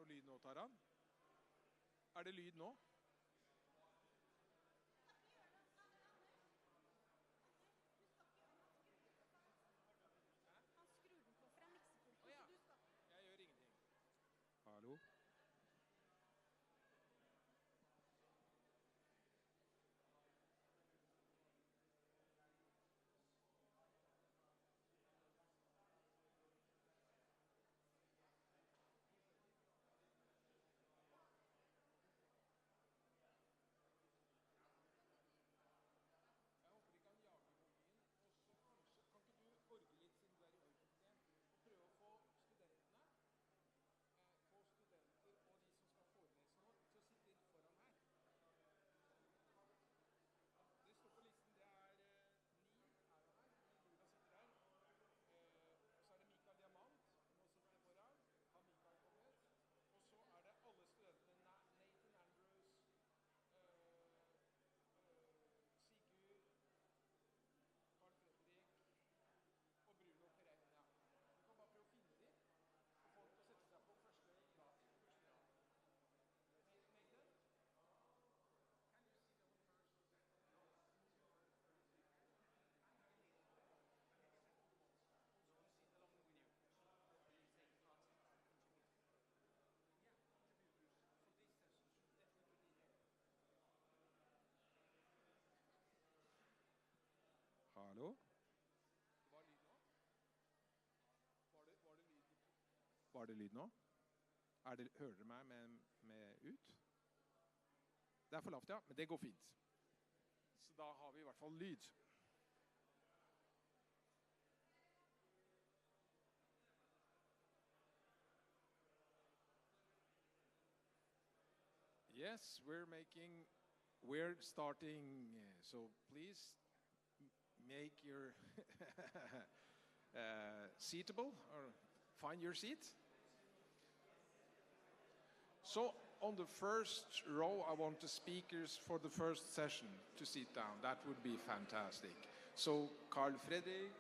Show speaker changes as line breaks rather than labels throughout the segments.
lyd nå, Taran? Er det lyd nå? Jeg gjør ingenting. Hallo? Hallo? Var det lyd nå? Hører dere meg med ut? Det er for lavt, ja, men det går fint. Så da har vi i hvert fall lyd. Yes, we're starting, so please make your seatable or find your seat. So on the first row, I want the speakers for the first session to sit down. That would be fantastic. So Carl Fredrik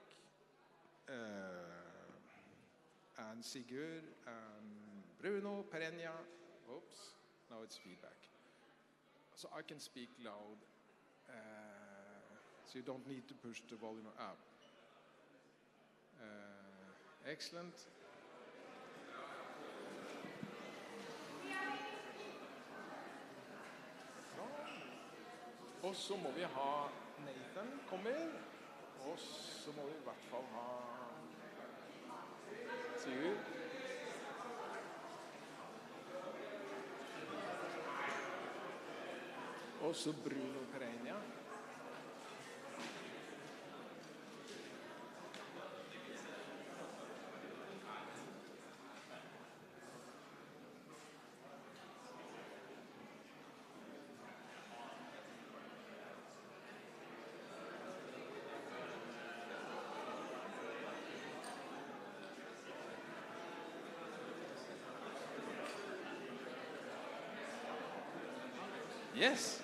and Sigurd and Bruno, Perenja. Oops, now it's feedback. So I can speak loud. So you don't need to push the volume up. Excellent. Og så må vi ha Nathan kommer, og så må vi i hvert fall ha Sigurd. Og så Bruno Perenja. Yes.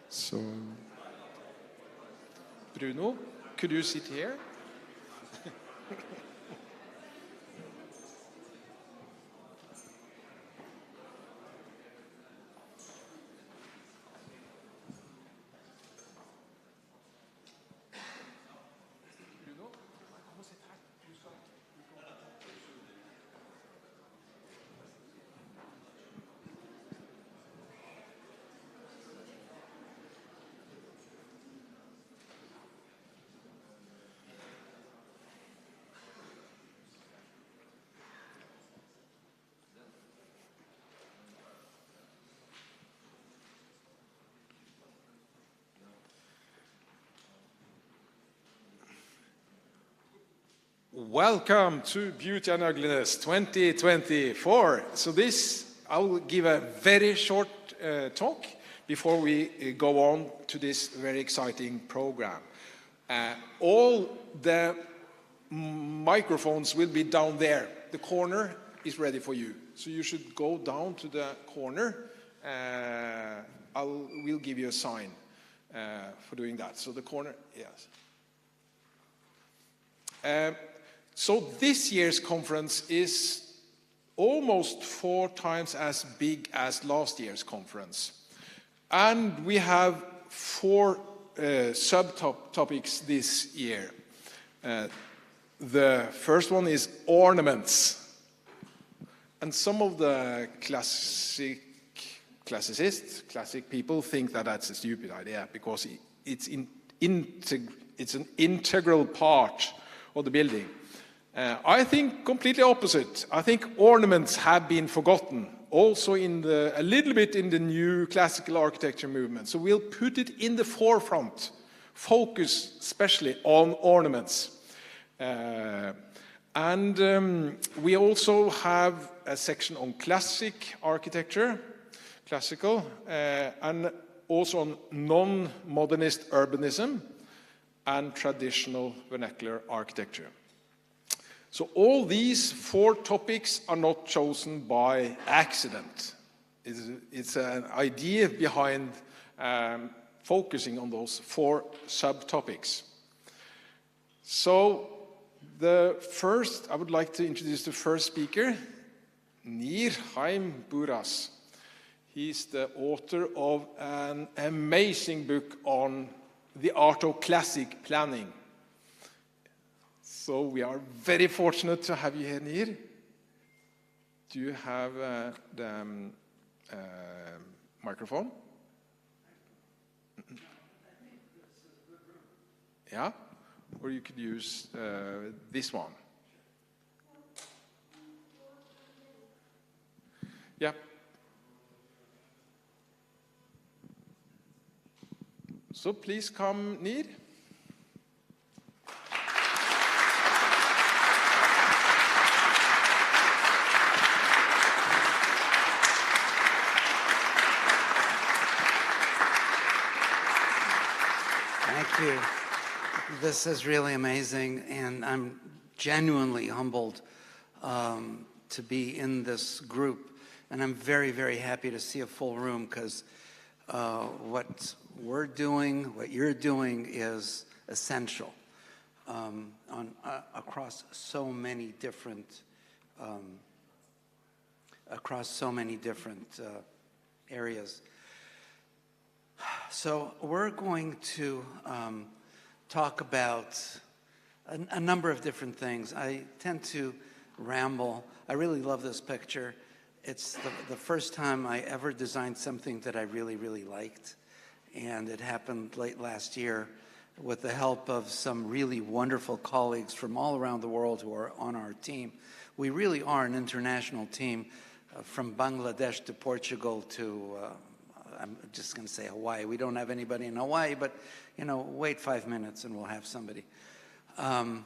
So, Bruno, could you sit here? Bruno, kom og sitt her. Du skal Welcome to Beauty and Ugliness 2024. So I will give a very short talk before we go on to this very exciting program. All the microphones will be down there. The corner is ready for you. So you should go down to the corner. We'll give you a sign for doing that. So the corner, yes. So this year's conference is almost 4 times as big as last year's conference. And we have 4 subtopics this year. The first one is ornaments. And some of the classic people think that that's a stupid idea because it's an integral part of the building. I think completely opposite. I think ornaments have been forgotten, also a little bit in the new classical architecture movement. So we'll put it in the forefront, focus especially on ornaments. We also have a section on classic architecture, and also on non-modernist urbanism and traditional vernacular architecture. So all these 4 topics are not chosen by accident. It's an idea behind focusing on those 4 subtopics. So I would like to introduce the first speaker, Nir Haim Buras. He's the author of an amazing book on the art of classic planning. So we are very fortunate to have you here, Nir. Do you have the microphone? Yeah? Or you could use this one. Yeah. So please come, Nir.
Thank you. This is really amazing, and I'm genuinely humbled to be in this group. And I'm very, very happy to see a full room because what we're doing, what you're doing is essential across so many different areas. So we're going to talk about a number of different things. I tend to ramble. I really love this picture. It's the first time I ever designed something that I really, really liked. And it happened late last year with the help of some really wonderful colleagues from all around the world who are on our team. We really are an international team from Bangladesh to Portugal to I'm just going to say Hawaii. We don't have anybody in Hawaii, but, you know, wait 5 minutes and we'll have somebody. I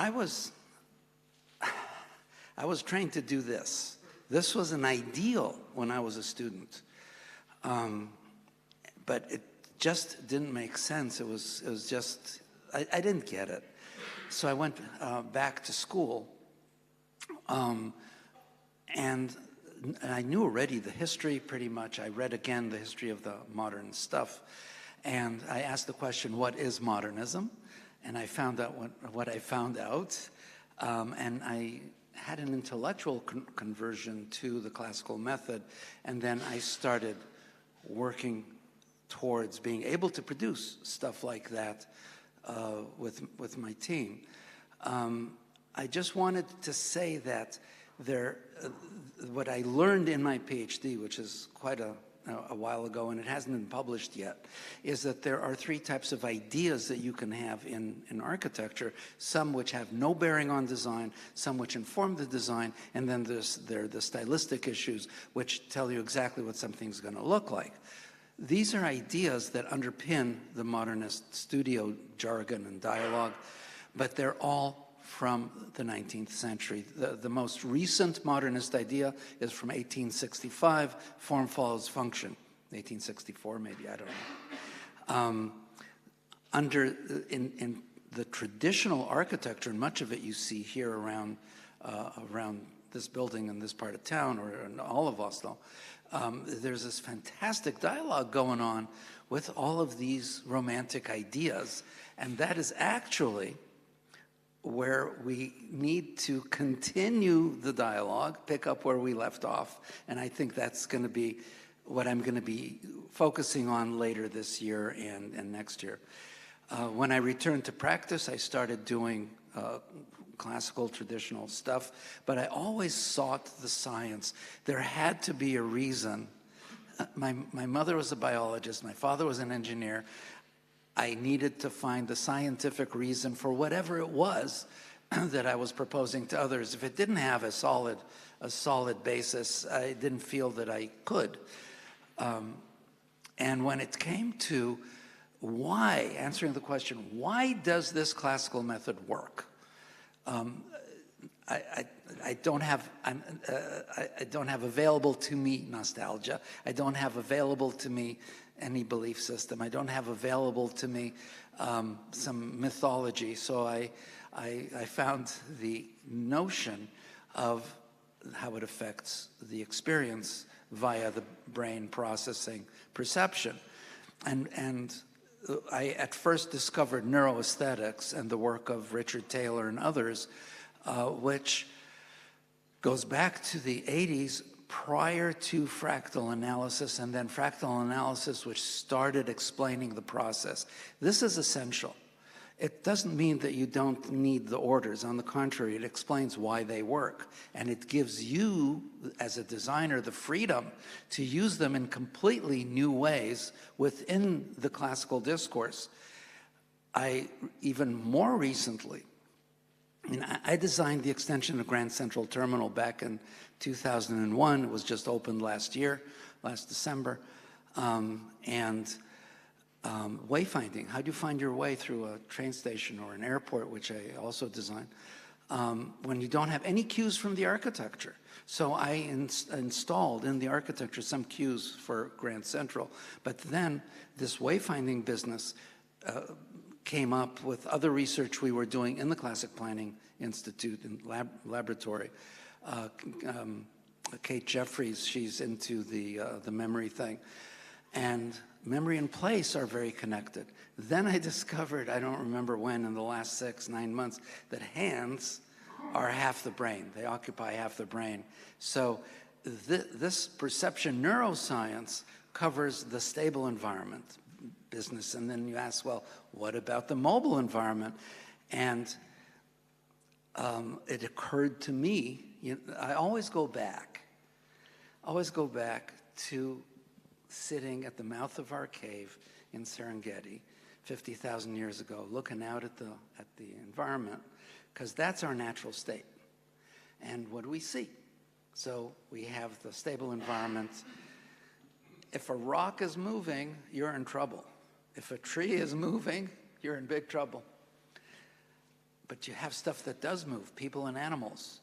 was trained to do this. This was an ideal when I was a student. But it just didn't make sense. It was just, I didn't get it. So I went back to school, and I knew already the history pretty much. I read again the history of the modern stuff. And I asked the question, what is modernism? And I found out what I found out. And I had an intellectual conversion to the classical method. And then I started working towards being able to produce stuff like that with my team. I just wanted to say that what I learned in my PhD, which is quite a while ago and it hasn't been published yet, is that there are 3 types of ideas that you can have in architecture, some which have no bearing on design, some which inform the design, and then there are the stylistic issues which tell you exactly what something's going to look like. these are ideas that underpin the modernist studio jargon and dialogue, but they're all from the 19th century. The most recent modernist idea is from 1865, form follows function. 1864 maybe, I don't know. In the traditional architecture, and much of it you see here around this building in this part of town or in all of Oslo, there's this fantastic dialogue going on with all of these romantic ideas, and that is actually where we need to continue the dialogue, pick up where we left off, and I think that's going to be what I'm going to be focusing on later this year and next year. When I returned to practice, I started doing classical, traditional stuff, but I always sought the science. There had to be a reason. My mother was a biologist, my father was an engineer. I needed to find the scientific reason for whatever it was that I was proposing to others. If it didn't have a solid basis, I didn't feel that I could. And when it came to why, answering the question, why does this classical method work? I don't have available to me nostalgia. I don't have available to me any belief system. I don't have available to me some mythology. So I found the notion of how it affects the experience via the brain processing perception. And I at first discovered neuroaesthetics and the work of Richard Taylor and others, which goes back to the 80s prior to fractal analysis, and then fractal analysis, which started explaining the process. This is essential. It doesn't mean that you don't need the orders. On the contrary, it explains why they work. And it gives you, as a designer, the freedom to use them in completely new ways within the classical discourse. Even more recently, I designed the extension of Grand Central Terminal back in 2001. It was just opened last December. Wayfinding, how do you find your way through a train station or an airport, which I also designed, when you don't have any cues from the architecture. So I installed in the architecture some cues for Grand Central, but then this wayfinding business came up with other research we were doing in the Classic Planning Institute and laboratory. Kate Jeffries, she's into the memory thing. And memory and place are very connected. Then I discovered, I don't remember when, in the last 6-9 months, that hands are half the brain. They occupy half the brain. So this perception neuroscience covers the stable environment business. And then you ask, well, what about the mobile environment? And it occurred to me, I always go back to sitting at the mouth of our cave in Serengeti 50,000 years ago, looking out at the environment, because that's our natural state. And what do we see? So we have the stable environment. If a rock is moving, you're in trouble. If a tree is moving, you're in big trouble. But you have stuff that does move, people and animals,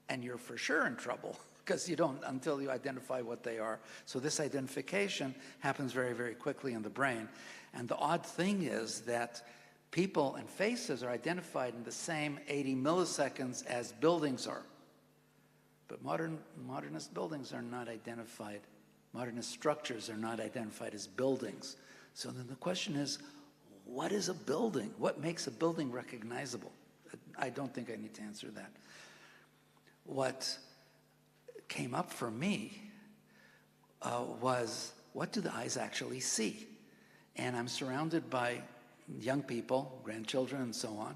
and you're for sure in trouble, because you don't until you identify what they are. So this identification happens very, very quickly in the brain. And the odd thing is that people and faces are identified in the same 80 milliseconds as buildings are. But modernist buildings are not identified. Modernist structures are not identified as buildings. So then the question is, what is a building? What makes a building recognizable? I don't think I need to answer that. What came up for me was, what do the eyes actually see? And I'm surrounded by young people, grandchildren and so on,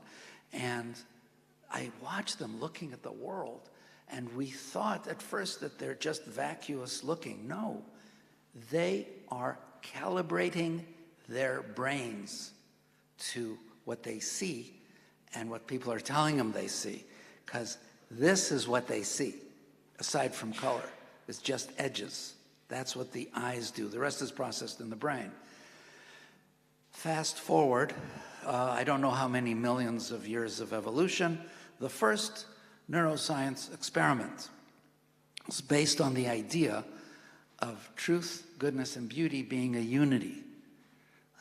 and I watch them looking at the world, and we thought at first that they're just vacuous looking. No, they are calibrating their brains to what they see and what people are telling them they see, because this is what they see. Aside from color, it's just edges. That's what the eyes do. The rest is processed in the brain. Fast forward, I don't know how many millions of years of evolution, the first neuroscience experiment was based on the idea of truth, goodness, and beauty being a unity.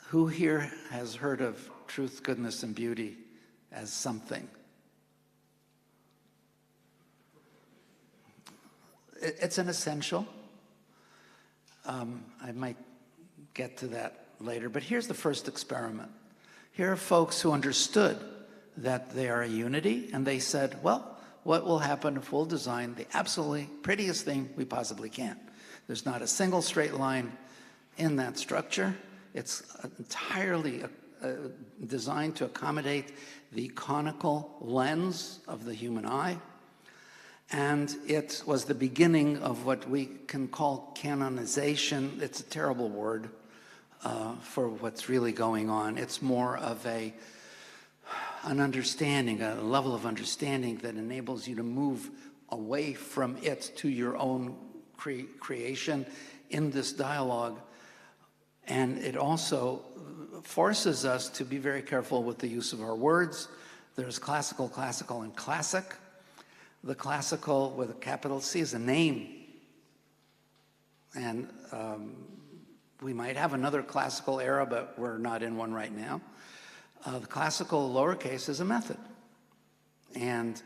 Who here has heard of truth, goodness, and beauty as something? It's an essential. I might get to that later, but here's the first experiment. Here are folks who understood that they are a unity, and they said, well, what will happen if we'll design the absolutely prettiest thing we possibly can? There's not a single straight line in that structure. It's entirely designed to accommodate the conical lens of the human eye. And it was the beginning of what we can call canonization. It's a terrible word for what's really going on. It's more of an understanding, a level of understanding that enables you to move away from it to your own creation in this dialogue. And it also forces us to be very careful with the use of our words. There's classical, classical, and classic. The classical with a capital C is a name. And we might have another classical era, but we're not in one right now. The classical lowercase is a method. And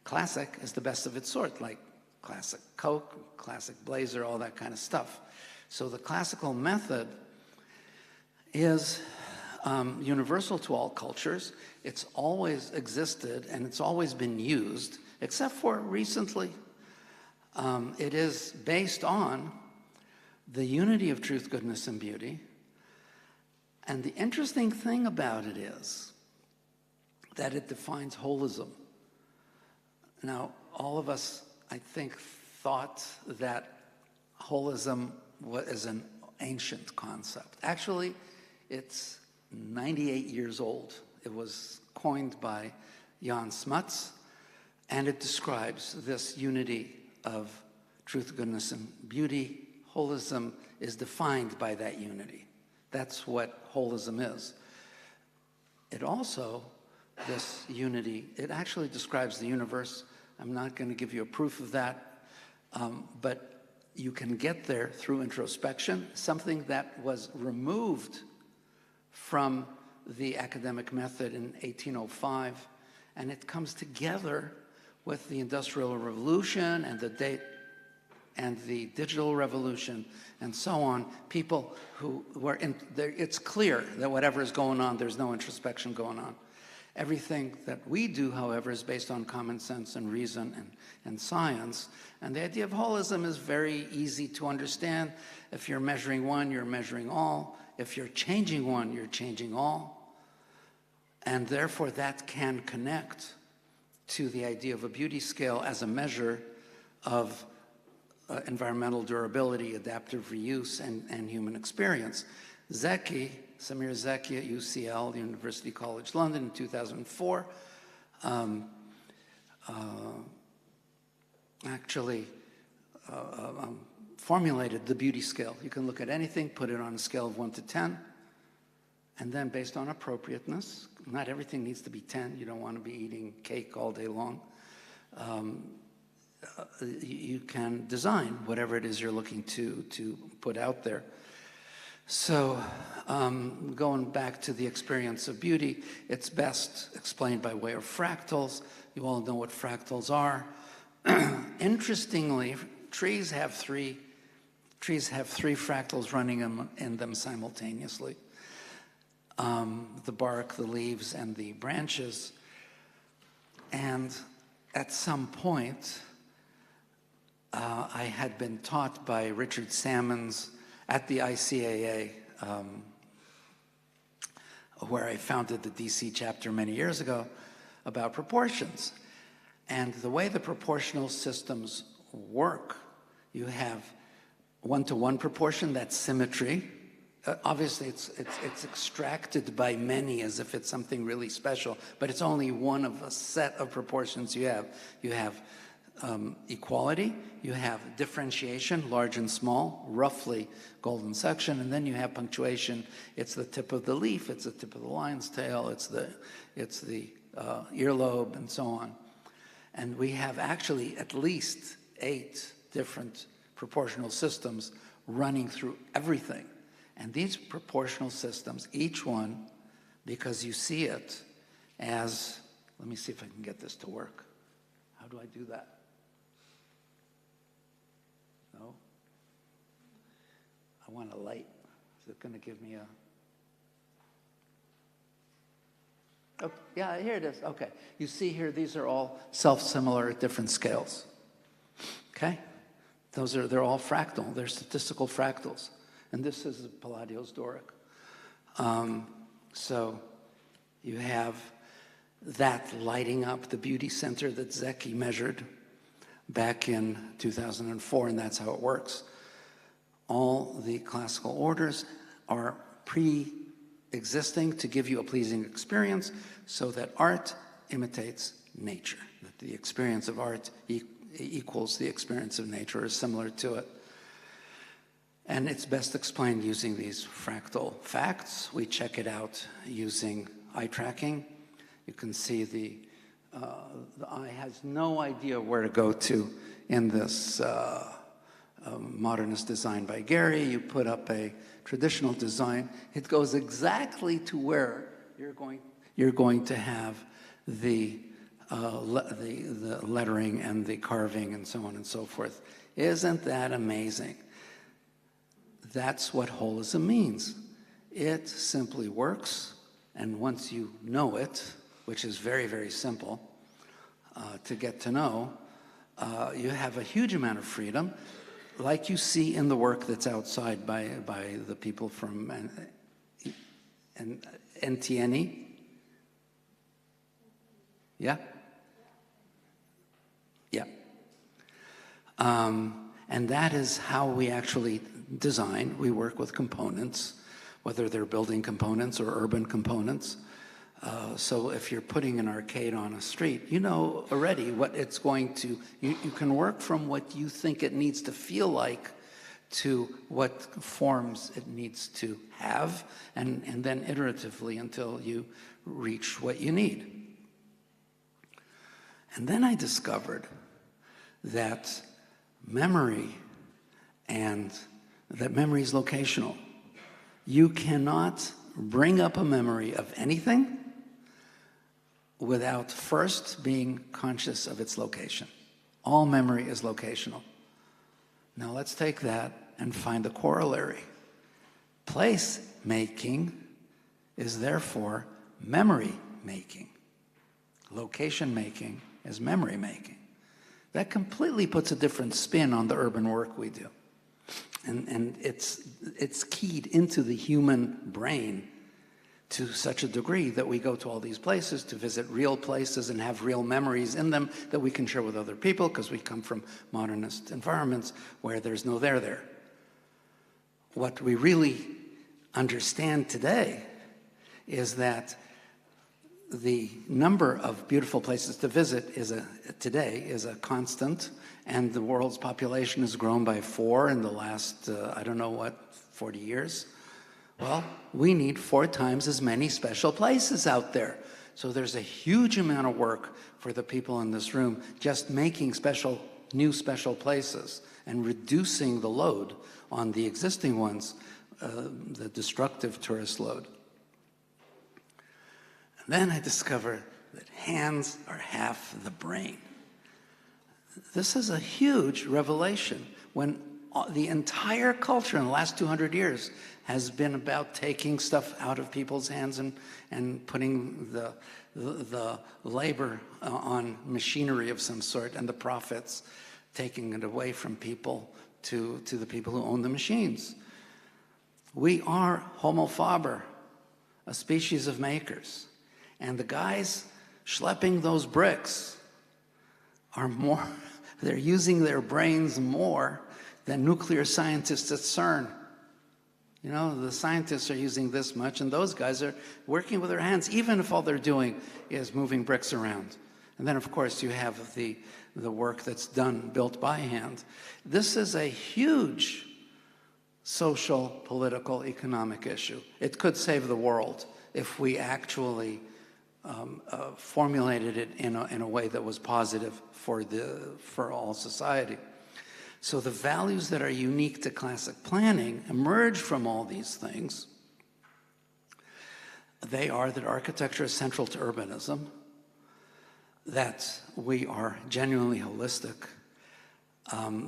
classic is the best of its sort, like classic Coke, classic Blazer, all that kind of stuff. So the classical method is universal to all cultures. It's always existed and it's always been used, except for recently. It is based on the unity of truth, goodness, and beauty. And the interesting thing about it is that it defines holism. Now, all of us, I think, thought that holism was an ancient concept. Actually, it's 98 years old. It was coined by Jan Smuts, and it describes this unity of truth, goodness, and beauty. Holism is defined by that unity. That's what holism is. It also, this unity, it actually describes the universe. I'm not going to give you a proof of that, but you can get there through introspection, something that was removed from the academic method in 1805, and it comes together with the Industrial Revolution and the digital revolution and so on. People who were in there, it's clear that whatever is going on, there's no introspection going on. Everything that we do, however, is based on common sense and reason and science. And the idea of holism is very easy to understand. If you're measuring one, you're measuring all. If you're changing one, you're changing all. And therefore, that can connect to the idea of a beauty scale as a measure of environmental durability, adaptive reuse, and human experience. Samir Zeki at UCL, University College London, in 2004, actually formulated the beauty scale. You can look at anything, put it on a scale of 1 to 10, and then based on appropriateness, not everything needs to be 10. You don't want to be eating cake all day long. You can design whatever it is you're looking to put out there. So going back to the experience of beauty, it's best explained by way of fractals. You all know what fractals are. Interestingly, trees have three fractals running in them simultaneously. The bark, the leaves, and the branches. And at some point, I had been taught by Richard Sammons at the ICAA, where I founded the DC chapter many years ago, about proportions. And the way the proportional systems work, you have one-to-one proportion, that's symmetry. Obviously, it's extracted by many as if it's something really special, but it's only one of a set of proportions you have. You have equality, you have differentiation, large and small, roughly golden section, and then you have punctuation. It's the tip of the leaf, it's the tip of the lion's tail, it's the earlobe, and so on. And we have actually at least 8 different proportional systems running through everything. And these proportional systems, each one, because you see it as, let me see if I can get this to work. How do I do that? No? I want a light. Is it going to give me a... Oh, yeah, here it is. Okay. You see here, these are all self-similar at different scales. Okay? They're all fractal. They're statistical fractals. And this is Palladio's Doric. So you have that lighting up the beauty center that Zecchi measured back in 2004, and that's how it works. All the classical orders are pre-existing to give you a pleasing experience so that art imitates nature, that the experience of art equals the experience of nature or is similar to it. And it's best explained using these fractal facts. We check it out using eye tracking. You can see the eye has no idea where to go to in this modernist design by Gary. You put up a traditional design, it goes exactly to where you're going to have the lettering and the carving and so on and so forth. Isn't that amazing? That's what holism means. It simply works, and once you know it, which is very, very simple to get to know, you have a huge amount of freedom, like you see in the work that's outside by the people from NTNE. Yeah? Yeah. And that is how we actually design. We work with components, whether they're building components or urban components. So if you're putting an arcade on a street, you know already what it's going to, you can work from what you think it needs to feel like to what forms it needs to have, and then iteratively until you reach what you need. And then I discovered that memory is locational. You cannot bring up a memory of anything without first being conscious of its location. All memory is locational. Now let's take that and find a corollary. Place making is therefore memory making. Location making is memory making. That completely puts a different spin on the urban work we do. And it's keyed into the human brain to such a degree that we go to all these places to visit real places and have real memories in them that we can share with other people because we come from modernist environments where there's no there. What we really understand today is that the number of beautiful places to visit today is a constant, and the world's population has grown by 4 in the last, 40 years. Well, we need 4 times as many special places out there. So there's a huge amount of work for the people in this room just making new special places and reducing the load on the existing ones, the destructive tourist load. And then I discovered that hands are half the brain. This is a huge revelation when the entire culture in the last 200 years has been about taking stuff out of people's hands and putting the labor on machinery of some sort, and the profits taking it away from people to the people who own the machines. We are Homo faber, a species of makers. And the guys schlepping those bricks are they're using their brains more than nuclear scientists at CERN. You know, the scientists are using this much, and those guys are working with their hands, even if all they're doing is moving bricks around. And then, of course, you have the work that's done, built by hand. This is a huge social, political, economic issue. It could save the world if we actually formulated it in a way that was positive for all society. So the values that are unique to classic planning emerge from all these things. They are that architecture is central to urbanism, that we are genuinely holistic.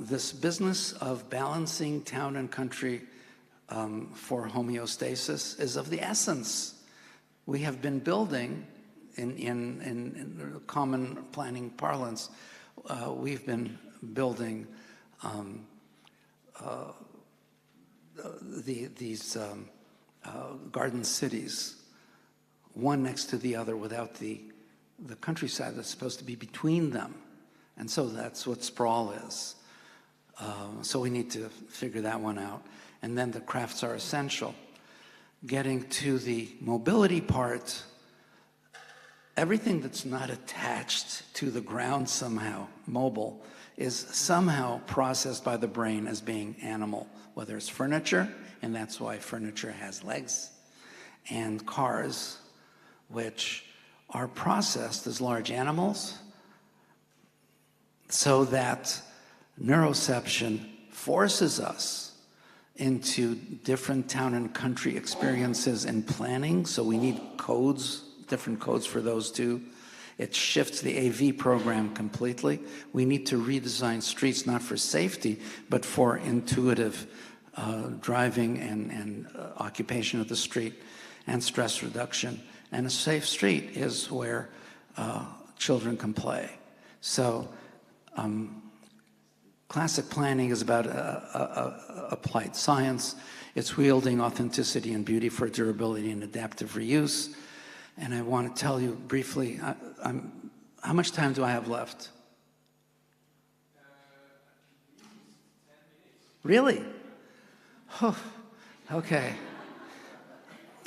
This business of balancing town and country for homeostasis is of the essence. We have been building, in common planning parlance, we've been building these garden cities, one next to the other, without the countryside that's supposed to be between them. And so that's what sprawl is. So we need to figure that one out. And then the crafts are essential. Getting to the mobility part, everything that's not attached to the ground somehow, mobile, is somehow processed by the brain as being animal, whether it's furniture, and that's why furniture has legs, and cars, which are processed as large animals, so that neuroception forces us into different town and country experiences and planning. So we need codes, different codes for those two. It shifts the AV program completely. We need to redesign streets, not for safety, but for intuitive driving and occupation of the street and stress reduction. And a safe street is where children can play. So classic planning is about applied science. It's wielding authenticity and beauty for durability and adaptive reuse. And I want to tell you briefly, how much time do I have left? Really? Oh, okay.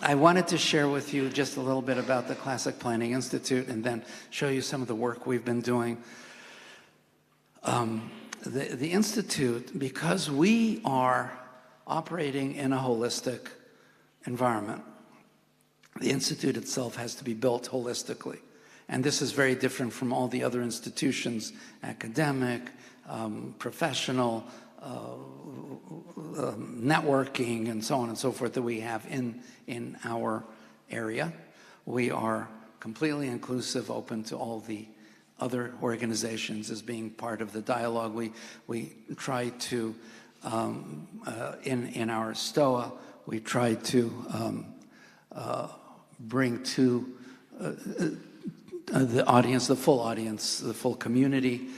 I wanted to share with you just a little bit about the Classic Planning Institute and then show you some of the work we've been doing. The Institute, because we are operating in a holistic environment, the Institute itself has to be built holistically. And this is very different from all the other institutions, academic, professional, networking, and so on and so forth that we have in our area. We are completely inclusive, open to all the other organizations as being part of the dialogue. We try to, in our STOA, we try to bring to the audience, the full community.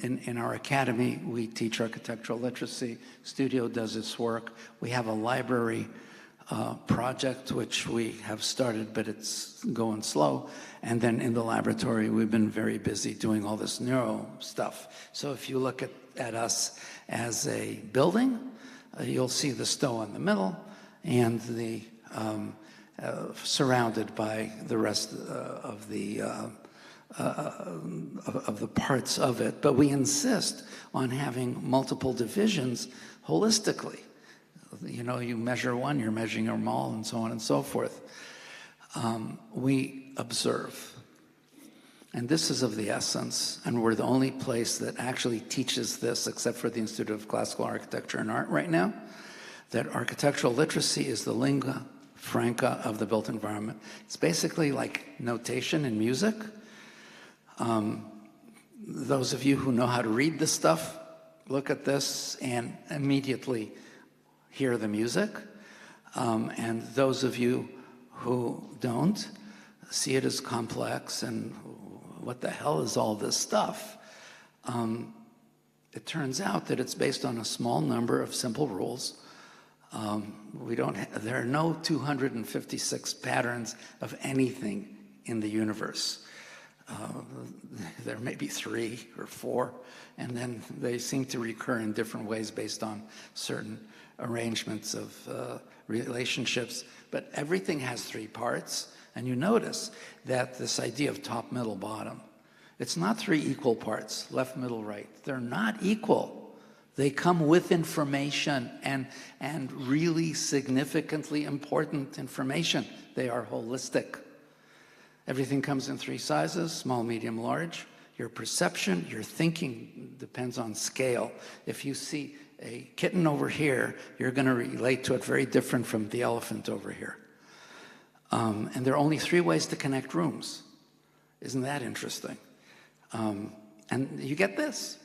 In our academy, we teach architectural literacy. Studio does its work. We have a library project, which we have started, but it's going slow. And then in the laboratory, we've been very busy doing all this neuro stuff. So if you look at us as a building, you'll see the STOA in the middle, and the surrounded by the rest of the parts of it. But we insist on having multiple divisions holistically. You know, you measure one, you're measuring them all, and so on and so forth. We observe. And this is of the essence, and we're the only place that actually teaches this, except for the Institute of Classical Architecture and Art right now, that architectural literacy is the lingua franca of the built environment. It's basically like notation in music. Those of you who know how to read this stuff, look at this and immediately hear the music. And those of you who don't, see it as complex and what the hell is all this stuff? It turns out that it's based on a small number of simple rules. There are no 256 patterns of anything in the universe. There may be 3 or 4, and then they seem to recur in different ways based on certain arrangements of relationships. But everything has 3 parts, and you notice that this idea of top, middle, bottom, It's not three equal parts, left, middle, right. They're not equal. They come with information and really significantly important information. They are holistic. Everything comes in three sizes, small, medium, large. Your perception, your thinking depends on scale. If you see a kitten over here, you're going to relate to it very different from the elephant over here. And there are only three ways to connect rooms. Isn't that interesting? And you get this.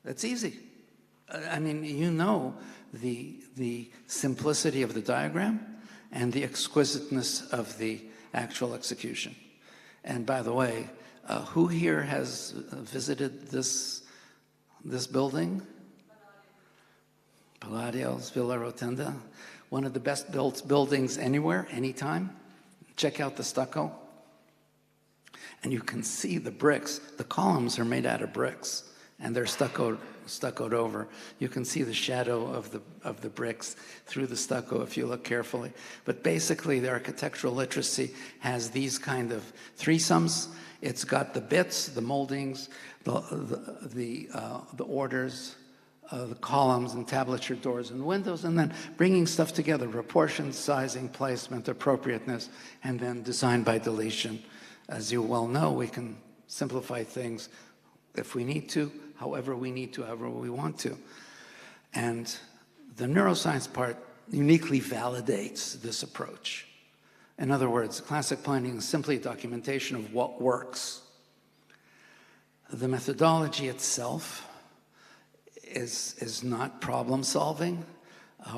It's easy. I mean, you know the simplicity of the diagram and the exquisiteness of the actual execution. And by the way, who here has visited this building? Palladios, Villa Rotonda. One of the best built buildings anywhere, anytime. Check out the stucco. And you can see the bricks. The columns are made out of bricks, and they're stuccoed over. You can see the shadow of the bricks through the stucco if you look carefully. But basically, the architectural literacy has these kind of threesomes. It's got the bits, the moldings, the orders, the columns and tablature, doors and windows, and then bringing stuff together, proportions, sizing, placement, appropriateness, and then design by deletion. As you well know, we can simplify things if we need to, however we need to, however we want to. And the neuroscience part uniquely validates this approach. In other words, classic planning is simply a documentation of what works. The methodology itself is not problem solving.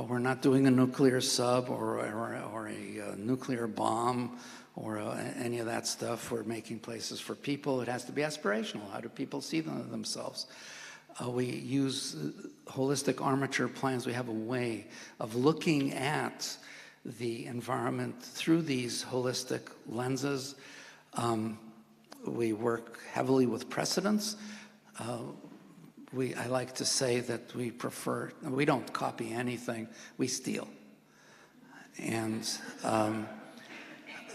We're not doing a nuclear sub or a nuclear bomb or any of that stuff. We're making places for people. It has to be aspirational. How do people see themselves? We use holistic armature plans. We have a way of looking at the environment through these holistic lenses. We work heavily with precedents. I like to say that we don't copy anything, we steal. And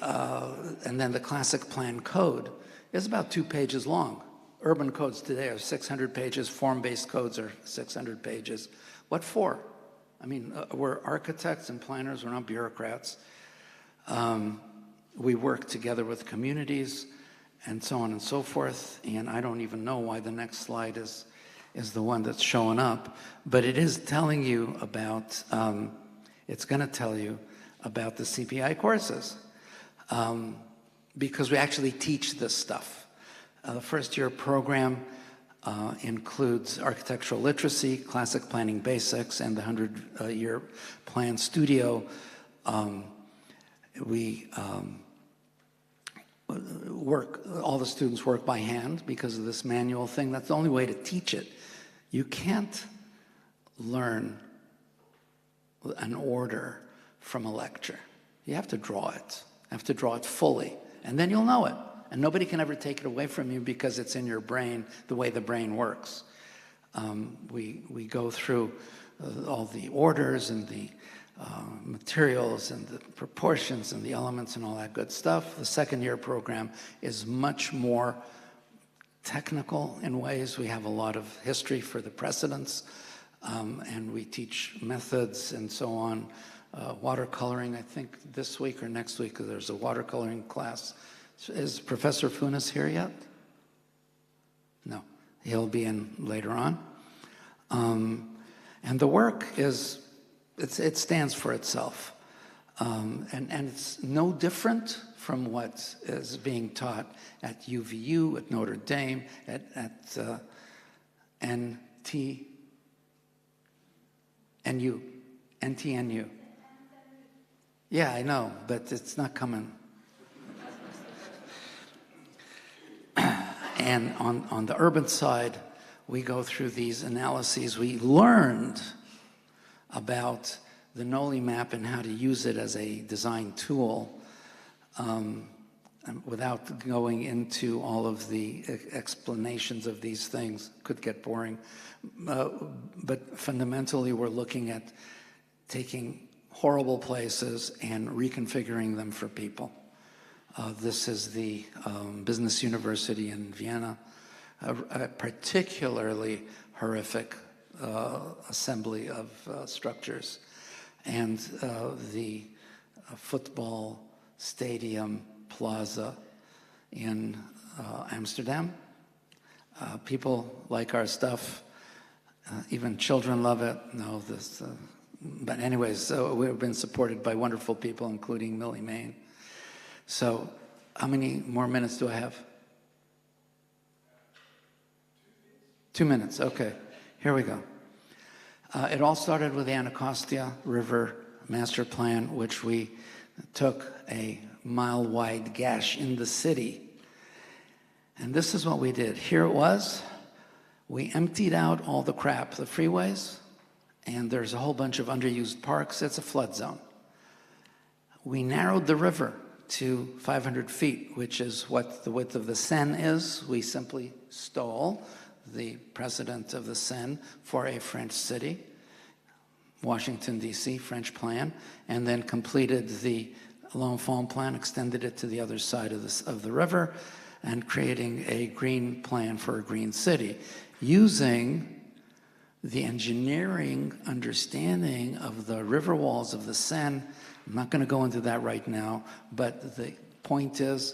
then the classic plan code is about 2 pages long. Urban codes today are 600 pages, form-based codes are 600 pages. What for? I mean, we're architects and planners, we're not bureaucrats. We work together with communities and so on and so forth, and I don't even know why the next slide is the one that's showing up, but it is telling you about, it's gonna tell you about the CPI courses, because we actually teach this stuff. The first year program includes architectural literacy, classic planning basics, and the 100-year plan studio. All the students work by hand because of this manual thing. That's the only way to teach it. You can't learn an order from a lecture. You have to draw it. You have to draw it fully, and then you'll know it. And nobody can ever take it away from you because it's in your brain, the way the brain works. We go through all the orders and the materials and the proportions and the elements and all that good stuff. The second year program is much more technical in ways. We have a lot of history for the precedents, and we teach methods and so on. Watercoloring, I think this week or next week there's a watercoloring class. Is Professor Funes here yet? No, he'll be in later on. And the work it stands for itself. And it's no different from what is being taught at UVU, at Notre Dame, at NTNU. Yeah, I know, but it's not coming. And on the urban side, we go through these analyses. We learned about the Noli map and how to use it as a design tool without going into all of the explanations of these things. Could get boring. But fundamentally, we're looking at taking horrible places and reconfiguring them for people. This is the Business University in Vienna, a particularly horrific assembly of structures. And the football stadium plaza in Amsterdam. People like our stuff. Even children love it. No, this. But anyways, so we've been supported by wonderful people, including Millie Main. So how many more minutes do I have? 2 minutes, okay. Here we go. It all started with the Anacostia River Master Plan, which we took a mile-wide gash in the city. And this is what we did. Here it was. We emptied out all the crap, the freeways, and there's a whole bunch of underused parks. It's a flood zone. We narrowed the river to 500 feet, which is what the width of the Seine is. We simply stole the precedent of the Seine for a French city, Washington, D.C., French plan, and then completed the L'Enfant plan, extended it to the other side of the river, and creating a green plan for a green city, using the engineering understanding of the river walls of the Seine. I'm not going to go into that right now, but the point is,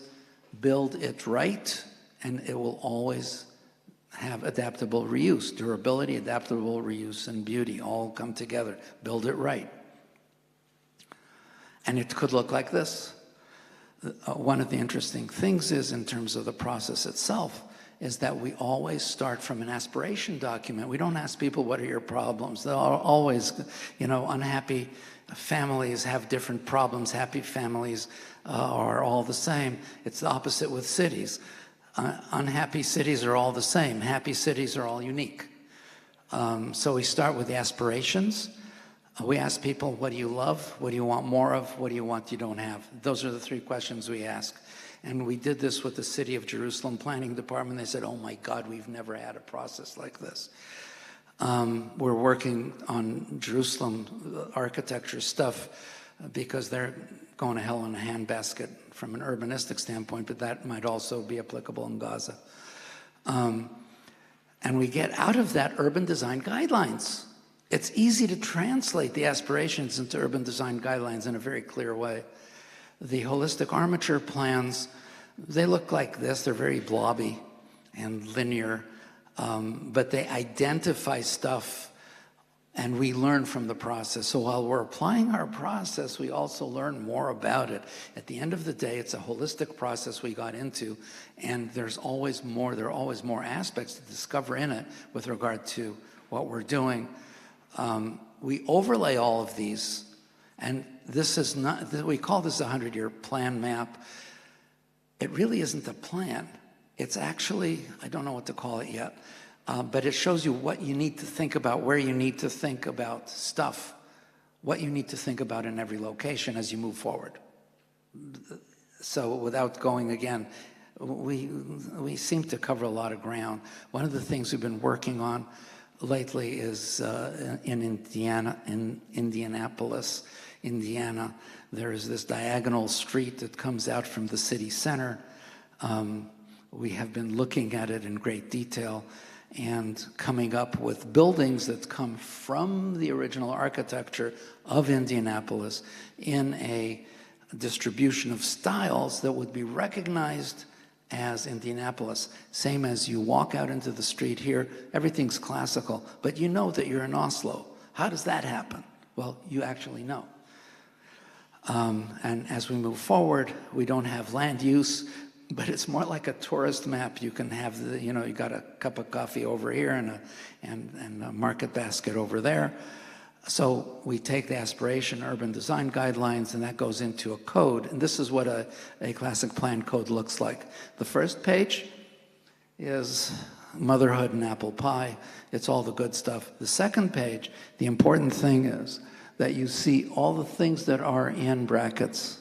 build it right, and it will always have adaptable reuse. Durability, adaptable reuse, and beauty all come together. Build it right. And it could look like this. One of the interesting things is, in terms of the process itself, is that we always start from an aspiration document. We don't ask people, what are your problems? They're always, unhappy families have different problems. Happy families are all the same. It's the opposite with cities. Unhappy cities are all the same. Happy cities are all unique. So we start with the aspirations. We ask people, what do you love? What do you want more of? What do you want you don't have? Those are the three questions we ask. And we did this with the City of Jerusalem Planning Department. They said, oh my God, we've never had a process like this. We're working on Jerusalem architecture stuff because they're going to hell in a handbasket from an urbanistic standpoint, but that might also be applicable in Gaza. And we get out of that urban design guidelines. It's easy to translate the aspirations into urban design guidelines in a very clear way. The holistic armature plans, they look like this. They're very blobby and linear, but they identify stuff, and we learn from the process. So while we're applying our process, we also learn more about it. At the end of the day, it's a holistic process we got into, and there's always more. There are always more aspects to discover in it with regard to what we're doing. We overlay all of these, and this is not, we call this a 100-year plan map. It really isn't a plan. It's actually, I don't know what to call it yet, but it shows you what you need to think about, where you need to think about stuff, what you need to think about in every location as you move forward. So without going again, we seem to cover a lot of ground. One of the things we've been working on lately is in Indianapolis, Indiana. There is this diagonal street that comes out from the city center. We have been looking at it in great detail and coming up with buildings that come from the original architecture of Indianapolis in a distribution of styles that would be recognized as Indianapolis. Same as you walk out into the street here, everything's classical, but you know that you're in Oslo. How does that happen? Well, you actually know. And as we move forward, we don't have land use, but it's more like a tourist map. You can have the, you got a cup of coffee over here and a market basket over there. So we take the aspiration urban design guidelines, and that goes into a code. And this is what a classic plan code looks like. The first page is motherhood and apple pie. It's all the good stuff. The second page, the important thing is that you see all the things that are in brackets.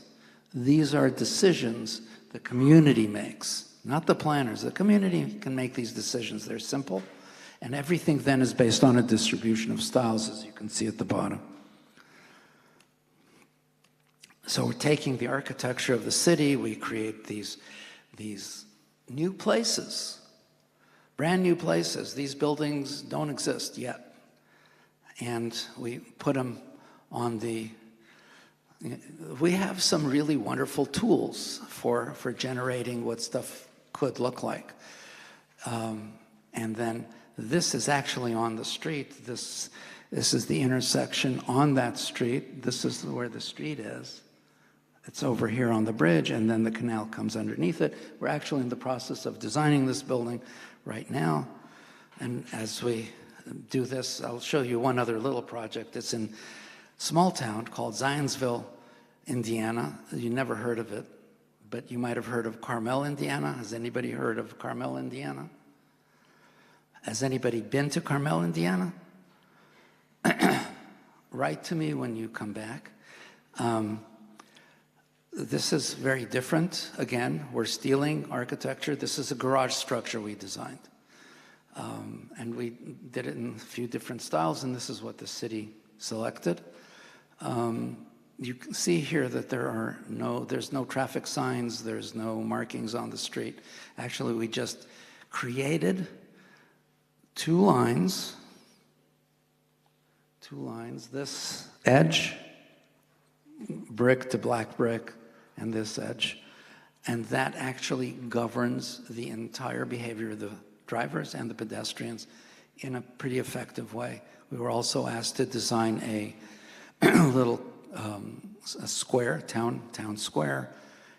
These are decisions the community makes, not the planners. The community can make these decisions. They're simple. And everything then is based on a distribution of styles, as you can see at the bottom. So we're taking the architecture of the city, we create these new places, brand new places. These buildings don't exist yet. And we put them on the, we have some really wonderful tools for generating what stuff could look like. And then this is actually on the street. This is the intersection on that street. This is where the street is. It's over here on the bridge, and then the canal comes underneath it. We're actually in the process of designing this building right now. And as we do this, I'll show you one other little project. It's in a small town called Zionsville, Indiana. You never heard of it, but you might have heard of Carmel, Indiana. Has anybody heard of Carmel, Indiana? Has anybody been to Carmel, Indiana? Write to me when you come back. This is very different. Again, we're stealing architecture. This is a garage structure we designed. And we did it in a few different styles, and this is what the city selected. You can see here that there's no traffic signs, there's no markings on the street. Actually, we just created two lines, this edge, brick to black brick, and this edge. And that actually governs the entire behavior of the drivers and the pedestrians in a pretty effective way. We were also asked to design a little a square, town square.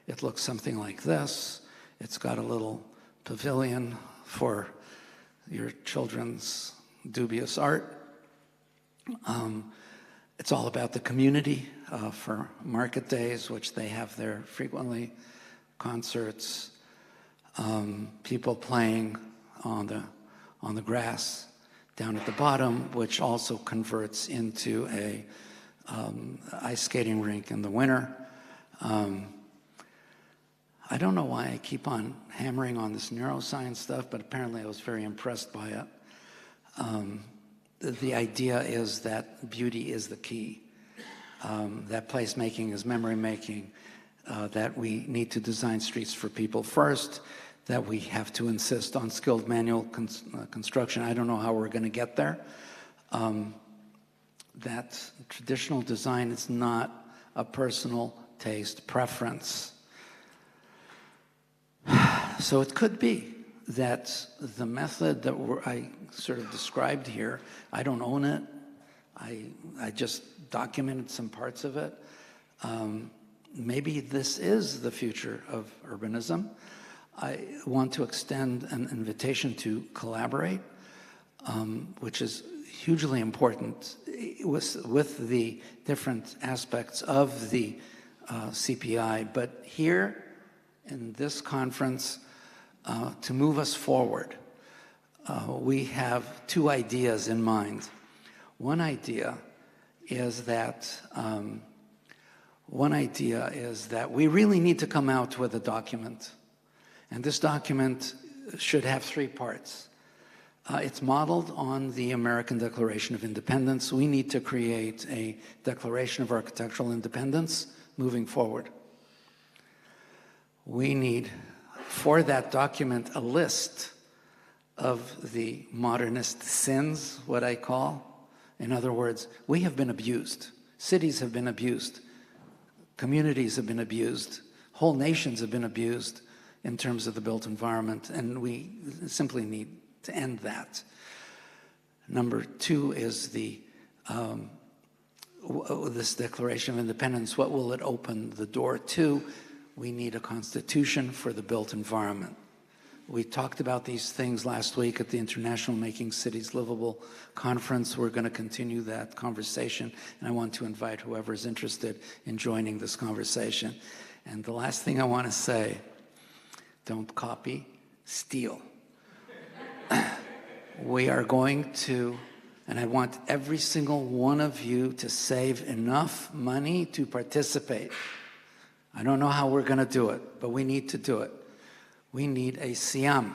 It looks something like this. It's got a little pavilion for your children's dubious art. It's all about the community for market days, which they have there frequently, concerts, people playing on the grass down at the bottom, which also converts into a ice skating rink in the winter. I don't know why I keep on hammering on this neuroscience stuff, but apparently I was very impressed by it. The idea is that beauty is the key, that placemaking is memory making, that we need to design streets for people first, that we have to insist on skilled manual construction. I don't know how we're going to get there. That traditional design is not a personal taste preference. So it could be that the method that I sort of described here, I don't own it. I just documented some parts of it. Maybe this is the future of urbanism. I want to extend an invitation to collaborate, which is hugely important with the different aspects of the CPI. But here in this conference, to move us forward, we have two ideas in mind. One idea is that we really need to come out with a document. And this document should have three parts. It's modeled on the American Declaration of Independence. We need to create a Declaration of Architectural Independence moving forward. We need, for that document, a list of the modernist sins, what I call. In other words, we have been abused. Cities have been abused. Communities have been abused. Whole nations have been abused in terms of the built environment, and we simply need to end that. Number two is this Declaration of Independence. What will it open the door to? We need a constitution for the built environment. We talked about these things last week at the International Making Cities Livable conference. We're going to continue that conversation, and I want to invite whoever is interested in joining this conversation. And the last thing I want to say, don't copy, steal. We are going to, and I want every single one of you to save enough money to participate. I don't know how we're going to do it, but we need to do it. We need a CIAM,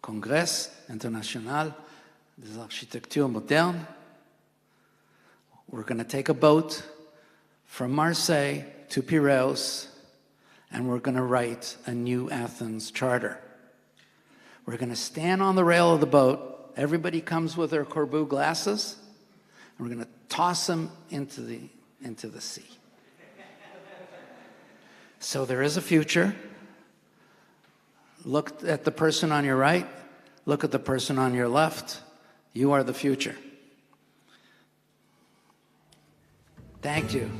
Congrès International des Architectures Modernes. We're going to take a boat from Marseille to Piraeus, and we're going to write a new Athens charter. We're going to stand on the rail of the boat. Everybody comes with their Corbu glasses, and we're going to toss them into the sea. So there is a future. Look at the person on your right. Look at the person on your left. You are the future. Thank you.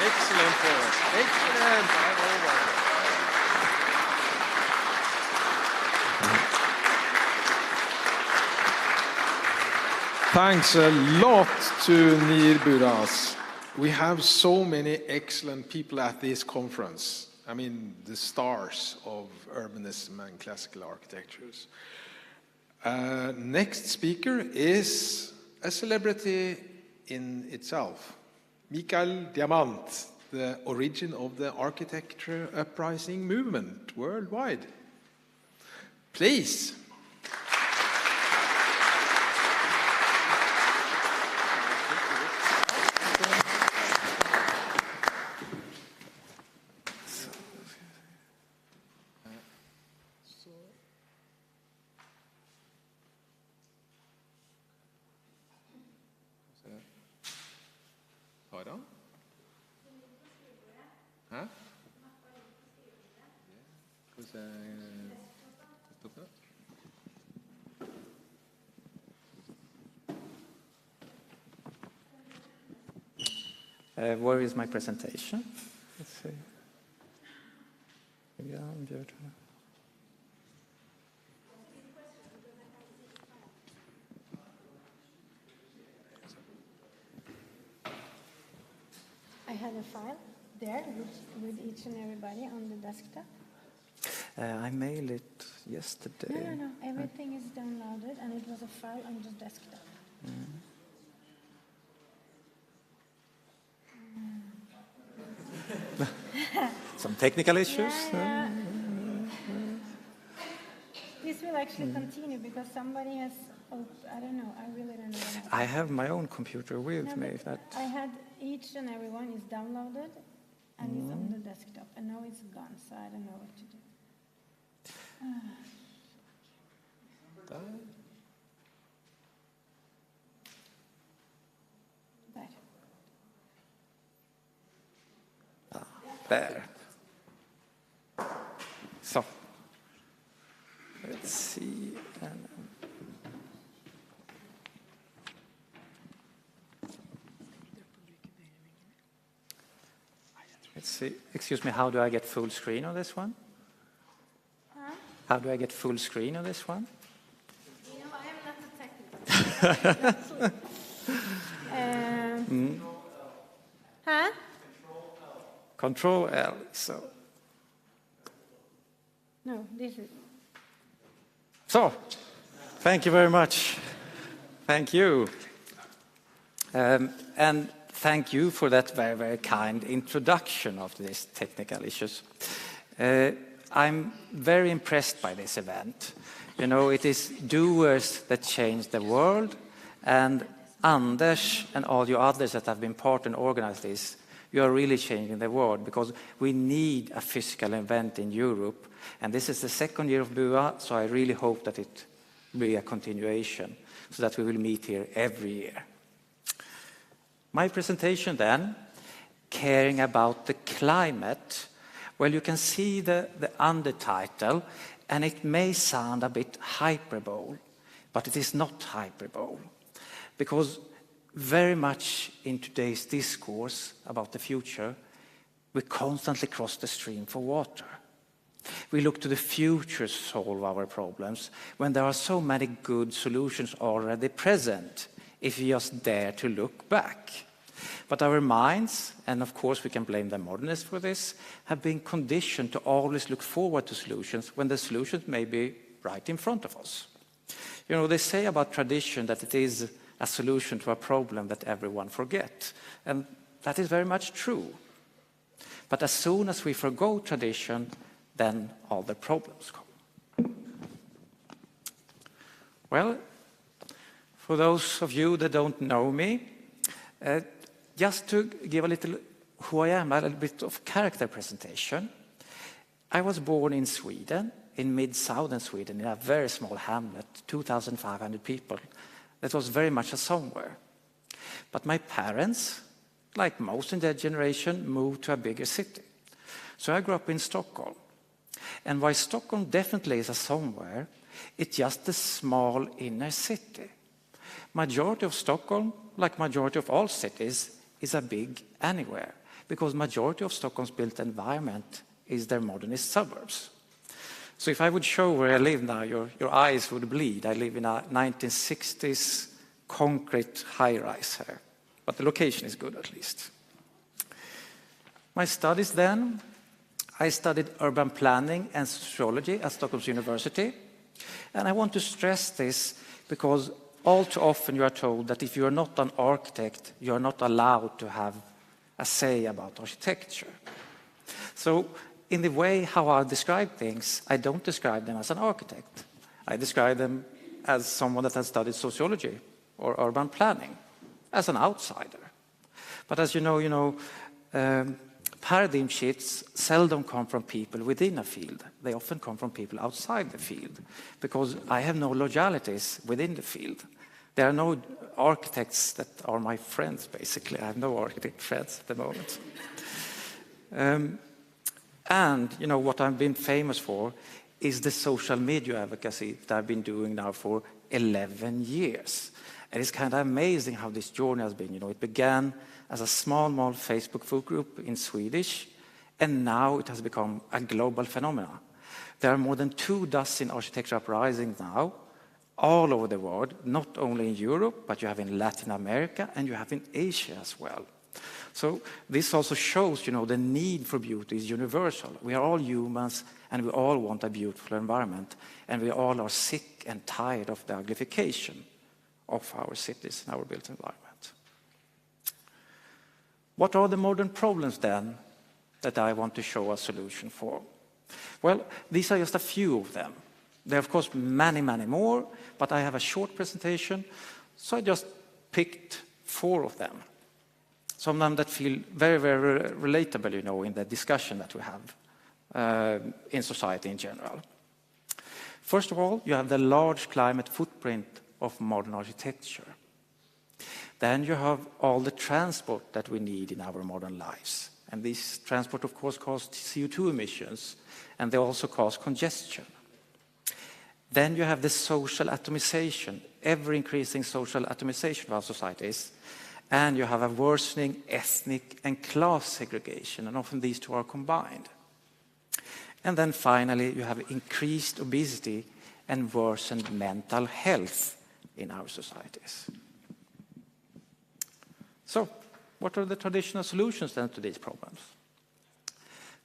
Excellent, Forrest. Excellent. I'm over. Thanks a lot to Nir Buras. We have so many excellent people at this conference. I mean, the stars of urbanism and classical architectures. Next speaker is a celebrity in itself. Mikael Diamant, the origin of the architecture uprising movement worldwide. Please.
Where is my presentation? Let's see.
I had a file there with each and everybody on the desktop.
I mailed it yesterday.
No. Everything is downloaded, and it was a file on the desktop.
Some technical issues?
Yeah. This will actually continue because somebody has, I don't know, I really don't know.
I have my own computer with me.
I had each and every one is downloaded and it's on the desktop, and now it's gone, so I don't know what to do.
There. So, let's see. Let's see. Excuse me, how do I get full screen on this one?
Huh?
How do I get full screen on this one?
You know, I am not a technical. Huh?
Control L, so.
No, this is.
So, thank you very much. Thank you. And thank you for that very, very kind introduction of these technical issues. I'm very impressed by this event. You know, it is doers that change the world, and Anders and all you others that have been part and organized this, you are really changing the world, because we need a physical event in Europe. And this is the second year of BUA, so I really hope that it will be a continuation, so that we will meet here every year. My presentation then, caring about the climate. Well, you can see the undertitle, and it may sound a bit hyperbole, but it is not hyperbole. Because very much in today's discourse about the future, we constantly cross the stream for water. We look to the future to solve our problems when there are so many good solutions already present, if we just dare to look back. But our minds, and of course we can blame the modernists for this, have been conditioned to always look forward to solutions when the solutions may be right in front of us. You know, they say about tradition that it is a solution to a problem that everyone forgets. And that is very much true. But as soon as we forgo tradition, then all the problems come. Well, for those of you that don't know me, Just to give a little who I am, a little bit of character presentation. I was born in Sweden, in mid-southern Sweden, in a very small hamlet, 2,500 people. That was very much a somewhere. But my parents, like most in their generation, moved to a bigger city. So I grew up in Stockholm. And while Stockholm definitely is a somewhere, it's just a small inner city. Majority of Stockholm, like majority of all cities, is a big anywhere, because majority of Stockholm's built environment is their modernist suburbs. So if I would show where I live now, your eyes would bleed. I live in a 1960s concrete high-rise here, but the location is good at least. My studies then, I studied urban planning and sociology at Stockholm's University. And I want to stress this because all too often you are told that if you are not an architect, you are not allowed to have a say about architecture. So in the way how I describe things, I don't describe them as an architect. I describe them as someone that has studied sociology or urban planning, as an outsider. But as you know, paradigm shifts seldom come from people within a field. They often come from people outside the field, because I have no loyalties within the field. There are no architects that are my friends, basically. I have no architect friends at the moment. And what I've been famous for is the social media advocacy that I've been doing now for 11 years. And it's kind of amazing how this journey has been. It began as a small Facebook folk group in Swedish, and now it has become a global phenomenon. There are more than 24 architecture uprisings now, all over the world, not only in Europe, but you have in Latin America, and you have in Asia as well. So this also shows, the need for beauty is universal. We are all humans, and we all want a beautiful environment, and we all are sick and tired of the uglification of our cities and our built environment. What are the modern problems then that I want to show a solution for? Well, these are just a few of them. There are of course many, many more, but I have a short presentation, so I just picked 4 of them. Some of them that feel very, very relatable, in the discussion that we have in society in general. First of all, you have the large climate footprint of modern architecture. Then you have all the transport that we need in our modern lives. And this transport, of course, causes CO2 emissions, and they also cause congestion. Then you have the social atomization, ever-increasing social atomization of our societies. And you have a worsening ethnic and class segregation, and often these two are combined. And then finally, you have increased obesity and worsened mental health in our societies. So, what are the traditional solutions then to these problems?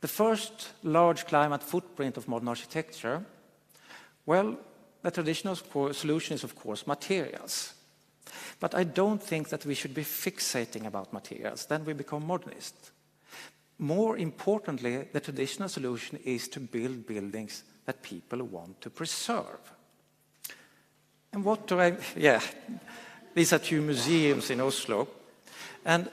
The first large climate footprint of modern architecture, well, the traditional solution is, of course, materials. But I don't think that we should be fixating about materials, then we become modernist. More importantly, the traditional solution is to build buildings that people want to preserve. And what do I... these are 2 museums in Oslo. And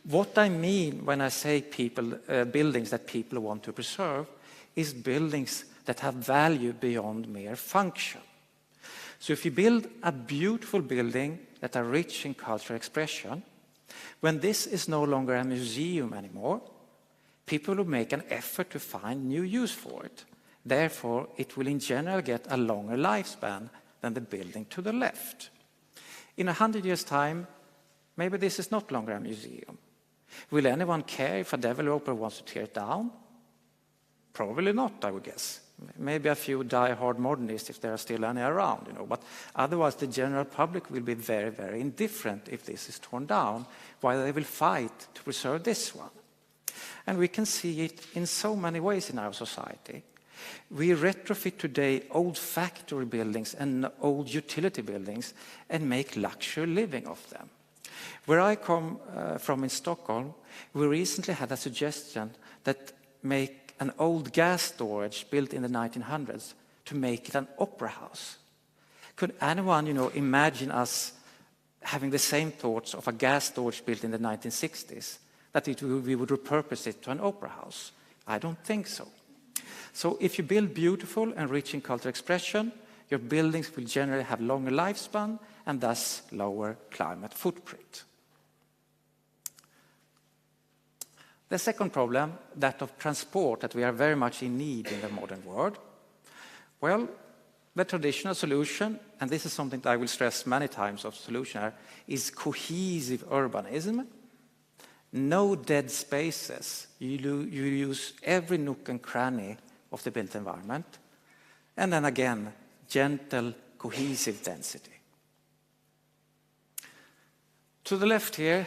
what I mean when I say buildings that people want to preserve is buildings that have value beyond mere function. So if you build a beautiful building that are rich in cultural expression, when this is no longer a museum anymore, people will make an effort to find new use for it. Therefore, it will in general get a longer lifespan than the building to the left. In 100 years' time, maybe this is not longer a museum. Will anyone care if a developer wants to tear it down? Probably not, I would guess. Maybe a few die-hard modernists, if there are still any around, But otherwise, the general public will be very, very indifferent if this is torn down, while they will fight to preserve this one. And we can see it in so many ways in our society. We retrofit today old factory buildings and old utility buildings and make luxury living of them. Where I come from in Stockholm, we recently had a suggestion that make an old gas storage built in the 1900s to make it an opera house. Could anyone, imagine us having the same thoughts of a gas storage built in the 1960s, that we would repurpose it to an opera house. I don't think so. So if you build beautiful and rich in cultural expression, your buildings will generally have longer lifespan and thus lower climate footprint. The second problem, that of transport, that we are very much in need in the modern world. Well, the traditional solution, and this is something that I will stress many times of solution here, is cohesive urbanism. No dead spaces. You use every nook and cranny of the built environment. And then again, gentle, cohesive density. To the left here,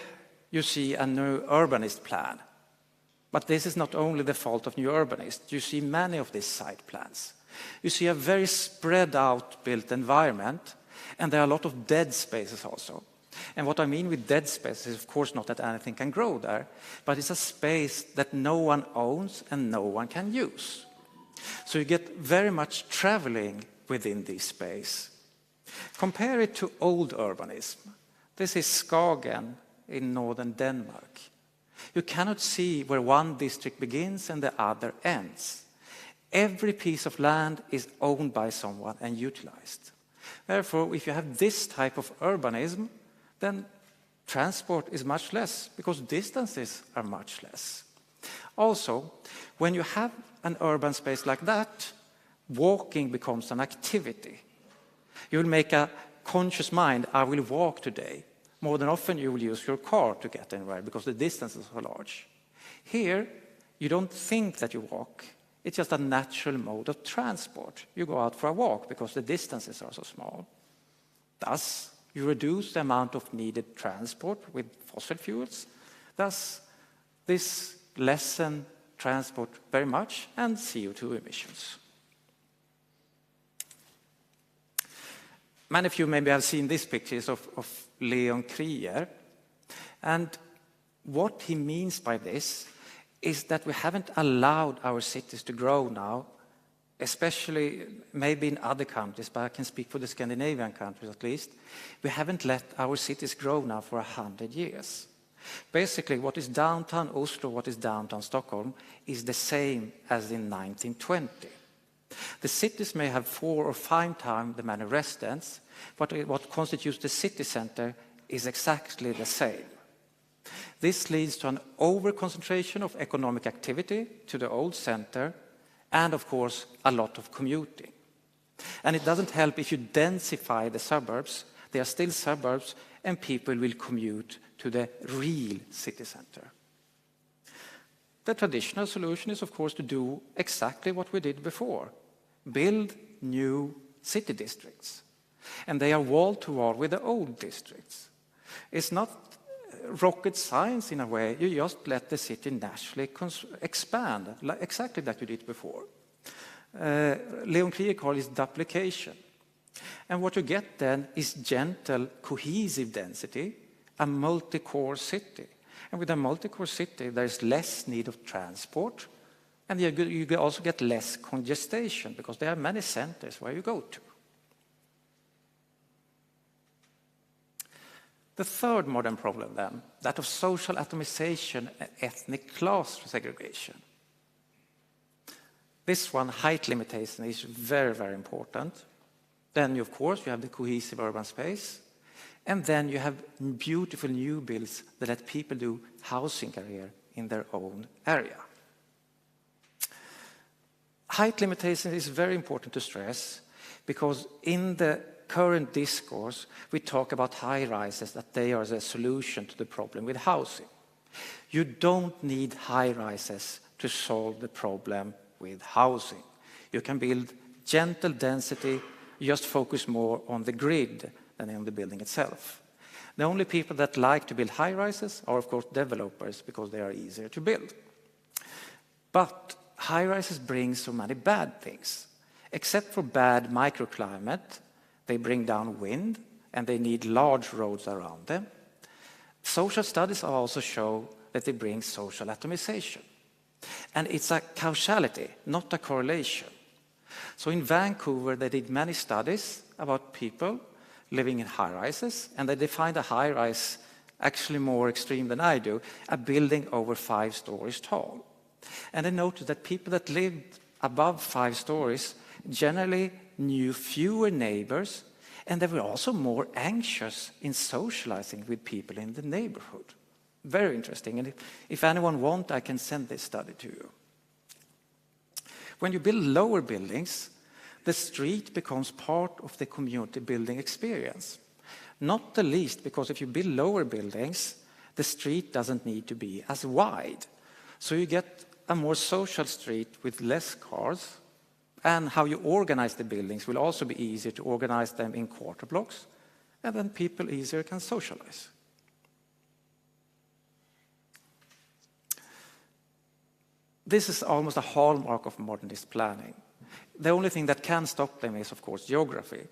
you see a new urbanist plan. But this is not only the fault of new urbanists. You see many of these site plans. You see a very spread out built environment, and there are a lot of dead spaces also. And what I mean with dead spaces is, of course, not that anything can grow there, but it's a space that no one owns and no one can use. So you get very much traveling within this space. Compare it to old urbanism. This is Skagen in northern Denmark. You cannot see where one district begins and the other ends. Every piece of land is owned by someone and utilized. Therefore, if you have this type of urbanism, then transport is much less because distances are much less. Also, when you have an urban space like that, walking becomes an activity. You will make a conscious mind, I will walk today. More than often you will use your car to get anywhere because the distances are large. Here, you don't think that you walk. It's just a natural mode of transport. You go out for a walk because the distances are so small. Thus, you reduce the amount of needed transport with fossil fuels. Thus, this lessens transport very much and CO2 emissions. Many of you maybe have seen these pictures of Leon Krier. And what he means by this is that we haven't allowed our cities to grow now, especially maybe in other countries, but I can speak for the Scandinavian countries at least. We haven't let our cities grow now for 100 years. Basically, what is downtown Oslo, what is downtown Stockholm, is the same as in 1920. The cities may have 4 or 5 times the many residents, but what constitutes the city center is exactly the same. This leads to an over-concentration of economic activity to the old center, and of course, a lot of commuting. And it doesn't help if you densify the suburbs. They are still suburbs, and people will commute to the real city center. The traditional solution is, of course, to do exactly what we did before. Build new city districts. And they are wall-to-wall with the old districts. It's not rocket science in a way. You just let the city naturally expand, exactly like you did before. Leon Krier calls it duplication. And what you get then is gentle, cohesive density, a multi-core city. And with a multi-core city, there's less need of transport, and you also get less congestion because there are many centers where you go to. The third modern problem then, that of social atomization and ethnic class segregation. This one, height limitation, is very, very important. Then, of course, you have the cohesive urban space. And then you have beautiful new builds that let people do housing career in their own area. Height limitation is very important to stress because in the current discourse, we talk about high-rises, that they are the solution to the problem with housing. You don't need high-rises to solve the problem with housing. You can build gentle density, you just focus more on the grid than on the building itself. The only people that like to build high-rises are, of course, developers, because they are easier to build. But high-rises bring so many bad things. Except for bad microclimate, they bring down wind, and they need large roads around them. Social studies also show that they bring social atomization. And it's a causality, not a correlation. So in Vancouver, they did many studies about people living in high-rises, and they defined a high-rise actually more extreme than I do, a building over 5 stories tall. And they noted that people that lived above 5 stories generally knew fewer neighbors, and they were also more anxious in socializing with people in the neighborhood. Very interesting, and if anyone wants, I can send this study to you. When you build lower buildings, the street becomes part of the community building experience. Not the least because if you build lower buildings, the street doesn't need to be as wide. So you get a more social street with less cars, and how you organize the buildings will also be easier to organize them in quarter blocks, and then people easier can socialize. This is almost a hallmark of modernist planning. The only thing that can stop them is, of course, geography.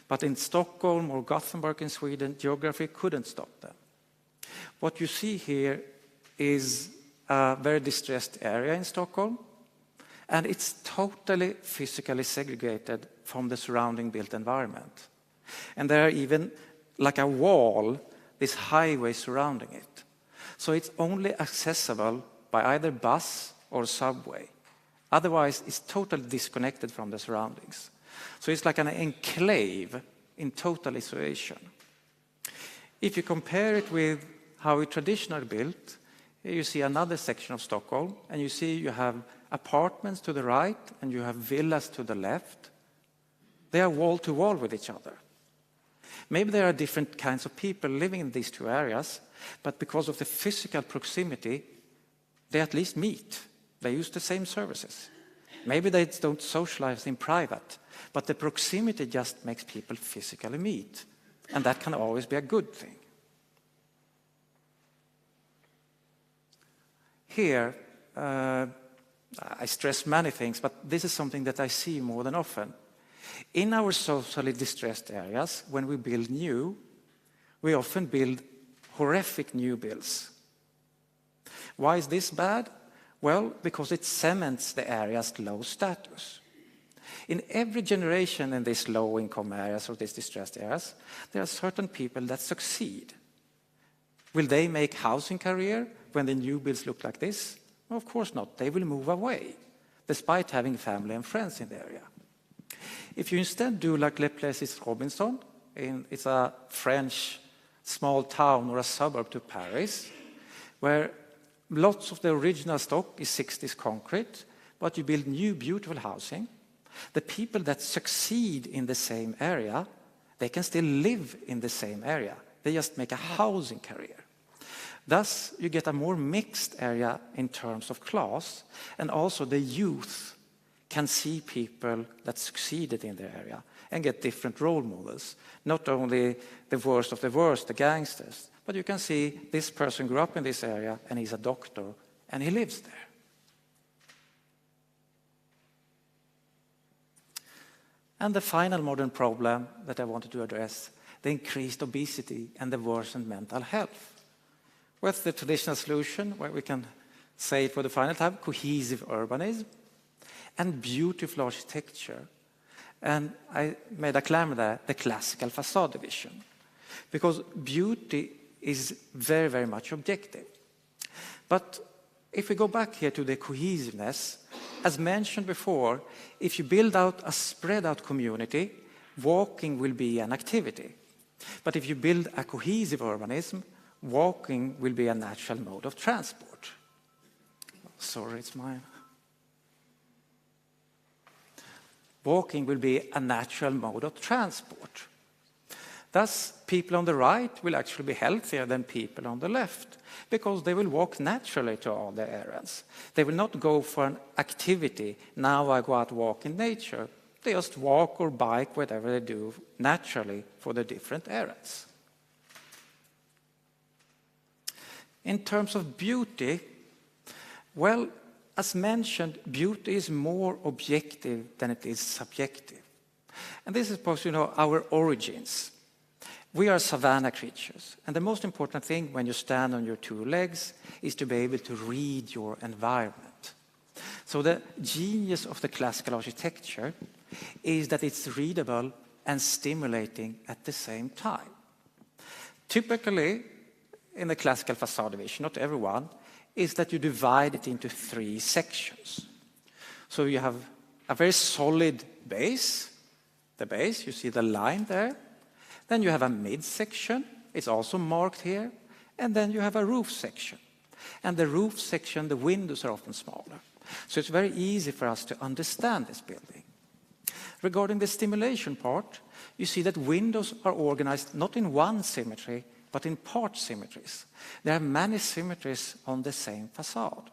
But in Stockholm or Gothenburg in Sweden, geography couldn't stop them. What you see here is a very distressed area in Stockholm, and it's totally physically segregated from the surrounding built environment. And there are even like a wall, this highway surrounding it. So it's only accessible by either bus or subway. Otherwise, it's totally disconnected from the surroundings. So it's like an enclave in total isolation. If you compare it with how it traditionally built, here you see another section of Stockholm, and you see you have apartments to the right and you have villas to the left. They are wall to wall with each other. Maybe there are different kinds of people living in these two areas, but because of the physical proximity, they at least meet. They use the same services. Maybe they don't socialize in private, but the proximity just makes people physically meet. And that can always be a good thing. Here, I stress many things, but this is something that I see more than often. In our socially distressed areas, when we build new, we often build horrific new builds. Why is this bad? Well, because it cements the area's low status. In every generation in these low-income areas or these distressed areas, there are certain people that succeed. Will they make housing career when the new builds look like this? Well, of course not. They will move away, despite having family and friends in the area. If you instead do like Le Plessis Robinson, it's a French small town or a suburb to Paris, where lots of the original stock is 60s concrete, but you build new beautiful housing. The people that succeed in the same area, they can still live in the same area. They just make a housing career. Thus, you get a more mixed area in terms of class, and also the youth can see people that succeeded in the area and get different role models. Not only the worst of the worst, the gangsters, but you can see this person grew up in this area and he's a doctor and he lives there. And the final modern problem that I wanted to address, the increased obesity and the worsened mental health. What's the traditional solution, where we can say for the final time, cohesive urbanism and beautiful architecture. And I made a claim there, the classical facade division. Because beauty is very, very much objective. But if we go back here to the cohesiveness, as mentioned before, if you build out a spread out community, walking will be an activity. But if you build a cohesive urbanism, walking will be a natural mode of transport. Sorry, it's mine. Walking will be a natural mode of transport. Thus, people on the right will actually be healthier than people on the left, because they will walk naturally to all their errands. They will not go for an activity, now I go out walk in nature. They just walk or bike, whatever they do naturally for the different errands. In terms of beauty, well, as mentioned, beauty is more objective than it is subjective. And this is supposed to know our origins. We are savanna creatures, and the most important thing when you stand on your two legs is to be able to read your environment. So the genius of the classical architecture is that it's readable and stimulating at the same time. Typically, in the classical facade division, not everyone, is that you divide it into 3 sections. So you have a very solid base, the base, you see the line there. Then you have a mid-section, it's also marked here. And then you have a roof section. And the roof section, the windows are often smaller. So it's very easy for us to understand this building. Regarding the stimulation part, you see that windows are organized not in one symmetry, but in part symmetries. There are many symmetries on the same facade.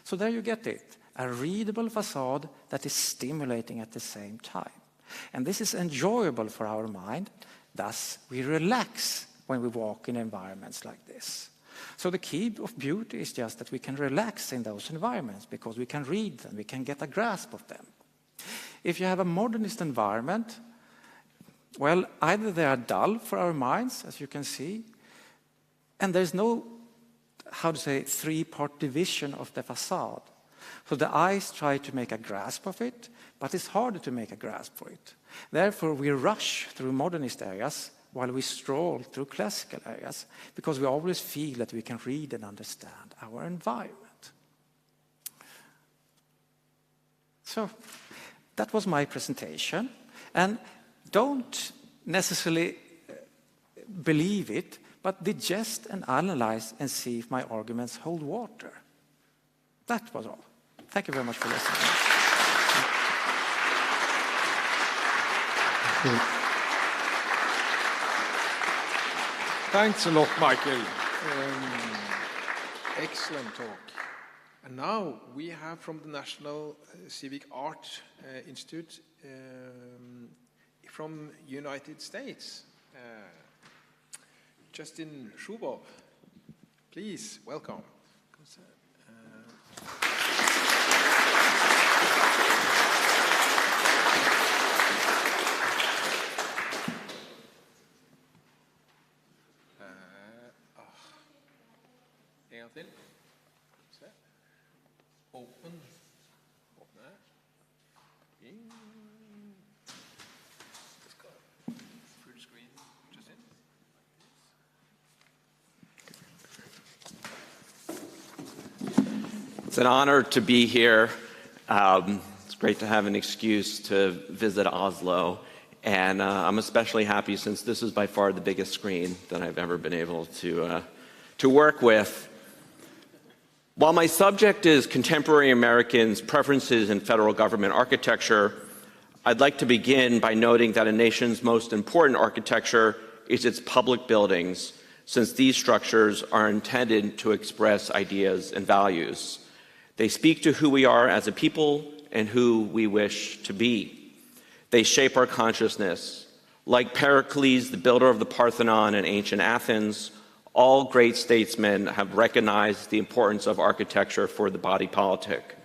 So there you get it, a readable facade that is stimulating at the same time. And this is enjoyable for our mind, thus we relax when we walk in environments like this. So the key of beauty is just that we can relax in those environments because we can read them, we can get a grasp of them. If you have a modernist environment, well, either they are dull for our minds, as you can see, and there's no, how to say, 3-part division of the facade. So the eyes try to make a grasp of it, but it's harder to make a grasp for it. Therefore, we rush through modernist areas while we stroll through classical areas, because we always feel that we can read and understand our environment. So that was my presentation. And don't necessarily believe it, but digest and analyze and see if my arguments hold water. That was all. Thank you very much for listening.
Thanks a lot, Michael. Excellent talk. And now we have from the National Civic Art Institute from United States, Justin Shubov. Please, welcome. En gang til. Se. Open. Åpne. Inn. Full screen. Just in.
It's an honor to be here. It's great to have an excuse to visit Oslo. And I'm especially happy since this is by far the biggest screen that I've ever been able to work with. While my subject is contemporary Americans' preferences in federal government architecture, I'd like to begin by noting that a nation's most important architecture is its public buildings, since these structures are intended to express ideas and values. They speak to who we are as a people and who we wish to be. They shape our consciousness. Like Pericles, the builder of the Parthenon in ancient Athens, all great statesmen have recognized the importance of architecture for the body politic.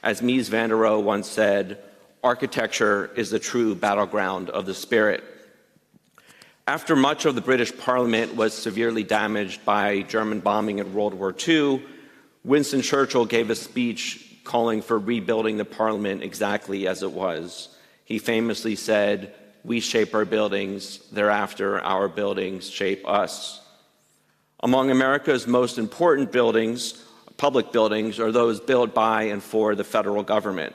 As Mies van der Rohe once said, architecture is the true battleground of the spirit. After much of the British Parliament was severely damaged by German bombing in World War II, Winston Churchill gave a speech calling for rebuilding the Parliament exactly as it was. He famously said, "We shape our buildings, thereafter our buildings shape us." Among America's most important buildings, public buildings, are those built by and for the federal government.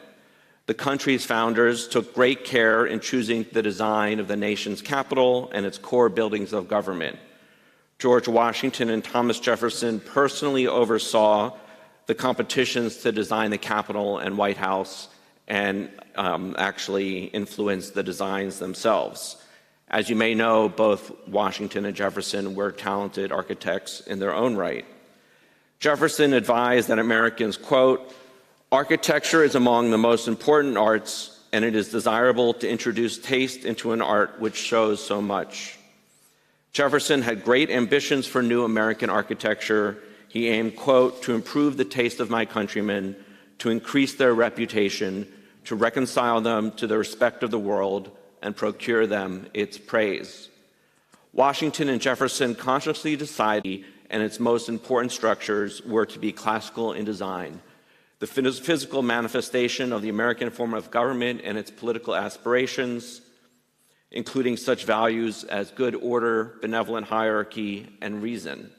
The country's founders took great care in choosing the design of the nation's capital and its core buildings of government. George Washington and Thomas Jefferson personally oversaw the competitions to design the Capitol and White House and actually influenced the designs themselves. As you may know, both Washington and Jefferson were talented architects in their own right. Jefferson advised that Americans, quote, "Architecture is among the most important arts, and it is desirable to introduce taste into an art which shows so much." Jefferson had great ambitions for new American architecture. He aimed, quote, "to improve the taste of my countrymen, to increase their reputation, to reconcile them to the respect of the world, and procure them its praise." Washington and Jefferson consciously decided, and its most important structures were to be classical in design. The physical manifestation of the American form of government and its political aspirations. including such values as good order, benevolent hierarchy, and reason.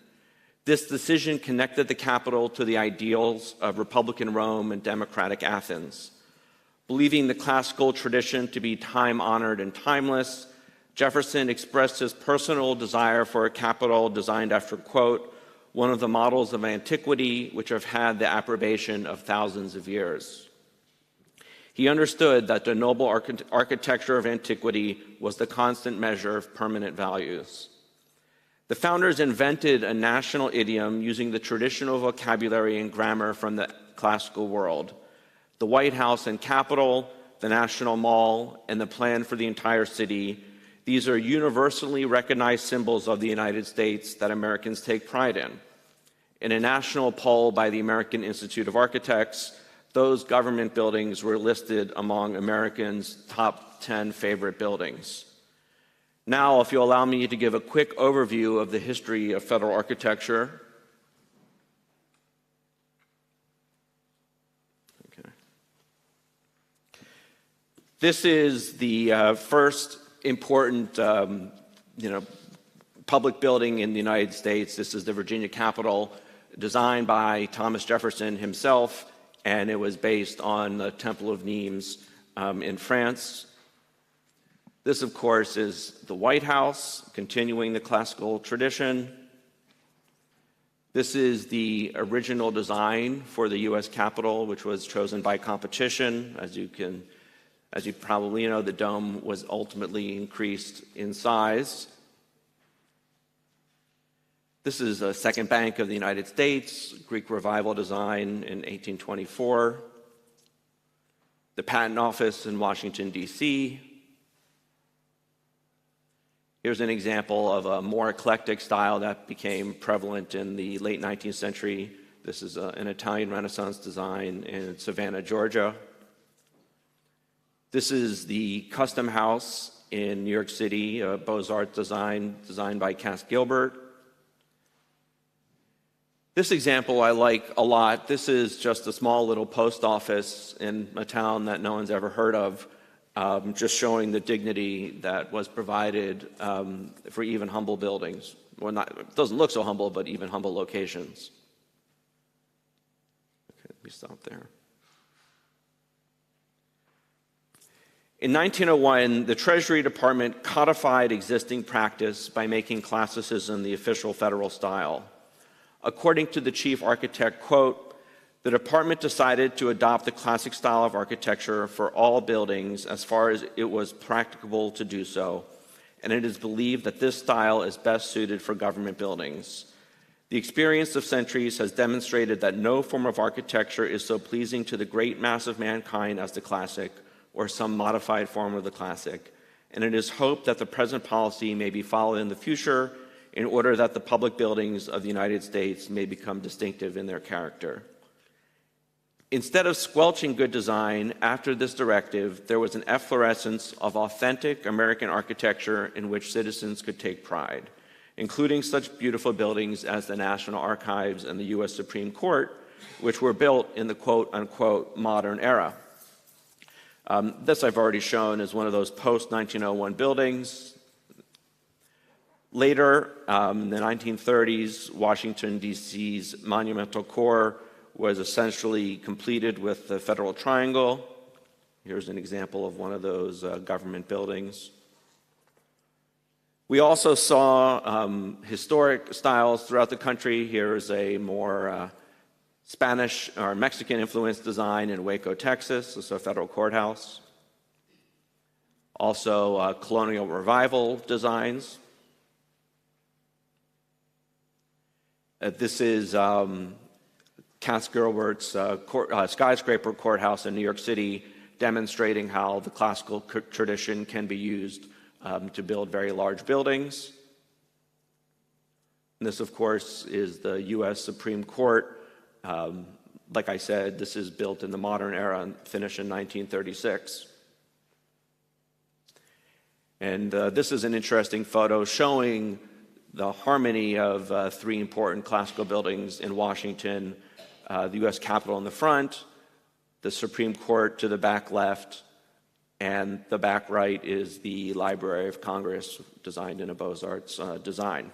This decision connected the capital to the ideals of Republican Rome and democratic Athens. Believing the classical tradition to be time-honored and timeless, Jefferson expressed his personal desire for a capital designed after, quote, one of the models of antiquity which have had the approbation of thousands of years. He understood that the noble architecture of antiquity was the constant measure of permanent values. The founders invented a national idiom using the traditional vocabulary and grammar from the classical world. The White House and Capitol, the National Mall, and the plan for the entire city, these are universally recognized symbols of the United States that Americans take pride in. In a national poll by the American Institute of Architects, those government buildings were listed among Americans' top 10 favorite buildings. Now, if you'll allow me to give a quick overview of the history of federal architecture. Okay. This is the first important public building in the United States. This is the Virginia Capitol, designed by Thomas Jefferson himself, and it was based on the Temple of Nimes in France. This, of course, is the White House, continuing the classical tradition. This is the original design for the U.S. Capitol, which was chosen by competition. As you probably know, the dome was ultimately increased in size. This is a Second Bank of the United States, Greek Revival design in 1824. The Patent Office in Washington, D.C. Here's an example of a more eclectic style that became prevalent in the late 19th century. This is an Italian Renaissance design in Savannah, Georgia. This is the Custom House in New York City, a Beaux-Arts design designed by Cass Gilbert. This example I like a lot. This is just a small little post office in a town that no one's ever heard of, just showing the dignity that was provided for even humble buildings. Well, it doesn't look so humble, but even humble locations. Okay, let me stop there. In 1901, the Treasury Department codified existing practice by making classicism the official federal style. According to the chief architect, quote, the department decided to adopt the classic style of architecture for all buildings as far as it was practicable to do so, and it is believed that this style is best suited for government buildings. The experience of centuries has demonstrated that no form of architecture is so pleasing to the great mass of mankind as the classic, or some modified form of the classic, and it is hoped that the present policy may be followed in the future in order that the public buildings of the United States may become distinctive in their character. Instead of squelching good design, after this directive, there was an efflorescence of authentic American architecture in which citizens could take pride, including such beautiful buildings as the National Archives and the U.S. Supreme Court, which were built in the quote-unquote modern era. This I've already shown is one of those post-1901 buildings. Later, in the 1930s, Washington, D.C.'s monumental core was essentially completed with the Federal Triangle. Here's an example of one of those government buildings. We also saw historic styles throughout the country. Here's a more Spanish or Mexican-influenced design in Waco, Texas. This is a federal courthouse. Also, colonial revival designs. This is Cass Gilbert's skyscraper courthouse in New York City, demonstrating how the classical tradition can be used to build very large buildings. And this, of course, is the U.S. Supreme Court. Like I said, this is built in the modern era and finished in 1936. And this is an interesting photo showing the harmony of three important classical buildings in Washington, the U.S. Capitol in the front, the Supreme Court to the back left, and the back right is the Library of Congress, designed in a Beaux-Arts design.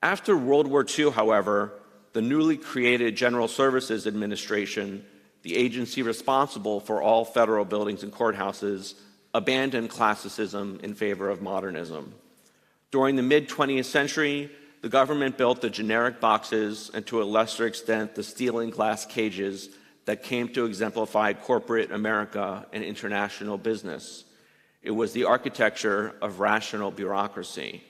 After World War II, however, the newly created General Services Administration, the agency responsible for all federal buildings and courthouses, abandoned classicism in favor of modernism. During the mid-20th century, the government built the generic boxes and, to a lesser extent, the steel and glass cages that came to exemplify corporate America and international business. It was the architecture of rational bureaucracy.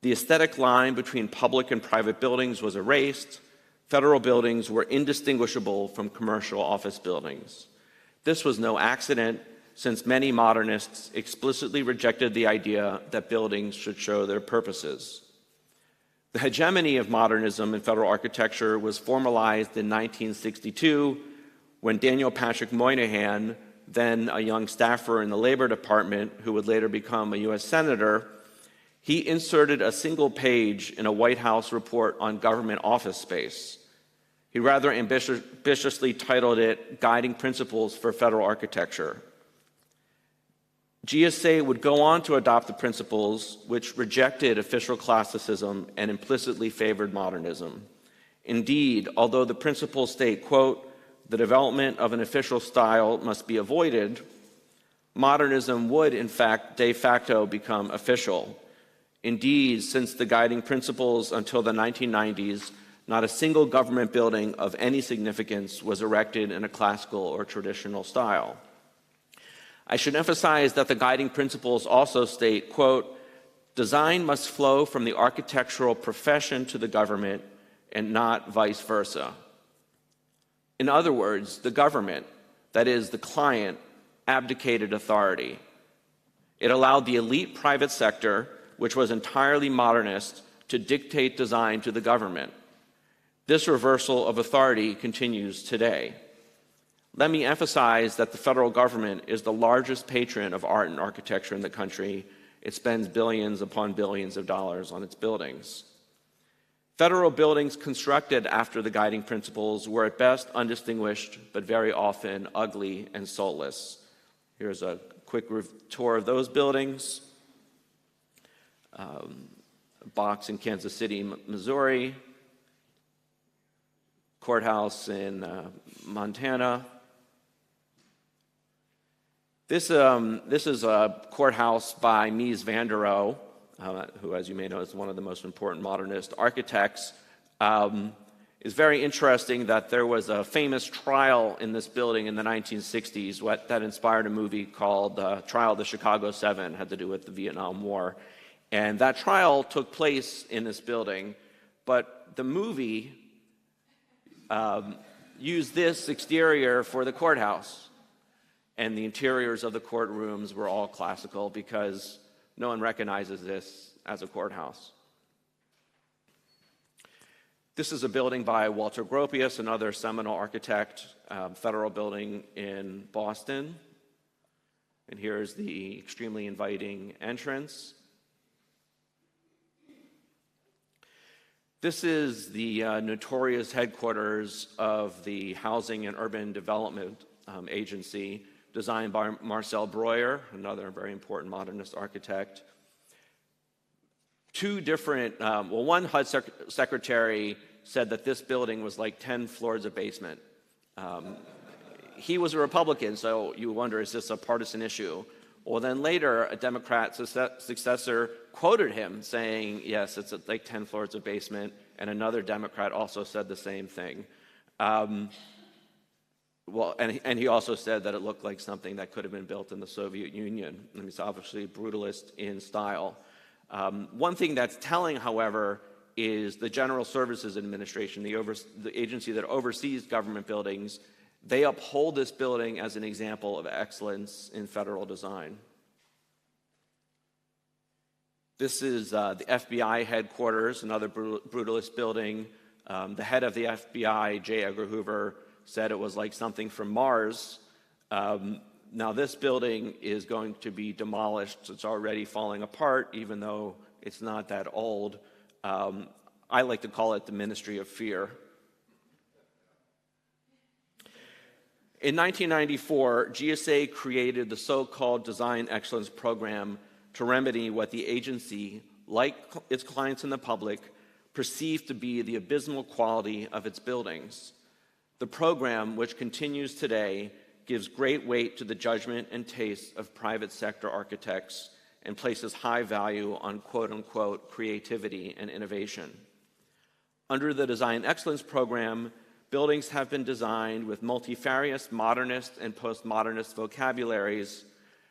The aesthetic line between public and private buildings was erased. Federal buildings were indistinguishable from commercial office buildings. This was no accident, since many modernists explicitly rejected the idea that buildings should show their purposes. The hegemony of modernism in federal architecture was formalized in 1962 when Daniel Patrick Moynihan, then a young staffer in the Labor Department who would later become a U.S. Senator, he inserted a single page in a White House report on government office space. He rather ambitiously titled it Guiding Principles for Federal Architecture. GSA would go on to adopt the principles which rejected official classicism and implicitly favored modernism. Indeed, although the principles state, quote, the development of an official style must be avoided, modernism would, in fact, de facto become official. Indeed, since the guiding principles until the 1990s, not a single government building of any significance was erected in a classical or traditional style. I should emphasize that the guiding principles also state, quote, design must flow from the architectural profession to the government and not vice versa. In other words, the government, that is, the client, abdicated authority. It allowed the elite private sector, which was entirely modernist, to dictate design to the government. This reversal of authority continues today. Let me emphasize that the federal government is the largest patron of art and architecture in the country. It spends billions upon billions of dollars on its buildings. Federal buildings constructed after the guiding principles were at best undistinguished, but very often ugly and soulless. Here's a quick tour of those buildings. A box in Kansas City, Missouri. Courthouse in Montana. This is a courthouse by Mies van der Rohe, who, as you may know, is one of the most important modernist architects. It's very interesting that there was a famous trial in this building in the 1960s that inspired a movie called Trial of the Chicago 7, had to do with the Vietnam War. And that trial took place in this building, but the movie used this exterior for the courthouse. And the interiors of the courtrooms were all classical because no one recognizes this as a courthouse. This is a building by Walter Gropius, another seminal architect, federal building in Boston. And here's the extremely inviting entrance. This is the notorious headquarters of the Housing and Urban Development Agency, designed by Marcel Breuer, another very important modernist architect. Two different, one HUD secretary said that this building was like 10 floors of basement. He was a Republican, so you wonder, is this a partisan issue? Well, then later, a Democrat successor quoted him saying, yes, it's like 10 floors of basement, and another Democrat also said the same thing. And he also said that it looked like something that could have been built in the Soviet Union. And it's obviously brutalist in style. One thing that's telling, however, is the General Services Administration, the agency that oversees government buildings. They uphold this building as an example of excellence in federal design. This is the FBI headquarters, another brutalist building. The head of the FBI, J. Edgar Hoover, said it was like something from Mars. Now this building is going to be demolished. It's already falling apart, even though it's not that old. I like to call it the Ministry of Fear. In 1994, GSA created the so-called Design Excellence Program to remedy what the agency, like its clients and the public, perceived to be the abysmal quality of its buildings. The program, which continues today, gives great weight to the judgment and taste of private sector architects and places high value on quote-unquote creativity and innovation. Under the Design Excellence Program, buildings have been designed with multifarious modernist and postmodernist vocabularies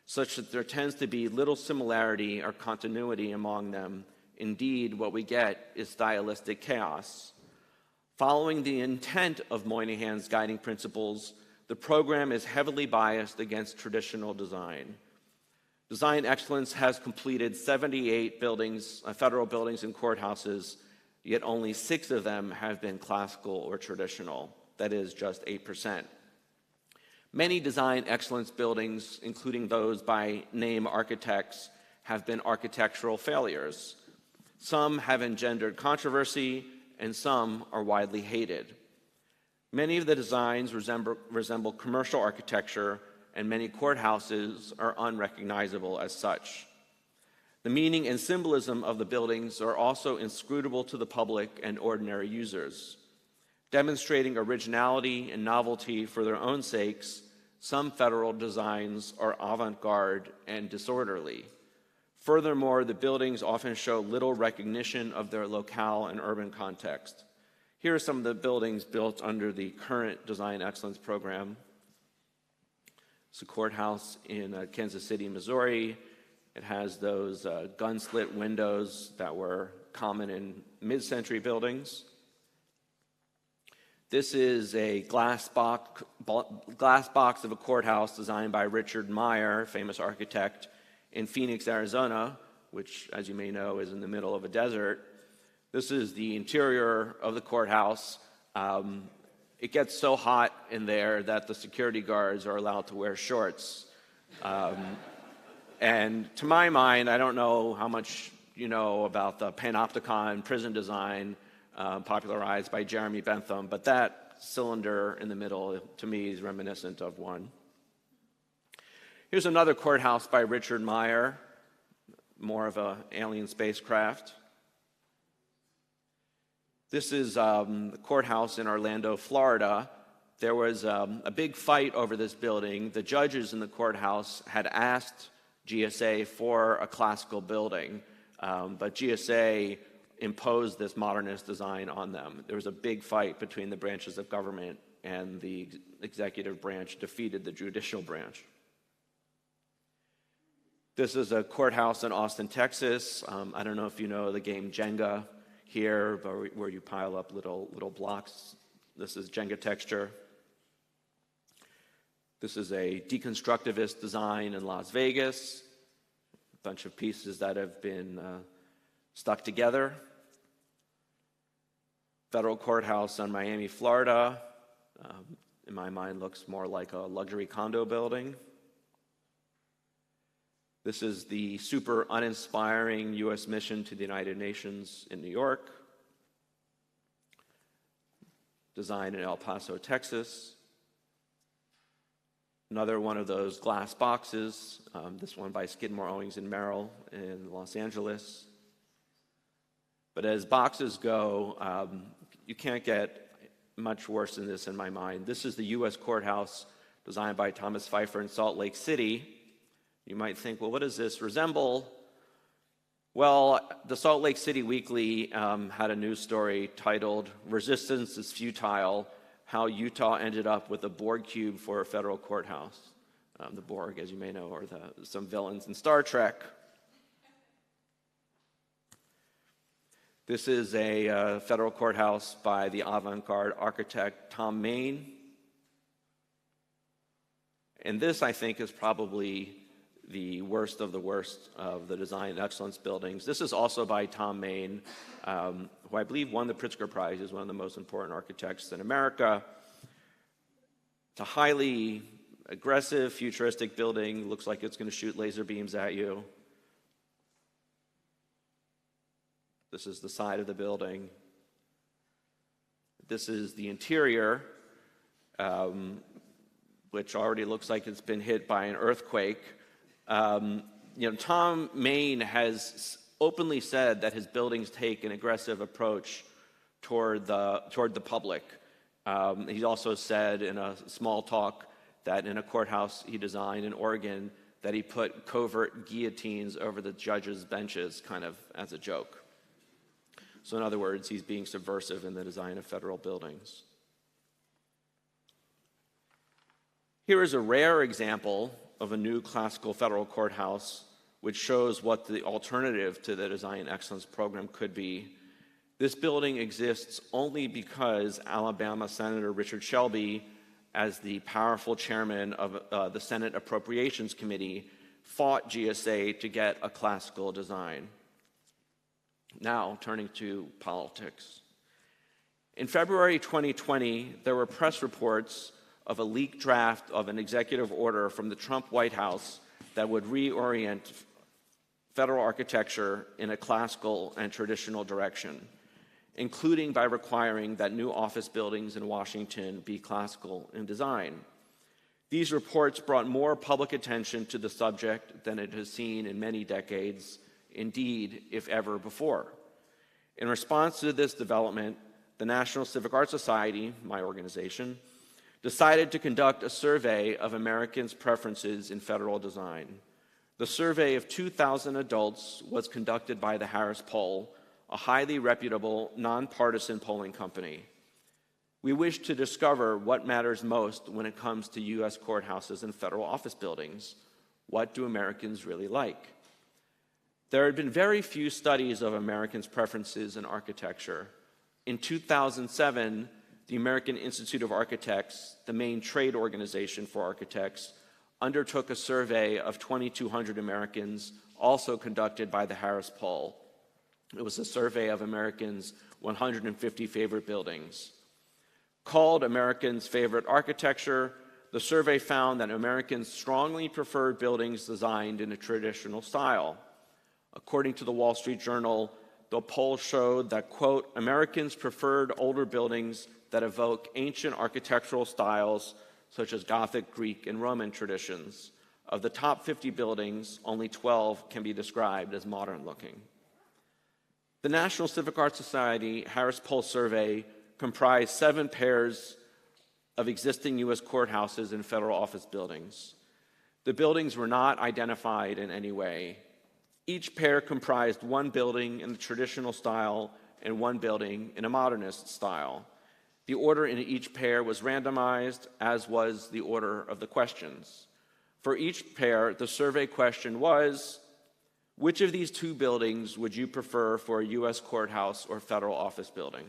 such that there tends to be little similarity or continuity among them. Indeed, what we get is stylistic chaos. Following the intent of Moynihan's guiding principles, the program is heavily biased against traditional design. Design Excellence has completed 78 buildings, federal buildings and courthouses, yet only 6 of them have been classical or traditional. That is just 8%. Many design excellence buildings, including those by name architects, have been architectural failures. Some have engendered controversy, and some are widely hated. Many of the designs resemble commercial architecture, and many courthouses are unrecognizable as such. The meaning and symbolism of the buildings are also inscrutable to the public and ordinary users. Demonstrating originality and novelty for their own sakes, some federal designs are avant-garde and disorderly. Furthermore, the buildings often show little recognition of their locale and urban context. Here are some of the buildings built under the current Design Excellence Program. It's a courthouse in Kansas City, Missouri. It has those gun-slit windows that were common in mid-century buildings. This is a glass box of a courthouse designed by Richard Meyer, famous architect, in Phoenix, Arizona, which, as you may know, is in the middle of a desert. This is the interior of the courthouse. It gets so hot in there that the security guards are allowed to wear shorts. And to my mind, I don't know how much you know about the panopticon prison design popularized by Jeremy Bentham, but that cylinder in the middle, to me, is reminiscent of one. Here's another courthouse by Richard Meyer, more of an alien spacecraft. This is the courthouse in Orlando, Florida. There was a big fight over this building. The judges in the courthouse had asked GSA for a classical building, but GSA imposed this modernist design on them. There was a big fight between the branches of government, and the executive branch defeated the judicial branch. This is a courthouse in Austin, Texas. I don't know if you know the game Jenga here, where you pile up little blocks. This is Jenga texture. This is a deconstructivist design in Las Vegas. A bunch of pieces that have been stuck together. Federal courthouse in Miami, Florida. In my mind, looks more like a luxury condo building. This is the super uninspiring U.S. mission to the United Nations in New York. Designed in El Paso, Texas. Another one of those glass boxes, this one by Skidmore, Owings & Merrill in Los Angeles. But as boxes go, you can't get much worse than this in my mind. This is the U.S. courthouse designed by Thomas Pfeiffer in Salt Lake City. You might think, well, what does this resemble? Well, the Salt Lake City Weekly had a news story titled, "Resistance is Futile, How Utah Ended Up with a Borg Cube for a Federal Courthouse." The Borg, as you may know, are some villains in Star Trek. This is a federal courthouse by the avant-garde architect Tom Main. And this, I think, is probably the worst of the design excellence buildings. This is also by Tom Main, who I believe won the Pritzker Prize. He's one of the most important architects in America. It's a highly aggressive, futuristic building. Looks like it's going to shoot laser beams at you. This is the side of the building. This is the interior. which already looks like it's been hit by an earthquake. Tom Main has openly said that his buildings take an aggressive approach toward the public. He also said in a small talk that in a courthouse he designed in Oregon that he put covert guillotines over the judges' benches kind of as a joke. So in other words, he's being subversive in the design of federal buildings. Here is a rare example of a new classical federal courthouse which shows what the alternative to the Design Excellence Program could be. This building exists only because Alabama Senator Richard Shelby, as the powerful chairman of the Senate Appropriations Committee, fought GSA to get a classical design. Now, turning to politics. In February 2020, there were press reports of a leaked draft of an executive order from the Trump White House that would reorient federal architecture in a classical and traditional direction, including by requiring that new office buildings in Washington be classical in design. These reports brought more public attention to the subject than it has seen in many decades, indeed, if ever before. In response to this development, the National Civic Arts Society, my organization, decided to conduct a survey of Americans' preferences in federal design. The survey of 2,000 adults was conducted by the Harris Poll, a highly reputable, nonpartisan polling company. We wish to discover what matters most when it comes to U.S. courthouses and federal office buildings. What do Americans really like? There had been very few studies of Americans' preferences in architecture. In 2007, the American Institute of Architects, the main trade organization for architects, undertook a survey of 2,200 Americans, also conducted by the Harris Poll. It was a survey of Americans' 150 favorite buildings. Called Americans' Favorite Architecture, the survey found that Americans strongly preferred buildings designed in a traditional style. According to the Wall Street Journal, the poll showed that, quote, Americans preferred older buildings that evoke ancient architectural styles such as Gothic, Greek, and Roman traditions. Of the top 50 buildings, only 12 can be described as modern-looking. The National Civic Arts Society Harris Poll survey comprised 7 pairs of existing U.S. courthouses and federal office buildings. The buildings were not identified in any way. Each pair comprised 1 building in the traditional style and 1 building in a modernist style. The order in each pair was randomized, as was the order of the questions. For each pair, the survey question was, which of these 2 buildings would you prefer for a U.S. courthouse or federal office building?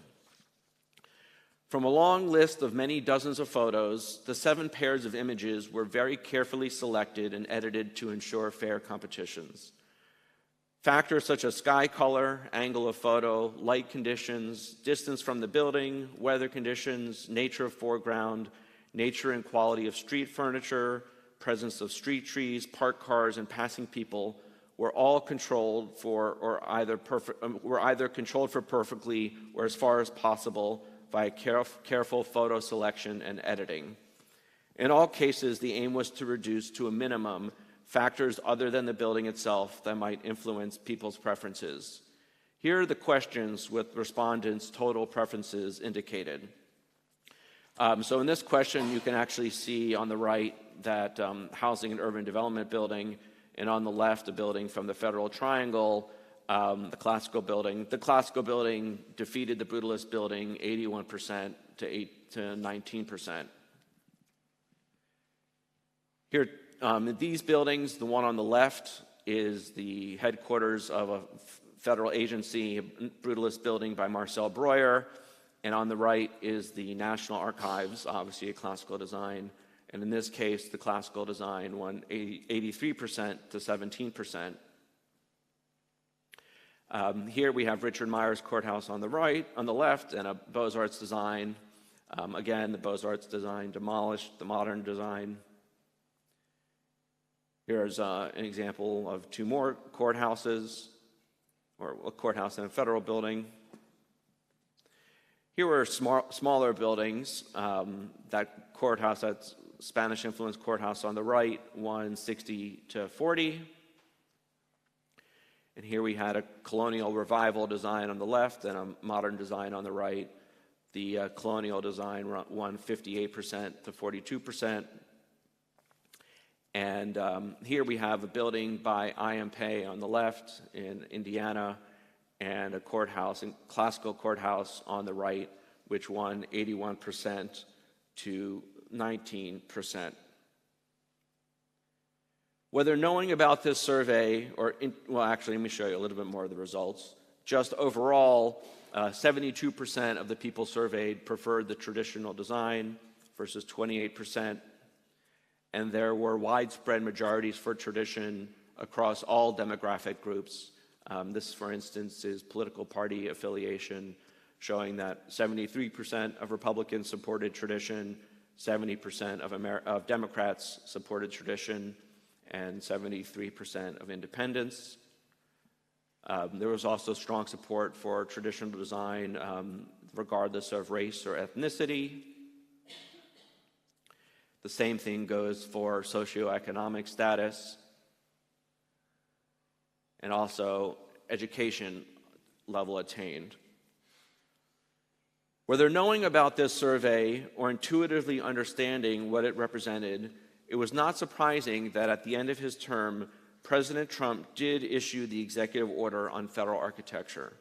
From a long list of many dozens of photos, the 7 pairs of images were very carefully selected and edited to ensure fair competitions. Factors such as sky color, angle of photo, light conditions, distance from the building, weather conditions, nature of foreground, nature and quality of street furniture, presence of street trees, parked cars, and passing people were all controlled for either controlled for perfectly or as far as possible by careful photo selection and editing. In all cases, the aim was to reduce to a minimum factors other than the building itself that might influence people's preferences. Here are the questions with respondents' total preferences indicated. So in this question, you can actually see on the right that housing and urban development building, and on the left, a building from the Federal Triangle, the classical building. The classical building defeated the brutalist building 81% to 19%. Here, these buildings, the one on the left is the headquarters of a federal agency, a brutalist building by Marcel Breuer, and on the right is the National Archives, obviously a classical design, and in this case, the classical design won 83% to 17%. Here we have Richard Myers Courthouse on the right, on the left, and a Beaux-Arts design. Again, the Beaux-Arts design demolished the modern design. Here's an example of 2 more courthouses, or a courthouse and a federal building. Here were smaller buildings. That courthouse, that's Spanish-influenced courthouse on the right won 60-40. And here we had a colonial revival design on the left and a modern design on the right. The colonial design won 58% to 42%. And here we have a building by I.M. Pei on the left in Indiana, and a courthouse, a classical courthouse on the right, which won 81% to 19%. Whether knowing about this survey, well, actually, let me show you a little bit more of the results. Just overall, 72% of the people surveyed preferred the traditional design versus 28%. And there were widespread majorities for tradition across all demographic groups. This, for instance, is political party affiliation, showing that 73% of Republicans supported tradition, 70% of Democrats supported tradition, and 73% of independents. There was also strong support for traditional design, regardless of race or ethnicity. The same thing goes for socioeconomic status, and also education level attained. Whether knowing about this survey or intuitively understanding what it represented, it was not surprising that at the end of his term, President Trump did issue the executive order on federal architecture.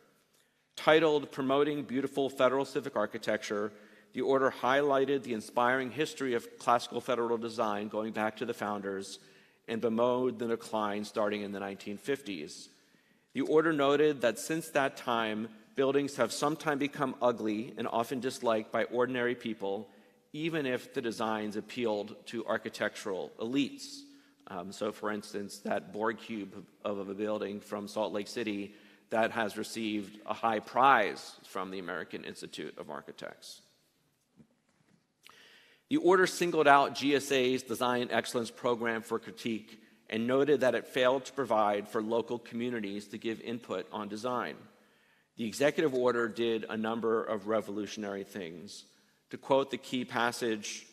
Titled Promoting Beautiful Federal Civic Architecture, the order highlighted the inspiring history of classical federal design going back to the founders and bemoaned the decline starting in the 1950s. The order noted that since that time, buildings have sometimes become ugly and often disliked by ordinary people, even if the designs appealed to architectural elites. So for instance, that Borg cube of a building from Salt Lake City that has received a high prize from the American Institute of Architects. The order singled out GSA's Design Excellence Program for critique and noted that it failed to provide for local communities to give input on design. The executive order did a number of revolutionary things. To quote the key passage,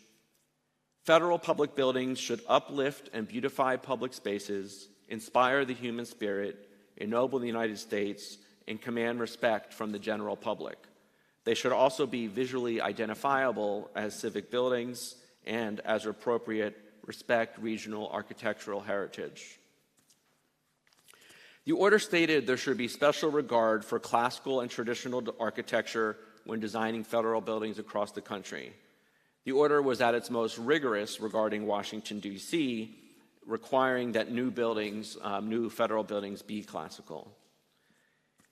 federal public buildings should uplift and beautify public spaces, inspire the human spirit, ennoble the United States, and command respect from the general public. They should also be visually identifiable as civic buildings and, as appropriate, respect regional architectural heritage. The order stated there should be special regard for classical and traditional architecture when designing federal buildings across the country. The order was at its most rigorous regarding Washington, D.C., requiring that new federal buildings be classical.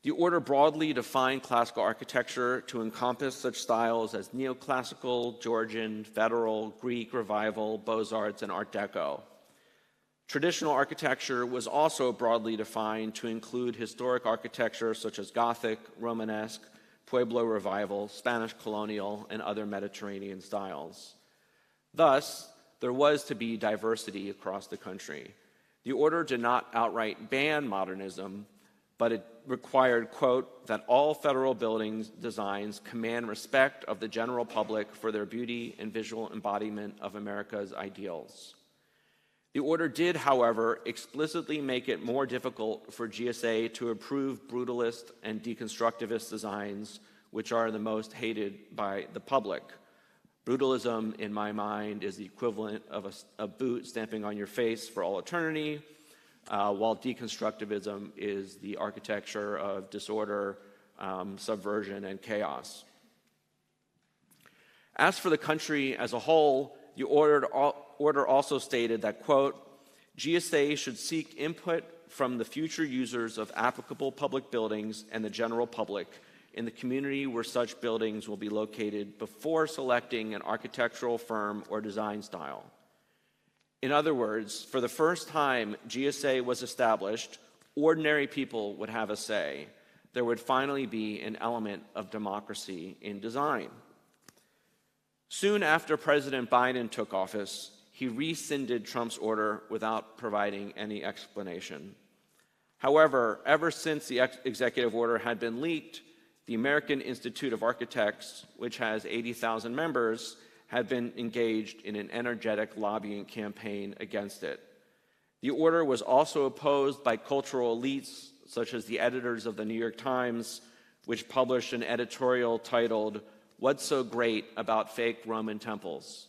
The order broadly defined classical architecture to encompass such styles as neoclassical, Georgian, federal, Greek, revival, Beaux-Arts, and Art Deco. Traditional architecture was also broadly defined to include historic architecture such as Gothic, Romanesque, Pueblo revival, Spanish colonial, and other Mediterranean styles. Thus, there was to be diversity across the country. The order did not outright ban modernism, but it required, quote, that all federal buildings designs command respect of the general public for their beauty and visual embodiment of America's ideals. The order did, however, explicitly make it more difficult for GSA to approve brutalist and deconstructivist designs, which are the most hated by the public. Brutalism, in my mind, is the equivalent of a boot stamping on your face for all eternity, while deconstructivism is the architecture of disorder, subversion, and chaos. As for the country as a whole, the order also stated that, quote, GSA should seek input from the future users of applicable public buildings and the general public in the community where such buildings will be located before selecting an architectural firm or design style. In other words, for the first time GSA was established, ordinary people would have a say. There would finally be an element of democracy in design. Soon after President Biden took office, he rescinded Trump's order without providing any explanation. However, ever since the executive order had been leaked, the American Institute of Architects, which has 80,000 members, had been engaged in an energetic lobbying campaign against it. The order was also opposed by cultural elites, such as the editors of the New York Times, which published an editorial titled, "What's So Great About Fake Roman Temples?"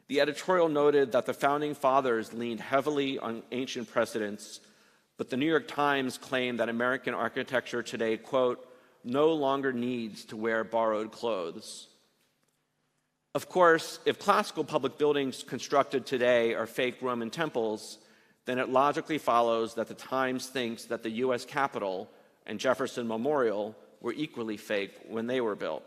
The editorial noted that the Founding Fathers leaned heavily on ancient precedents, but the New York Times claimed that American architecture today, quote, "no longer needs to wear borrowed clothes." Of course, if classical public buildings constructed today are fake Roman temples, then it logically follows that the Times thinks that the US Capitol and Jefferson Memorial were equally fake when they were built.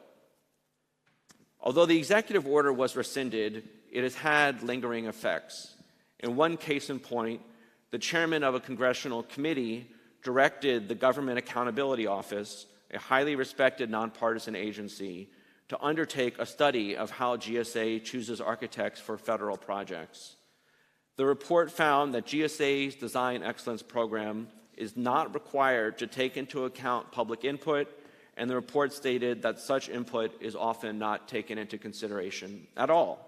Although the executive order was rescinded, it has had lingering effects. In one case in point, the chairman of a congressional committee directed the Government Accountability Office, a highly respected nonpartisan agency, to undertake a study of how GSA chooses architects for federal projects. The report found that GSA's Design Excellence Program is not required to take into account public input, and the report stated that such input is often not taken into consideration at all.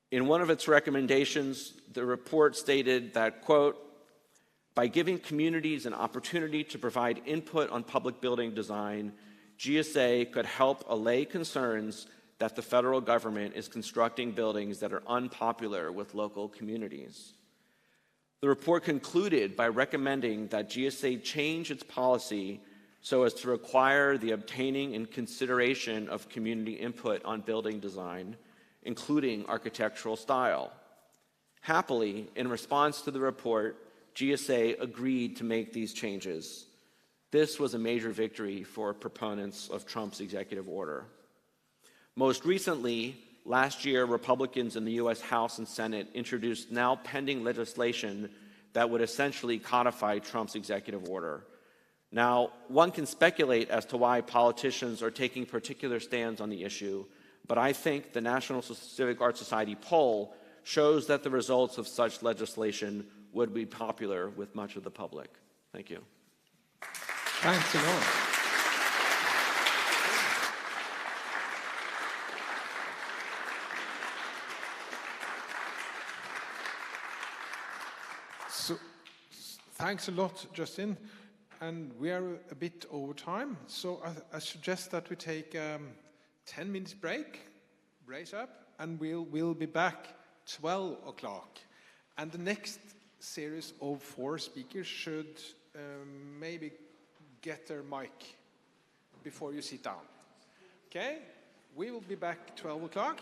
In one of its recommendations, the report stated that, quote, "by giving communities an opportunity to provide input on public building design, GSA could help allay concerns that the federal government is constructing buildings that are unpopular with local communities." The report concluded by recommending that GSA change its policy so as to require the obtaining and consideration of community input on building design, including architectural style. Happily, in response to the report, GSA agreed to make these changes. This was a major victory for proponents of Trump's executive order. Most recently, last year, Republicans in the US House and Senate introduced now pending legislation that would essentially codify Trump's executive order. Now, one can speculate as to why politicians are taking particular stands on the issue, but I think the National Civic Art Society poll shows that the results of such legislation would be popular with much of the public. Thank you.
Thanks a lot. So, thanks a lot, Justin. And we are a bit over time, so I suggest that we take 10 minutes break, brace up, and we'll be back 12 o'clock. And the next series of 4 speakers should maybe get their mic before you sit down. Okay? We will be back 12 o'clock.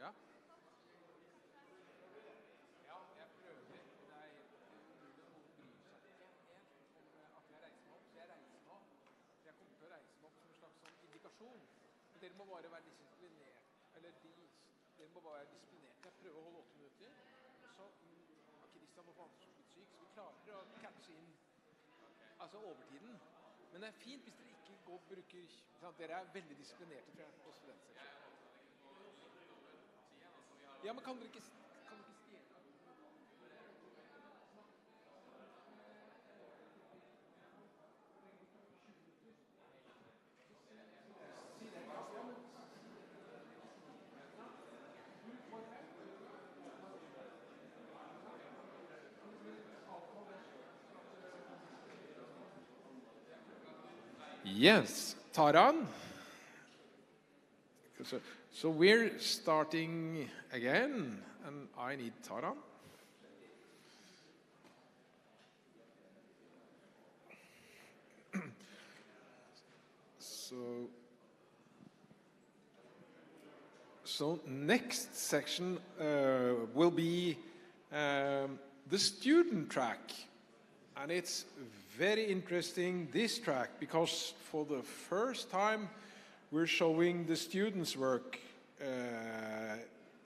Ja. Ja, jeg prøver. Det er umulig å bry seg om at jeg reiser meg opp. Så jeg reiser meg opp. Jeg kommer til å reise meg opp som en slags sånn indikasjon. Dere må bare være disiplinert. Dere må bare være disiplinert. Jeg prøver å holde 8 minutter. Så har Christian og Vannsjø blitt syk, så vi klarer å catche inn altså overtiden. Men det er fint hvis dere ikke bruker dere er veldig disiplinerte, tror jeg, på studentseksjonen. Ja, men kan dere ikke stjele? Yes, Taran. So we're starting again, and I need Taran. So next section will be the student track. And it's very interesting, this track, because for the first time we're showing the students' work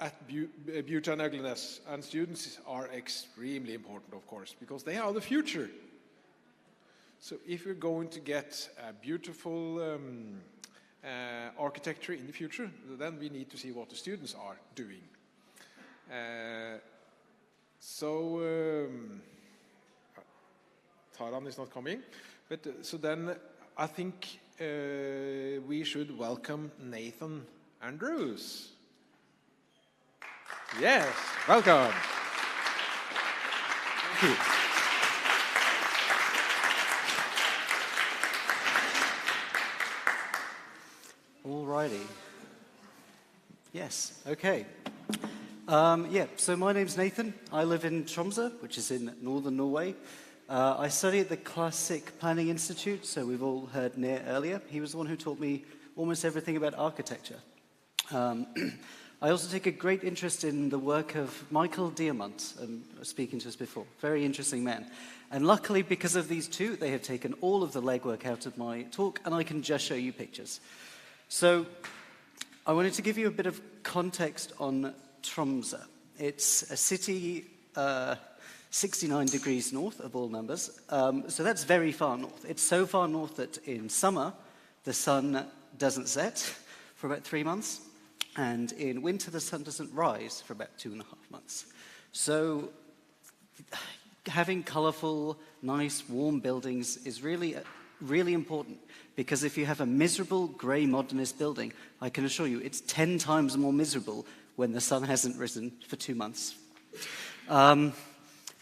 at Beauty and Ugliness. And students are extremely important, of course, because they are the future. So if we're going to get a beautiful architecture in the future, then we need to see what the students are doing. Taran is not coming, but so then I think we should welcome Nathan Andrews. Yes, welcome. Thank you.
All righty. Yes, okay. So my name's Nathan. I live in Tromsø, which is in northern Norway. I study at the Classic Planning Institute, so we've all heard Nir earlier. He was the one who taught me almost everything about architecture. I also take a great interest in the work of Michael Diamant, speaking to us before. Very interesting man. And luckily, because of these two, they have taken all of the legwork out of my talk, and I can just show you pictures. So I wanted to give you a bit of context on Tromsø. It's a city 69 degrees north of all numbers. So that's very far north. It's so far north that in summer, the sun doesn't set for about 3 months. And in winter, the sun doesn't rise for about 2.5 months. So having colorful, nice, warm buildings is really important, because if you have a miserable gray modernist building, I can assure you it's 10 times more miserable when the sun hasn't risen for 2 months.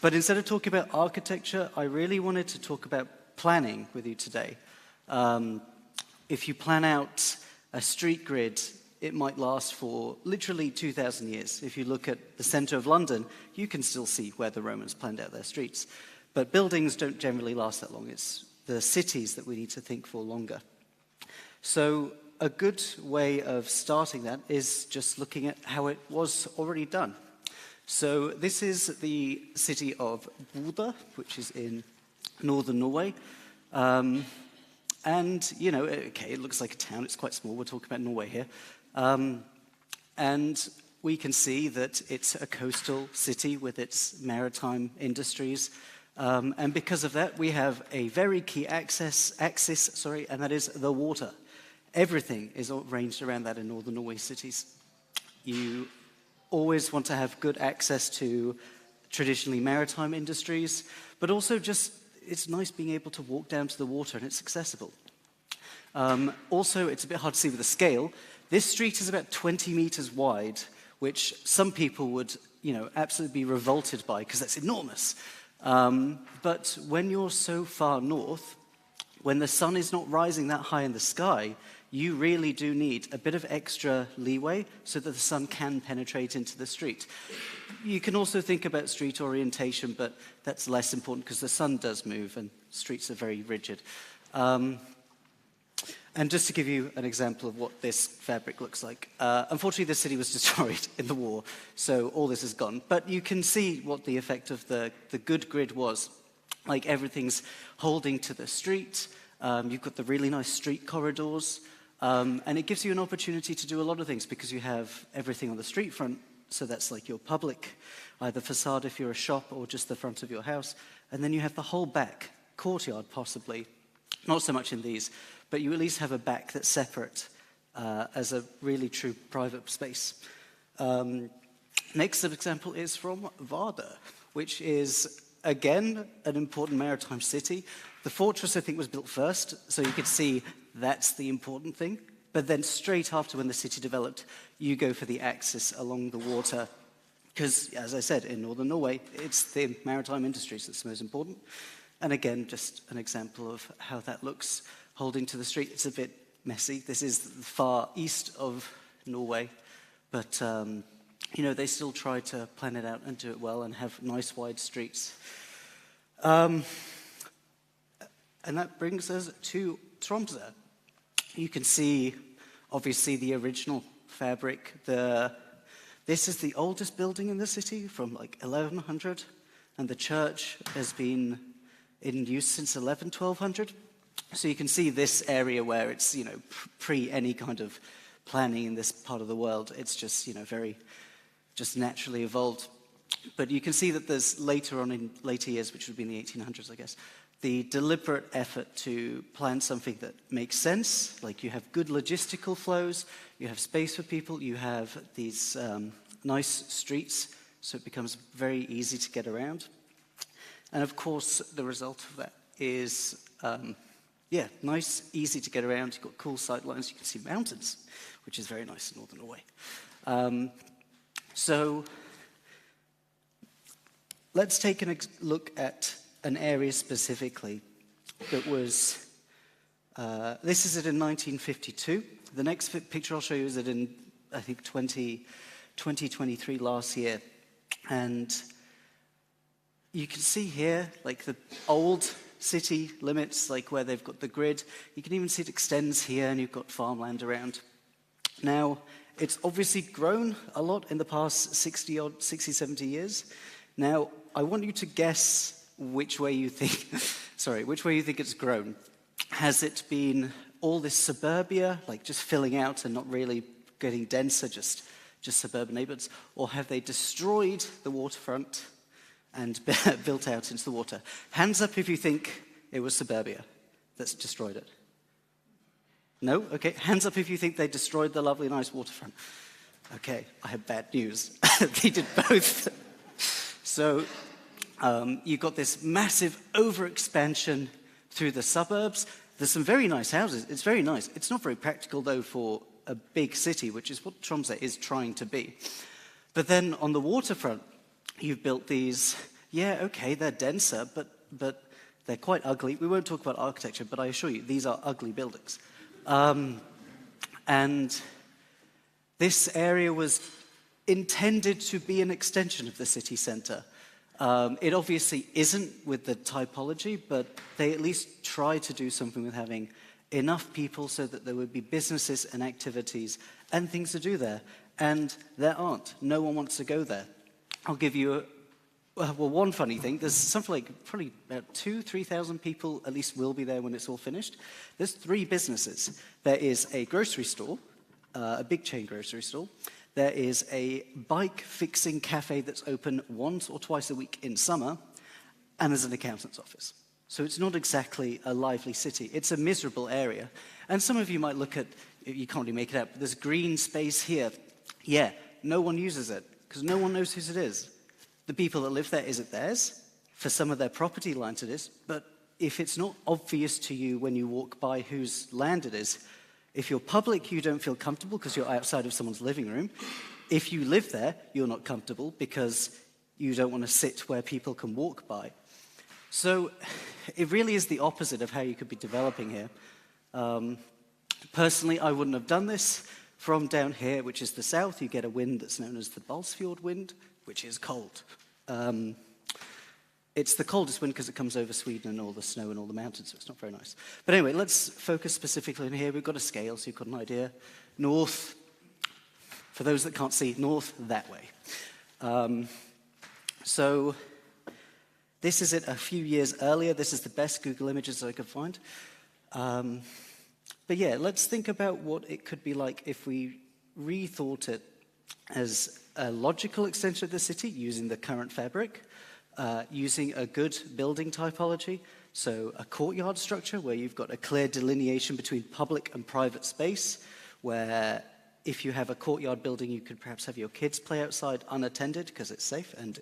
But instead of talking about architecture, I really wanted to talk about planning with you today. If you plan out a street grid, it might last for literally 2,000 years. If you look at the center of London, you can still see where the Romans planned out their streets. But buildings don't generally last that long. It's the cities that we need to think for longer. So a good way of starting that is just looking at how it was already done. So this is the city of Bodø, which is in northern Norway. And, you know, okay, it looks like a town. It's quite small. We're talking about Norway here. And we can see that it's a coastal city with its maritime industries. And because of that, we have a very key axis, and that is the water. Everything is arranged around that in northern Norway cities. You always want to have good access to traditionally maritime industries, but also just it's nice being able to walk down to the water and it's accessible. Also, it's a bit hard to see with the scale. This street is about 20 meters wide, which some people would, you know, absolutely be revolted by because that's enormous. But when you're so far north, when the sun is not rising that high in the sky, you really do need a bit of extra leeway so that the sun can penetrate into the street. You can also think about street orientation, but that's less important because the sun does move and streets are very rigid. And just to give you an example of what this fabric looks like, unfortunately the city was destroyed in the war, so all this is gone. But you can see what the effect of the good grid was. Like everything's holding to the street, you've got the really nice street corridors, and it gives you an opportunity to do a lot of things because you have everything on the street front, so that's like your public, either facade if you're a shop or just the front of your house, and then you have the whole back, courtyard possibly, not so much in these, but you at least have a back that's separate as a really true private space. Next example is from Vardø, which is, again, an important maritime city. The fortress, I think, was built first, so you could see that's the important thing. But then straight after, when the city developed, you go for the axis along the water. Because, as I said, in northern Norway, it's the maritime industries that's the most important. And again, just an example of how that looks holding to the street. It's a bit messy. This is the far east of Norway. But, you know, they still try to plan it out and do it well and have nice wide streets. And that brings us to Tromsø. You can see, obviously, the original fabric. This is the oldest building in the city from like 1100, and the church has been in use since 1200. So you can see this area where it's, you know, pre any kind of planning in this part of the world. It's just, you know, very just naturally evolved. But you can see that there's later on in later years, which would be in the 1800s, I guess, the deliberate effort to plan something that makes sense. Like you have good logistical flows, you have space for people, you have these nice streets, so it becomes very easy to get around. And of course, the result of that is, nice, easy to get around. You've got cool sight lines, you can see mountains, which is very nice in northern Norway. So let's take a look at an area specifically that was, this is it in 1952. The next picture I'll show you is it in, I think, 2023 last year. And you can see here, like the old city limits, like where they've got the grid. You can even see it extends here and you've got farmland around. Now, it's obviously grown a lot in the past 60, 70 years. Now, I want you to guess which way you think, which way you think it's grown. Has it been all this suburbia, like just filling out and not really getting denser, just suburban neighborhoods? Or have they destroyed the waterfront and built out into the water? Hands up if you think it was suburbia that's destroyed it. No? Okay. Hands up if you think they destroyed the lovely, nice waterfront. Okay, I have bad news. They did both. So you've got this massive overexpansion through the suburbs. There's some very nice houses. It's very nice. It's not very practical, though, for a big city, which is what Tromsø is trying to be. But then on the waterfront, you've built these, they're denser, but they're quite ugly. We won't talk about architecture, but I assure you, these are ugly buildings. And this area was intended to be an extension of the city centre. It obviously isn't with the typology, but they at least try to do something with having enough people so that there would be businesses and activities and things to do there. And there aren't. No one wants to go there. I'll give you one funny thing. There's something like probably about 2,000-3,000 people at least will be there when it's all finished. There's 3 businesses. There is a grocery store, a big chain grocery store. There is a bike fixing cafe that's open once or twice a week in summer, and there's an accountant's office. So it's not exactly a lively city. It's a miserable area. And some of you might look at, you can't really make it out, but there's green space here. Yeah, no one uses it, because no one knows whose it is. The people that live there, is it theirs? For some of their property lines it is, but if it's not obvious to you when you walk by whose land it is, if you're public, you don't feel comfortable because you're outside of someone's living room. If you live there, you're not comfortable because you don't want to sit where people can walk by. So it really is the opposite of how you could be developing here. Personally, I wouldn't have done this. From down here, which is the south, you get a wind that's known as the Balsfjord wind, which is cold. It's the coldest wind because it comes over Sweden and all the snow and all the mountains, so it's not very nice. But anyway, let's focus specifically in here. We've got a scale, so you've got an idea. North, for those that can't see, north, that way. So this is it a few years earlier. This is the best Google images I could find. But yeah, let's think about what it could be like if we rethought it as a logical extension of the city using the current fabric, using a good building typology, so a courtyard structure where you've got a clear delineation between public and private space, where if you have a courtyard building, you could perhaps have your kids play outside unattended because it's safe and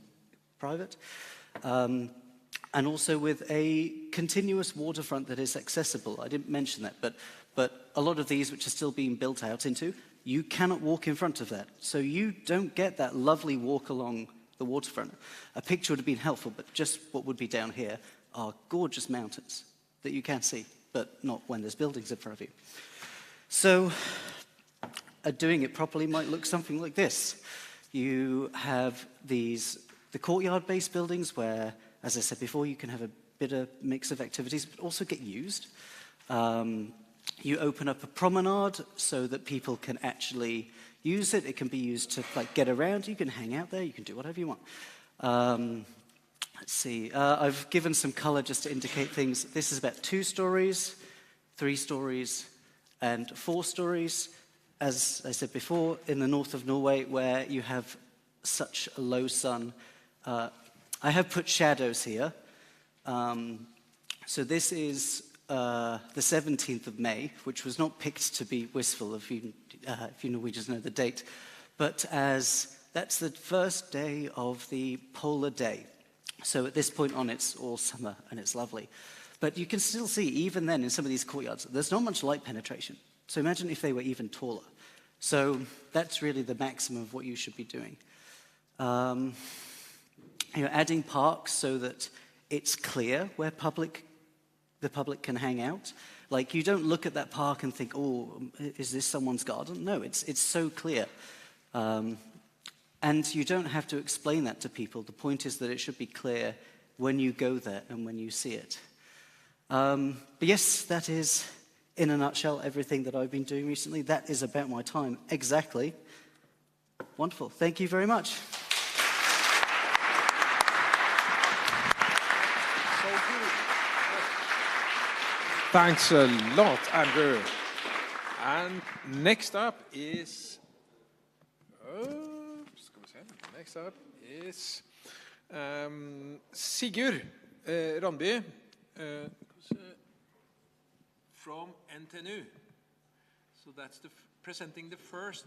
private. And also with a continuous waterfront that is accessible. I didn't mention that, but a lot of these which are still being built out into, you cannot walk in front of that. So you don't get that lovely walk along the waterfront. A picture would have been helpful, but just what would be down here are gorgeous mountains that you can see, but not when there's buildings in front of you. So doing it properly might look something like this. You have the courtyard-based buildings where, as I said before, you can have a bit of mix of activities, but also get used. You open up a promenade so that people can actually use it. It can be used to get around. You can hang out there. You can do whatever you want. Let's see. I've given some color just to indicate things. This is about 2 stories, 3 stories, and 4 stories. As I said before, in the north of Norway, where you have such a low sun, I have put shadows here. So this is the 17th of May, which was not picked to be wistful, if you Norwegians know the date, but as that's the first day of the polar day. So at this point on, it's all summer and it's lovely. But you can still see, even then, in some of these courtyards, there's not much light penetration. So imagine if they were even taller. So that's really the maximum of what you should be doing. Adding parks so that it's clear where the public can hang out. Like, you don't look at that park and think, oh, is this someone's garden? No, it's so clear. And you don't have to explain that to people. The point is that it should be clear when you go there and when you see it. But yes, that is, in a nutshell, everything that I've been doing recently. That is about my time exactly. Wonderful. Thank you very much.
Thanks a lot, Andrew. And next up is, Sigurd Randby from NTNU. So that's presenting the first.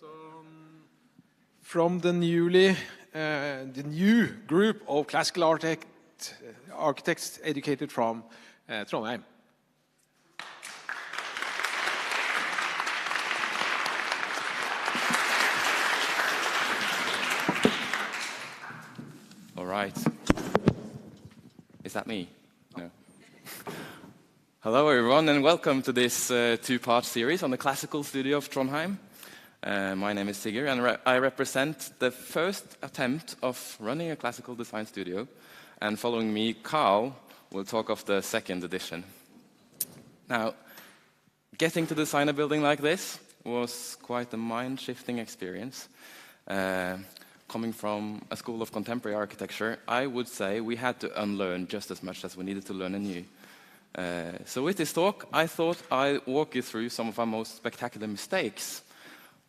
So, from the new group of classical architects educated from Trondheim.
All right. Is that me? No. Hello, everyone, and welcome to this 2-part series on the classical studio of Trondheim. My name is Sigurd, and I represent the first attempt of running a classical design studio. And following me, Carl will talk of the second edition. Now, getting to design a building like this was quite a mind-shifting experience. Coming from a school of contemporary architecture, I would say we had to unlearn just as much as we needed to learn anew. So with this talk, I thought I'd walk you through some of our most spectacular mistakes,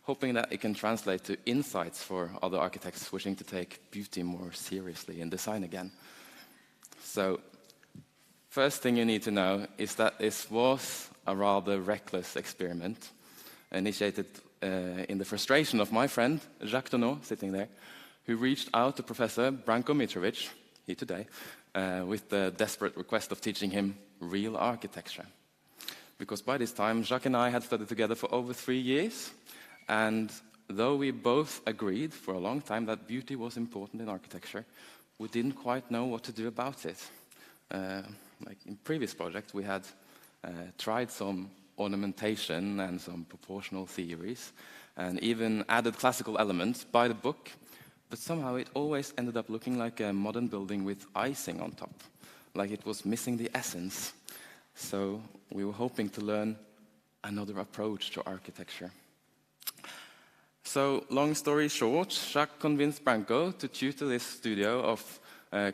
hoping that it can translate to insights for other architects wishing to take beauty more seriously in design again. So, first thing you need to know is that this was a rather reckless experiment, initiated in the frustration of my friend, Jacques Tonneau, sitting there, who reached out to Professor Branko Mitrovic, here today, with the desperate request of teaching him real architecture. Because by this time, Jacques and I had studied together for over 3 years, and though we both agreed for a long time that beauty was important in architecture, we didn't quite know what to do about it. like in previous projects, we had tried some ornamentation and some proportional theories, and even added classical elements by the book, but somehow it always ended up looking like a modern building with icing on top, like it was missing the essence. So we were hoping to learn another approach to architecture. So, long story short, Jacques convinced Branko to tutor this studio of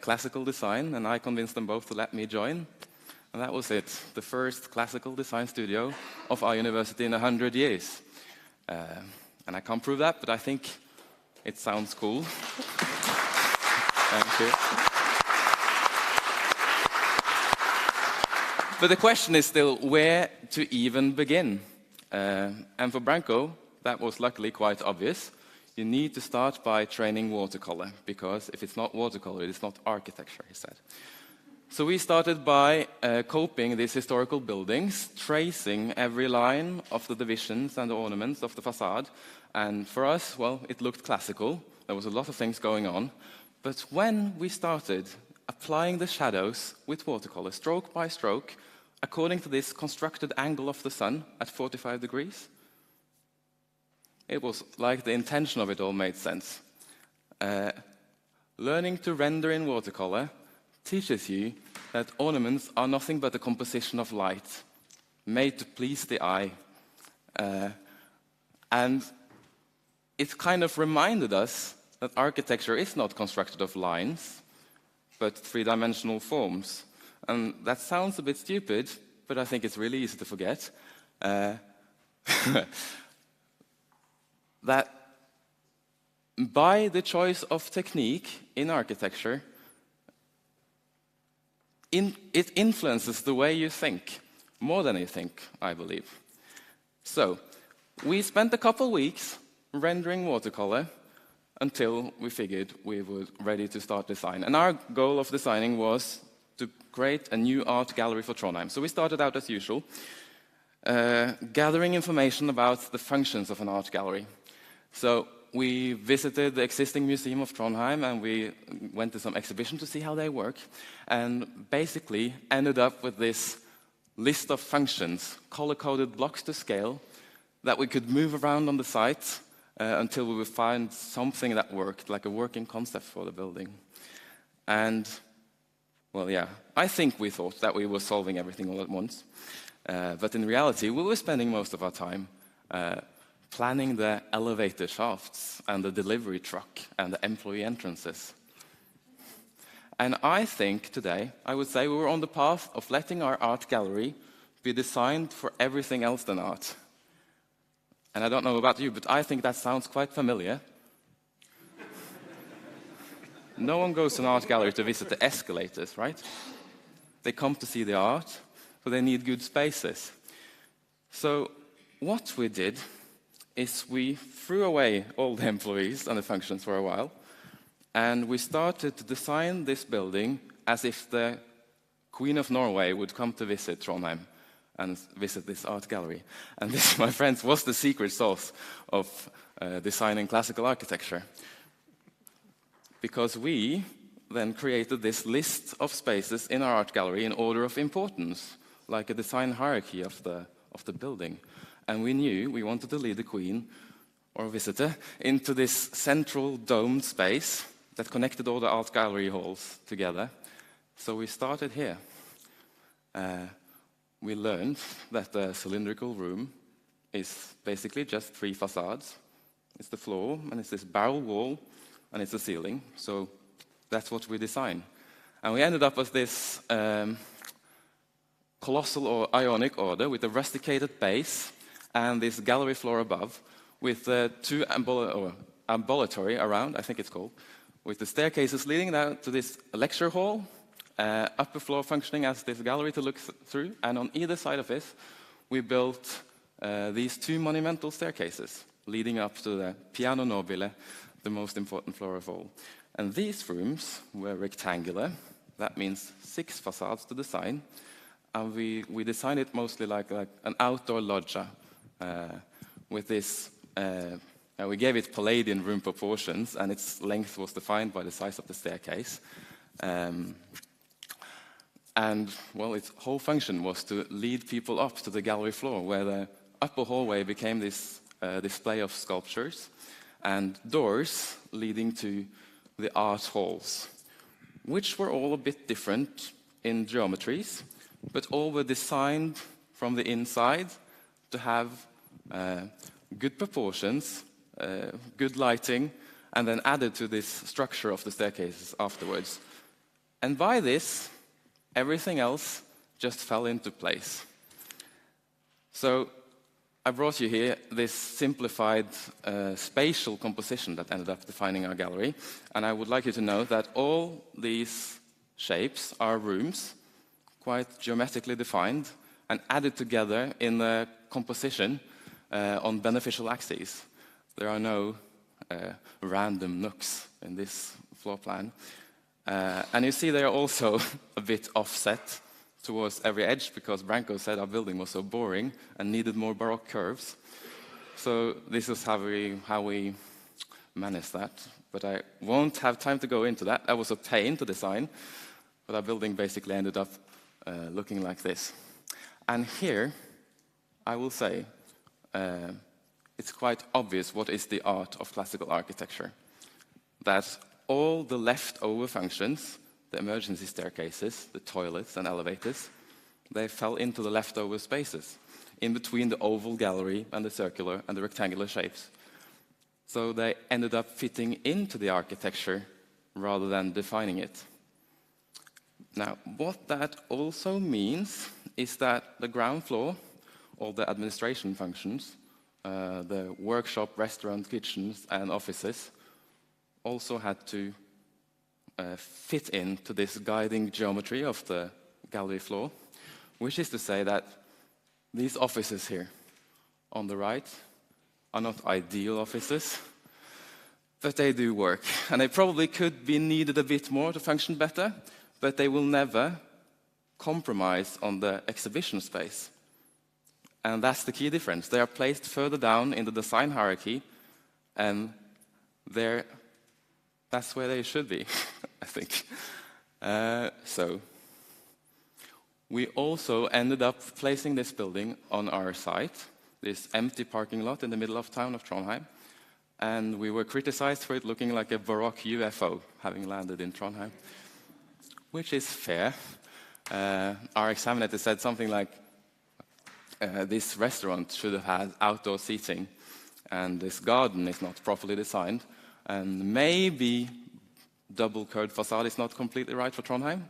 classical design, and I convinced them both to let me join. And that was it, the first classical design studio of our university in 100 years. And I can't prove that, but I think it sounds cool. Thank you. But the question is still where to even begin. And for Branko, that was luckily quite obvious. You need to start by training watercolor, because if it's not watercolor, it's not architecture, he said. So we started by copying these historical buildings, tracing every line of the divisions and the ornaments of the facade. And for us, well, it looked classical. There was a lot of things going on. But when we started applying the shadows with watercolor, stroke by stroke, according to this constructed angle of the sun at 45 degrees, it was like the intention of it all made sense. Learning to render in watercolor teaches you that ornaments are nothing but a composition of light, made to please the eye. And it kind of reminded us that architecture is not constructed of lines, but three-dimensional forms. And that sounds a bit stupid, but I think it's really easy to forget. That by the choice of technique in architecture, it influences the way you think, more than you think, I believe. So, we spent a couple weeks rendering watercolor until we figured we were ready to start design. And our goal of designing was to create a new art gallery for Trondheim. So we started out as usual, gathering information about the functions of an art gallery. So we visited the existing museum of Trondheim, and we went to some exhibition to see how they work, and basically ended up with this list of functions, color-coded blocks to scale, that we could move around on the site until we would find something that worked, like a working concept for the building. And, well, yeah, I think we thought that we were solving everything all at once. But in reality, we were spending most of our time planning the elevator shafts and the delivery truck and the employee entrances. And I think today, I would say we were on the path of letting our art gallery be designed for everything else than art. And I don't know about you, but I think that sounds quite familiar. No one goes to an art gallery to visit the escalators, right? They come to see the art, but they need good spaces. So what we did is we threw away all the employees and the functions for a while, and we started to design this building as if the Queen of Norway would come to visit Trondheim and visit this art gallery. And this, my friends, was the secret sauce of designing classical architecture. Because we then created this list of spaces in our art gallery in order of importance, like a design hierarchy of the building. And we knew we wanted to lead the Queen, or visitor, into this central domed space that connected all the art gallery halls together. So we started here. We learned that the cylindrical room is basically just three facades. It's the floor, and it's this barrel wall, and it's the ceiling. So that's what we designed. And we ended up with this colossal or ionic order with a rusticated base and this gallery floor above with two ambulatory around, I think it's called, with the staircases leading down to this lecture hall, upper floor functioning as this gallery to look through, and on either side of this, we built these two monumental staircases leading up to the piano nobile, the most important floor of all. And these rooms were rectangular. That means 6 facades to design, and we designed it mostly like an outdoor loggia with this. We gave it Palladian room proportions, and its length was defined by the size of the staircase. And, well, its whole function was to lead people up to the gallery floor, where the upper hallway became this display of sculptures and doors leading to the art halls, which were all a bit different in geometries, but all were designed from the inside to have good proportions, good lighting, and then added to this structure of the staircases afterwards. And by this, everything else just fell into place. So I brought you here this simplified spatial composition that ended up defining our gallery. And I would like you to know that all these shapes are rooms, quite geometrically defined, and added together in a composition on beneficial axes. There are no random nooks in this floor plan. And you see they are also a bit offset towards every edge, because Branko said our building was so boring and needed more Baroque curves. So this is how we managed that. But I won't have time to go into that. That was a pain to design, but our building basically ended up looking like this. And here, I will say, it's quite obvious what is the art of classical architecture. That all the leftover functions, the emergency staircases, the toilets and elevators, they fell into the leftover spaces in between the oval gallery and the circular and the rectangular shapes. So they ended up fitting into the architecture rather than defining it. Now, what that also means is that the ground floor, all the administration functions, the workshop, restaurant, kitchens, and offices, also had to fit into this guiding geometry of the gallery floor, which is to say that these offices here on the right are not ideal offices, but they do work. And they probably could be needed a bit more to function better, but they will never compromise on the exhibition space. And that's the key difference. They are placed further down in the design hierarchy, and that's where they should be, I think. So we also ended up placing this building on our site, this empty parking lot in the middle of town of Trondheim. And we were criticized for it looking like a Baroque UFO having landed in Trondheim, which is fair. Our examiner said something like, this restaurant should have had outdoor seating, and this garden is not properly designed, and maybe double-curved facade is not completely right for Trondheim.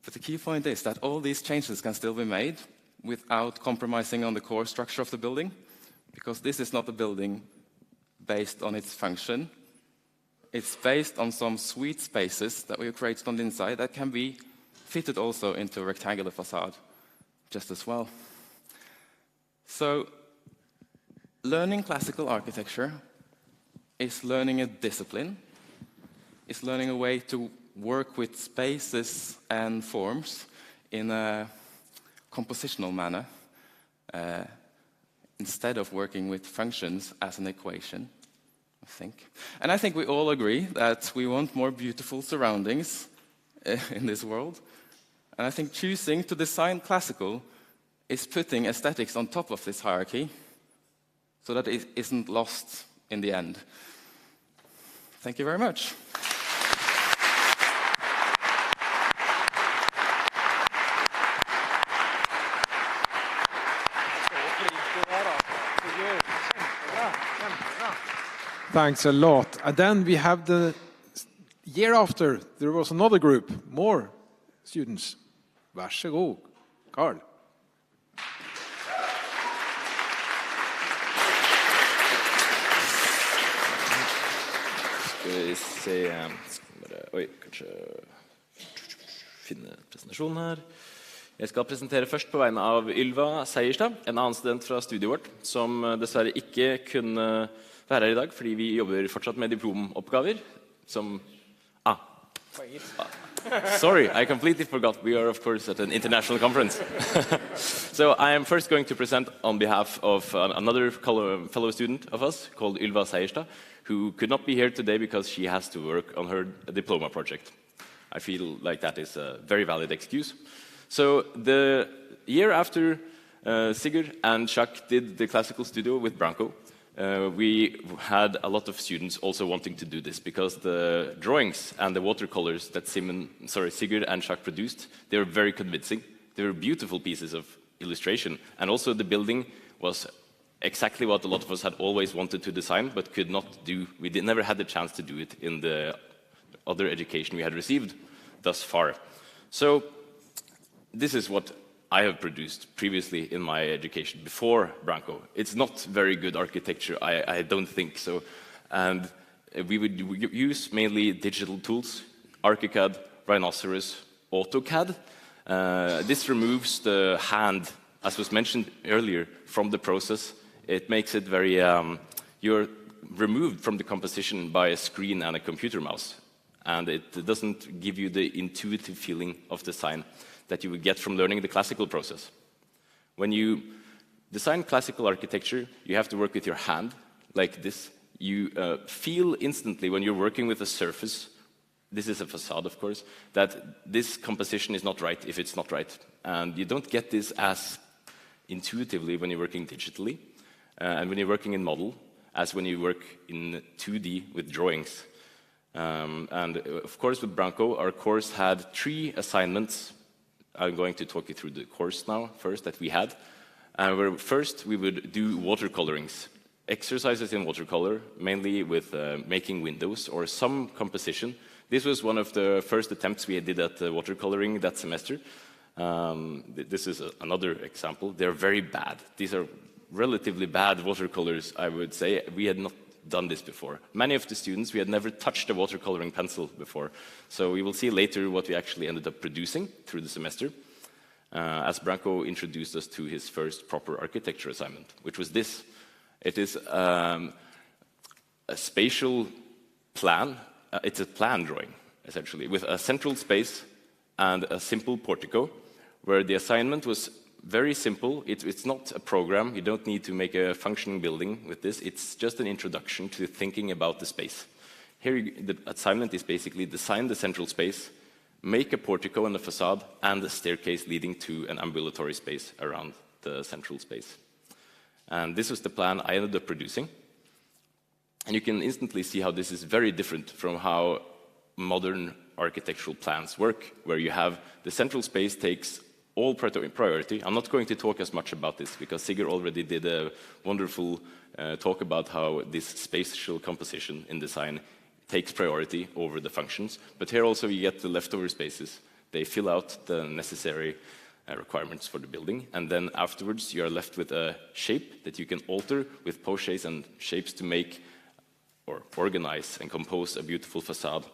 But the key point is that all these changes can still be made without compromising on the core structure of the building, because this is not a building based on its function. It's based on some sweet spaces that we have created on the inside that can be fitted also into a rectangular facade just as well. So, learning classical architecture is learning a discipline, is learning a way to work with spaces and forms in a compositional manner, instead of working with functions as an equation, I think. And I think we all agree that we want more beautiful surroundings in this world. And I think choosing to design classical is putting aesthetics on top of this hierarchy so that it isn't lost in the end. Thank you very much.
Thanks a lot. And then we have the year after, there was another group, more students. Vær så god, Carl.
Skal vi se, oi, kanskje finne presentasjonen her. Jeg skal presentere først på vegne av Ylva Seierstad, en annen student fra studiet vårt, som dessverre ikke kunne være her i dag, fordi vi jobber fortsatt med diplomoppgaver, som... Sorry, I completely forgot. We are, of course, at an international conference. So I am first going to present on behalf of another fellow student of us called Ylva Seierstad, who could not be here today because she has to work on her diploma project. I feel like that is a very valid excuse. So the year after Sigurd and Jacques did the classical studio with Branko, we had a lot of students also wanting to do this, because the drawings and the watercolors that Sigurd and Jacques produced, they were very convincing. They were beautiful pieces of illustration, and also the building was exactly what a lot of us had always wanted to design but could not do. We never had the chance to do it in the other education we had received thus far. So this is what I have produced previously in my education before Branko. It's not very good architecture, I don't think so. And we would use mainly digital tools, ArchiCAD, Rhinoceros, AutoCAD. This removes the hand, as was mentioned earlier, from the process. It makes it very, you're removed from the composition by a screen and a computer mouse. And it doesn't give you the intuitive feeling of design that you would get from learning the classical process. When you design classical architecture, you have to work with your hand, like this. You feel instantly when you're working with a surface, this is a facade, of course, that this composition is not right if it's not right. And you don't get this as intuitively when you're working digitally, and when you're working in model, as when you work in 2D with drawings. And of course, with Branko, our course had 3 assignments. I'm going to talk you through the course now, first, that we had. Where first, we would do watercolorings, exercises in watercolor, mainly with making windows or some composition. This was one of the first attempts we did at watercoloring that semester. This is another example. They're very bad. These are relatively bad watercolors, I would say. We had not done this before. Many of the students, we had never touched a watercoloring pencil before. So we will see later what we actually ended up producing through the semester, as Branko introduced us to his first proper architecture assignment, which was this. It is a spatial plan. It's a plan drawing, essentially, with a central space and a simple portico, where the assignment was very simple. It's not a program. You don't need to make a functioning building with this. It's just an introduction to thinking about the space. Here, the assignment is basically design the central space, make a portico and a facade, and a staircase leading to an ambulatory space around the central space. And this was the plan I ended up producing. And you can instantly see how this is very different from how modern architectural plans work, where you have the central space takes all priority. I'm not going to talk as much about this because Sigurd already did a wonderful talk about how this spatial composition in design takes priority over the functions. But here also you get the leftover spaces. They fill out the necessary requirements for the building. And then afterwards you are left with a shape that you can alter with pochés and shapes to make or organize and compose a beautiful facade.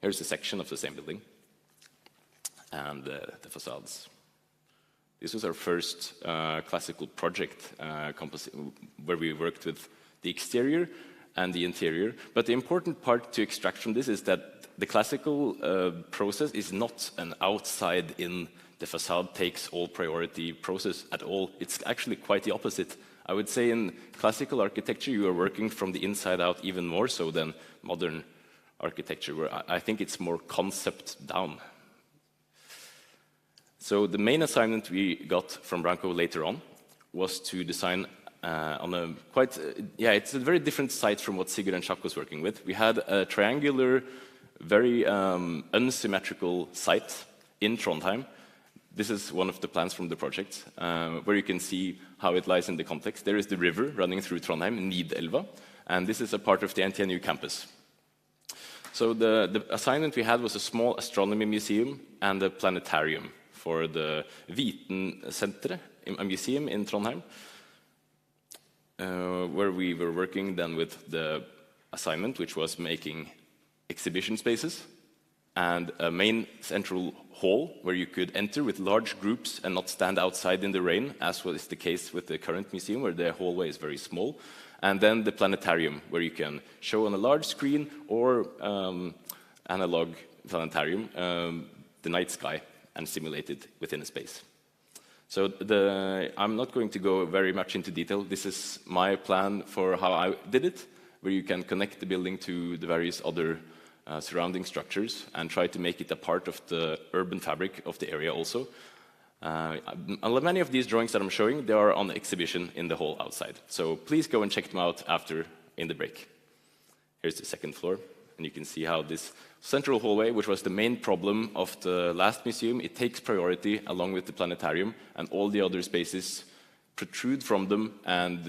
Here's a section of the same building. And the facades. This was our first classical project where we worked with the exterior and the interior. But the important part to extract from this is that the classical process is not an outside-in, the facade takes all priority process at all. It's actually quite the opposite. I would say in classical architecture, you are working from the inside out even more so than modern architecture, where I think it's more concept down. So the main assignment we got from Branko later on was to design on a quite, it's a very different site from what Sigurd and Jacques was working with. We had a triangular, very unsymmetrical site in Trondheim. This is one of the plans from the project, where you can see how it lies in the context. There is the river running through Trondheim, Nidelva, and this is a part of the NTNU campus. So the assignment we had was a small astronomy museum and a planetarium for the Vitensenteret, a museum in Trondheim, where we were working then with the assignment, which was making exhibition spaces and a main central hall where you could enter with large groups and not stand outside in the rain, as was the case with the current museum, where the hallway is very small. And then the planetarium, where you can show on a large screen or analog planetarium the night sky and simulate it within a space. So I'm not going to go very much into detail. This is my plan for how I did it, where you can connect the building to the various other surrounding structures and try to make it a part of the urban fabric of the area also. Many of these drawings that I'm showing, they are on exhibition in the hall outside. So please go and check them out after in the break. Here's the second floor, and you can see how this central hallway, which was the main problem of the last museum, it takes priority along with the planetarium, and all the other spaces protrude from them and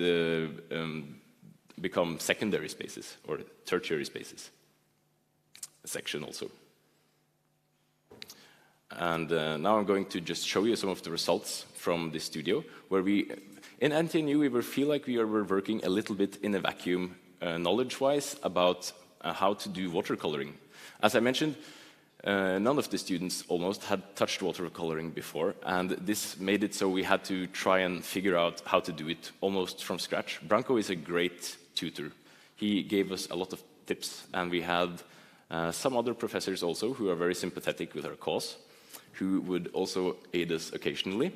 become secondary spaces or tertiary spaces. A section also. And now I'm going to just show you some of the results from this studio, where in NTNU, we feel like we were working a little bit in a vacuum, knowledge-wise, about how to do watercoloring. As I mentioned, none of the students almost had touched watercoloring before, and this made it so we had to try and figure out how to do it almost from scratch. Branko is a great tutor. He gave us a lot of tips, and we had some other professors also who are very sympathetic with our cause, who would also aid us occasionally.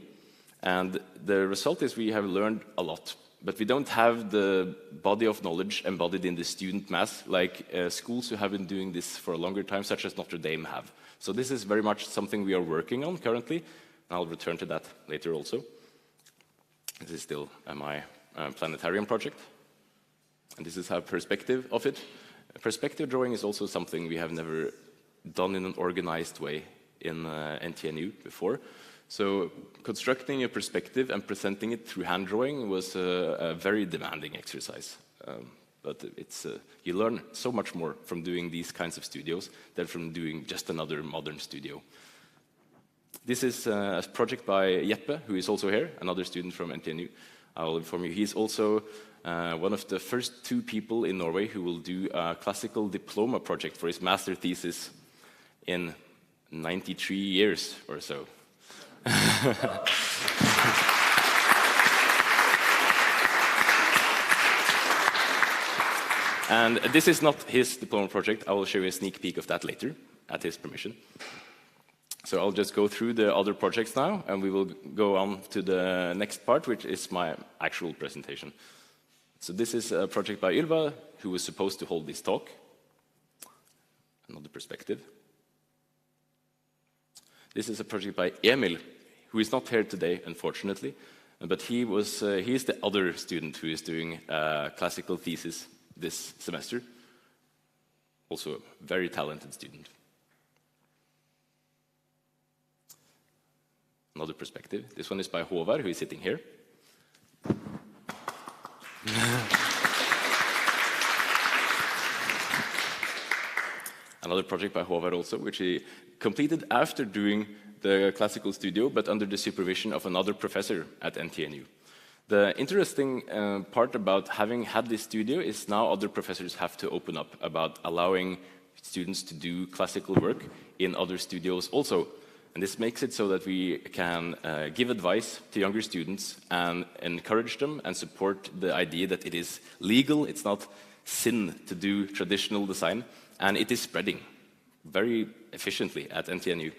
And the result is we have learned a lot, but we don't have the body of knowledge embodied in the student mass like schools who have been doing this for a longer time, such as Notre Dame have. So this is very much something we are working on currently. I'll return to that later also. This is still my planetarium project. And this is our perspective of it. Perspective drawing is also something we have never done in an organized way in NTNU before. So constructing a perspective and presenting it through hand drawing was a very demanding exercise. But you learn so much more from doing these kinds of studios than from doing just another modern studio. This is a project by Jeppe, who is also here, another student from NTNU. I will inform you, he's also one of the first 2 people in Norway who will do a classical diploma project for his master thesis in 93 years or so. And this is not his diploma project. I will show you a sneak peek of that later, at his permission. So I'll just go through the other projects now, and we will go on to the next part, which is my actual presentation. So this is a project by Ylva, who was supposed to hold this talk. Another perspective. This is a project by Emil, who is not here today, unfortunately, but he is the other student who is doing a classical thesis this semester. Also a very talented student. Another perspective. This one is by Håvard, who is sitting here. Another project by Håvard also, which he completed after doing the classical studio, but under the supervision of another professor at NTNU. The interesting part about having had this studio is now other professors have to open up about allowing students to do classical work in other studios also. And this makes it so that we can give advice to younger students and encourage them and support the idea that it is legal, it's not sin to do traditional design, and it is spreading very efficiently at NTNU.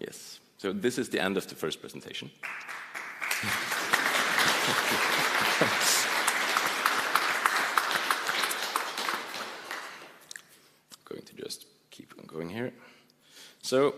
Yes, so this is the end of the first presentation. Going to just keep on going here. So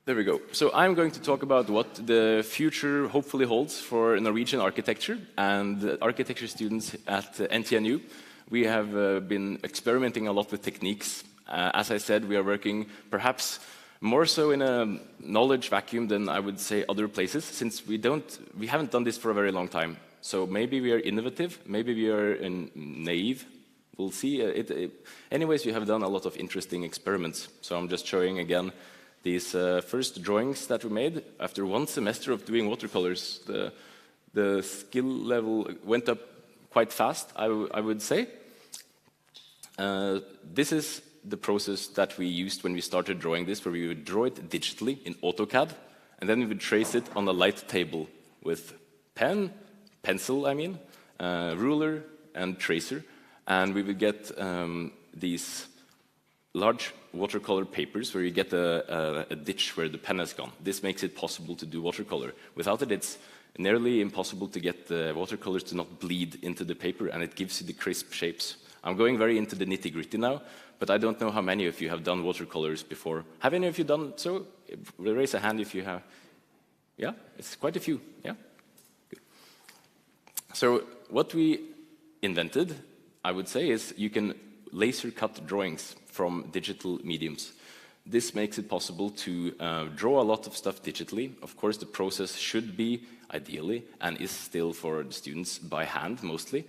there we go. So I'm going to talk about what the future hopefully holds for Norwegian architecture and architecture students at NTNU. We have been experimenting a lot with techniques. As I said, we are working perhaps more so in a knowledge vacuum than I would say other places, since we haven't done this for a very long time. So maybe we are innovative, maybe we are naive. We'll see. Anyways, we have done a lot of interesting experiments. So I'm just showing again these first drawings that we made after 1 semester of doing watercolors. The skill level went up quite fast, I would say. This is the process that we used when we started drawing this, where we would draw it digitally in AutoCAD, and then we would trace it on a light table with pencil, ruler and tracer, and we would get these large watercolor papers where you get a ditch where the pen has gone. This makes it possible to do watercolor. Without it, it's nearly impossible to get the watercolors to not bleed into the paper, and it gives you the crisp shapes. I'm going very into the nitty-gritty now, but I don't know how many of you have done watercolors before. Have any of you done so? Raise a hand if you have. Yeah, it's quite a few. Yeah, good. So what we invented, I would say, is you can laser cut drawings from digital mediums. This makes it possible to draw a lot of stuff digitally. Of course, the process should be, ideally, and is still for the students, by hand mostly.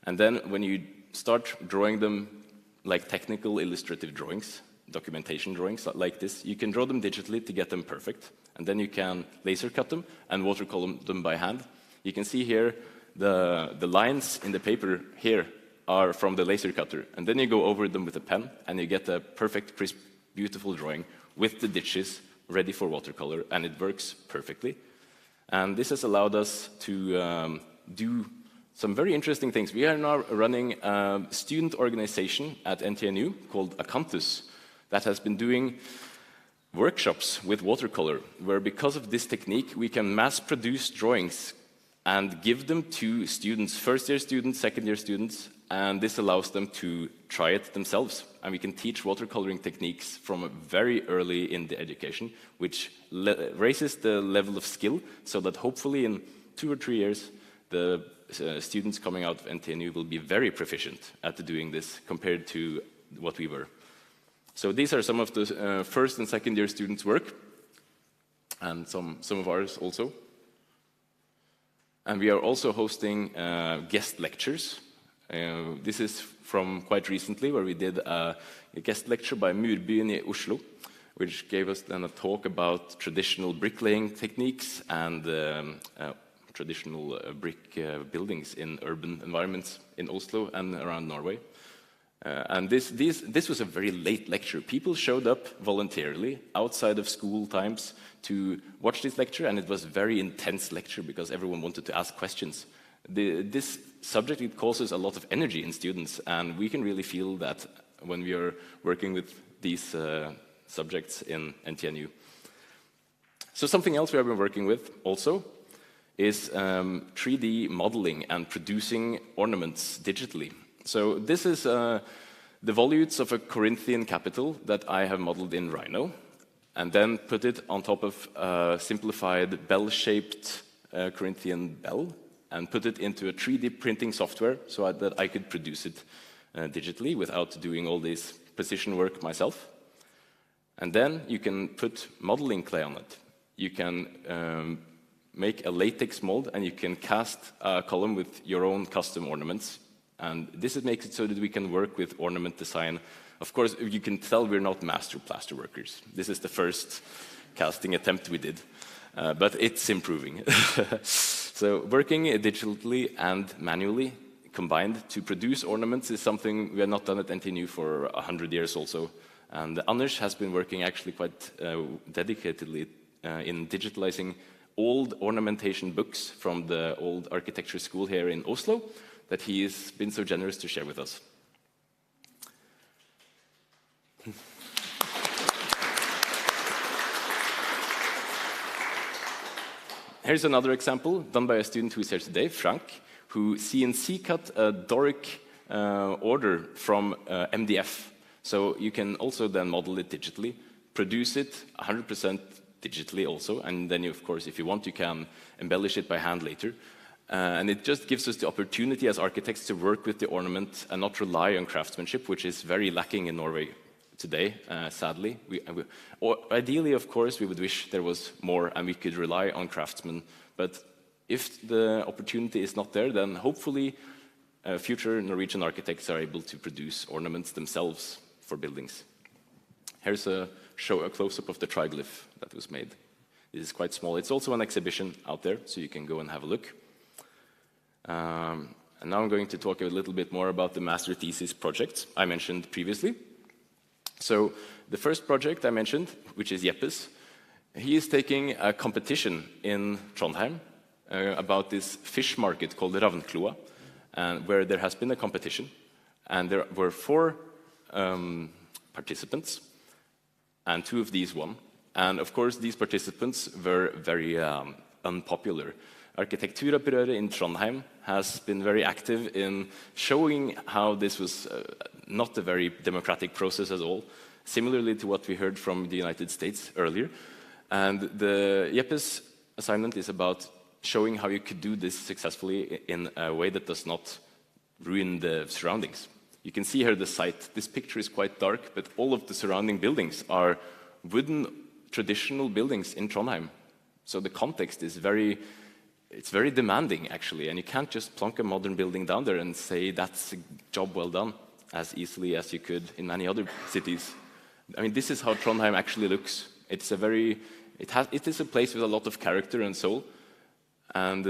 And then when you start drawing them like technical illustrative drawings, documentation drawings like this, you can draw them digitally to get them perfect. And then you can laser cut them and watercolor them by hand. You can see here the lines in the paper here are from the laser cutter. And then you go over them with a pen and you get a perfect, crisp, beautiful drawing with the ditches ready for watercolor, and it works perfectly. And this has allowed us to do some very interesting things. We are now running a student organization at NTNU called Acanthus that has been doing workshops with watercolor, where because of this technique, we can mass produce drawings and give them to students, first-year students, second-year students, and this allows them to try it themselves. And we can teach watercoloring techniques from very early in the education, which raises the level of skill, so that hopefully in 2 or 3 years, the students coming out of NTNU will be very proficient at doing this compared to what we were. So these are some of the first and second year students' work, and some of ours also. And we are also hosting guest lectures. This is from quite recently, where we did a guest lecture by Murbyen in Oslo, which gave us then a talk about traditional bricklaying techniques and traditional brick buildings in urban environments in Oslo and around Norway. And this was a very late lecture. People showed up voluntarily outside of school times to watch this lecture, and it was a very intense lecture because everyone wanted to ask questions. This subject, it causes a lot of energy in students, and we can really feel that when we are working with these subjects in NTNU. So something else we have been working with also is 3D modeling and producing ornaments digitally. So this is the volutes of a Corinthian capital that I have modeled in Rhino, and then put it on top of a simplified bell-shaped Corinthian bell, and put it into a 3D printing software so that I could produce it digitally without doing all this precision work myself. And then you can put modeling clay on it. You can make a latex mold, and you can cast a column with your own custom ornaments. And this makes it so that we can work with ornament design. Of course, you can tell we're not master plaster workers. This is the first casting attempt we did, but it's improving. So working digitally and manually combined to produce ornaments is something we have not done at NTNU for 100 years also. And Anders has been working actually quite dedicatedly in digitalizing old ornamentation books from the old architecture school here in Oslo that he has been so generous to share with us. Here's another example done by a student who's here today, Frank, who CNC cut a Doric order from MDF. So you can also then model it digitally, produce it 100% digitally also, and then, of course, if you want, you can embellish it by hand later. And it just gives us the opportunity as architects to work with the ornament and not rely on craftsmanship, which is very lacking in Norway today, sadly. Or ideally, of course, we would wish there was more and we could rely on craftsmen. But if the opportunity is not there, then hopefully future Norwegian architects are able to produce ornaments themselves for buildings. Here's a close-up of the triglyph that was made. This is quite small. It's also an exhibition out there, so you can go and have a look. And now I'm going to talk a little bit more about the master thesis projects I mentioned previously. So the first project I mentioned, which is Jeppes, he is taking a competition in Trondheim about this fish market called Ravnkloa, where there has been a competition, and there were 4 participants, and 2 of these won. And of course, these participants were very unpopular. Arkitekturopprøret in Trondheim has been very active in showing how this was not a very democratic process at all, similarly to what we heard from the United States earlier. And Jeppe's assignment is about showing how you could do this successfully in a way that does not ruin the surroundings. You can see here the site. This picture is quite dark, but all of the surrounding buildings are wooden, traditional buildings in Trondheim. So the context is it's very demanding, actually, and you can't just plonk a modern building down there and say that's a job well done as easily as you could in many other cities. I mean, this is how Trondheim actually looks. It is a place with a lot of character and soul, and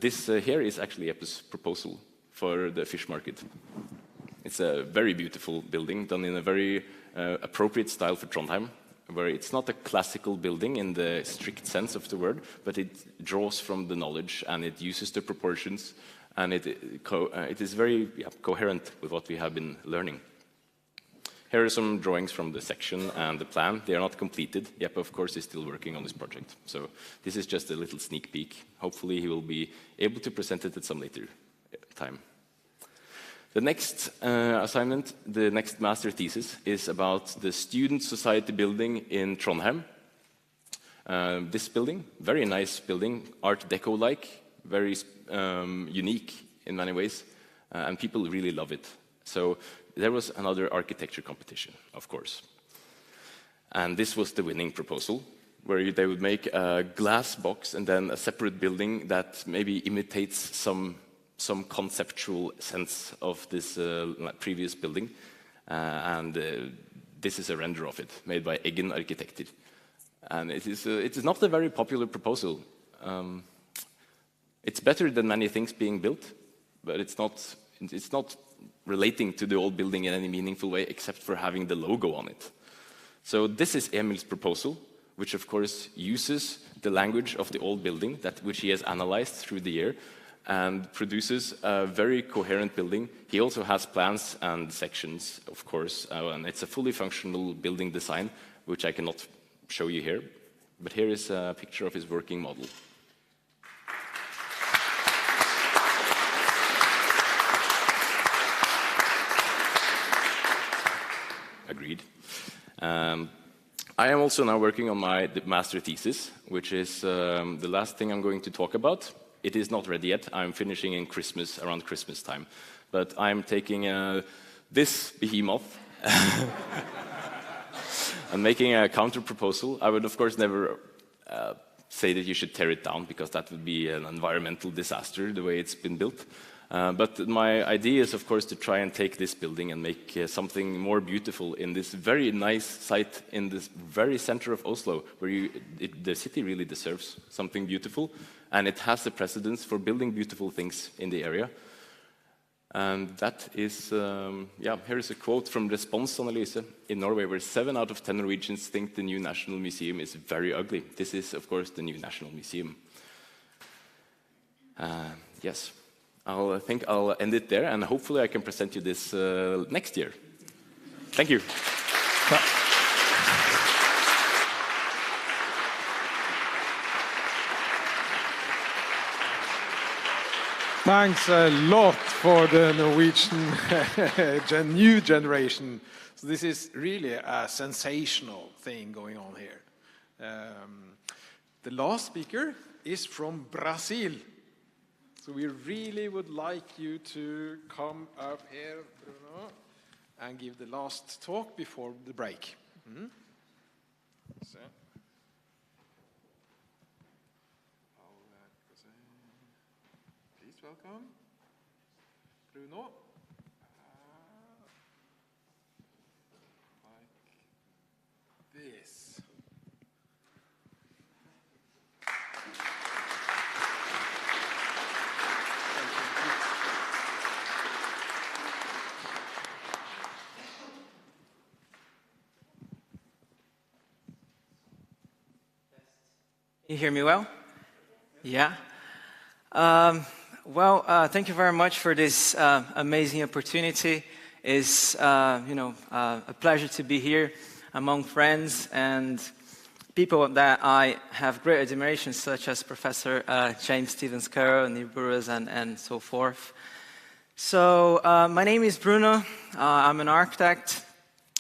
this here is actually Jeppe's proposal for the fish market. It's a very beautiful building done in a very appropriate style for Trondheim, where it's not a classical building in the strict sense of the word, but it draws from the knowledge and it uses the proportions, and it is very coherent with what we have been learning. Here are some drawings from the section and the plan. They are not completed. Jeppe, of course, is still working on this project. So this is just a little sneak peek. Hopefully he will be able to present it at some later time. The next assignment, the next master thesis, is about the Student Society building in Trondheim. This building, very nice building, Art Deco-like, very unique in many ways, and people really love it. So there was another architecture competition, of course. And this was the winning proposal, where they would make a glass box and then a separate building that maybe imitates some conceptual sense of this previous building. This is a render of it, made by Eggen Arkitekter. And it is not a very popular proposal. It's better than many things being built, but it's not relating to the old building in any meaningful way, except for having the logo on it. So this is Emil's proposal, which of course uses the language of the old building, which he has analyzed through the year, and produces a very coherent building. He also has plans and sections, of course, and it's a fully functional building design, which I cannot show you here. But here is a picture of his working model. Agreed. I am also now working on my master thesis, which is the last thing I'm going to talk about. It is not ready yet. I'm finishing in Christmas, around Christmas time. But I'm taking this behemoth and making a counter-proposal. I would, of course, never say that you should tear it down, because that would be an environmental disaster, the way it's been built. But my idea is, of course, to try and take this building and make something more beautiful in this very nice site in this very center of Oslo, where the city really deserves something beautiful, and it has the precedence for building beautiful things in the area. And that is, here is a quote from Responsanalyse in Norway, where 7 out of 10 Norwegians think the new National Museum is very ugly. This is, of course, the new National Museum. Yes. I think I'll end it there, and hopefully I can present you this next year. Thank you.
Thanks a lot for the Norwegian new generation. So this is really a sensational thing going on here. The last speaker is from Brazil. So we really would like you to come up here, Bruno, and give the last talk before the break. So. Please welcome Bruno. Like this.
You hear me well? Yeah. Thank you very much for this amazing opportunity. It's a pleasure to be here. among friends and people that I have great admiration, such as Professor James Stevens Curro, Neil Burrows, and so forth. So my name is Bruno. I'm an architect.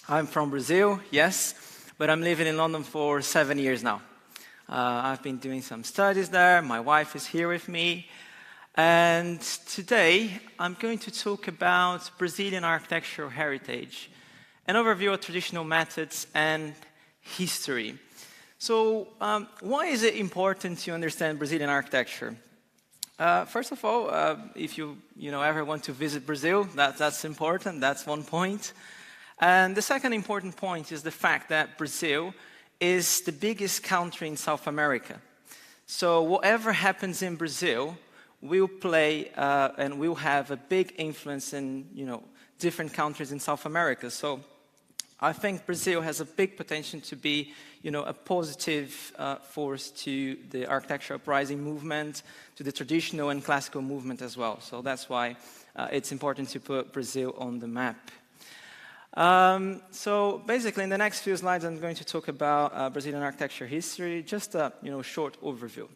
I'm from Brazil, yes, but I'm living in London for 7 years now. I've been doing some studies there. My wife is here with me. And today, I'm going to talk about Brazilian architectural heritage, an overview of traditional methods and history. So why is it important to understand Brazilian architecture? First of all, if you ever want to visit Brazil, that's important. That's one point. And the second important point is the fact that Brazil is the biggest country in South America. So whatever happens in Brazil will play and will have a big influence in different countries in South America. So I think Brazil has a big potential to be a positive force to the architectural uprising movement, to the traditional and classical movement as well. So that's why it's important to put Brazil on the map. So basically, in the next few slides, I'm going to talk about Brazilian architecture history, just a short overview.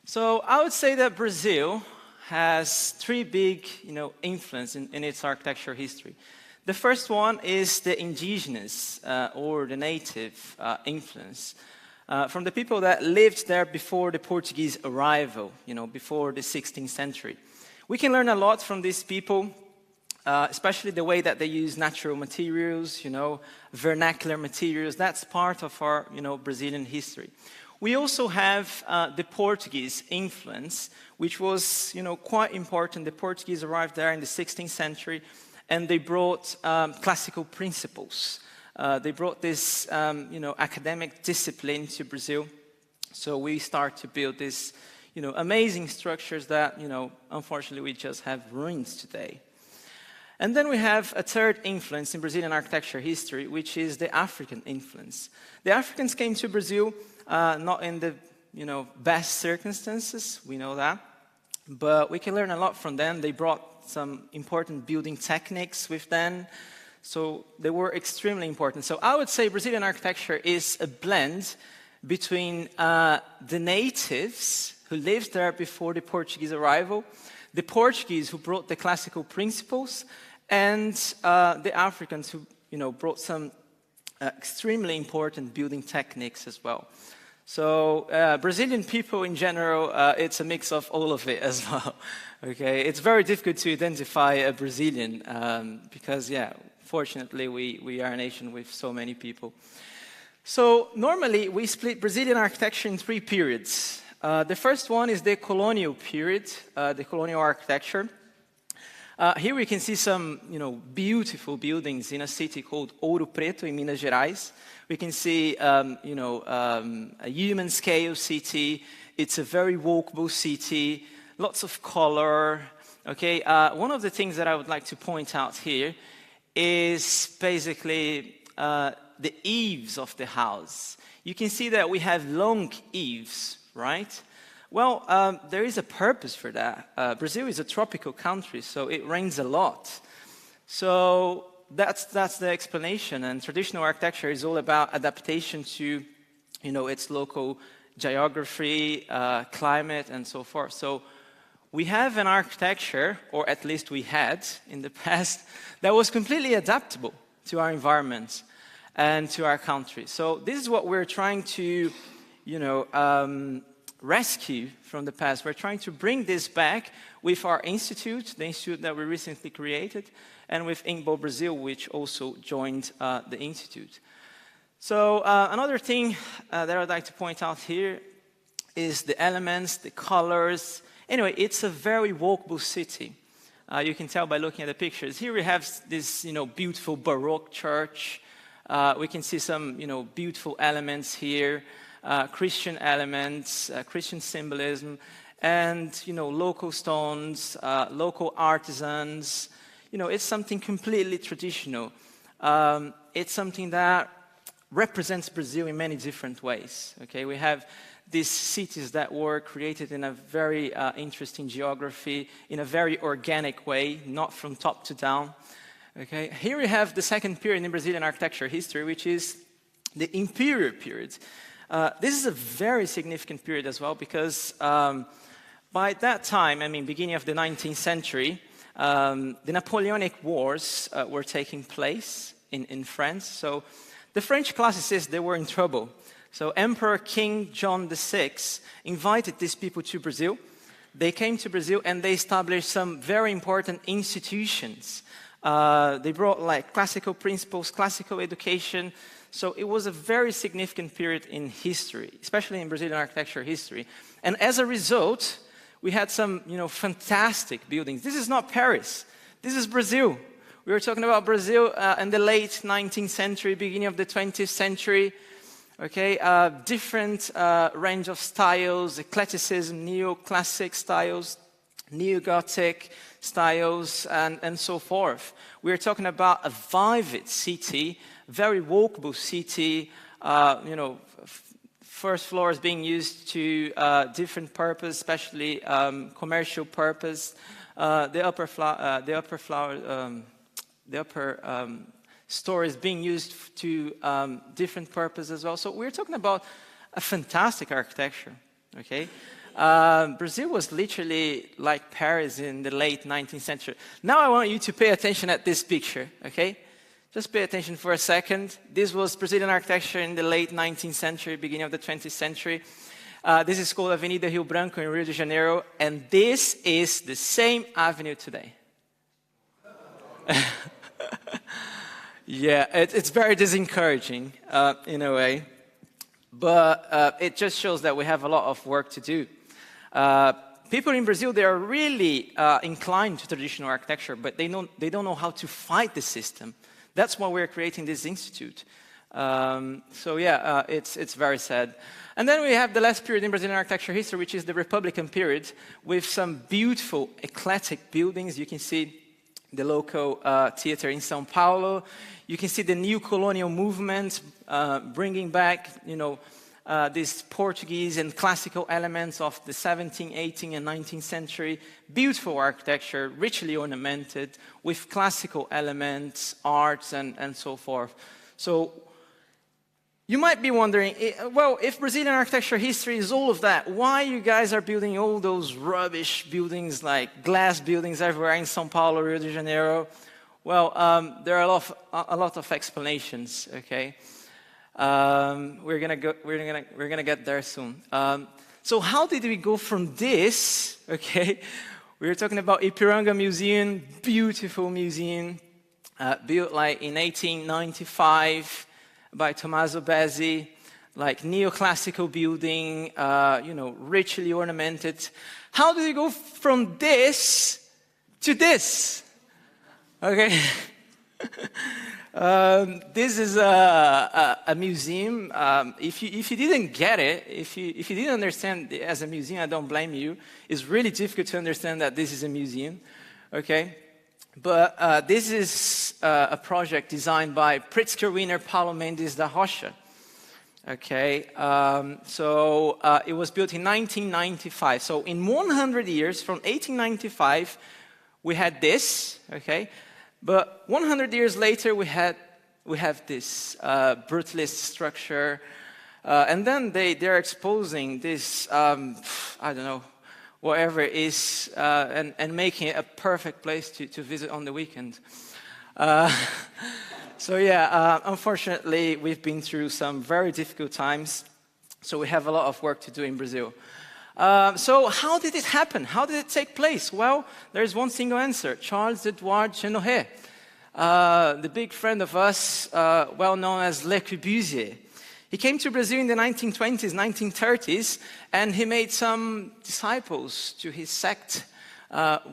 So I would say that Brazil has three big influence in its architectural history. The first one is the indigenous or the native influence from the people that lived there before the Portuguese arrival, before the 16th century. We can learn a lot from these people, especially the way that they use natural materials, vernacular materials. That's part of our, Brazilian history. We also have the Portuguese influence, which was, quite important. The Portuguese arrived there in the 16th century, and they brought classical principles. They brought this, academic discipline to Brazil. So we start to build these, amazing structures that, unfortunately, we just have ruins today. And then we have a third influence in Brazilian architecture history, which is the African influence. The Africans came to Brazil not in the best circumstances, we know that, but we can learn a lot from them. They brought some important building techniques with them, so they were extremely important. So I would say Brazilian architecture is a blend between the natives who lived there before the Portuguese arrival, the Portuguese who brought the classical principles, and the Africans who brought some extremely important building techniques as well. So Brazilian people in general, it's a mix of all of it as well. Okay, it's very difficult to identify a Brazilian because, fortunately, we are a nation with so many people. So normally we split Brazilian architecture in three periods. The first one is the colonial period, the colonial architecture. Here we can see some, beautiful buildings in a city called Ouro Preto in Minas Gerais. We can see, a human scale city. It's a very walkable city, lots of color. Okay, one of the things that I would like to point out here is basically the eaves of the house. You can see that we have long eaves, right? Well, there is a purpose for that. Brazil is a tropical country, so it rains a lot. So that's the explanation. And traditional architecture is all about adaptation to, its local geography, climate, and so forth. So we have an architecture, or at least we had in the past, that was completely adaptable to our environment and to our country. So this is what we're trying to, rescue from the past. We're trying to bring this back with our institute, the institute that we recently created, and with Inkbo Brazil, which also joined the institute. So another thing that I'd like to point out here is the elements, the colors. Anyway, it's a very walkable city. You can tell by looking at the pictures. Here we have this, beautiful Baroque church. We can see some, beautiful elements here. Christian elements, Christian symbolism, and local stones, local artisans. It's something completely traditional. It's something that represents Brazil in many different ways. Okay, we have these cities that were created in a very interesting geography, in a very organic way, not from top to down. Okay, here we have the second period in Brazilian architecture history, which is the imperial period. This is a very significant period as well because by that time, I mean, beginning of the 19th century, the Napoleonic Wars were taking place in France. So the French classicists, they were in trouble. So Emperor King John VI invited these people to Brazil. They came to Brazil and they established some very important institutions. They brought like classical principles, classical education. So it was a very significant period in history, especially in Brazilian architecture history. And as a result, we had some, fantastic buildings. This is not Paris. This is Brazil. We were talking about Brazil in the late 19th century, beginning of the 20th century. Okay, different range of styles, eclecticism, neoclassic styles, neo-Gothic styles, and so forth. We're talking about a vivid city, very walkable city, first floors being used to different purpose, especially commercial purpose. The upper stories being used to different purposes as well. So we're talking about a fantastic architecture, okay? Brazil was literally like Paris in the late 19th century. Now I want you to pay attention at this picture, okay? Just pay attention for a second. This was Brazilian architecture in the late 19th century, beginning of the 20th century. This is called Avenida Rio Branco in Rio de Janeiro, and this is the same avenue today. Yeah, it's very discouraging in a way, but it just shows that we have a lot of work to do. People in Brazil, they are really inclined to traditional architecture, but they don't know how to fight the system. That's why we're creating this institute. So yeah, it's very sad. And then we have the last period in Brazilian architecture history, which is the Republican period, with some beautiful eclectic buildings. You can see the local theater in São Paulo. You can see the new colonial movement bringing back, these Portuguese and classical elements of the 17th, 18th, and 19th century. Beautiful architecture, richly ornamented with classical elements, arts, and so forth. So you might be wondering, well, if Brazilian architecture history is all of that, why you guys are building all those rubbish buildings, like glass buildings everywhere in São Paulo, Rio de Janeiro? Well, there are a lot of explanations. Okay, we're gonna get there soon. So how did we go from this? Okay, we were talking about Ipiranga Museum, beautiful museum, built like in 1895. By Tommaso Bezzi, like neoclassical building, richly ornamented. How do you go from this to this? Okay. This is a museum. If you didn't get it, if you didn't understand it as a museum, I don't blame you. It's really difficult to understand that this is a museum. Okay. But this is a project designed by Pritzker winner Paulo Mendes da Rocha. Okay, so it was built in 1995. So in 100 years, from 1895, we had this. Okay, but 100 years later, we have this brutalist structure, and then they're exposing this. I don't know. Whatever it is, and making it a perfect place to visit on the weekend. So yeah, unfortunately, we've been through some very difficult times, so we have a lot of work to do in Brazil. So how did it happen? How did it take place? Well, there's one single answer: Charles-Édouard Genoret, the big friend of us, well known as Le Corbusier. He came to Brazil in the 1920s, 1930s, and he made some disciples to his sect.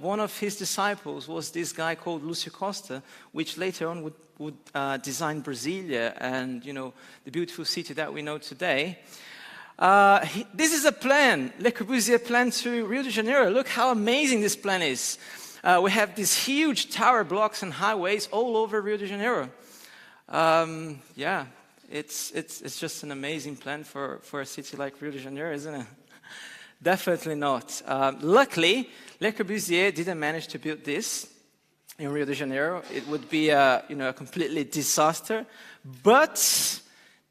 One of his disciples was this guy called Lúcio Costa, which later on would design Brasilia and, the beautiful city that we know today. This is a plan, Le Corbusier plan to Rio de Janeiro. Look how amazing this plan is. We have these huge tower blocks and highways all over Rio de Janeiro. Yeah. It's just an amazing plan for a city like Rio de Janeiro, isn't it? Definitely not. Luckily, Le Corbusier didn't manage to build this. in Rio de Janeiro, it would be a completely disaster. But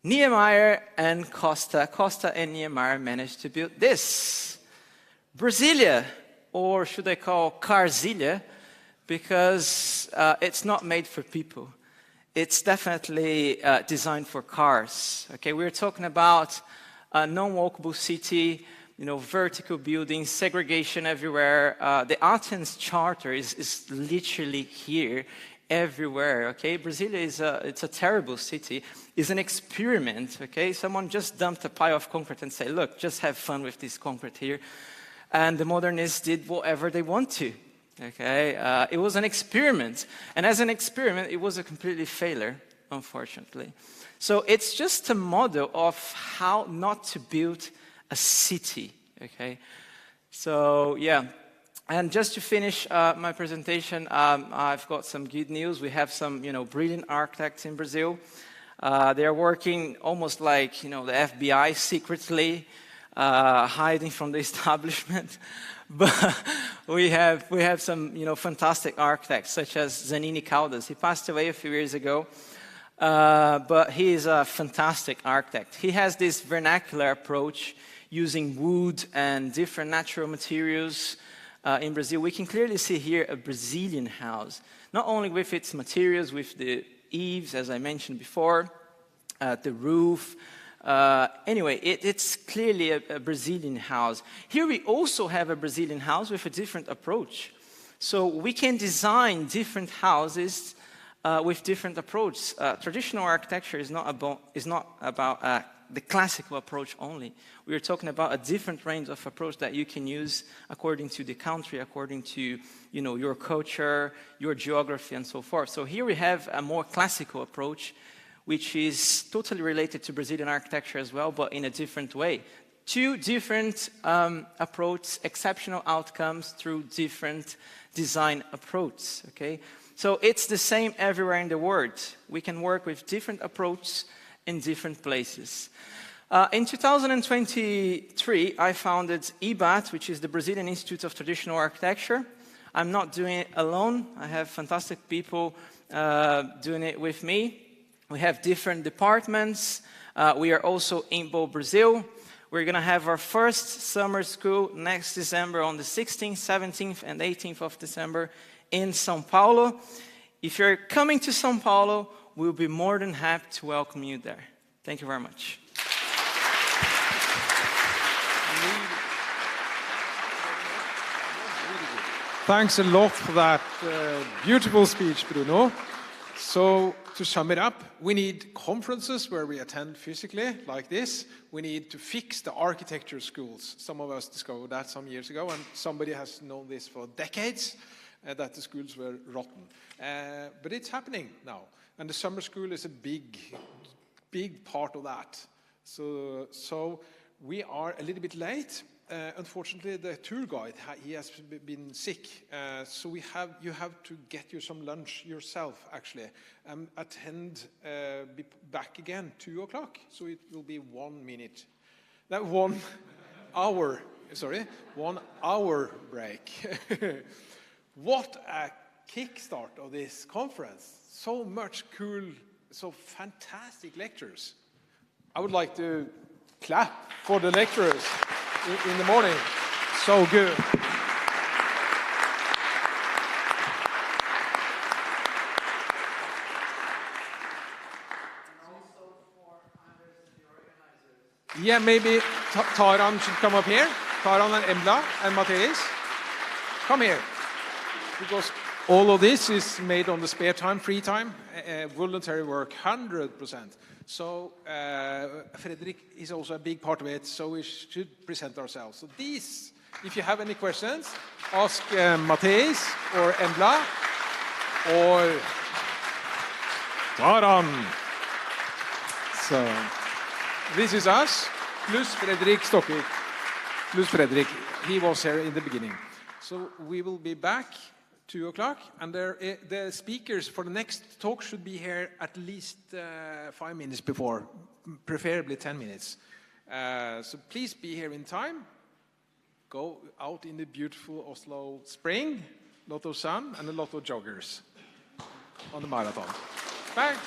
Niemeyer and Costa and Niemeyer managed to build this. Brasilia, or should I call Carzilla, because it's not made for people. It's definitely designed for cars. Okay, we're talking about a non-walkable city, vertical buildings, segregation everywhere. The Athens Charter is literally here, everywhere. Okay, Brasilia it's a terrible city. It's an experiment. Okay, someone just dumped a pile of concrete and said, "Look, just have fun with this concrete here," and the modernists did whatever they want to. Okay, it was an experiment, and as an experiment, it was a completely failure, unfortunately. So it's just a model of how not to build a city. Okay, so yeah, and just to finish my presentation, I've got some good news. We have some, brilliant architects in Brazil. They are working almost like, the FBI secretly, hiding from the establishment. But we have some, fantastic architects, such as Zanini Caldas. He passed away a few years ago, but he is a fantastic architect. He has this vernacular approach using wood and different natural materials in Brazil. We can clearly see here a Brazilian house, not only with its materials, with the eaves, as I mentioned before, the roof. Anyway, it's clearly a Brazilian house. Here we also have a Brazilian house with a different approach. So we can design different houses with different approaches. Traditional architecture is not about the classical approach only. We are talking about a different range of approach that you can use according to the country, according to your culture, your geography, and so forth. So here we have a more classical approach, which is totally related to Brazilian architecture as well, but in a different way. Two different approaches, exceptional outcomes through different design approaches, okay? So it's the same everywhere in the world. We can work with different approaches in different places. In 2023, I founded IBAT, which is the Brazilian Institute of Traditional Architecture. I'm not doing it alone. I have fantastic people doing it with me. We have different departments. We are also in Brazil. We're going to have our first summer school next December on the 16th, 17th, and 18th of December in São Paulo. If you're coming to São Paulo, we'll be more than happy to welcome you there. Thank you very much.
Thanks a lot for that beautiful speech, Bruno. So, to sum it up, we need conferences where we attend physically, like this. We need to fix the architecture schools. Some of us discovered that some years ago, and somebody has known this for decades, that the schools were rotten. But it's happening now, and the summer school is a big part of that. So we are a little bit late. Unfortunately, the tour guide, he has been sick, so you have to get you some lunch yourself, actually. Attend, be back again, 2 o'clock, so it will be 1 minute. 1 hour, sorry, 1 hour break. What a kickstart of this conference. So much cool, so fantastic lectures. I would like to clap for the lecturers in the morning. So good. Yeah, maybe Taran should come up here. Taran and Embla and Matthijs. Come here. Because all of this is made on the spare time, free time, voluntary work, 100%. So Fredrik is also a big part of it, so we should present ourselves. So these, if you have any questions, ask Matthijs or Embla or Taran. So this is us, plus Fredrik Stokkvik, plus Fredrik. He was here in the beginning. So we will be back 2 o'clock, and the speakers for the next talk should be here at least 5 minutes before, preferably 10 minutes. So please be here in time. Go out in the beautiful Oslo spring lot of sun, and a lot of joggers on the marathon. Bang!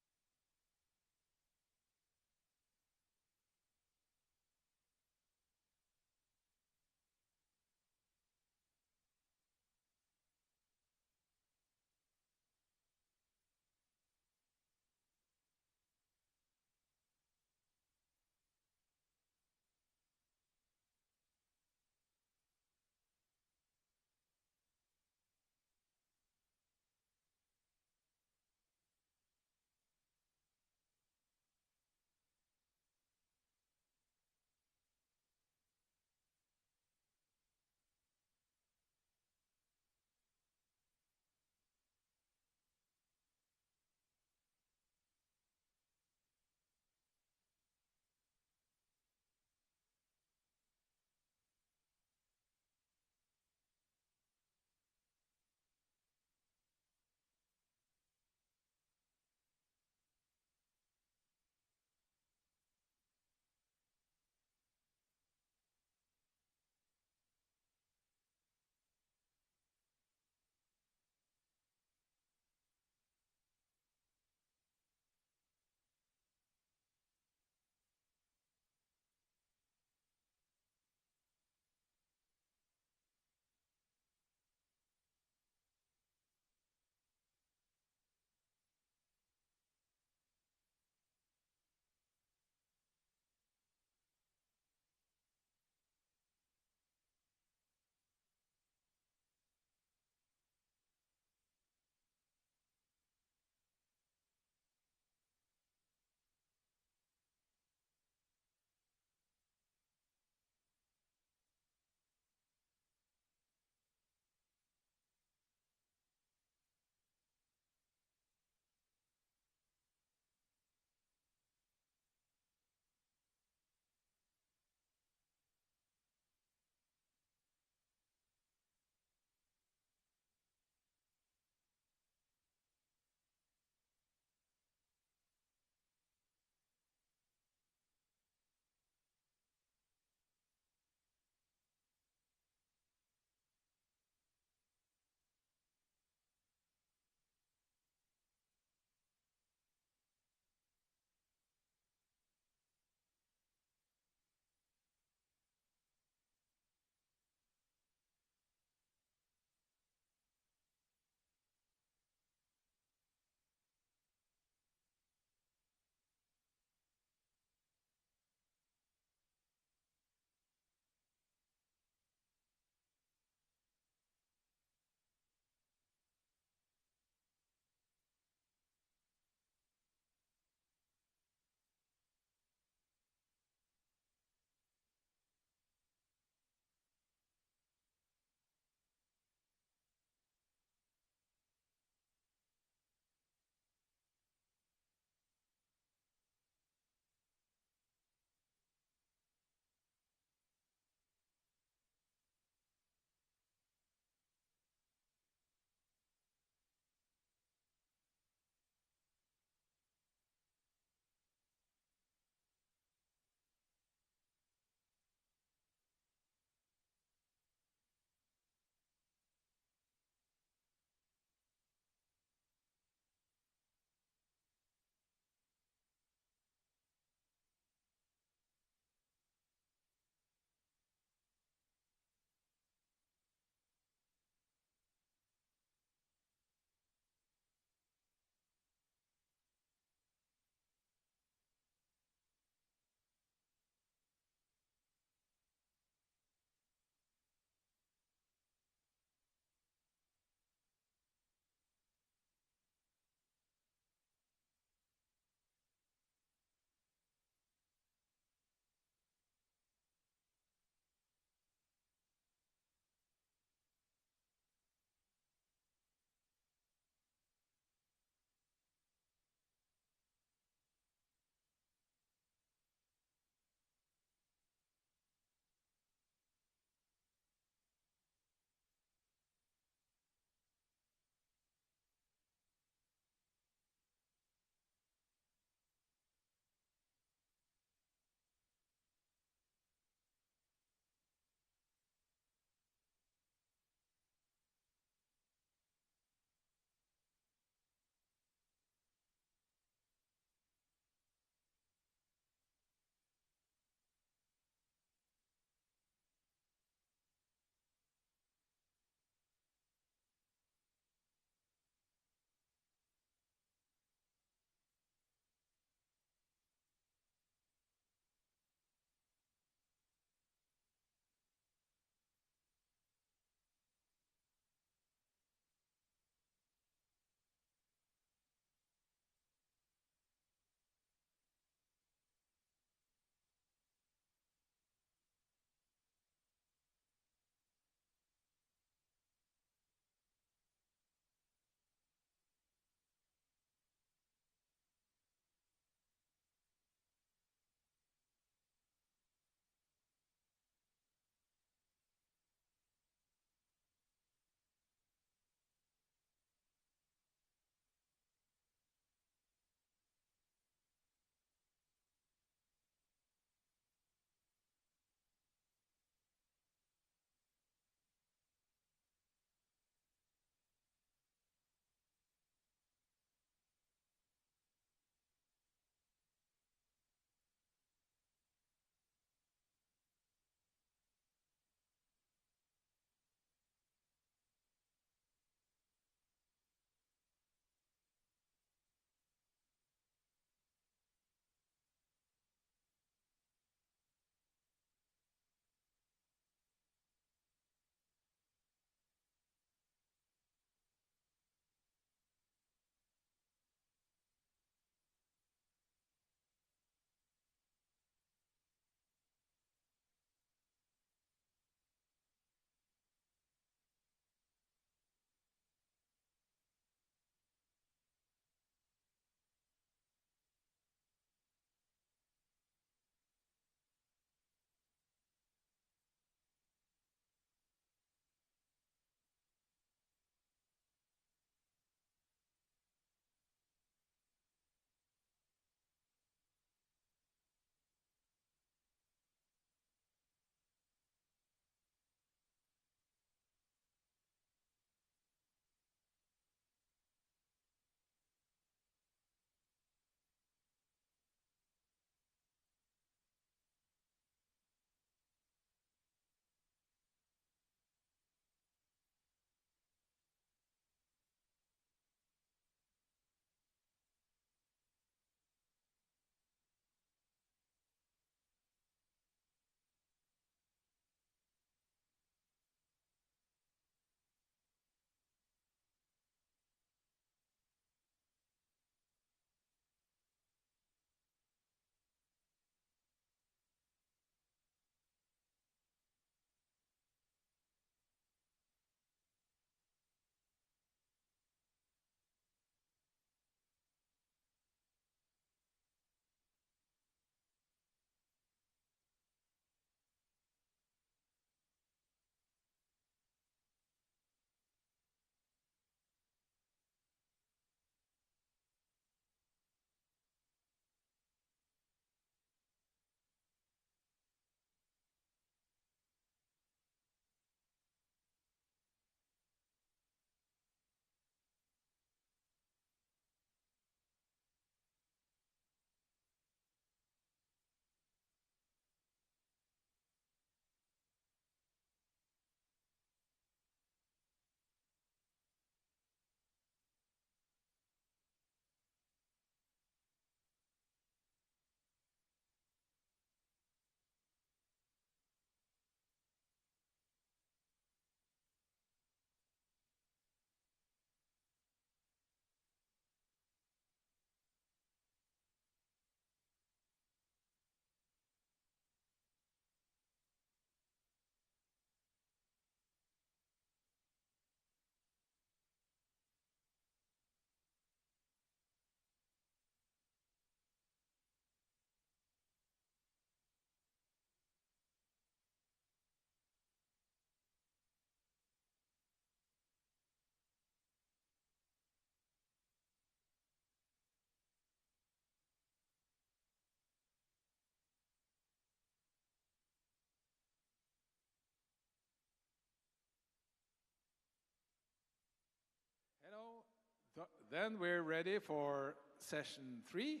Then we're ready for session 3.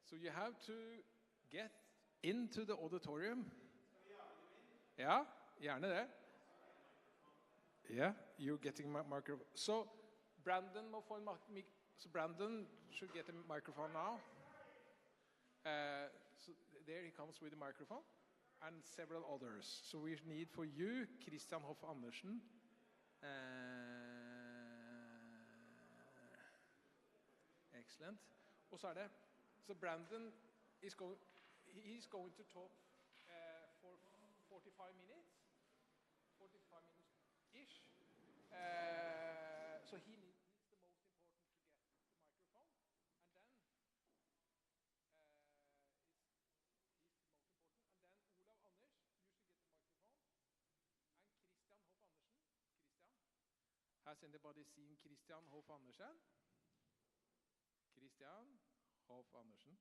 So you have to get into the auditorium. Ja, gjerne det. Yeah, you're getting my microphone. So Brandon should get a microphone now. So there he comes with the microphone, and several others. So we need for you, Christian Hoff Andersen. Excellent. Og så det. So Brandon is he's going to talk for 45 minutes. 45 minutes-ish. So he's the most important to get the microphone. And then he's the most important. And then Olav Anders, you should get the microphone. And Christian Hoff Andersen. Christian. Has anybody seen Christian Hoff Andersen? Christian Hoff Andersen.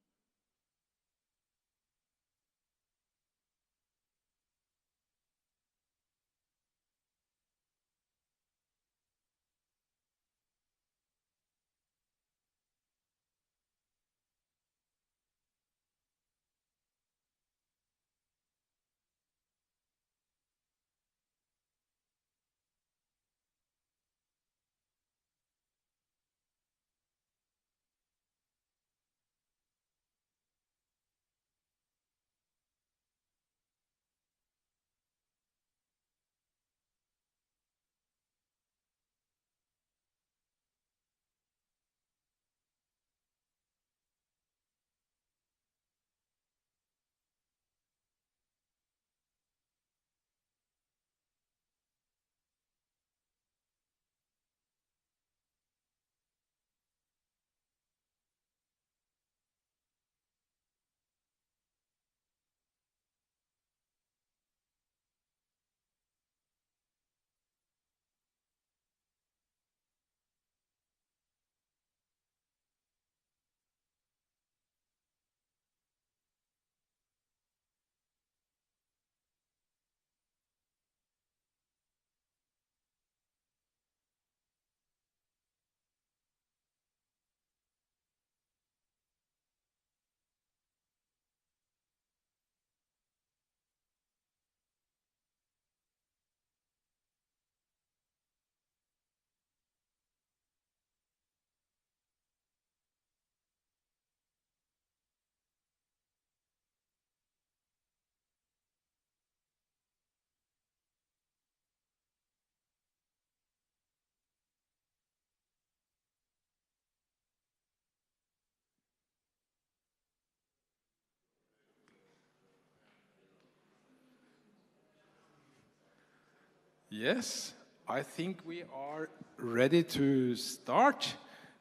Yes, I think we are ready to start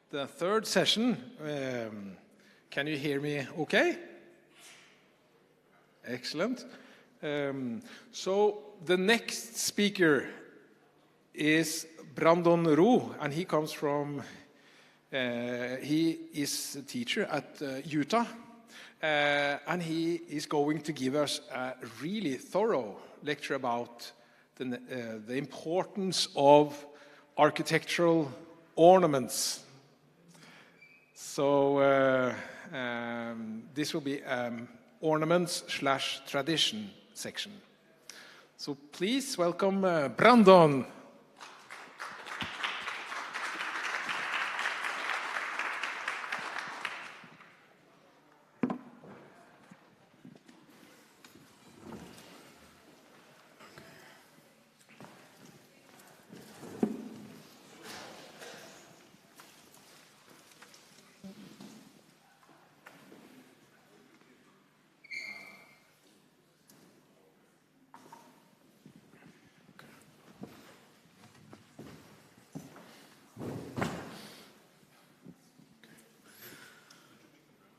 the third session. Can you hear me okay? Excellent. So the next speaker is Brandon Roux, and he comes from, he is a teacher at Utah, and he is going to give us a really thorough lecture about the importance of architectural ornaments. So this will be ornaments/tradition section. So please welcome Brandon.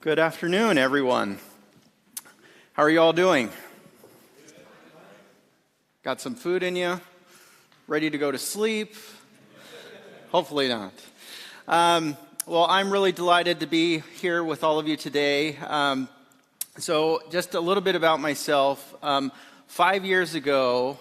Good afternoon, everyone. How are you all doing? Got some food in you? Ready to go to sleep? Hopefully not. Well, I'm really delighted to be here with all of you today. So just a little bit about myself. 5 years ago,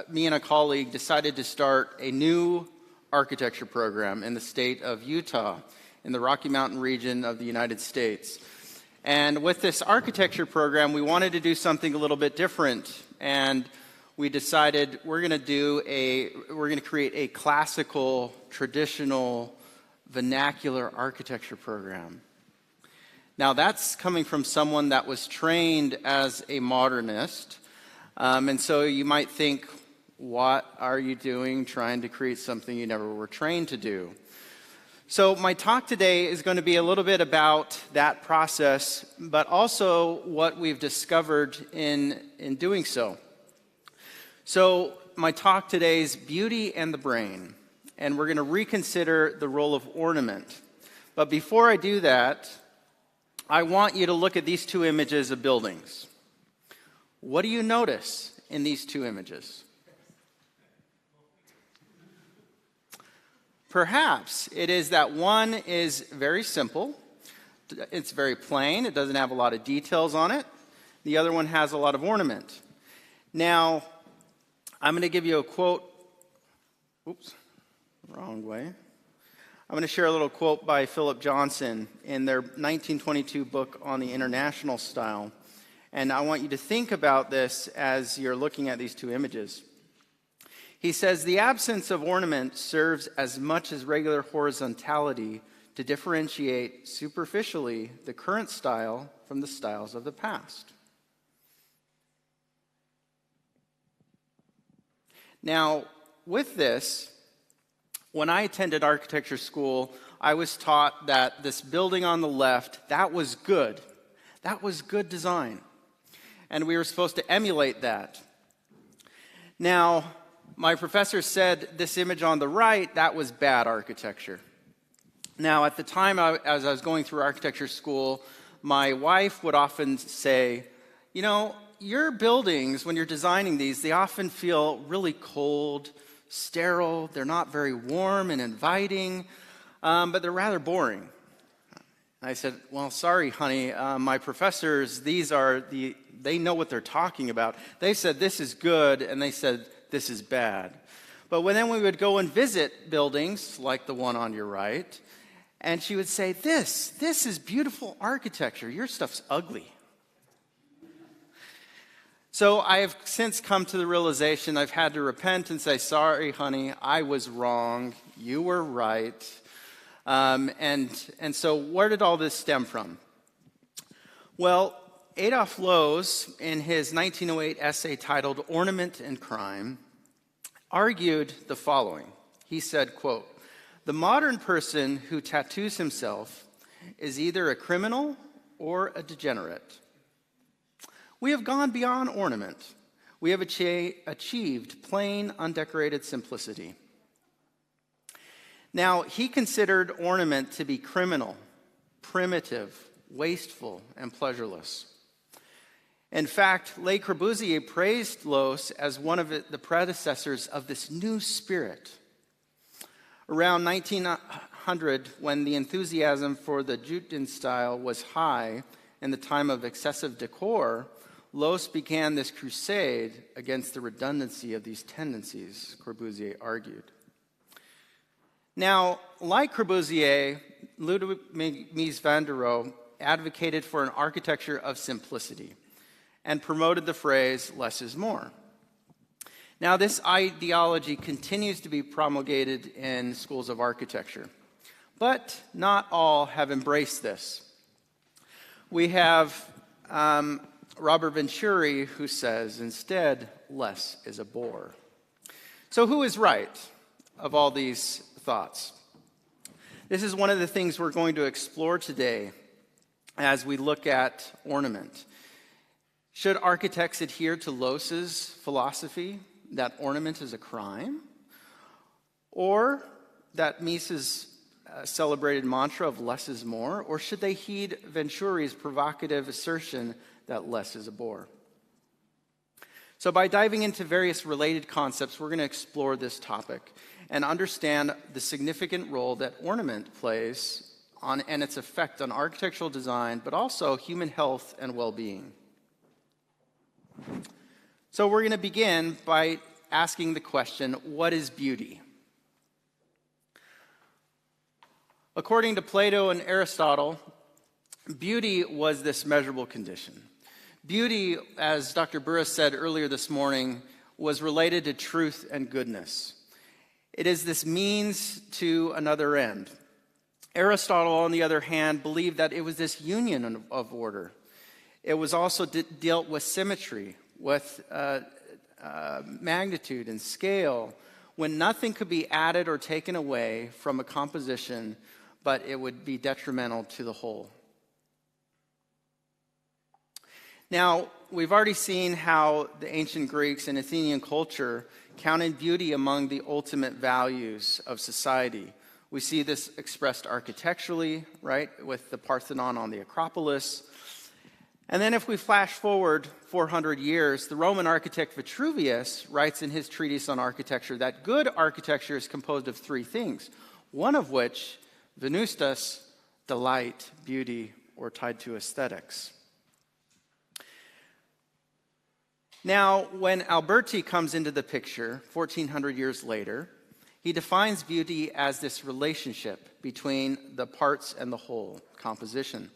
me and a colleague decided to start a new architecture program in the state of Utah, in the Rocky Mountain region of the United States. And with this architecture program, we wanted to do something a little bit different. And we decided we're going to create a classical, traditional, vernacular architecture program. Now, that's coming from someone that was trained as a modernist. And so you might think, what are you doing trying to create something you never were trained to do? So my talk today is going to be a little bit about that process, but also what we've discovered in doing so. So my talk today is Beauty and the Brain, and we're going to reconsider the role of ornament. But before I do that, I want you to look at these two images of buildings. What do you notice in these two images? Perhaps it is that one is very simple, it's very plain, it doesn't have a lot of details on it. The other one has a lot of ornament. Now, I'm going to give you a quote. Oops, wrong way. I'm going to share a little quote by Philip Johnson in their 1922 book on the international style. And I want you to think about this as you're looking at these two images. He says, the absence of ornament serves as much as regular horizontality to differentiate superficially the current style from the styles of the past. Now, with this, when I attended architecture school, I was taught that this building on the left, that was good. That was good design. And we were supposed to emulate that. Now, my professor said this image on the right, that was bad architecture. Now, at the time, as I was going through architecture school, my wife would often say, you know, your buildings, when you're designing these, they often feel really cold, sterile, they're not very warm and inviting, but they're rather boring. I said, well, sorry, honey, my professors, they know what they're talking about. They said this is good, and they said this is bad. But then we would go and visit buildings like the one on your right, and she would say, this is beautiful architecture. Your stuff's ugly. So I have since come to the realization I've had to repent and say, sorry, honey, I was wrong. You were right. And so where did all this stem from? Well, Adolf Loos, in his 1908 essay titled Ornament and Crime, argued the following. He said, quote, the modern person who tattoos himself is either a criminal or a degenerate. We have gone beyond ornament. We have achieved plain, undecorated simplicity. Now, he considered ornament to be criminal, primitive, wasteful, and pleasureless. In fact, Le Corbusier praised Loos as one of the predecessors of this new spirit. Around 1900, when the enthusiasm for the Jugendstil style was high in the time of excessive decor, Loos began this crusade against the redundancy of these tendencies, Corbusier argued. Now, like Corbusier, Ludwig Mies van der Rohe advocated for an architecture of simplicity and promoted the phrase, less is more. Now, this ideology continues to be promulgated in schools of architecture, but not all have embraced this. We have Robert Venturi, who says, instead, less is a bore. So who is right of all these thoughts? This is one of the things we're going to explore today as we look at ornament. Should architects adhere to Loos's philosophy that ornament is a crime? Or that Mies's celebrated mantra of less is more? Or should they heed Venturi's provocative assertion that less is a bore? So by diving into various related concepts, we're going to explore this topic and understand the significant role that ornament plays and its effect on architectural design, but also human health and well-being. So we're going to begin by asking the question, what is beauty? According to Plato and Aristotle, beauty was this measurable condition. Beauty, as Dr. Burris said earlier this morning, was related to truth and goodness. It is this means to another end. Aristotle, on the other hand, believed that it was this union of order. It was also dealt with symmetry, with magnitude and scale, when nothing could be added or taken away from a composition, but it would be detrimental to the whole. Now, we've already seen how the ancient Greeks and Athenian culture counted beauty among the ultimate values of society. We see this expressed architecturally, right, with the Parthenon on the Acropolis. And then if we flash forward 400 years, the Roman architect Vitruvius writes in his treatise on architecture that good architecture is composed of three things, one of which, venustas, delight, beauty, or tied to aesthetics. Now, when Alberti comes into the picture 1,400 years later, he defines beauty as this relationship between the parts and the whole composition.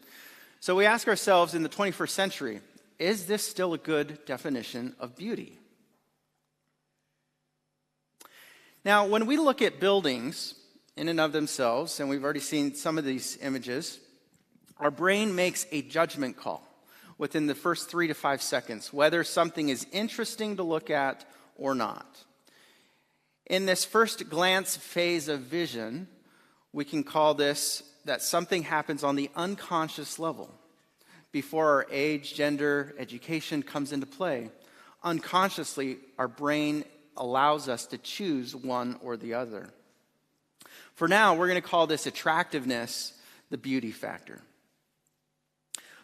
So we ask ourselves in the 21st century, is this still a good definition of beauty? Now, when we look at buildings in and of themselves, and we've already seen some of these images, our brain makes a judgment call within the first 3 to 5 seconds, whether something is interesting to look at or not. In this first glance phase of vision, we can call this that something happens on the unconscious level. Before our age, gender, education comes into play, unconsciously, our brain allows us to choose one or the other. For now, we're going to call this attractiveness the beauty factor.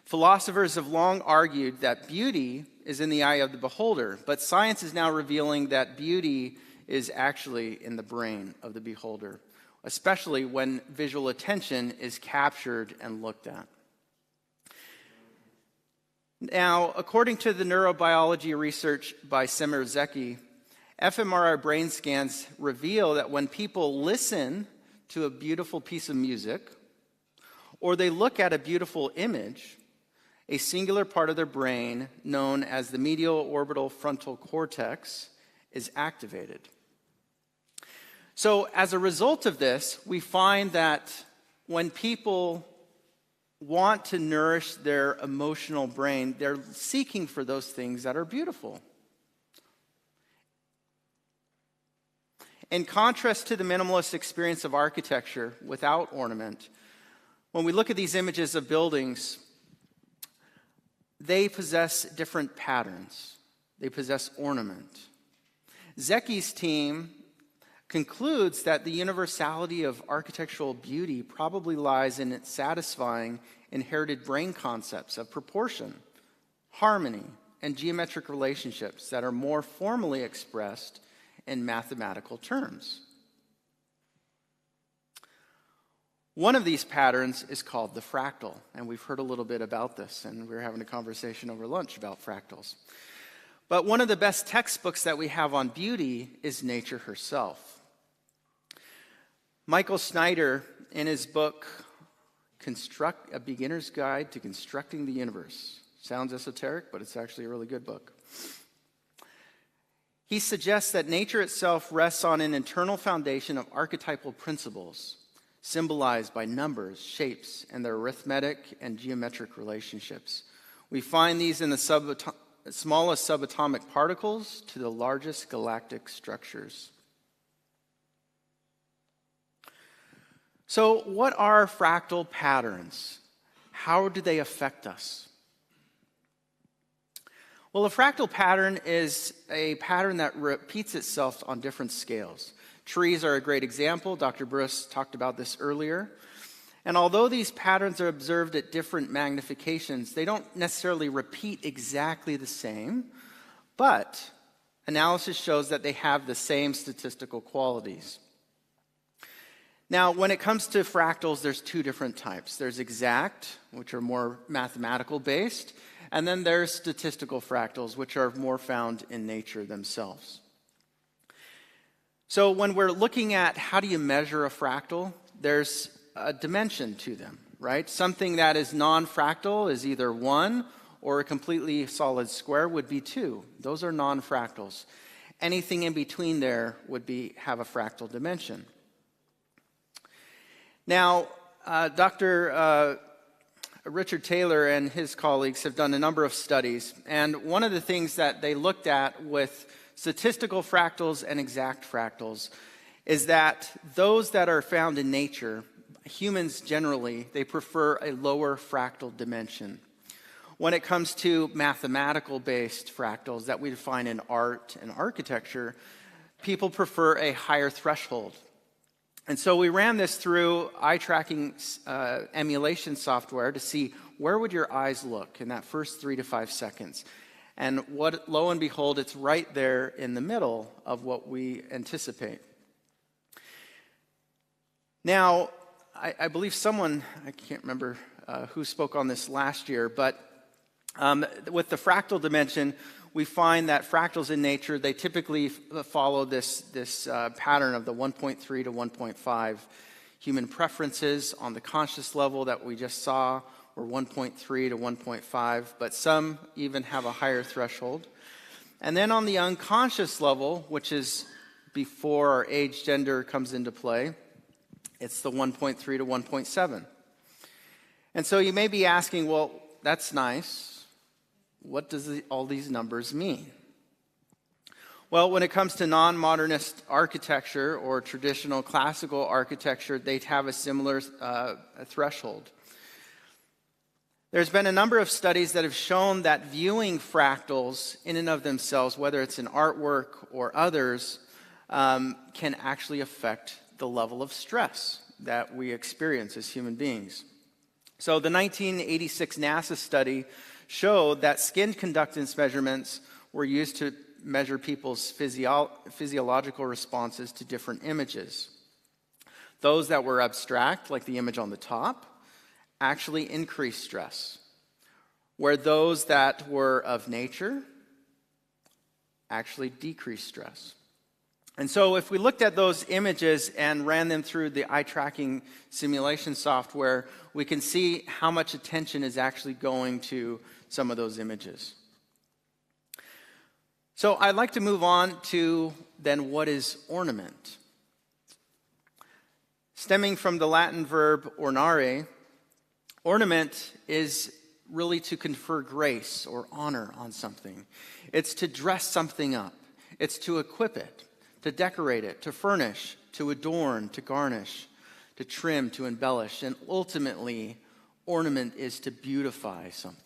Philosophers have long argued that beauty is in the eye of the beholder, but science is now revealing that beauty is actually in the brain of the beholder, especially when visual attention is captured and looked at. Now, according to the neurobiology research by Semir Zeki, fMRI brain scans reveal that when people listen to a beautiful piece of music or they look at a beautiful image, a singular part of their brain, known as the medial orbital frontal cortex, is activated. So as a result of this, we find that when people want to nourish their emotional brain, they're seeking for those things that are beautiful. In contrast to the minimalist experience of architecture without ornament, when we look at these images of buildings, they possess different patterns. They possess ornament. Zeki's team concludes that the universality of architectural beauty probably lies in its satisfying inherited brain concepts of proportion, harmony, and geometric relationships that are more formally expressed in mathematical terms. One of these patterns is called the fractal, and we've heard a little bit about this, and we were having a conversation over lunch about fractals. But one of the best textbooks that we have on beauty is nature herself. Michael Snyder, in his book, A Beginner's Guide to Constructing the Universe. Sounds esoteric, but it's actually a really good book. He suggests that nature itself rests on an internal foundation of archetypal principles, symbolized by numbers, shapes, and their arithmetic and geometric relationships. We find these in the smallest subatomic particles to the largest galactic structures. So, what are fractal patterns? How do they affect us? Well, a fractal pattern is a pattern that repeats itself on different scales. Trees are a great example. Dr. Bruce talked about this earlier. And although these patterns are observed at different magnifications, they don't necessarily repeat exactly the same, but analysis shows that they have the same statistical qualities. Now, when it comes to fractals, there's two different types. There's exact, which are more mathematical based, and then there's statistical fractals, which are more found in nature themselves. So when we're looking at how do you measure a fractal, there's a dimension to them, right? Something that is non-fractal is either 1, or a completely solid square would be 2. Those are non-fractals. Anything in between there would have a fractal dimension. Now, Dr. Richard Taylor and his colleagues have done a number of studies, and one of the things that they looked at with statistical fractals and exact fractals is that those that are found in nature, humans generally, they prefer a lower fractal dimension. When it comes to mathematical-based fractals that we define in art and architecture, people prefer a higher threshold. And so we ran this through eye-tracking emulation software to see where would your eyes look in that first 3 to 5 seconds. And lo and behold, it's right there in the middle of what we anticipate. Now, I believe someone, I can't remember who spoke on this last year, but with the fractal dimension, we find that fractals in nature, they typically follow this pattern of the 1.3 to 1.5. Human preferences on the conscious level that we just saw were 1.3 to 1.5, but some even have a higher threshold. And then on the unconscious level, which is before our age, gender comes into play, it's the 1.3 to 1.7. And so you may be asking, well, that's nice. What does all these numbers mean? Well, when it comes to non-modernist architecture or traditional classical architecture, they have a similar threshold. There's been a number of studies that have shown that viewing fractals in and of themselves, whether it's in artwork or others, can actually affect the level of stress that we experience as human beings. So the 1986 NASA study showed that skin conductance measurements were used to measure people's physiological responses to different images. Those that were abstract, like the image on the top, actually increased stress, where those that were of nature actually decreased stress. And so if we looked at those images and ran them through the eye tracking simulation software, we can see how much attention is actually going to some of those images. So I'd like to move on to then what is ornament. Stemming from the Latin verb ornare, ornament is really to confer grace or honor on something. It's to dress something up. It's to equip it, to decorate it, to furnish, to adorn, to garnish, to trim, to embellish. And ultimately, ornament is to beautify something.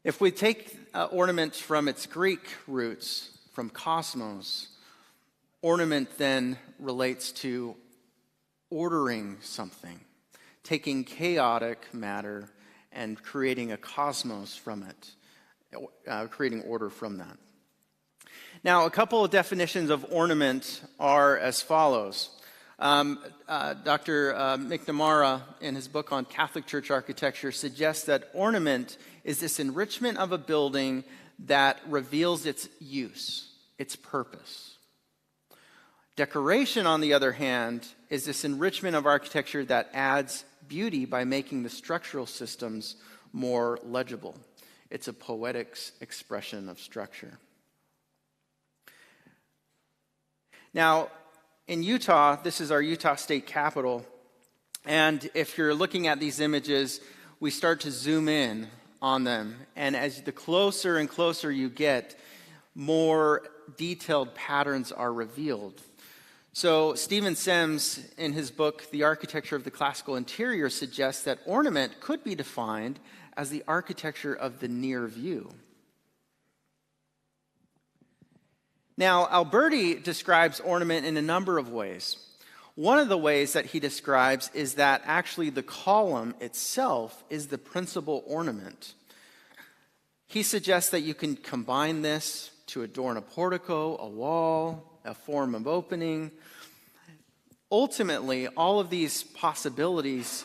If we take ornament from its Greek roots, from cosmos, ornament then relates to ordering something, taking chaotic matter and creating a cosmos from it, creating order from that. Now, a couple of definitions of ornament are as follows. Dr. McNamara, in his book on Catholic Church architecture, suggests that ornament is this enrichment of a building that reveals its use, its purpose. Decoration, on the other hand, is this enrichment of architecture that adds beauty by making the structural systems more legible. It's a poetic expression of structure. Now, in Utah, this is our Utah State Capitol, and if you're looking at these images, we start to zoom in on them, and as the closer and closer you get, more detailed patterns are revealed. So Stephen Sims, in his book, The Architecture of the Classical Interior, suggests that ornament could be defined as the architecture of the near view. Now, Alberti describes ornament in a number of ways. One of the ways that he describes is that actually the column itself is the principal ornament. He suggests that you can combine this to adorn a portico, a wall, a form of opening. Ultimately, all of these possibilities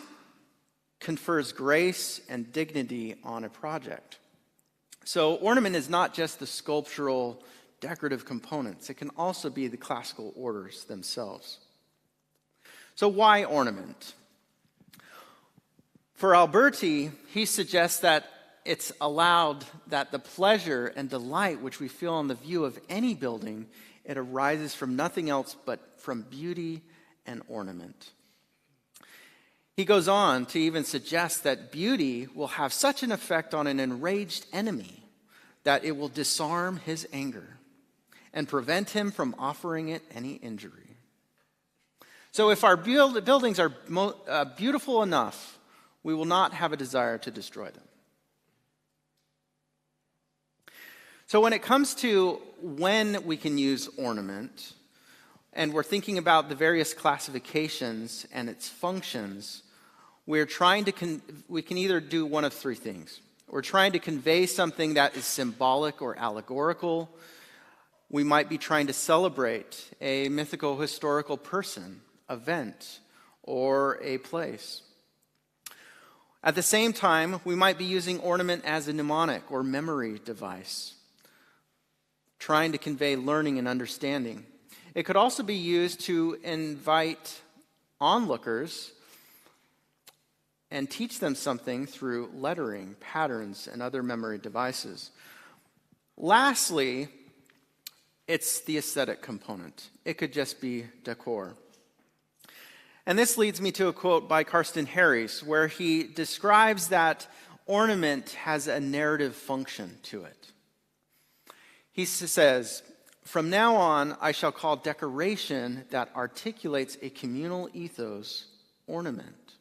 confers grace and dignity on a project. So ornament is not just the sculptural decorative components. It can also be the classical orders themselves. So why ornament? For Alberti, he suggests that it's allowed that the pleasure and delight which we feel on the view of any building, it arises from nothing else but from beauty and ornament. He goes on to even suggest that beauty will have such an effect on an enraged enemy that it will disarm his anger and prevent him from offering it any injury. So if our buildings are beautiful enough, we will not have a desire to destroy them. So when it comes to when we can use ornament, and we're thinking about the various classifications and its functions, we can either do one of three things. We're trying to convey something that is symbolic or allegorical. We might be trying to celebrate a mythical historical person, event, or a place. At the same time, we might be using ornament as a mnemonic or memory device, trying to convey learning and understanding. It could also be used to invite onlookers and teach them something through lettering, patterns, and other memory devices. Lastly, it's the aesthetic component. It could just be decor. And this leads me to a quote by Carsten Harries, where he describes that ornament has a narrative function to it. He says, "From now on, I shall call decoration that articulates a communal ethos ornament,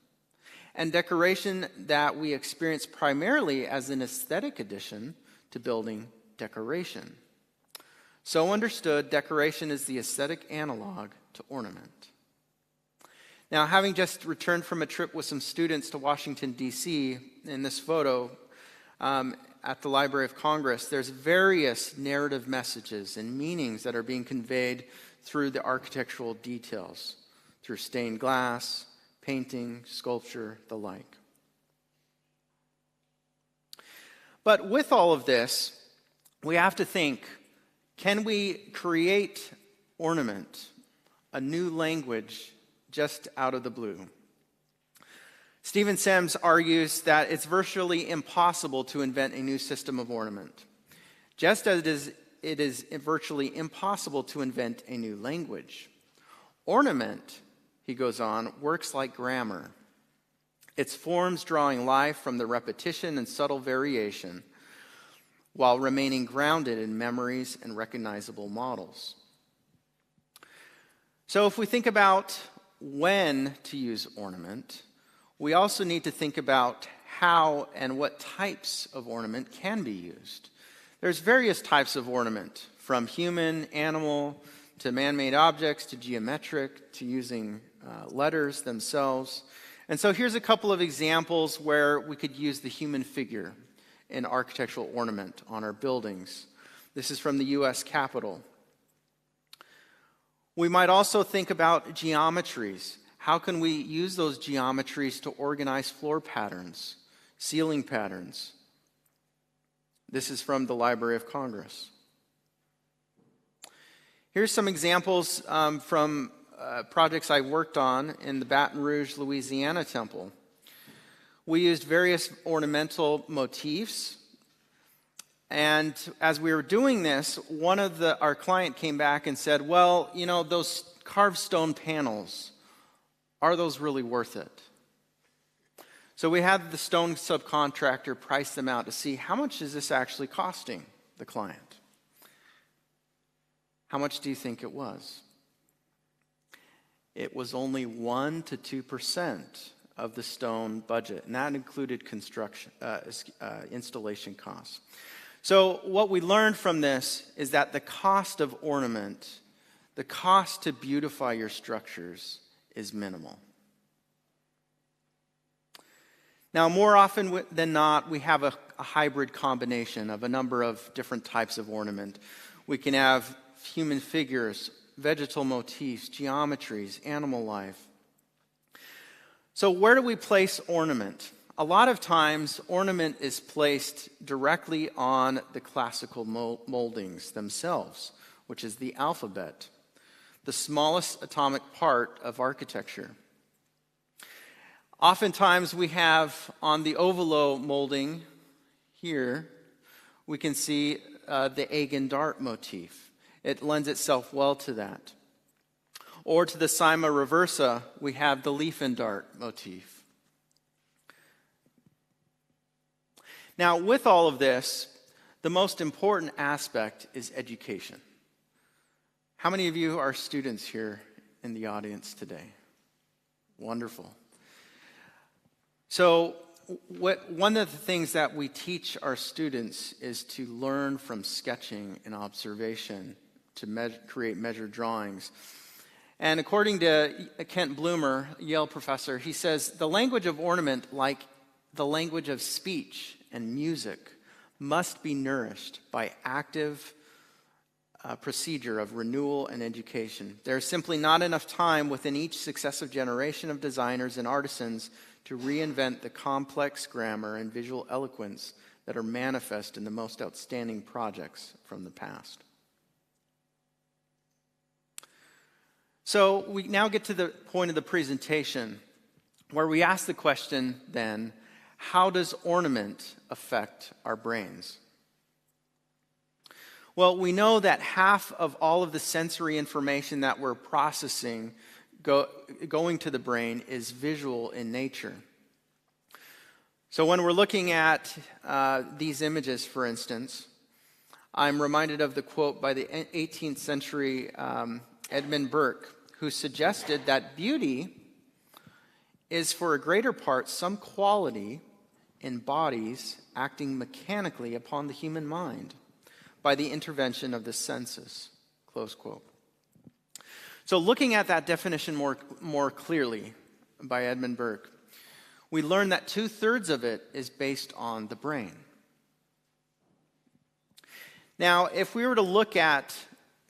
and decoration that we experience primarily as an aesthetic addition to building decoration. So understood, decoration is the aesthetic analog to ornament." Now, having just returned from a trip with some students to Washington, D.C., in this photo at the Library of Congress, there's various narrative messages and meanings that are being conveyed through the architectural details, through stained glass, painting, sculpture, the like. But with all of this, we have to think, can we create ornament, a new language, just out of the blue? Stephen Sams argues that it's virtually impossible to invent a new system of ornament, just as it is virtually impossible to invent a new language. Ornament, he goes on, works like grammar, its forms drawing life from the repetition and subtle variation, while remaining grounded in memories and recognizable models. So if we think about when to use ornament, we also need to think about how and what types of ornament can be used. There's various types of ornament, from human, animal, to man-made objects, to geometric, to using letters themselves. And so here's a couple of examples where we could use the human figure in architectural ornament on our buildings. This is from the U.S. Capitol. We might also think about geometries. How can we use those geometries to organize floor patterns, ceiling patterns? This is from the Library of Congress. Here's some examples from projects I worked on in the Baton Rouge, Louisiana temple. We used various ornamental motifs. And as we were doing this, our client came back and said, well, you know, those carved stone panels, are those really worth it? So we had the stone subcontractor price them out to see how much is this actually costing the client. How much do you think it was? It was only 1% to 2% of the stone budget, and that included installation costs. So what we learned from this is that the cost of ornament, the cost to beautify your structures, is minimal. Now, more often than not, we have a hybrid combination of a number of different types of ornament. We can have human figures, vegetal motifs, geometries, animal life. So where do we place ornament? A lot of times, ornament is placed directly on the classical moldings themselves, which is the alphabet. the smallest atomic part of architecture. Oftentimes we have on the ovalo molding here, we can see the egg and dart motif. It lends itself well to that. Or to the cyma reversa, we have the leaf and dart motif. Now, with all of this, the most important aspect is education. How many of you are students here in the audience today? Wonderful. So, one of the things that we teach our students is to learn from sketching and observation to create measured drawings. And according to Kent Bloomer, Yale professor, he says, the language of ornament, like the language of speech and music, must be nourished by active procedure of renewal and education. There is simply not enough time within each successive generation of designers and artisans to reinvent the complex grammar and visual eloquence that are manifest in the most outstanding projects from the past. So we now get to the point of the presentation where we ask the question then, how does ornament affect our brains? Well, we know that half of all of the sensory information that we're processing going to the brain is visual in nature. So when we're looking at these images, for instance, I'm reminded of the quote by the 18th century Edmund Burke, who suggested that beauty is for a greater part some quality in bodies acting mechanically upon the human mind by the intervention of the senses, close quote. So looking at that definition more clearly by Edmund Burke, we learn that 2/3 of it is based on the brain. Now, if we were to look at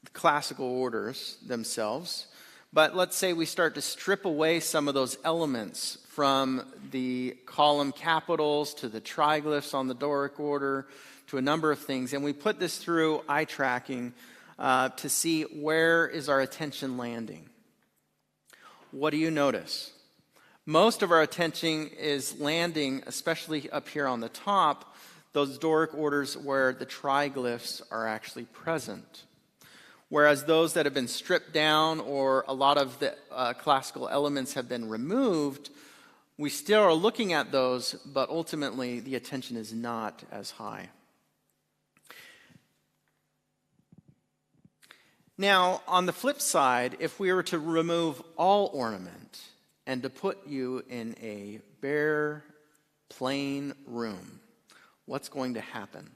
the classical orders themselves, but let's say we start to strip away some of those elements from the column capitals to the triglyphs on the Doric order to a number of things, and we put this through eye tracking to see where is our attention landing. What do you notice? Most of our attention is landing, especially up here on the top, those Doric orders where the triglyphs are actually present. Whereas those that have been stripped down or a lot of the classical elements have been removed, we still are looking at those, but ultimately the attention is not as high. Now, on the flip side, if we were to remove all ornament and to put you in a bare, plain room, what's going to happen?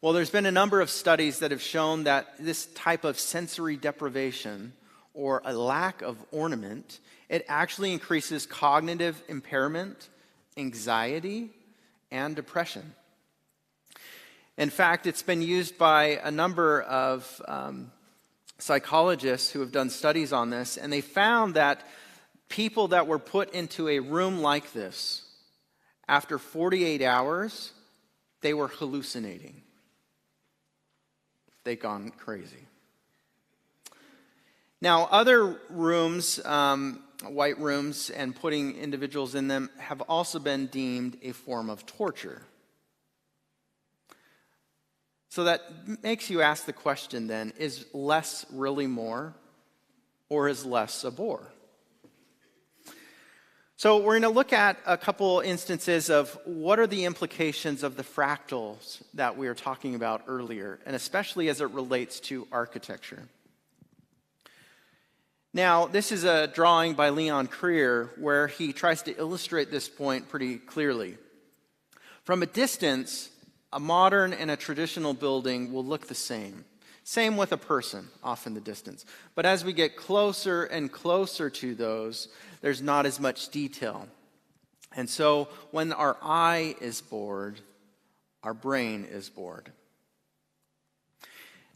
Well, there's been a number of studies that have shown that this type of sensory deprivation or a lack of ornament, it actually increases cognitive impairment, anxiety, and depression. In fact, it's been used by a number of psychologists who have done studies on this, and they found that people that were put into a room like this, after 48 hours, they were hallucinating. They'd gone crazy. Now, other rooms, white rooms, and putting individuals in them have also been deemed a form of torture. So that makes you ask the question then, is less really more, or is less a bore? So we're going to look at a couple instances of what are the implications of the fractals that we were talking about earlier, and especially as it relates to architecture. Now, this is a drawing by Leon Krier where he tries to illustrate this point pretty clearly. From a distance, a modern and a traditional building will look the same. Same with a person off in the distance. But as we get closer and closer to those, there's not as much detail. And so when our eye is bored, our brain is bored.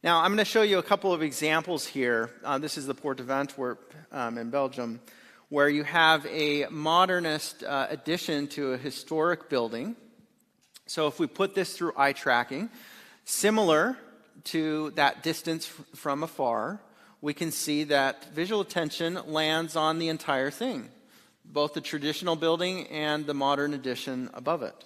Now, I'm going to show you a couple of examples here. This is the Port of Antwerp in Belgium, where you have a modernist addition to a historic building. So if we put this through eye tracking, similar to that distance from afar, we can see that visual attention lands on the entire thing, both the traditional building and the modern addition above it.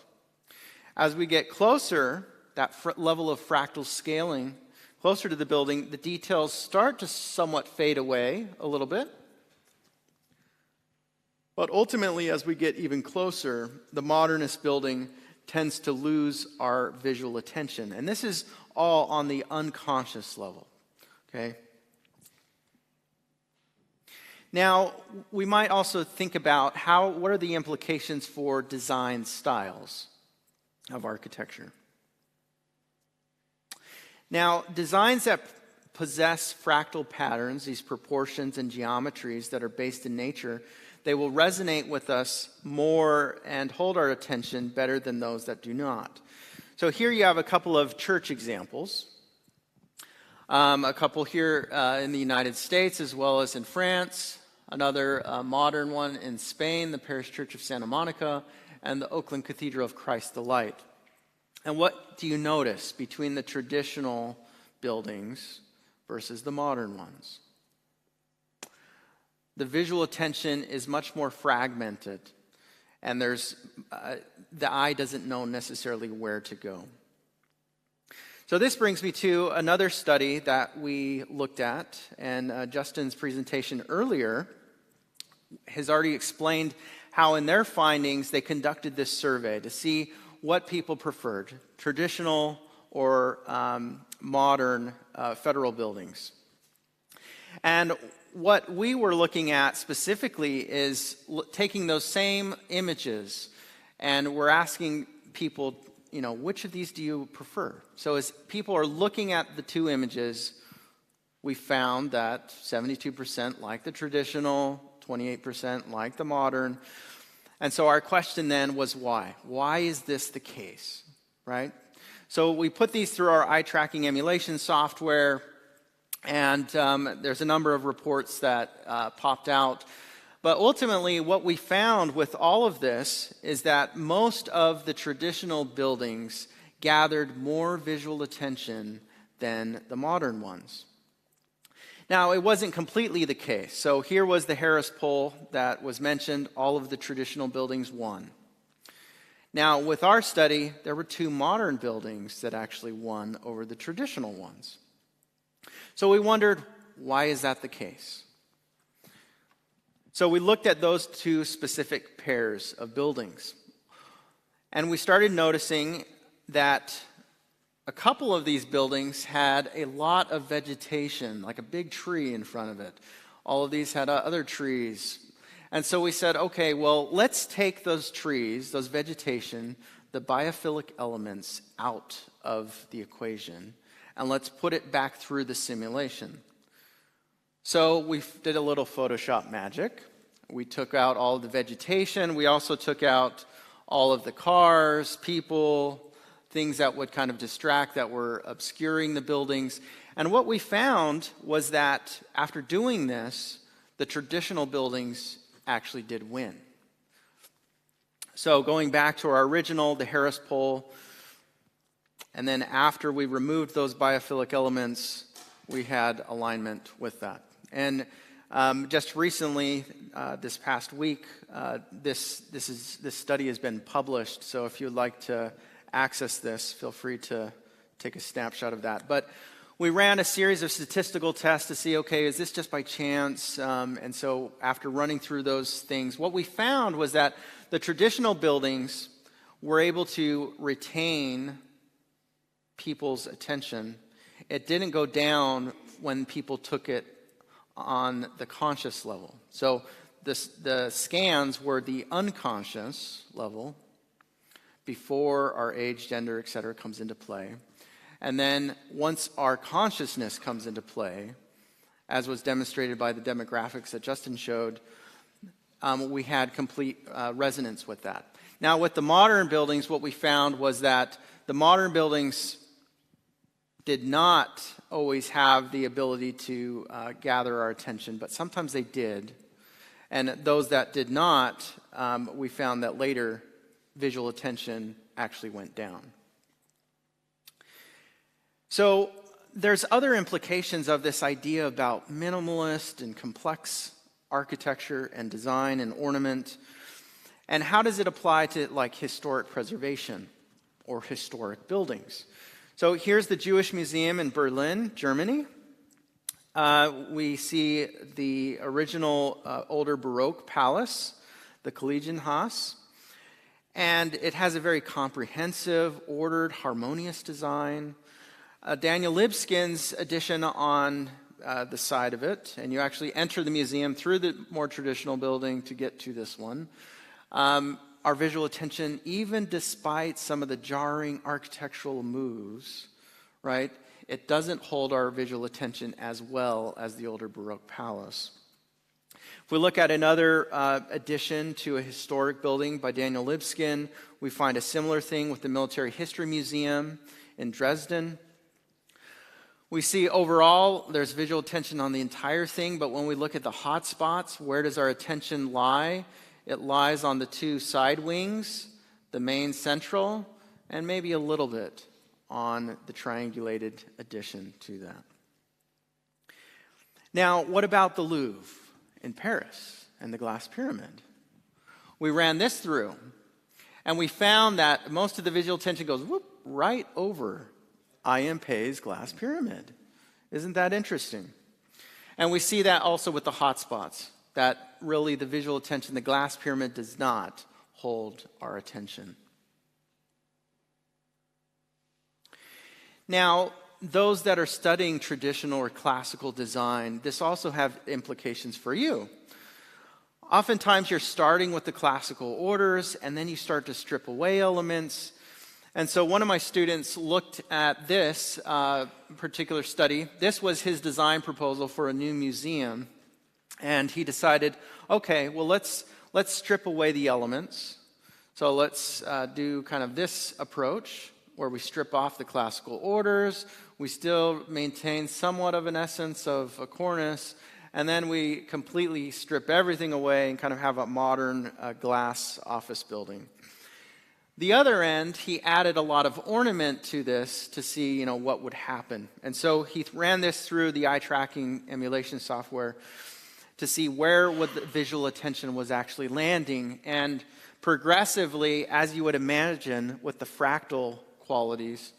As we get closer, that level of fractal scaling, closer to the building, the details start to somewhat fade away a little bit. But ultimately, as we get even closer, the modernist building tends to lose our visual attention. And this is all on the unconscious level, okay? Now, we might also think about what are the implications for design styles of architecture. Now, designs that possess fractal patterns, these proportions and geometries that are based in nature, they will resonate with us more and hold our attention better than those that do not. So here you have a couple of church examples. A couple here in the United States as well as in France. Another modern one in Spain, the Parish Church of Santa Monica, and the Oakland Cathedral of Christ the Light. And what do you notice between the traditional buildings versus the modern ones? The visual attention is much more fragmented, and the eye doesn't know necessarily where to go. So this brings me to another study that we looked at, and Justin's presentation earlier has already explained how in their findings they conducted this survey to see what people preferred, traditional or modern federal buildings. And what we were looking at specifically is taking those same images, and we're asking people, which of these do you prefer? So as people are looking at the two images, we found that 72% like the traditional, 28% like the modern. And so our question then was why? Why is this the case, right? So we put these through our eye tracking emulation software, and there's a number of reports that popped out. But ultimately, what we found with all of this is that most of the traditional buildings gathered more visual attention than the modern ones. Now, it wasn't completely the case. So here was the Harris poll that was mentioned. All of the traditional buildings won. Now, with our study, there were two modern buildings that actually won over the traditional ones. So we wondered, why is that the case? So we looked at those two specific pairs of buildings. And we started noticing that a couple of these buildings had a lot of vegetation, like a big tree in front of it. All of these had other trees. And so we said, okay, well, let's take those trees, those vegetation, the biophilic elements out of the equation, and let's put it back through the simulation. So we did a little Photoshop magic. We took out all of the vegetation. We also took out all of the cars, people, things that would kind of distract, that were obscuring the buildings. And what we found was that after doing this, the traditional buildings actually did win. So going back to our original, the Harris poll, and then after we removed those biophilic elements, we had alignment with that. And just recently, this past week, this study has been published. So if you'd like to access this, feel free to take a snapshot of that. But we ran a series of statistical tests to see, okay, is this just by chance? And so after running through those things, what we found was that the traditional buildings were able to retain people's attention. It didn't go down when people took it on the conscious level. So the scans were the unconscious level before our age, gender, etc. comes into play. And then once our consciousness comes into play, as was demonstrated by the demographics that Justin showed, we had complete resonance with that. Now with the modern buildings, what we found was that the modern buildings did not always have the ability to gather our attention, but sometimes they did. And those that did not, we found that later visual attention actually went down. So there's other implications of this idea about minimalist and complex architecture and design and ornament. And how does it apply to like historic preservation or historic buildings? So here's the Jewish Museum in Berlin, Germany. We see the original older Baroque palace, the Kollegienhaus. And it has a very comprehensive, ordered, harmonious design. Daniel Libskin's addition on the side of it, and you actually enter the museum through the more traditional building to get to this one. Our visual attention, even despite some of the jarring architectural moves, right, it doesn't hold our visual attention as well as the older Baroque palace. If we look at another addition to a historic building by Daniel Libskin, we find a similar thing with the Military History Museum in Dresden. We see overall there's visual attention on the entire thing, but when we look at the hot spots, where does our attention lie? It lies on the two side wings, the main central, and maybe a little bit on the triangulated addition to that. Now, what about the Louvre in Paris and the Glass Pyramid? We ran this through, and we found that most of the visual attention goes whoop, right over Impey's Glass Pyramid. Isn't that interesting? And we see that also with the hotspots, that really the visual attention, the Glass Pyramid does not hold our attention. Now, those that are studying traditional or classical design, this also have implications for you. Oftentimes you're starting with the classical orders, and then you start to strip away elements. And so one of my students looked at this particular study. This was his design proposal for a new museum. And he decided, okay, well, let's strip away the elements. So let's do kind of this approach where we strip off the classical orders. We still maintain somewhat of an essence of a cornice. And then we completely strip everything away and kind of have a modern glass office building. The other end, he added a lot of ornament to this to see, what would happen. And so he ran this through the eye tracking emulation software to see where the visual attention was actually landing. And progressively, as you would imagine with the fractal qualities,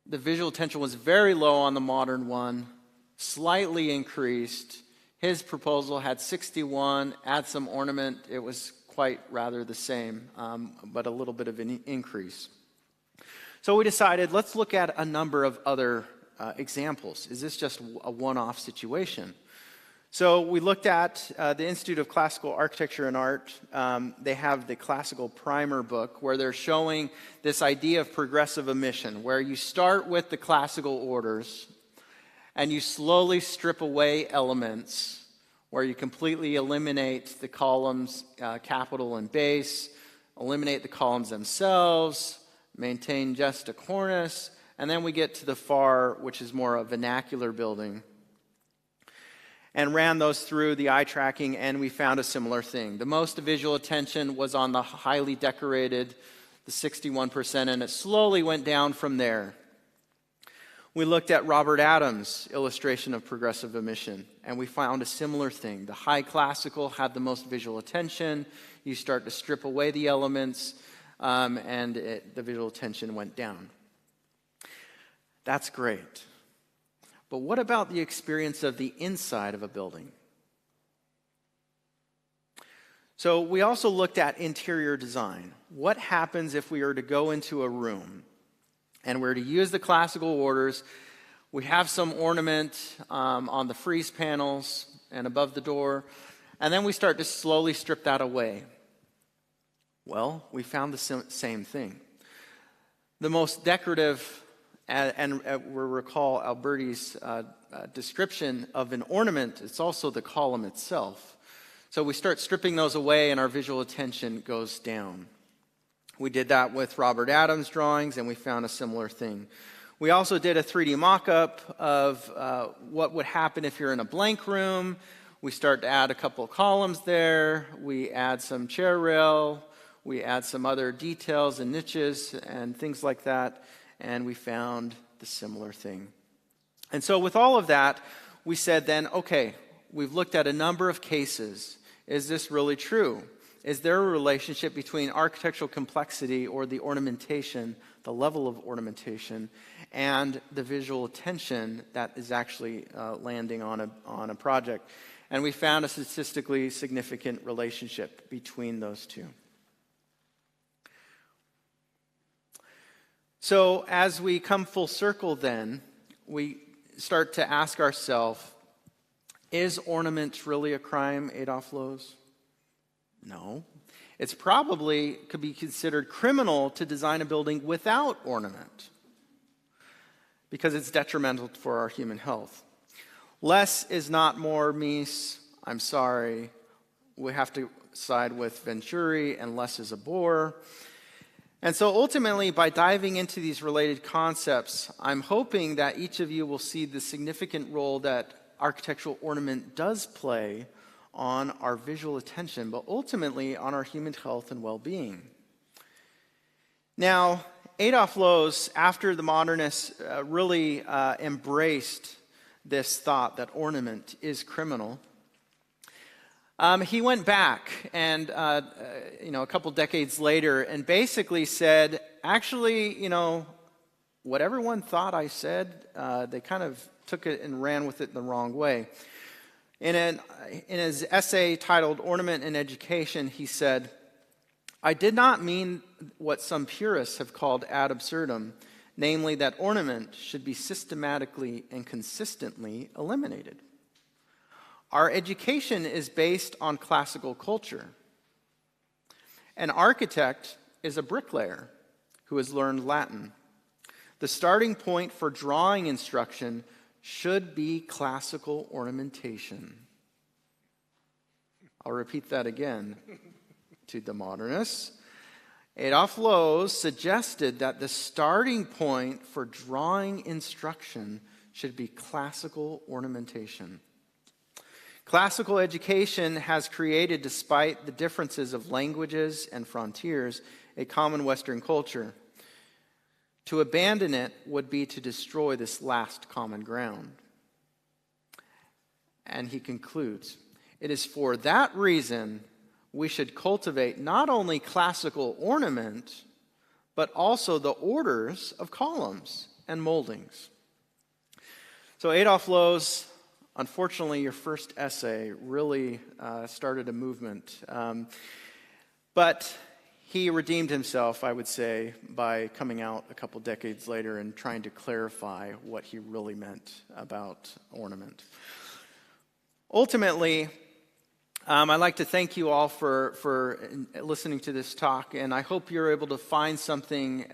the visual attention was very low on the modern one, slightly increased. His proposal had 61, add some ornament, it was quite rather the same, but a little bit of an increase. So we decided, let's look at a number of other examples. Is this just a one-off situation? So we looked at the Institute of Classical Architecture and Art. They have the Classical Primer book where they're showing this idea of progressive emission, where you start with the classical orders and you slowly strip away elements, where you completely eliminate the columns, capital and base, eliminate the columns themselves, maintain just a cornice, and then we get to the far, which is more a vernacular building. And ran those through the eye tracking, and we found a similar thing. The most visual attention was on the highly decorated, the 61%, and it slowly went down from there. We looked at Robert Adams' illustration of progressive emission, and we found a similar thing. The high classical had the most visual attention. You start to strip away the elements, and the visual attention went down. That's great. But what about the experience of the inside of a building? So we also looked at interior design. What happens if we were to go into a room and we're to use the classical orders? We have some ornament on the frieze panels and above the door, and then we start to slowly strip that away. Well, we found the same thing. The most decorative, and we'll recall Alberti's description of an ornament, it's also the column itself. So we start stripping those away and our visual attention goes down. We did that with Robert Adams' drawings and we found a similar thing. We also did a 3D mock-up of what would happen if you're in a blank room. We start to add a couple of columns there. We add some chair rail. We add some other details and niches and things like that. And we found the similar thing. And so with all of that, we said then, okay, we've looked at a number of cases. Is this really true? Is there a relationship between architectural complexity or the ornamentation, the level of ornamentation, and the visual attention that is actually landing on a project? And we found a statistically significant relationship between those two. So as we come full circle then, we start to ask ourselves, is ornament really a crime, Adolf Loos? No. It's probably could be considered criminal to design a building without ornament because it's detrimental for our human health. Less is not more, Mies. I'm sorry. We have to side with Venturi, and less is a bore. And so ultimately, by diving into these related concepts, I'm hoping that each of you will see the significant role that architectural ornament does play on our visual attention, but ultimately on our human health and well-being. Now, Adolf Loos, after the modernists really embraced this thought that ornament is criminal, he went back and, a couple decades later and basically said, actually, what everyone thought I said, they kind of took it and ran with it the wrong way. In his essay titled Ornament in Education, he said, I did not mean what some purists have called ad absurdum, namely that ornament should be systematically and consistently eliminated. Our education is based on classical culture. An architect is a bricklayer who has learned Latin. The starting point for drawing instruction should be classical ornamentation. I'll repeat that again to the modernists. Adolf Loos suggested that the starting point for drawing instruction should be classical ornamentation. Classical education has created, despite the differences of languages and frontiers, a common Western culture. To abandon it would be to destroy this last common ground. And he concludes, it is for that reason we should cultivate not only classical ornament, but also the orders of columns and moldings. So Adolf Loos, unfortunately, your first essay really started a movement. But he redeemed himself, I would say, by coming out a couple decades later and trying to clarify what he really meant about ornament. Ultimately, I'd like to thank you all for listening to this talk, and I hope you're able to find something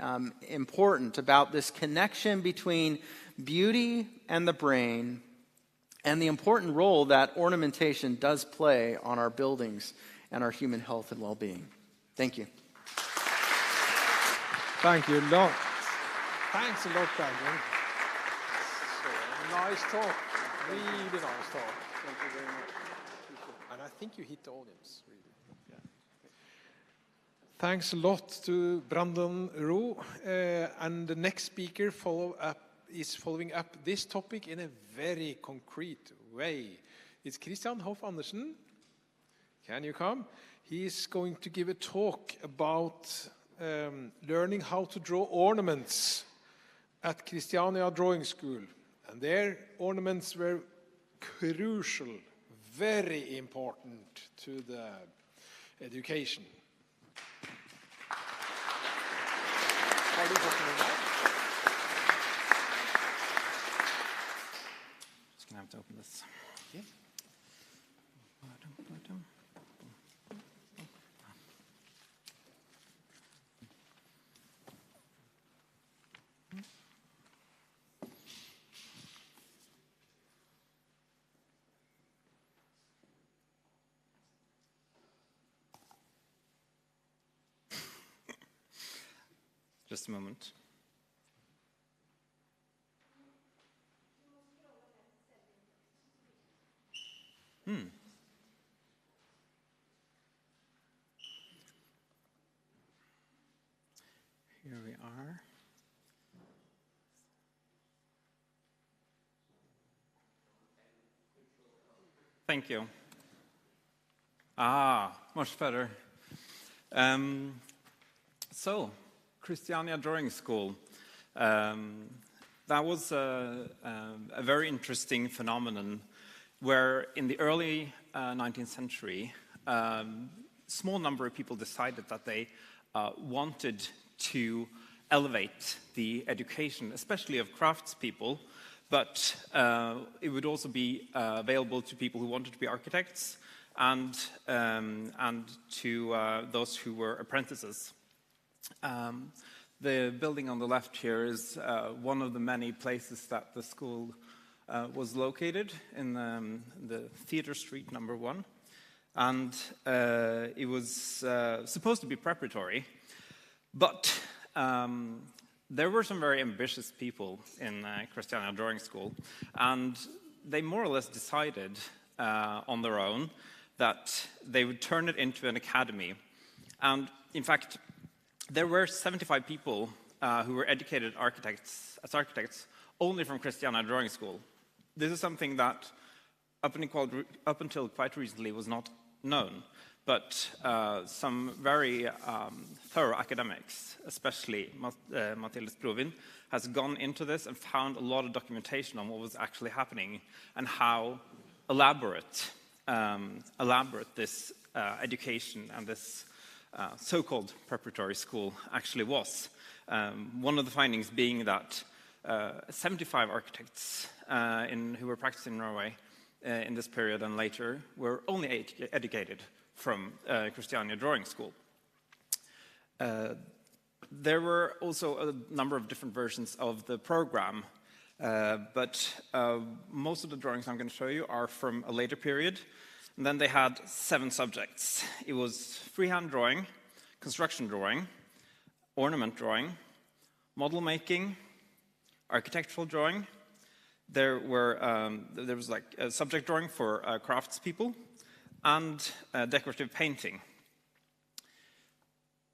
important about this connection between beauty and the brain and the important role that ornamentation does play on our buildings and our human health and well-being. Thank you.
Thank you a lot. Thanks a lot, Brandon. So, nice talk. Really nice talk. Thank you very much. And I think you hit the audience, really. Yeah. Thanks a lot to Brandon Roe. And the next speaker is following up this topic in a very concrete way. It's Christian Hoff Andersen. Can you come? He's going to give a talk about learning how to draw ornaments at Christiania Drawing School. And their ornaments were crucial, very important to the education.
Just gonna have to open this.
Yeah.
Just a moment. Here we are. Thank you. Much better. So, Christiania Drawing School. That was a very interesting phenomenon where in the early 19th century, small number of people decided that they wanted to elevate the education, especially of craftspeople, but it would also be available to people who wanted to be architects and to those who were apprentices. The building on the left here is one of the many places that the school was located in the Theatre Street number 1. And it was supposed to be preparatory, but there were some very ambitious people in Christiania Drawing School, and they more or less decided on their own that they would turn it into an academy. And in fact, there were 75 people who were educated as architects only from Christiania Drawing School. This is something that up until quite recently was not known, but some very thorough academics, especially Mathilde Sprovin, has gone into this and found a lot of documentation on what was actually happening and how elaborate this education and this so-called preparatory school actually was. One of the findings being that 75 architects who were practicing in Norway in this period and later were only educated from Christiania Drawing School. There were also a number of different versions of the program, but most of the drawings I'm going to show you are from a later period. And then they had 7 subjects. It was freehand drawing, construction drawing, ornament drawing, model making, architectural drawing. There was like a subject drawing for craftspeople and decorative painting.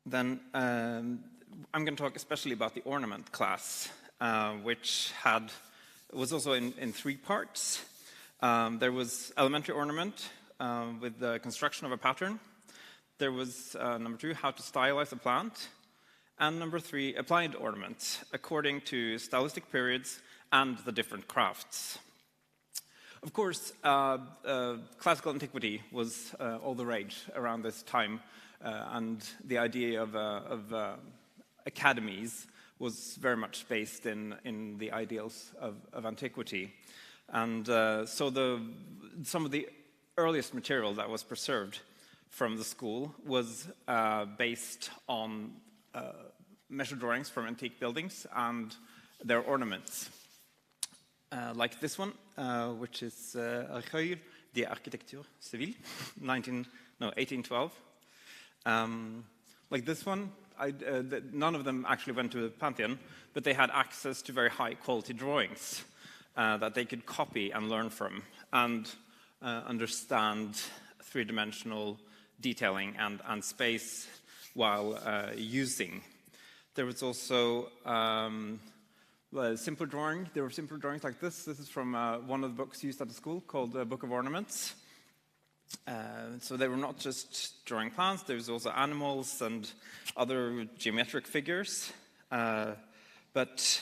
Then I'm going to talk especially about the ornament class, which was also in 3 parts. There was elementary ornament with the construction of a pattern. There was number 2, how to stylize a plant. And number 3, applied ornament, according to stylistic periods and the different crafts. Of course, classical antiquity was all the rage around this time, and the idea of academies was very much based in the ideals of antiquity. And so some of the earliest material that was preserved from the school was based on measure drawings from antique buildings and their ornaments. Like this one, which is Recueil des Architectures Civiles, 1812. Like this one, none of them actually went to the Pantheon, but they had access to very high quality drawings that they could copy and learn from and understand 3-dimensional detailing and space while using. There was also simpler drawing. There were simpler drawings like this. This is from one of the books used at the school called the Book of Ornaments. So they were not just drawing plants, there was also animals and other geometric figures. But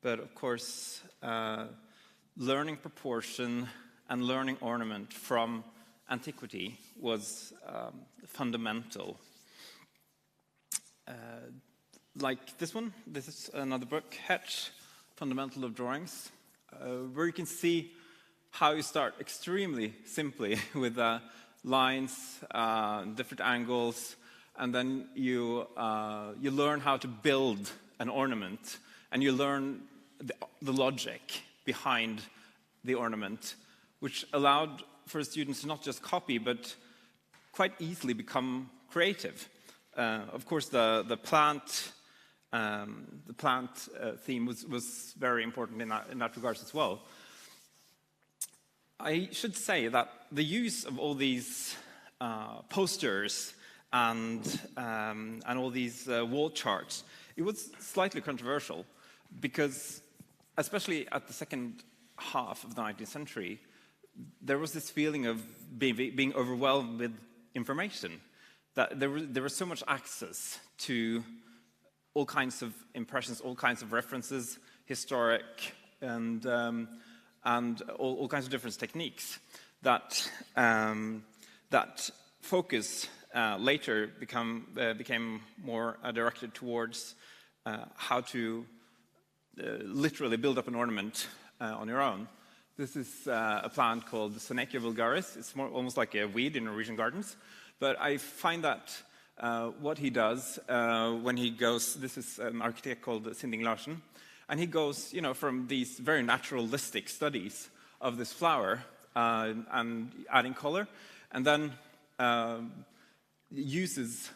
of course, learning proportion and learning ornament from antiquity was fundamental. Like this one, this is another book, Hetch, Fundamental of Drawings, where you can see how you start extremely simply with lines, different angles, and then you learn how to build an ornament, and you learn the logic behind the ornament, which allowed for students to not just copy, but quite easily become creative. Of course, the plant theme was very important in that regards as well. I should say that the use of all these posters and all these wall charts, it was slightly controversial because, especially at the second half of the 19th century, there was this feeling of being overwhelmed with information, that there was so much access to all kinds of impressions, all kinds of references, historic and all kinds of different techniques, that that focus later became more directed towards how to literally build up an ornament on your own. This is a plant called Senecio vulgaris. It's almost like a weed in Norwegian gardens. But I find that what he does when he goes, this is an architect called Sinding Larsen, and he goes, from these very naturalistic studies of this flower and adding color, and then uses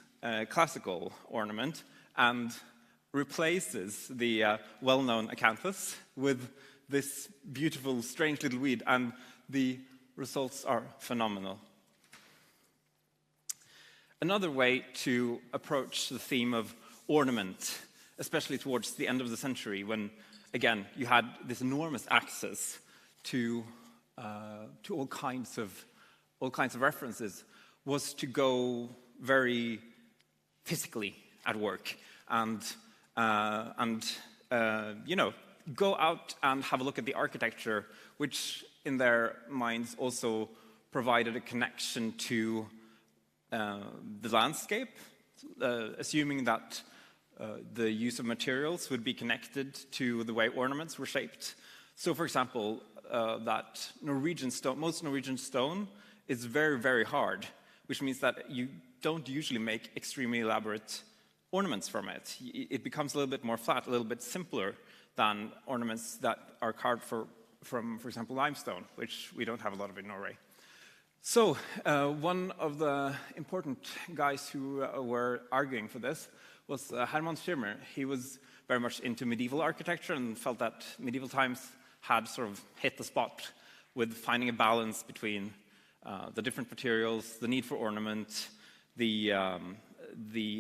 classical ornament and replaces the well-known acanthus with this beautiful, strange little weed, and the results are phenomenal. Another way to approach the theme of ornament, especially towards the end of the century, when, again, you had this enormous access to all kinds of references, was to go very physically at work and go out and have a look at the architecture, which in their minds also provided a connection to the landscape, assuming that the use of materials would be connected to the way ornaments were shaped. So, for example, that most Norwegian stone is very, very hard, which means that you don't usually make extremely elaborate ornaments from it. It becomes a little bit more flat, a little bit simpler than ornaments that are carved from, for example, limestone, which we don't have a lot of in Norway. So one of the important guys who were arguing for this was Herman Schirmer. He was very much into medieval architecture and felt that medieval times had sort of hit the spot with finding a balance between the different materials, the need for ornament, the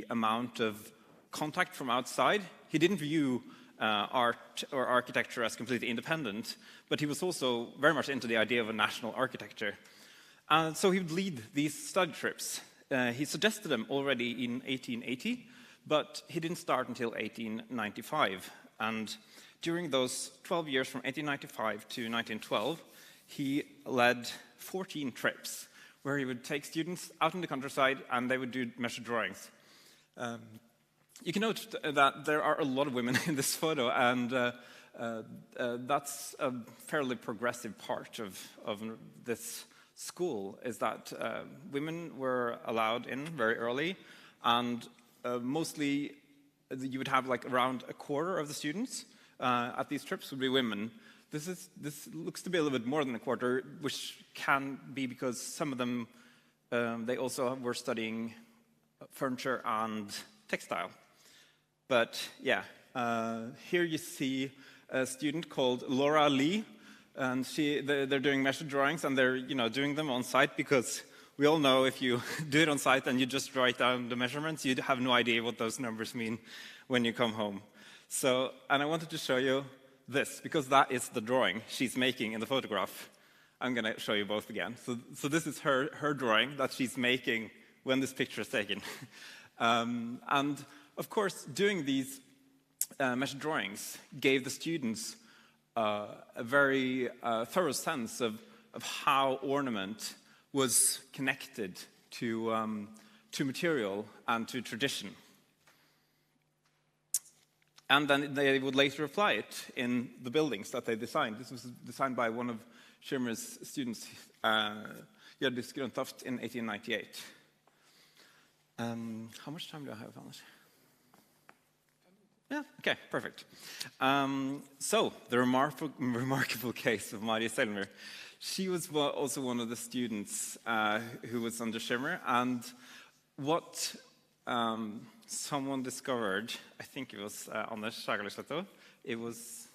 amount of contact from outside. He didn't view art or architecture as completely independent, but he was also very much into the idea of a national architecture. And so he would lead these study trips. He suggested them already in 1880, but he didn't start until 1895. And during those 12 years from 1895 to 1912, he led 14 trips where he would take students out in the countryside and they would do measured drawings. You can note that there are a lot of women in this photo, and that's a fairly progressive part of this school, is that women were allowed in very early, and mostly you would have like around a quarter of the students at these trips would be women. This looks to be a little bit more than a quarter, which can be because some of them, they also were studying furniture and textile. But yeah, here you see a student called Laura Lee, and they're doing measured drawings, and they're doing them on site, because we all know if you do it on site and you just write down the measurements, you have no idea what those numbers mean when you come home. So, and I wanted to show you this, because that is the drawing she's making in the photograph. I'm going to show you both again. So this is her drawing that she's making when this picture is taken. And of course, doing these measured drawings gave the students a very thorough sense of how ornament was connected to material and to tradition. And then they would later apply it in the buildings that they designed. This was designed by one of Schirmer's students, Gjerdis Grøntoft, in 1898. How much time do I have on it? Yeah, okay, perfect. So, the remarkable case of Marie Selmer. She was also one of the students who was under Schirmer, and what someone discovered, I think it was Anders Sagerløsæter, it was...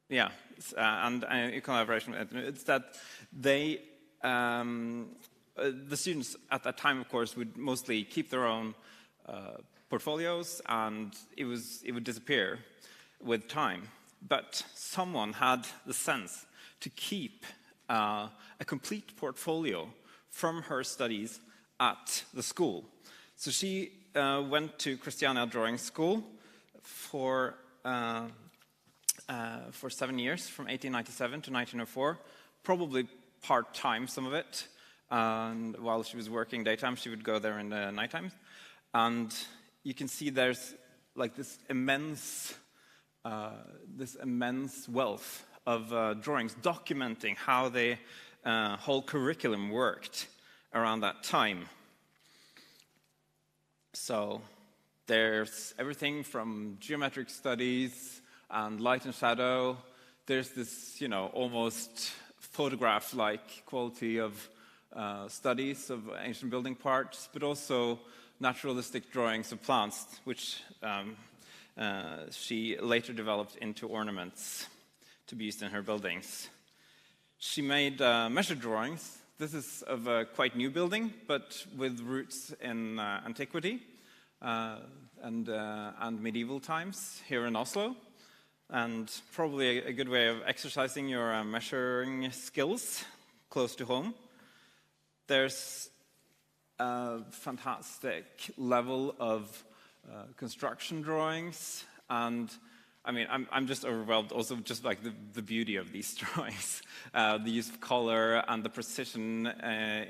Yeah, and in collaboration with Anthony, it's that they, the students at that time, of course, would mostly keep their own portfolios, and it would disappear with time. But someone had the sense to keep a complete portfolio from her studies at the school. So she went to Christiania Drawing School for 7 years, from 1897 to 1904, probably part-time, some of it. And while she was working daytime, she would go there in the nighttime. And you can see there's like this immense wealth of drawings documenting how the whole curriculum worked around that time. So there's everything from geometric studies and light and shadow. There's this, almost photograph-like quality of studies of ancient building parts, but also naturalistic drawings of plants, which she later developed into ornaments to be used in her buildings. She made measured drawings. This is of a quite new building, but with roots in antiquity and medieval times here in Oslo. And probably a good way of exercising your measuring skills close to home. There's a fantastic level of construction drawings, and I mean, I'm just overwhelmed also just like the beauty of these drawings. The use of color and the precision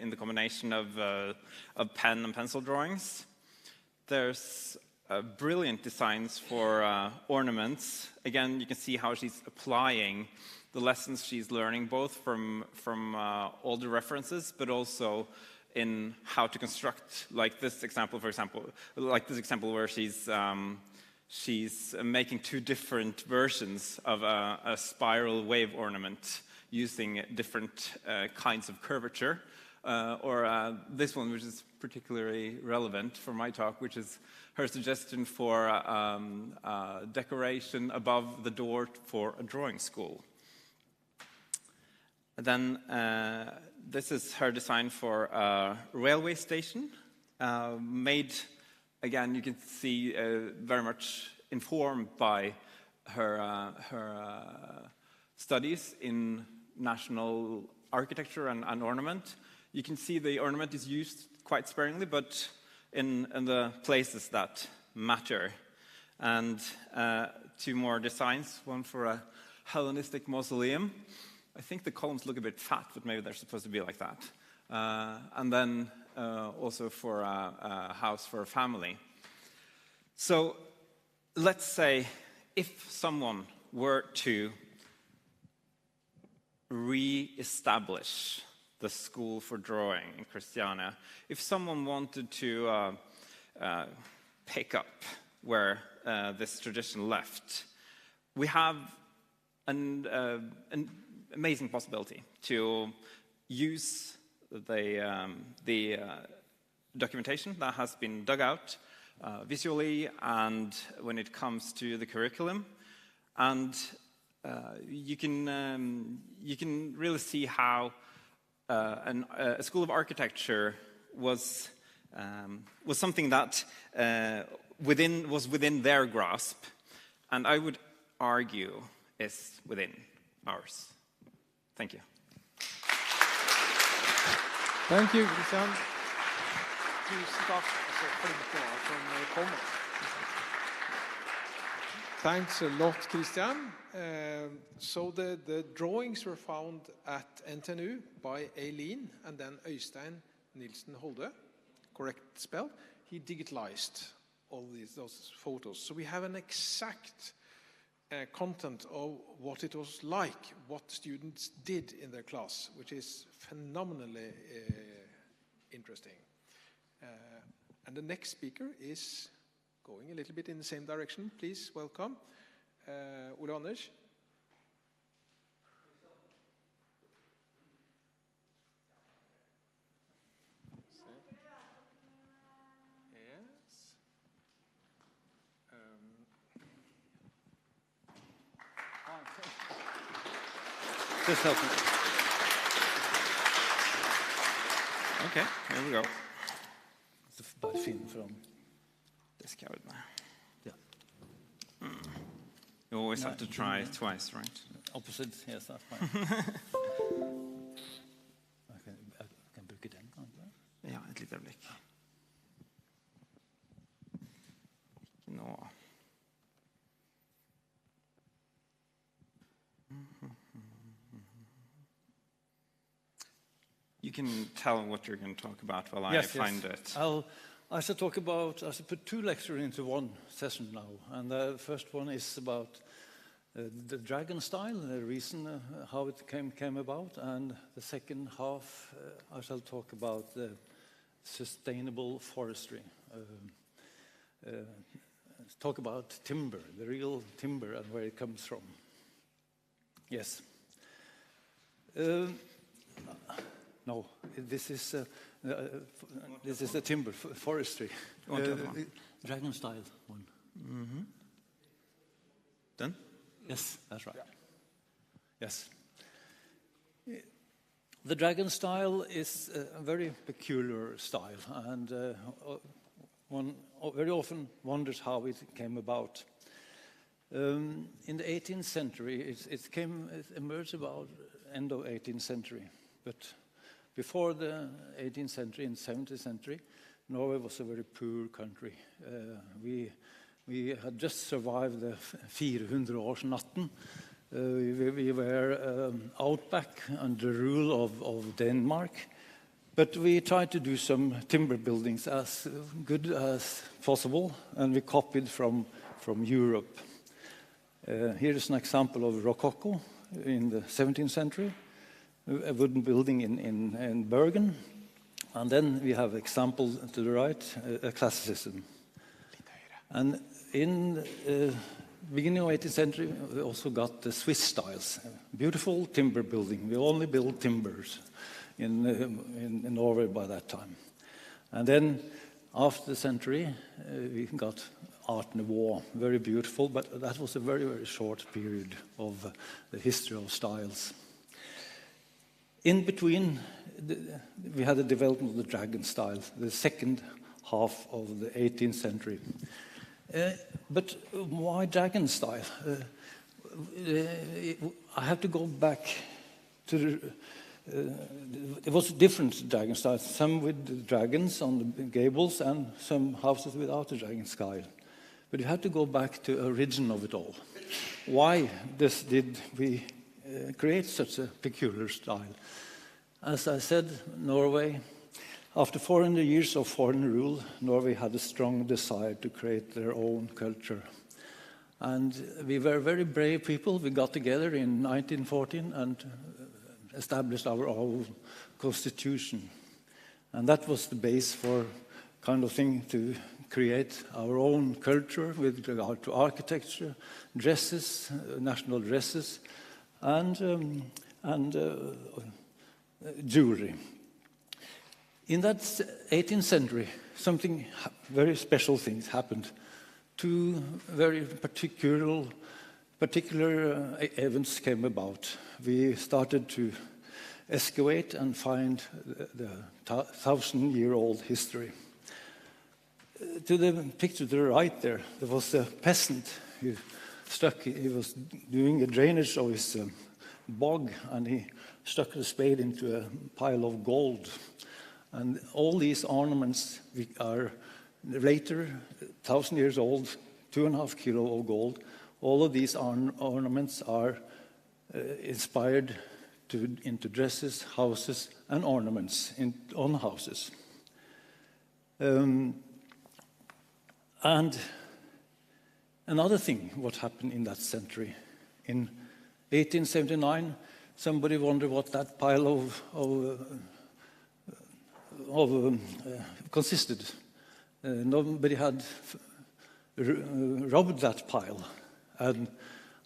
in the combination of pen and pencil drawings. There's brilliant designs for ornaments. Again, you can see how she's applying the lessons she's learning, both from older references, but also in how to construct, like this example, for example, where she's making two different versions of a spiral wave ornament using different kinds of curvature. Or this one, which is particularly relevant for my talk, which is her suggestion for decoration above the door for a drawing school. And then this is her design for a railway station, made, again, you can see very much informed by her studies in national architecture and ornament. You can see the ornament is used quite sparingly, but in the places that matter. And two more designs, one for a Hellenistic mausoleum. I think the columns look a bit fat, but maybe they're supposed to be like that. And then also for a house for a family. So let's say if someone were to re-establish the school for drawing in Christiania, if someone wanted to pick up where this tradition left, we have an amazing possibility to use the documentation that has been dug out visually and when it comes to the curriculum, and you can really see how a school of architecture was something that was within their grasp, and I would argue is within ours. Thank you.
Thank you, Christian. Tusen takk. Så flinke som kommer. Thanks a lot, Christian. So the drawings were found at NTNU by Eileen and then Øystein Nilsen Holde, correct spell. He digitalized all those photos. So we have an exact content of what it was like, what students did in their class, which is phenomenally interesting. And the next speaker is going a little bit in the same direction. Please welcome Ole Anders.
Just help me. Okay, here we go.
Bare finne fram.
Det ska jag väl med.
Ja.
You always have to try twice, right?
opposite. Yes, that's fine. Jeg kan bruke den, kanskje?
Ja, et lite øyeblikk. Ikke nå. You can tell what you're going to talk about while I find it.
I shall put two lectures into one session now. And the first one is about the dragon style, the reason how it came about. And the second half, I shall talk about the sustainable forestry. Talk about timber, the real timber and where it comes from. Yes. No, this is the timber forestry. Dragon style one.
Mm-hmm. Done?
Yes, that's right. Yes. The dragon style is a very peculiar style, and one very often wonders how it came about. In the 18th century, it emerged about end of 18th century, but before the 18th century, in the 17th century, Norway was a very poor country. We had just survived the 400-årsnatten. We were outback under the rule of Denmark, but we tried to do some timber buildings as good as possible, and we copied from Europe. Here is an example of Rococo in the 17th century. A wooden building in Bergen, and then we have example to the right, classicism. And in the beginning of 18th century, we also got the Swiss styles, beautiful timber building. We only built timbers in Norway by that time. And then after the century, we got Art Nouveau, very beautiful, but that was a very, very short period of the history of styles. In between, we had the development of the dragon style, the second half of the 18th century. But why dragon style? I have to go back to it was different dragon styles, some with dragons on the gables and some houses without the dragon style. But you have to go back to the origin of it all. Why did we create such a peculiar style? As I said, Norway, after 400 years of foreign rule, Norway had a strong desire to create their own culture. And we were very brave people. We got together in 1914 and established our own constitution. And that was the base for kind of thing to create our own culture with regard to architecture, dresses, national dresses, and jewelry. In that 18th century, something very special things happened. Two very particular events came about. We started to excavate and find the 1,000-year-old history. To the picture to the right there was a peasant who he was doing a drainage of his bog, and he stuck the spade into a pile of gold. And all these ornaments are later, 1,000 years old, 2.5 kilos of gold. All of these ornaments are inspired into dresses, houses, and ornaments on houses. And another thing, what happened in that century. In 1879, somebody wondered what that pile consisted. Nobody had robbed that pile, and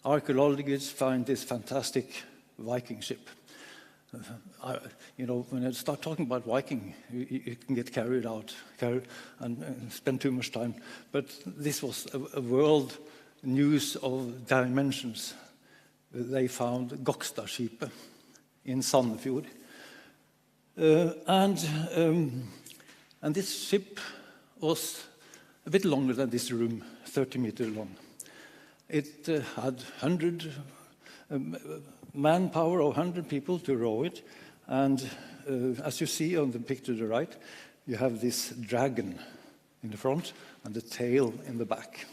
archaeologists find this fantastic Viking ship. When I start talking about Viking, you can get carried and spend too much time. But this was a world news of dimensions. They found Gokstadskipet in Sandefjord. And this ship was a bit longer than this room, 30 meters long. It had 100 manpower of 100 people to row it. And as you see on the picture to the right, you have this dragon in the front and the tail in the back.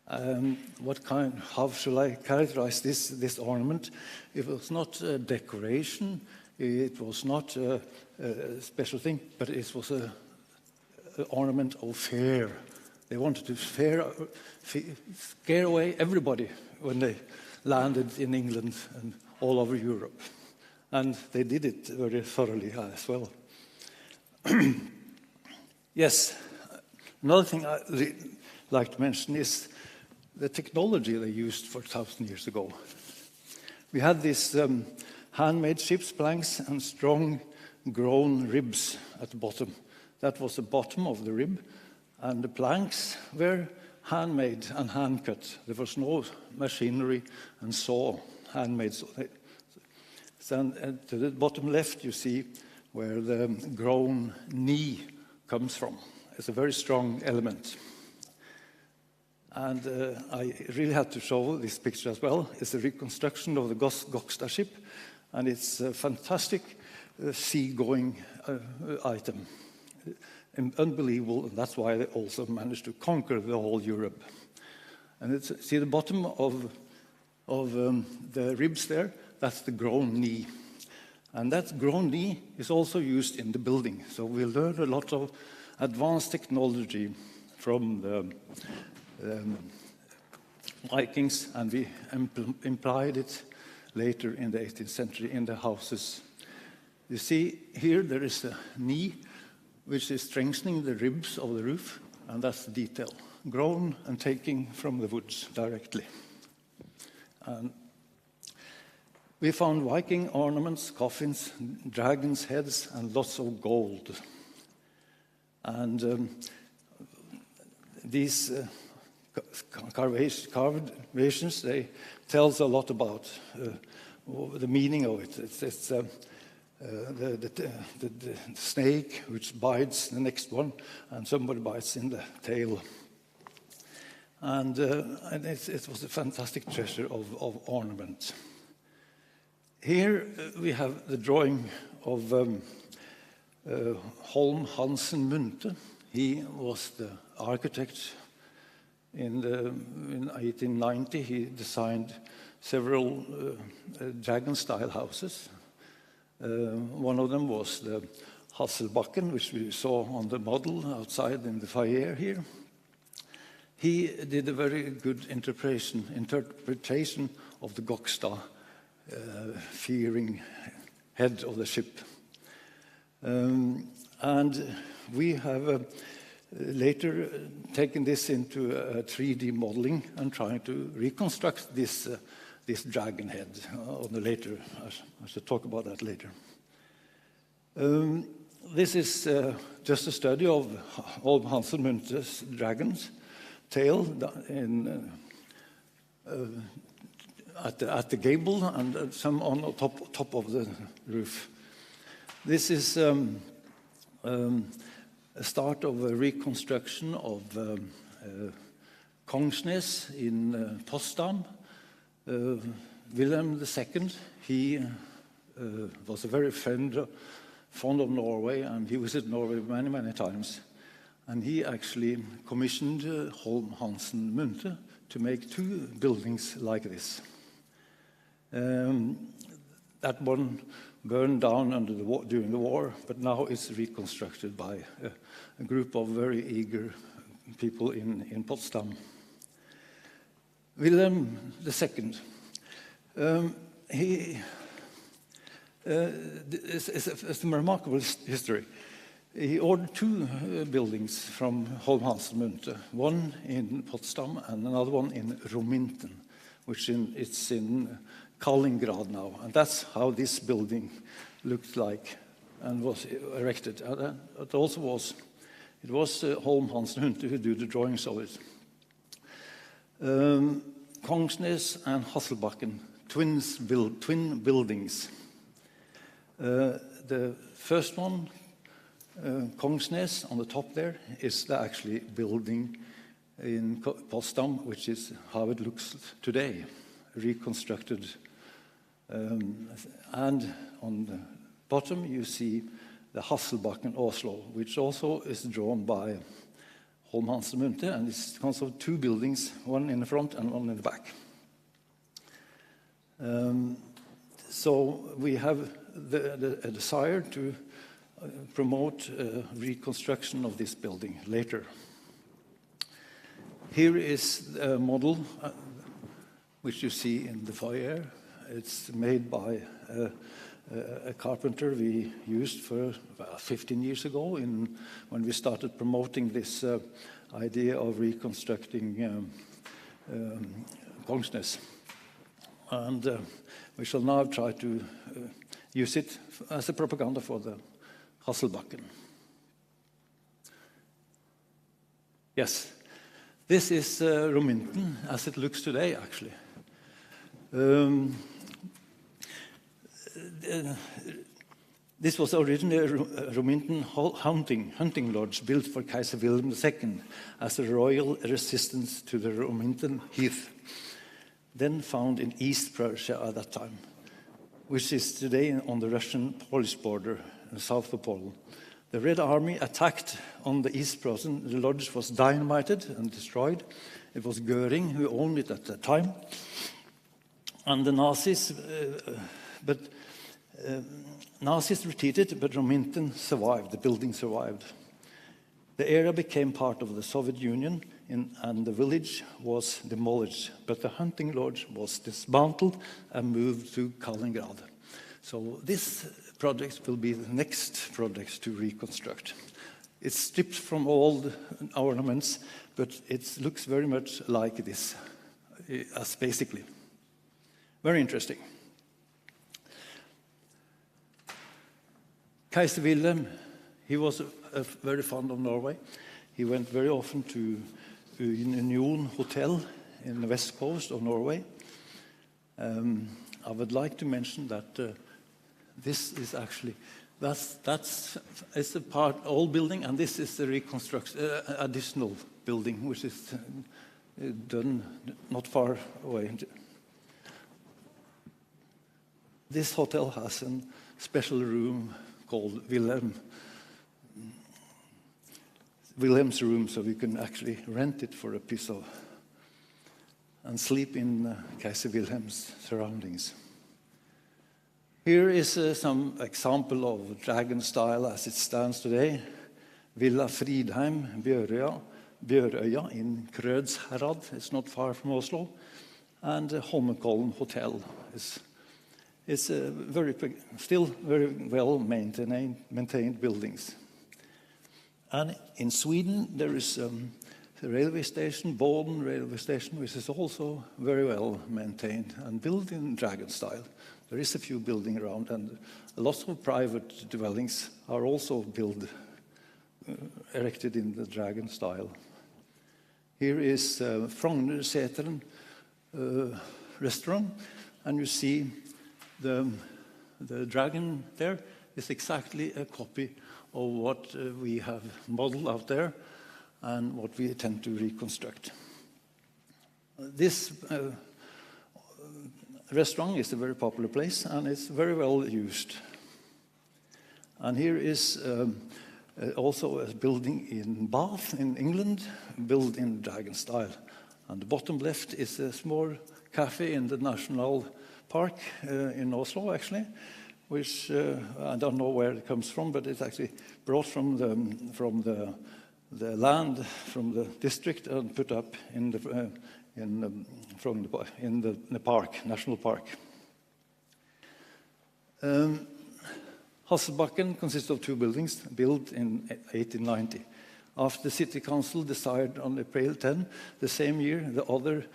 How shall I characterize this ornament? It was not a decoration, it was not a special thing, but it was an ornament of fear. They wanted to scare away everybody when they landed in England and all over Europe. And they did it very thoroughly as well. Yes, another thing I'd like to mention is the technology they used for 1,000 years ago. We had these handmade ship's planks and strong grown ribs at the bottom. That was the bottom of the rib, and the planks were handmade and hand-cut. There was no machinery and saw, handmade. And to the bottom left, you see where the grown knee comes from. It's a very strong element. And I really had to show this picture as well. It's a reconstruction of the Gokstad ship, and it's a fantastic sea-going item. Unbelievable, and that's why they also managed to conquer the whole Europe. And see the bottom of the ribs there? That's the grown knee. And that grown knee is also used in the building. So we learned a lot of advanced technology from the Vikings, and we implied it later in the 18th century in the houses. You see here there is a knee which is strengthening the ribs of the roof, and that's the detail, grown and taken from the woods directly. And we found Viking ornaments, coffins, dragons' heads, and lots of gold. And these carvations, they tell us a lot about the meaning of it. It's the snake which bites the next one, and somebody bites in the tail. And it was a fantastic treasure of ornament. Here we have the drawing of Holm Hansen Munthe. He was the architect in 1890. He designed several dragon-style houses. One of them was the Hasselbakken, which we saw on the model outside in the foyer here. He did a very good interpretation of the Gokstad fearing head of the ship. And we have later taken this into a 3D modeling and trying to reconstruct this dragon head on the later. I should talk about that later. This is just a study of Holm Hansen Munthe's dragon's tail at the gable and some on top of the roof. This is a start of a reconstruction of Kongsnes in Potsdam. Wilhelm II, he was a very fond of Norway, and he visited Norway many, many times. And he actually commissioned Holm Hansen Munthe to make 2 buildings like this. That one burned down during the war, but now it's reconstructed by a group of very eager people in Potsdam. Wilhelm II, it's a remarkable history. He ordered 2 buildings from Holm Hansen Munthe, one in Potsdam and another one in Rominten, which it's in Kaliningrad now. And that's how this building looked like and was erected. It was Holm Hansen Munthe who did the drawings of it. Kongsnes and Hasselbakken, twin buildings. The first one, Kongsnes on the top there, is the actually building in Potsdam, which is how it looks today. reconstructed. And on the bottom you see the Hasselbakken Oslo, which also is drawn by Holm Hansen Munthe, and it's consists of two buildings, one in the front and one in the back. So we have a desire to promote reconstruction of this building later. Here is a model which you see in the foyer. It's made by a carpenter we used for about 15 years ago when we started promoting this idea of reconstructing Kongsnes. And we shall now try to use it as a propaganda for the Hasselbakken. Yes, this is Rominten as it looks today, actually. This was originally a Rominten hunting lodge built for Kaiser Wilhelm II as a royal resistance to the Rominten Heath, then found in East Prussia at that time, which is today on the Russian-Polish border south of Poland. The Red Army attacked on the East Prussian. The lodge was dynamited and destroyed. It was Göring who owned it at the time. And the Nazis, Nazis retreated, but Rominten survived. The building survived. The area became part of the Soviet Union, and the village was demolished, but the hunting lodge was dismantled and moved to Kaliningrad. So this project will be the next project to reconstruct. It's stripped from all the ornaments, but it looks very much like this, as basically. Very interesting. Kaiser Wilhelm, he was very fond of Norway. He went very often to Union Hotel in the west coast of Norway. I would like to mention that this is actually, it's a part, old building, and this is the reconstruction, additional building, which is done not far away. This hotel has a special room called Wilhelm's room, so we can actually rent it for a piece of, and sleep in Kaiser Wilhelm's surroundings. Here is some example of dragon style as it stands today. Villa Fridheim, Bjørøya in Krødsherad. It's not far from Oslo. And Holmenkollen Hotel is still very well maintained buildings. And in Sweden there is a railway station, Boden railway station, which is also very well maintained and built in dragon style. There is a few buildings around, and lots of private dwellings are also erected in the dragon style. Here is Frognerseteren restaurant, and you see the dragon there is exactly a copy of what we have modeled out there and what we tend to reconstruct. This restaurant is a very popular place, and it's very well used. And here is also a building in Bath in England, built in dragon style. And the bottom left is a small cafe in the National Park in Oslo, actually, which I don't know where it comes from, but it's actually brought from the land, from the district, and put up in the park, National Park. Hasselbakken consists of two buildings built in 1890. After the city council decided on April 10, the same year, the other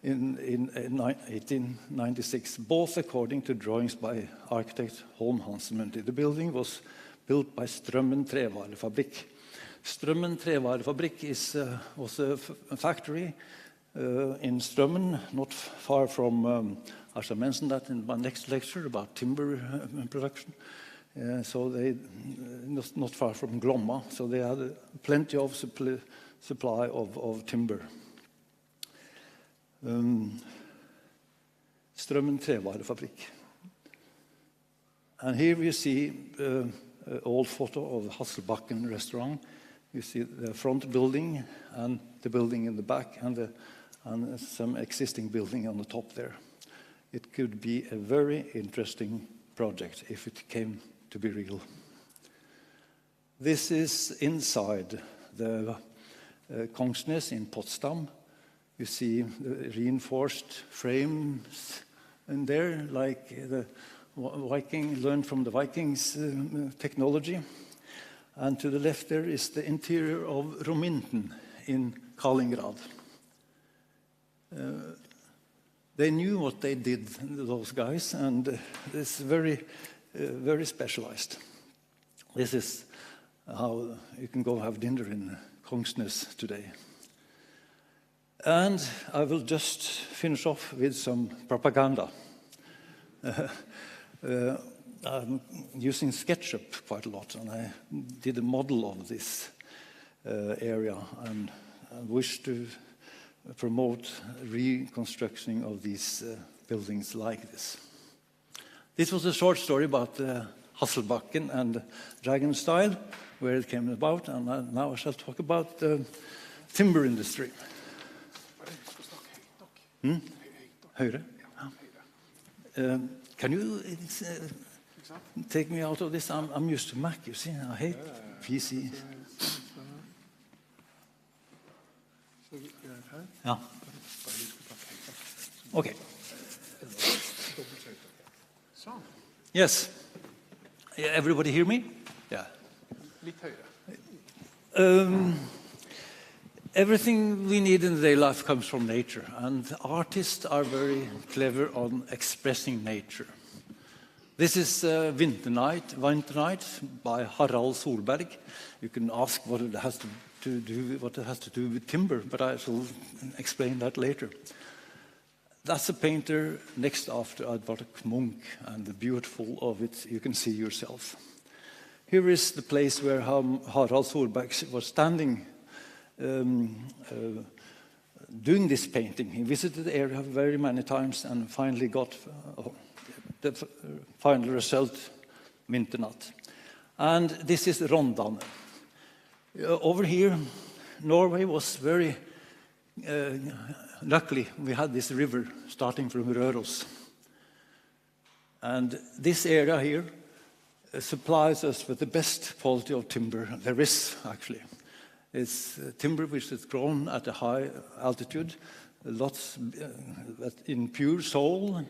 in 1896, both according to drawings by architect Holm Hansen Munthe. The building was built by Strømmen Trevarefabrikk. Strømmen Trevarefabrikk was a factory in Strømmen, not far from, I shall mention that in my next lecture about timber production. So they, not far from Glomma, so they had plenty of supply of timber. Strømmen trevarefabrikk. And here we see an old photo of the Hasselbacken restaurant. You see the front building and the building in the back and some existing building on the top there. It could be a very interesting project if it came to be real. This is inside the Kongsnes in Potsdam. You see the reinforced frames in there, like the Viking learned from the Vikings technology. And to the left there is the interior of Rominten in Kaliningrad. They knew what they did, those guys, and it's very specialized. This is how you can go have dinner in Kongsnes today. And I will just finish off with some propaganda. I'm using SketchUp quite a lot, and I did a model of this area, and I wish to promote reconstruction of these buildings like this. This was a short story about Hasselbacken and Dragon Style, where it came about, and now I shall talk about the timber industry. Høyre? Can you take me out of this? I'm used to Mac, you see. I hate PC. Yeah. Okay. Yes. Everybody hear me? Yeah. Everything we need in daily life comes from nature, and artists are very clever on expressing nature. This is Winter Night by Harald Solberg. You can ask what it has to do with timber, but I shall explain that later. That's a painter next after Edvard Munch, and the beautiful of it you can see yourself. Here is the place where Harald Solberg was standing doing this painting. He visited the area very many times and finally got the final result, Vinternatt. And this is Rondane. Over here, Norway was very luckily. We had this river starting from Røros. And this area here supplies us with the best quality of timber there is, actually. It's timber which is grown at a high altitude, lots in pure soil,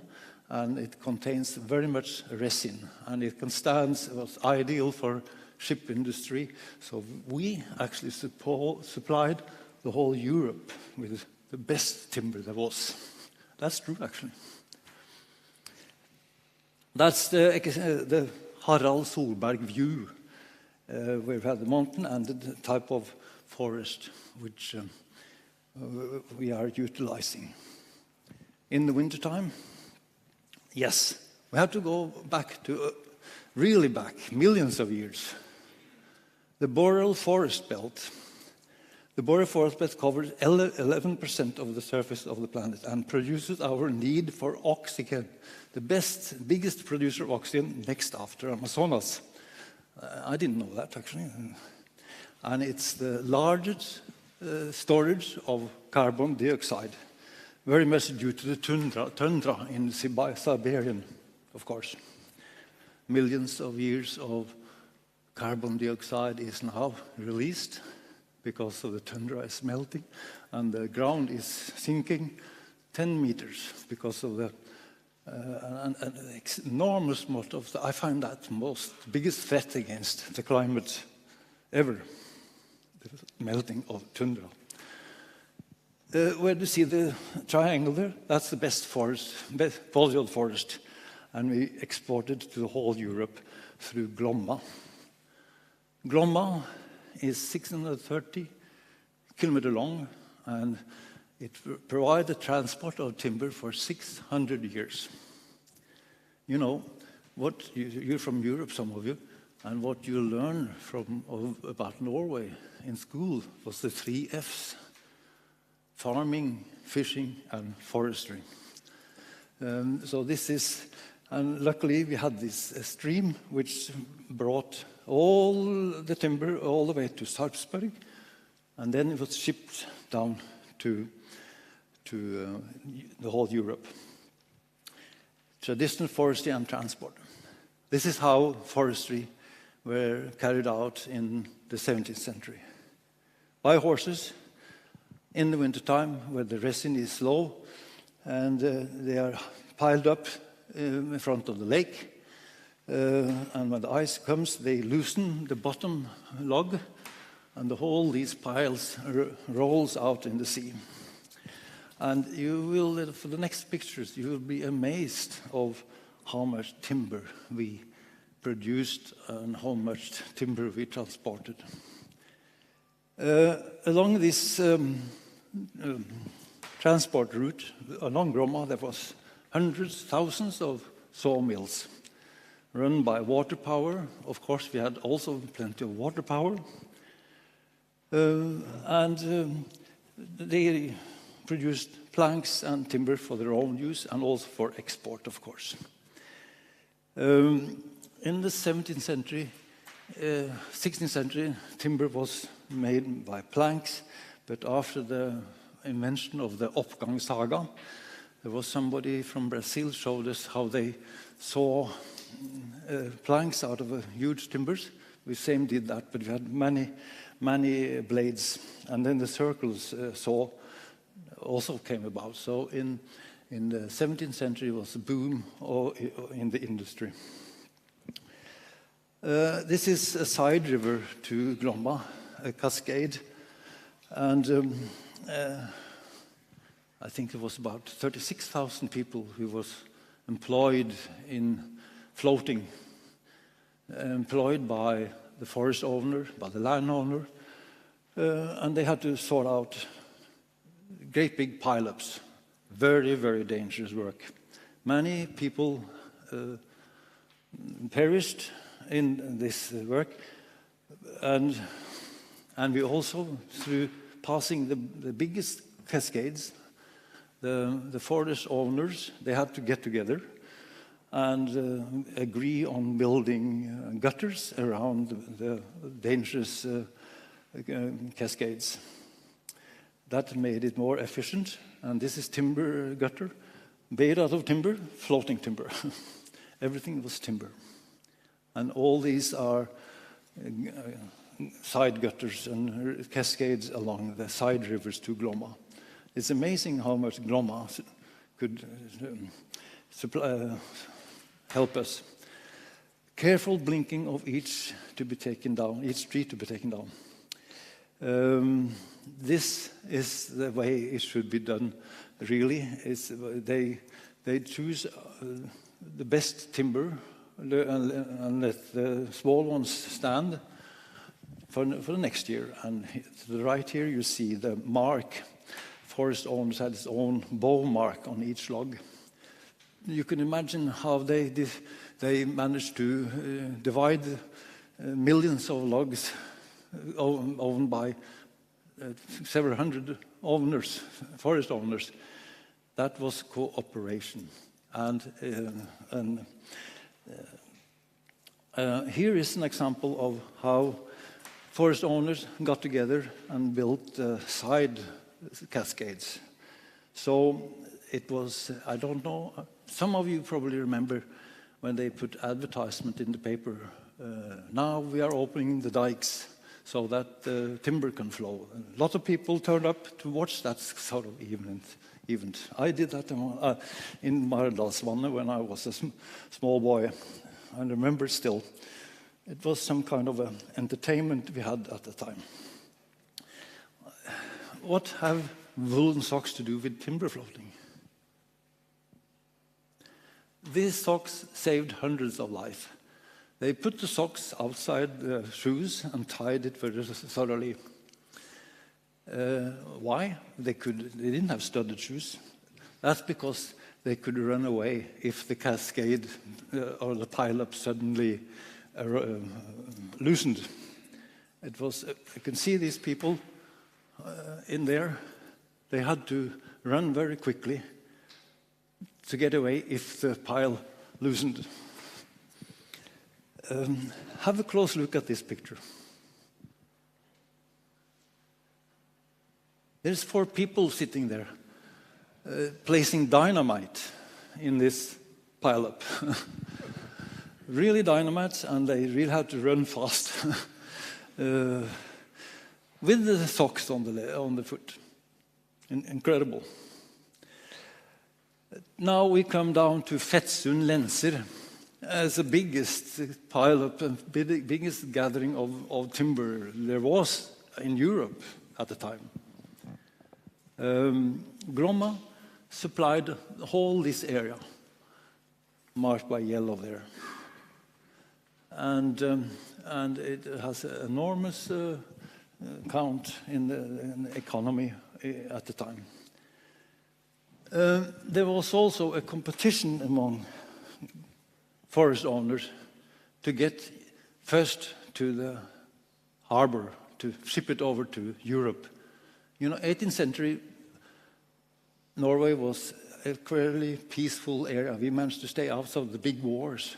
and it contains very much resin, and it can stand, it was ideal for ship industry. So we actually supplied the whole Europe with the best timber there was. That's true, actually. That's the Harald Solberg view, where we have the mountain and the type of forest which we are utilizing. In the wintertime, yes, we have to go back to, really back, millions of years. The boreal forest belt. The boreal forest belt covers 11% of the surface of the planet and produces our need for oxygen. The biggest producer of oxygen next after Amazonas. I didn't know that, actually. And it's the largest storage of carbon dioxide, very much due to the tundra in Siberian, of course. Millions of years of carbon dioxide is now released because of the tundra is melting, and the ground is sinking 10 meters because of the an enormous amount of I find that biggest threat against the climate ever, the melting of tundra. Where you see the triangle there, that's the best forest, best boreal forest, and we export it to the whole Europe through Glomma. Glomma is 630 kilometers long, and it provides the transport of timber for 600 years. You know, you're from Europe, some of you, and what you learn about Norway in school was the 3 Fs: farming, fishing, and forestry. So this is, and luckily we had this stream which brought all the timber all the way to Sarpsborg, and then it was shipped down to the whole Europe. Traditional forestry and transport. This is how forestry were carried out in the 17th century. By horses in the wintertime where the resin is low, and they are piled up in front of the lake. And when the ice comes, they loosen the bottom log, and all these piles rolls out in the sea. And you will, for the next pictures, you will be amazed of how much timber we produced and how much timber we transported. Along this transport route, along Glomma, there was hundreds, thousands of sawmills run by water power. Of course, we had also plenty of water power. And they produced planks and timber for their own use and also for export, of course. In the 17th century, 16th century, timber was made by planks, but after the invention of the Oppgang saga, there was somebody from Brazil showed us how they saw planks out of huge timbers. We same did that, but we had many blades, and then the circles saw also came about. So in the 17th century was a boom in the industry. This is a side river to Glomma, a cascade, and I think it was about 36,000 people who was employed in floating, employed by the forest owner, by the landowner, and they had to sort out great big pile-ups. Very, very dangerous work. Many people perished in this work, and we also, through passing the biggest cascades, the forest owners, they had to get together and agree on building gutters around the dangerous cascades. That made it more efficient, and this is timber gutter, made out of timber, floating timber. Everything was timber. And all these are side gutters and cascades along the side rivers to Glomma. It's amazing how much Glomma could help us. Careful blinking of each to be taken down, each tree to be taken down. This is the way it should be done, really. They choose the best timber and let the small ones stand for the next year. And to the right here, you see the mark. Forest owners had its own bow mark on each log. You can imagine how they managed to divide millions of logs owned by several hundred owners, forest owners. That was cooperation. And here is an example of how forest owners got together and built side cascades. So it was, I don't know, some of you probably remember when they put advertisement in the paper, now we are opening the dikes so that the timber can flow. A lot of people turned up to watch that sort of event. I did that in Maridalsvannet when I was a small boy. I remember still. It was some kind of entertainment we had at the time. What have woolen socks to do with timber floating? These socks saved hundreds of lives. They put the socks outside the shoes and tied it very thoroughly. Why? They didn't have studded shoes. That's because they could run away if the cascade or the pile-up suddenly loosened. It was, you can see these people in there. They had to run very quickly, to get away if the pile loosened. Have a close look at this picture. There's 4 people sitting there, placing dynamite in this pile-up. Really dynamite, and they really had to run fast with the socks on the foot. Incredible. Now we come down to Fetsund Lenser as the biggest pile-up and biggest gathering of timber there was in Europe at the time. Glomma supplied the whole this area, marked by yellow there. And it has an enormous count in the economy at the time. There was also a competition among forest owners to get first to the harbor, to ship it over to Europe. You know, 18th century, Norway was a fairly peaceful area. We managed to stay out of the big wars.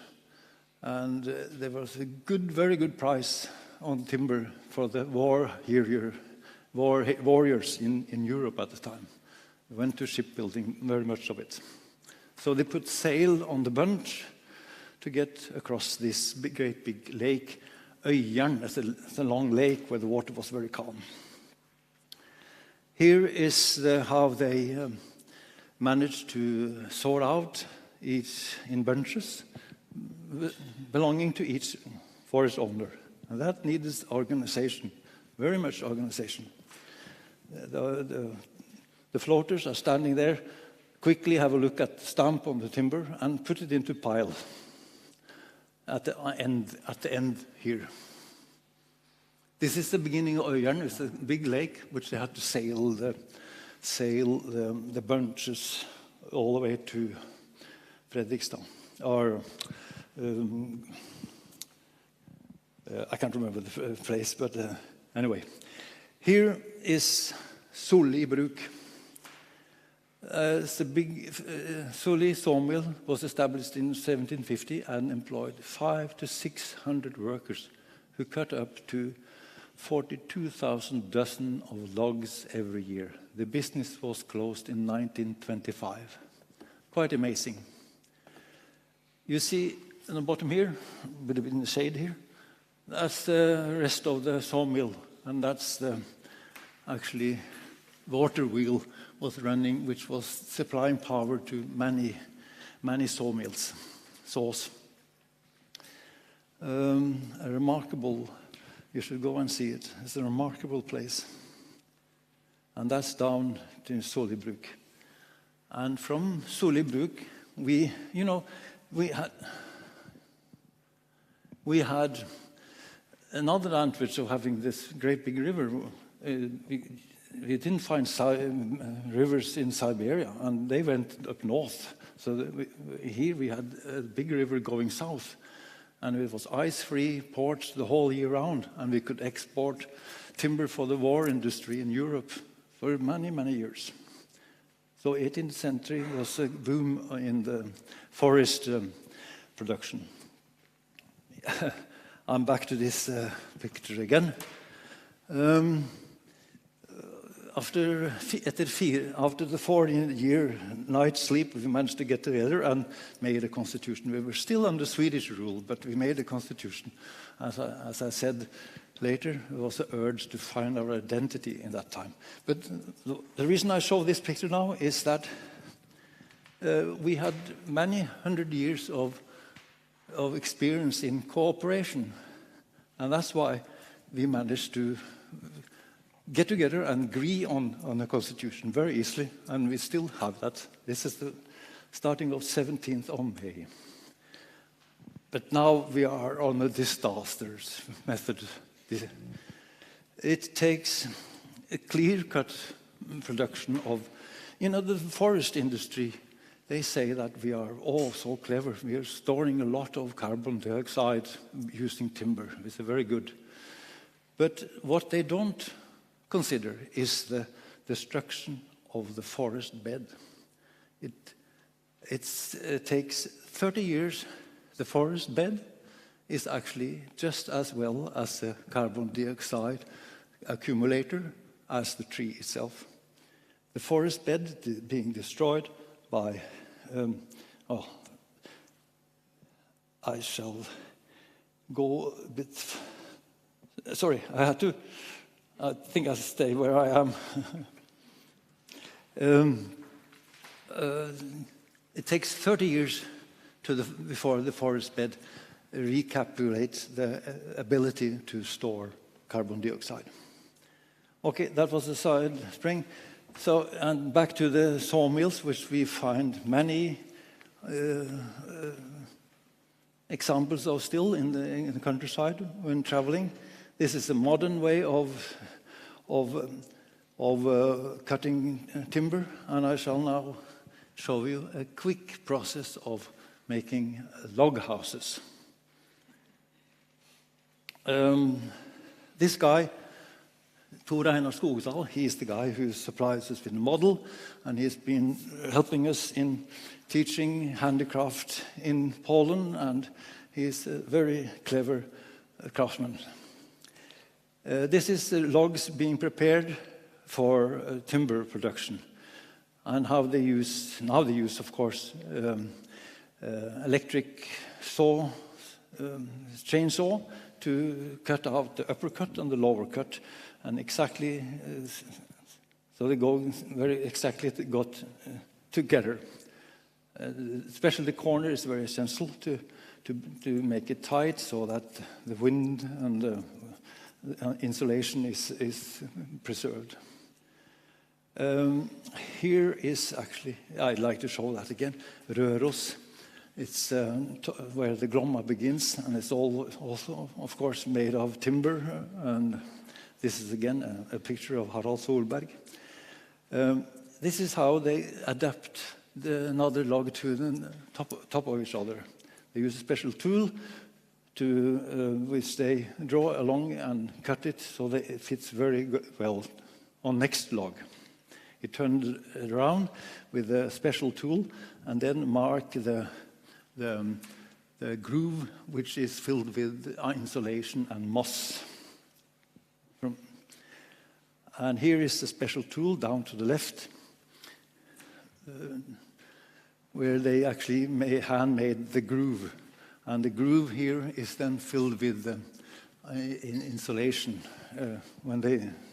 And there was a very good price on timber for the warriors in Europe at the time. They went to shipbuilding, very much of it. So they put sail on the bunch to get across this great big lake. Øyeren, it's a long lake where the water was very calm. Here is how they managed to sort out each in bunches belonging to each forest owner. And that needs organization, very much organization. The floaters are standing there, quickly have a look at the stamp on the timber and put it into pile at the end here. This is the beginning of Øyeren. It's a big lake which they had to sail the bunches all the way to Fredrikstad. Or I can't remember the place, but anyway. Here is Solli Bruk. It's a big Solli sawmill was established in 1750 and employed 500 to 600 workers who cut up to 42,000 dozen of logs every year. The business was closed in 1925. Quite amazing. You see on the bottom here, a bit in the shade here, that's the rest of the sawmill, and that's the actually water wheel was running, which was supplying power to many sawmills, saws. A remarkable, you should go and see it. It's a remarkable place. And that's down to Solli Bruk. And from Solli Bruk, we had another advantage of having this great big river. We didn't find rivers in Siberia, and they went up north. So here we had a big river going south, and it was ice-free ports the whole year round, and we could export timber for the war industry in Europe for many, many years. So 18th century was a boom in the forest production. I'm back to this picture again. After the 14-year night sleep, we managed to get together and made a constitution. We were still under Swedish rule, but we made a constitution. As I said later, it was an urge to find our identity in that time. But the reason I show this picture now is that we had many hundred years of experience in cooperation. And that's why we managed to get together and agree on a constitution very easily, and we still have that. This is the starting of 17th of May. But now we are on a disasters method. It takes a clear-cut production of, the forest industry. They say that we are all so clever. We are storing a lot of carbon dioxide using timber. It's very good. But what they don't consider is the destruction of the forest bed. it takes 30 years. The forest bed is actually just as well as the carbon dioxide accumulator as the tree itself. The forest bed being destroyed by, I shall go a bit, sorry, I think I'll stay where I am. It takes 30 years before the forest bed recapitulates the ability to store carbon dioxide. Okay, that was the side spring. So, and back to the sawmills, which we find many examples of still in the countryside when traveling. This is a modern way of cutting timber, and I shall now show you a quick process of making log houses. This guy, Tor Einar Skogdal, he is the guy who supplies us with the model, and he's been helping us in teaching handicraft in Poland, and he's a very clever craftsman. This is the logs being prepared for timber production, and how they use, now they use, of course, electric saw, chainsaw, to cut out the upper cut and the lower cut, and exactly, so they go very exactly got together. Especially the corner is very essential to make it tight so that the wind and the insulation is preserved. Here is actually, I'd like to show that again, Røros. It's where the Glomma begins, and it's all also, of course, made of timber. And this is again a picture of Harald Solberg. This is how they adapt another log to the top of each other. They use a special tool which they draw along and cut it so that it fits very well on next log. You turn it around with a special tool and then mark the groove, which is filled with insulation and moss. And here is the special tool down to the left, where they actually handmade the groove. And the groove here is then filled with insulation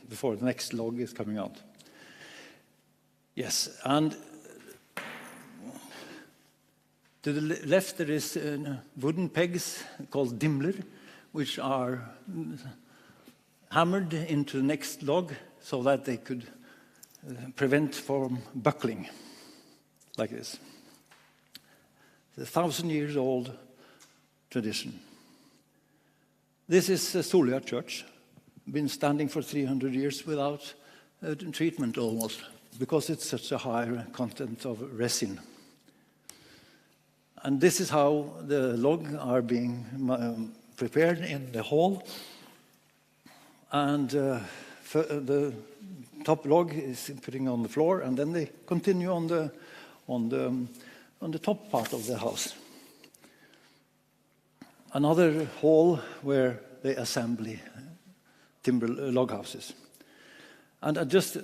before the next log is coming out. Yes, and to the left there is wooden pegs called dimler, which are hammered into the next log so that they could prevent from buckling, like this. It's a 1,000-year-old tradition. This is Solja Church, been standing for 300 years without treatment almost, because it's such a high content of resin. And this is how the log are being prepared in the hall. And the top log is putting on the floor, and then they continue on the top part of the house. Another hall where they assemble timber log houses. And I'll just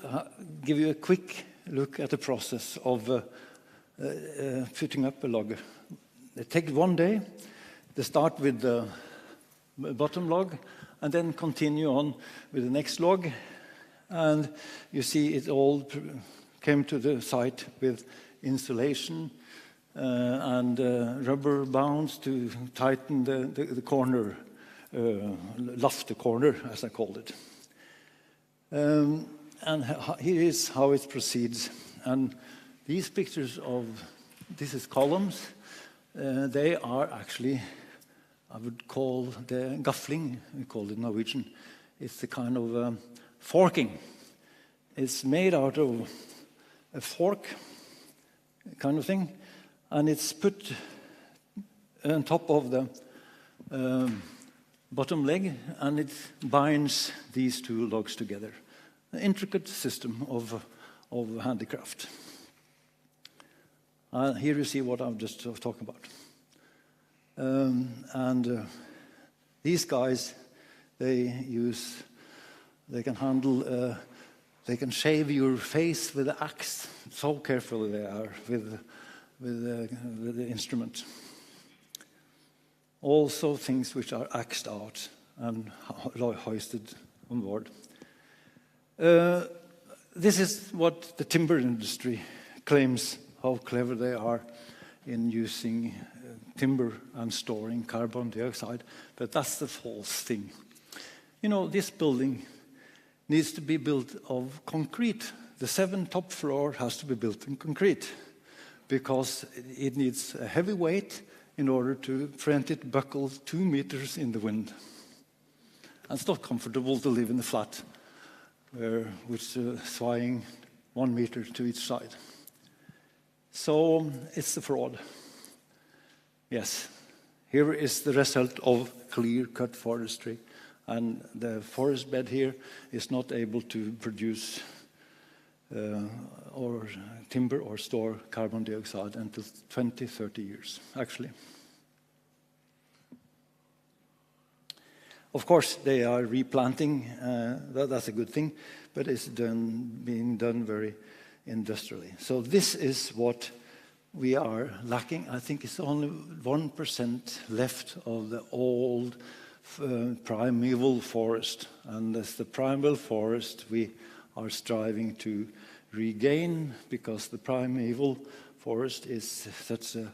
give you a quick look at the process of putting up a log. They take one day. They start with the bottom log and then continue on with the next log. And you see it all came to the site with insulation and rubber bands to tighten the corner, the corner, as I called it. And here is how it proceeds. And these pictures this is columns. They are actually, I would call the gafling, we call it in Norwegian. It's the kind of forking. It's made out of a fork kind of thing, and it's put on top of the bottom leg, and it binds these two logs together. An intricate system of handicraft. Here you see what I'm just talking about. These guys, they can handle, they can shave your face with an axe. So careful they are with the instrument. Also things which are axed out and hoisted on board. This is what the timber industry claims, how clever they are in using timber and storing carbon dioxide, but that's the false thing. You know, this building needs to be built of concrete. The 7 top floor has to be built in concrete because it needs a heavy weight in order to prevent it buckle 2 meters in the wind. And it's not comfortable to live in a flat which is swaying 1 meter to each side. So it's a fraud. Yes, here is the result of clear-cut forestry. And the forest bed here is not able to produce or timber or store carbon dioxide until 20, 30 years, actually. Of course, they are replanting. That's a good thing, but it's being done very industrially. So this is what we are lacking. I think it's only 1% left of the old primeval forest. And that's the primeval forest we are striving to regain, because the primeval forest is such a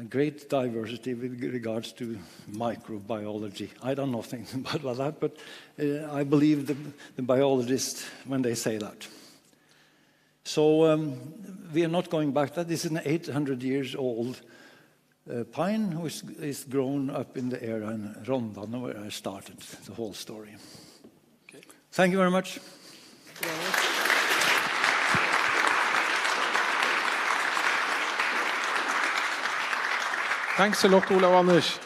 great diversity with regards to microbiology. I don't know things about that, but I believe the biologists when they say that. So we are not going back. That is an 800 years old pine, which is grown up in the area in Rondane, where I started the whole story. Okay. Thank you very much.
Thanks a lot, Olav Anders.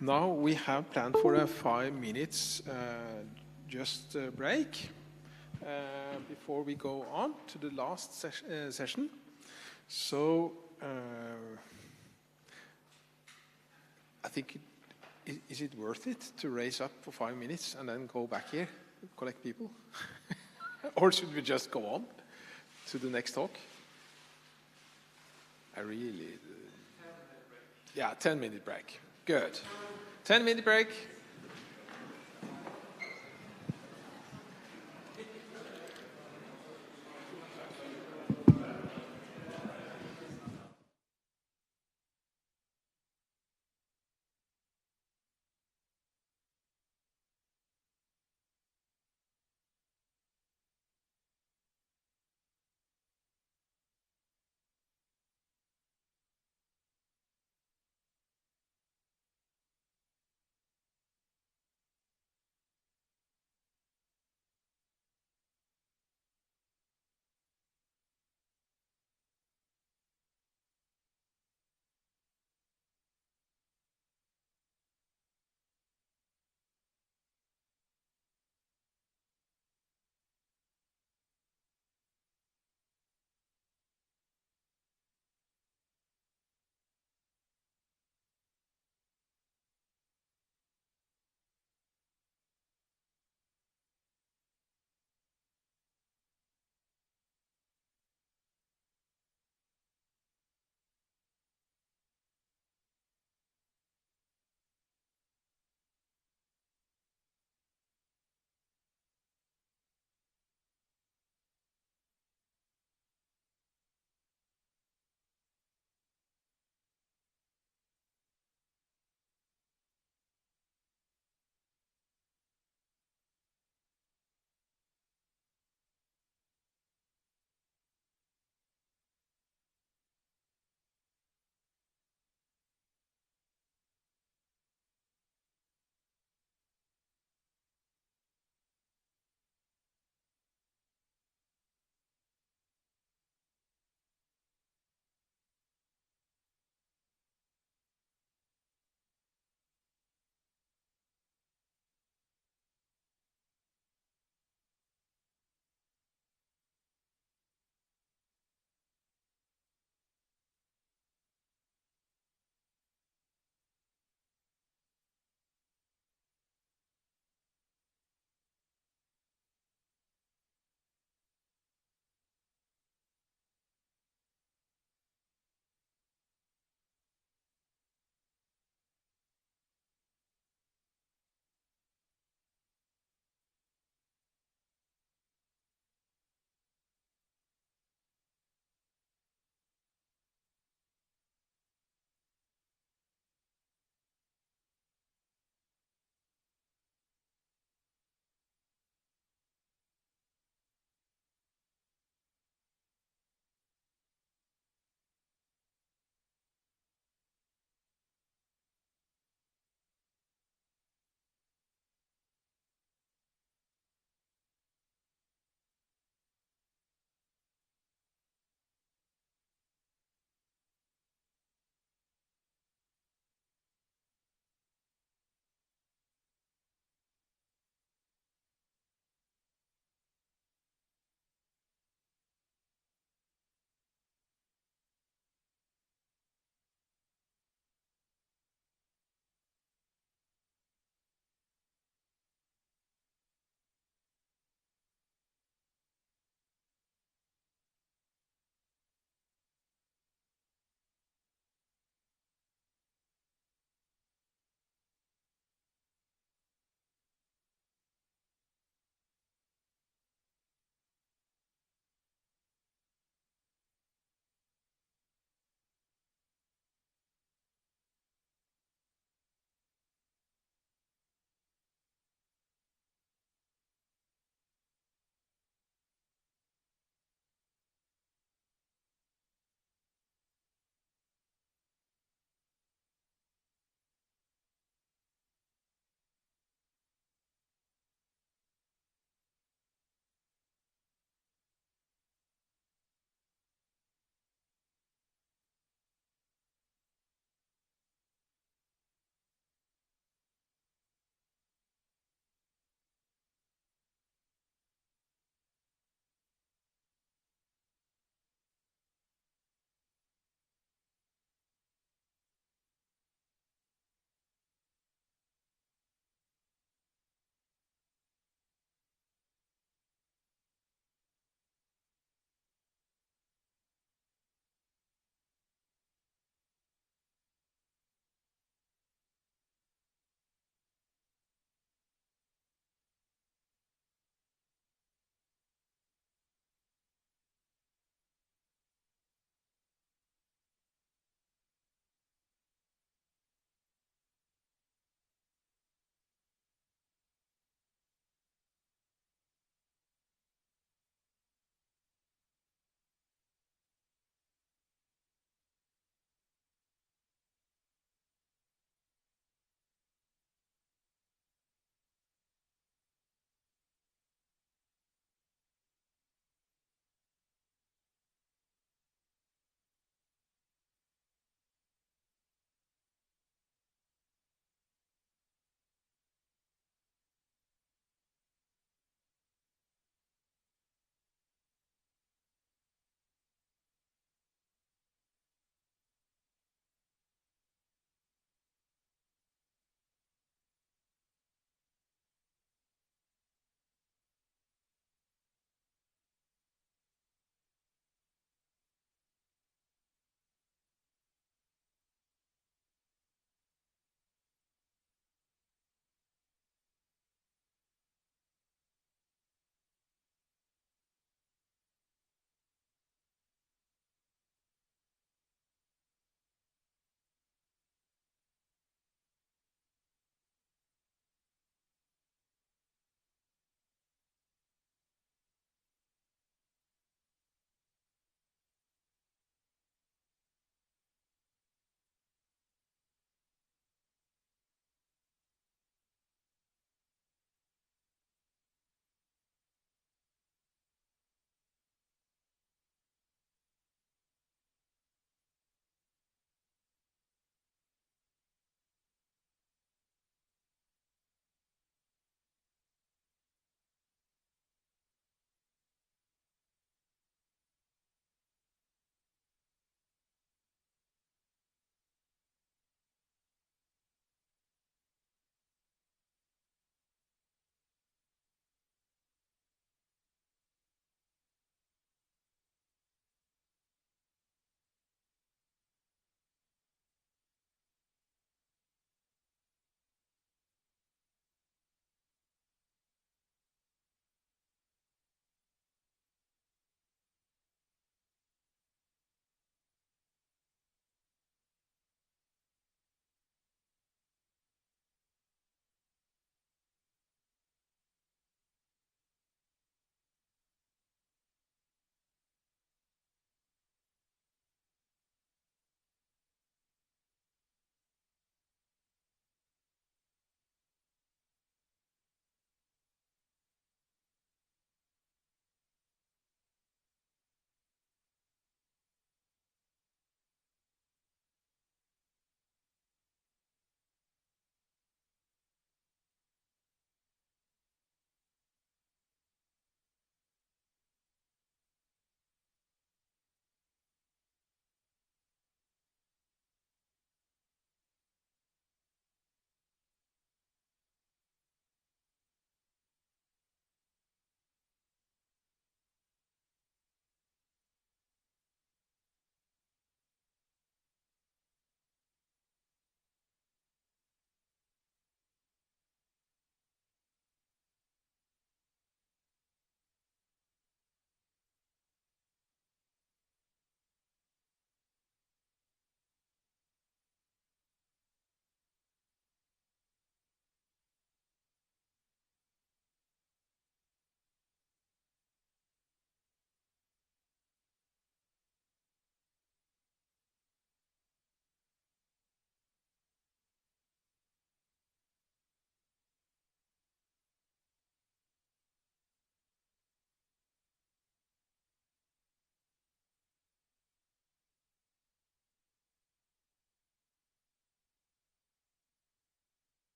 Now we have planned for a 5 minutes just break before we go on to the last session. So I think, is it worth it to raise up for 5 minutes and then go back here, collect people? Or should we just go on to the next talk? I really... Yeah, 10-minute break. Good. 10-minute break.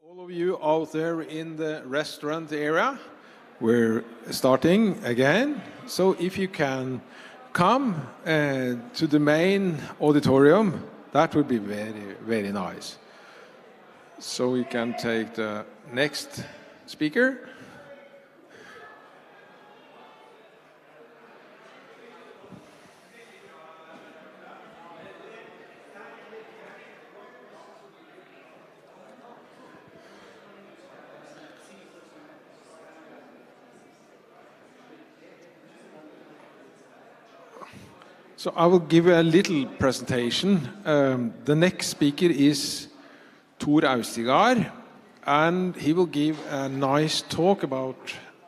All of you out there in the restaurant area, we're starting again. So if you can come to the main auditorium, that would be very, very nice. So we can take the next speaker. So I will give a little presentation. The next speaker is Tor Austigard, and he will give a nice talk about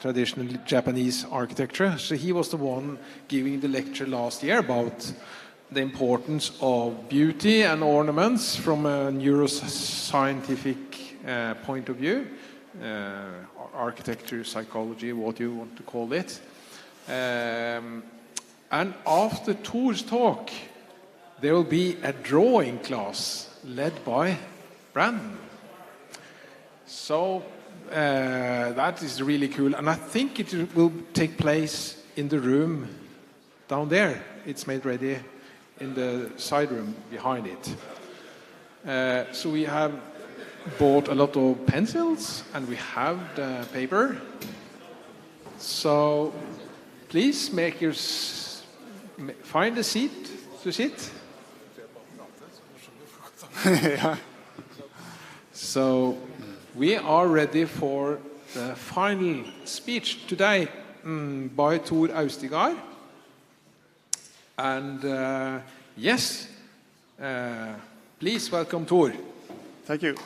traditional Japanese architecture. So he was the one giving the lecture last year about the importance of beauty and ornaments from a neuroscientific point of view, architecture, psychology, what you want to call it. And after Tor's talk, there will be a drawing class led by Brandon. So that is really cool. And I think it will take place in the room down there. It's made ready in the side room behind it. So we have bought a lot of pencils and we have the paper. So please find a seat to sit.
Yeah.
So we are ready for the final speech today by Tor Austigard. And yes, please welcome Tor.
Thank you.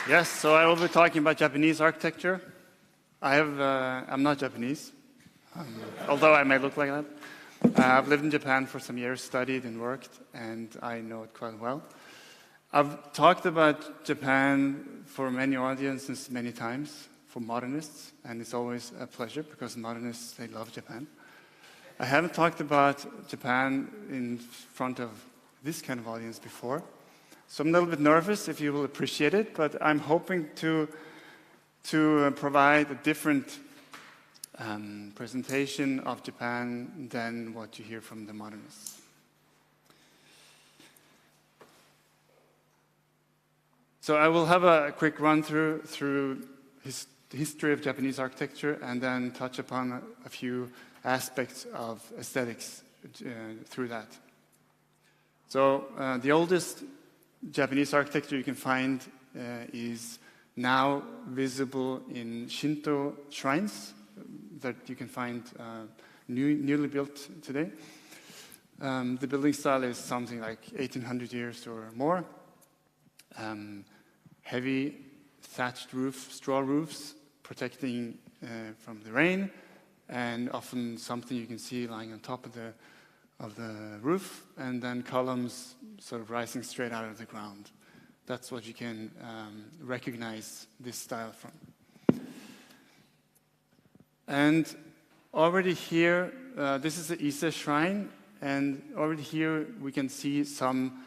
Yes, so I will be talking about Japanese architecture. I'm not Japanese, although I may look like that. I've lived in Japan for some years, studied and worked, and I know it quite well. I've talked about Japan for many audiences many times, for modernists, and it's always a pleasure because modernists, they love Japan. I haven't talked about Japan in front of this kind of audience before. So I'm a little bit nervous, if you will appreciate it, but I'm hoping to provide a different presentation of Japan than what you hear from the modernists. So I will have a quick run through the history of Japanese architecture and then touch upon a few aspects of aesthetics through that. So the oldest Japanese architecture you can find is now visible in Shinto shrines that you can find newly built today. The building style is something like 1800 years or more. Heavy thatched straw roofs protecting from the rain, and often something you can see lying on top of the roof, and then columns sort of rising straight out of the ground. That's what you can recognize this style from. And already here, this is the Ise Shrine, and already here we can see some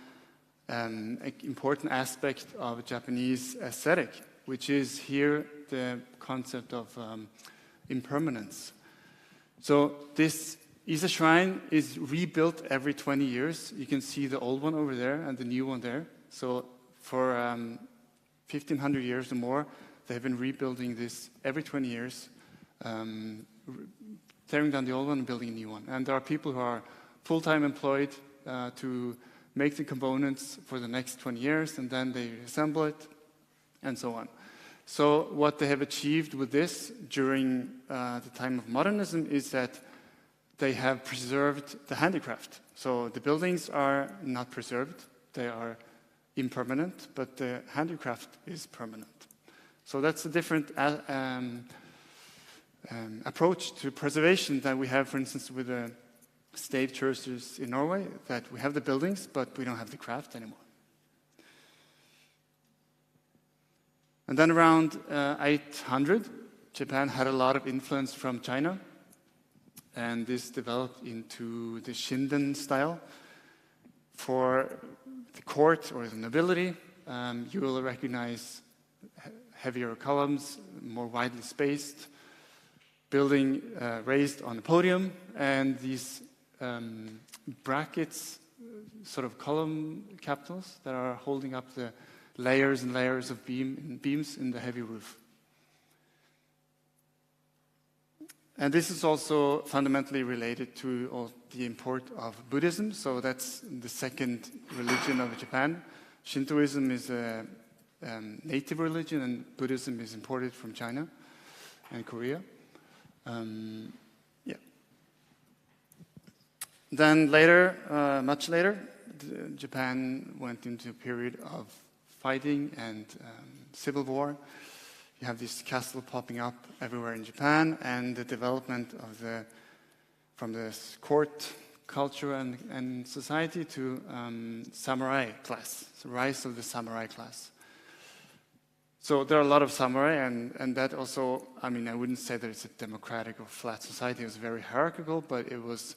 important aspect of Japanese aesthetic, which is here the concept of impermanence. So this Ise Shrine is rebuilt every 20 years. You can see the old one over there and the new one there. So for 1,500 years or more, they've been rebuilding this every 20 years, tearing down the old one and building a new one. And there are people who are full-time employed to make the components for the next 20 years, and then they assemble it, and so on. So what they have achieved with this during the time of modernism is that they have preserved the handicraft. So the buildings are not preserved, they are impermanent, but the handicraft is permanent. So that's a different approach to preservation that we have, for instance, with the state churches in Norway, that we have the buildings, but we don't have the craft anymore. And then around 800, Japan had a lot of influence from China. and this developed into the Shinden style. For the court or the nobility, you will recognize heavier columns, more widely spaced, building raised on a podium, and these brackets, sort of column capitals that are holding up the layers and layers of beams in the heavy roof. And this is also fundamentally related to the import of Buddhism. So that's the second religion of Japan. Shintoism is a native religion, and Buddhism is imported from China and Korea. Yeah. Then later, much later, Japan went into a period of fighting and civil war. You have this castle popping up everywhere in Japan, and the development of from the court culture and society to samurai class, the rise of the samurai class. So there are a lot of samurai, and that also, I mean, I wouldn't say that it's a democratic or flat society. It was very hierarchical, but it was,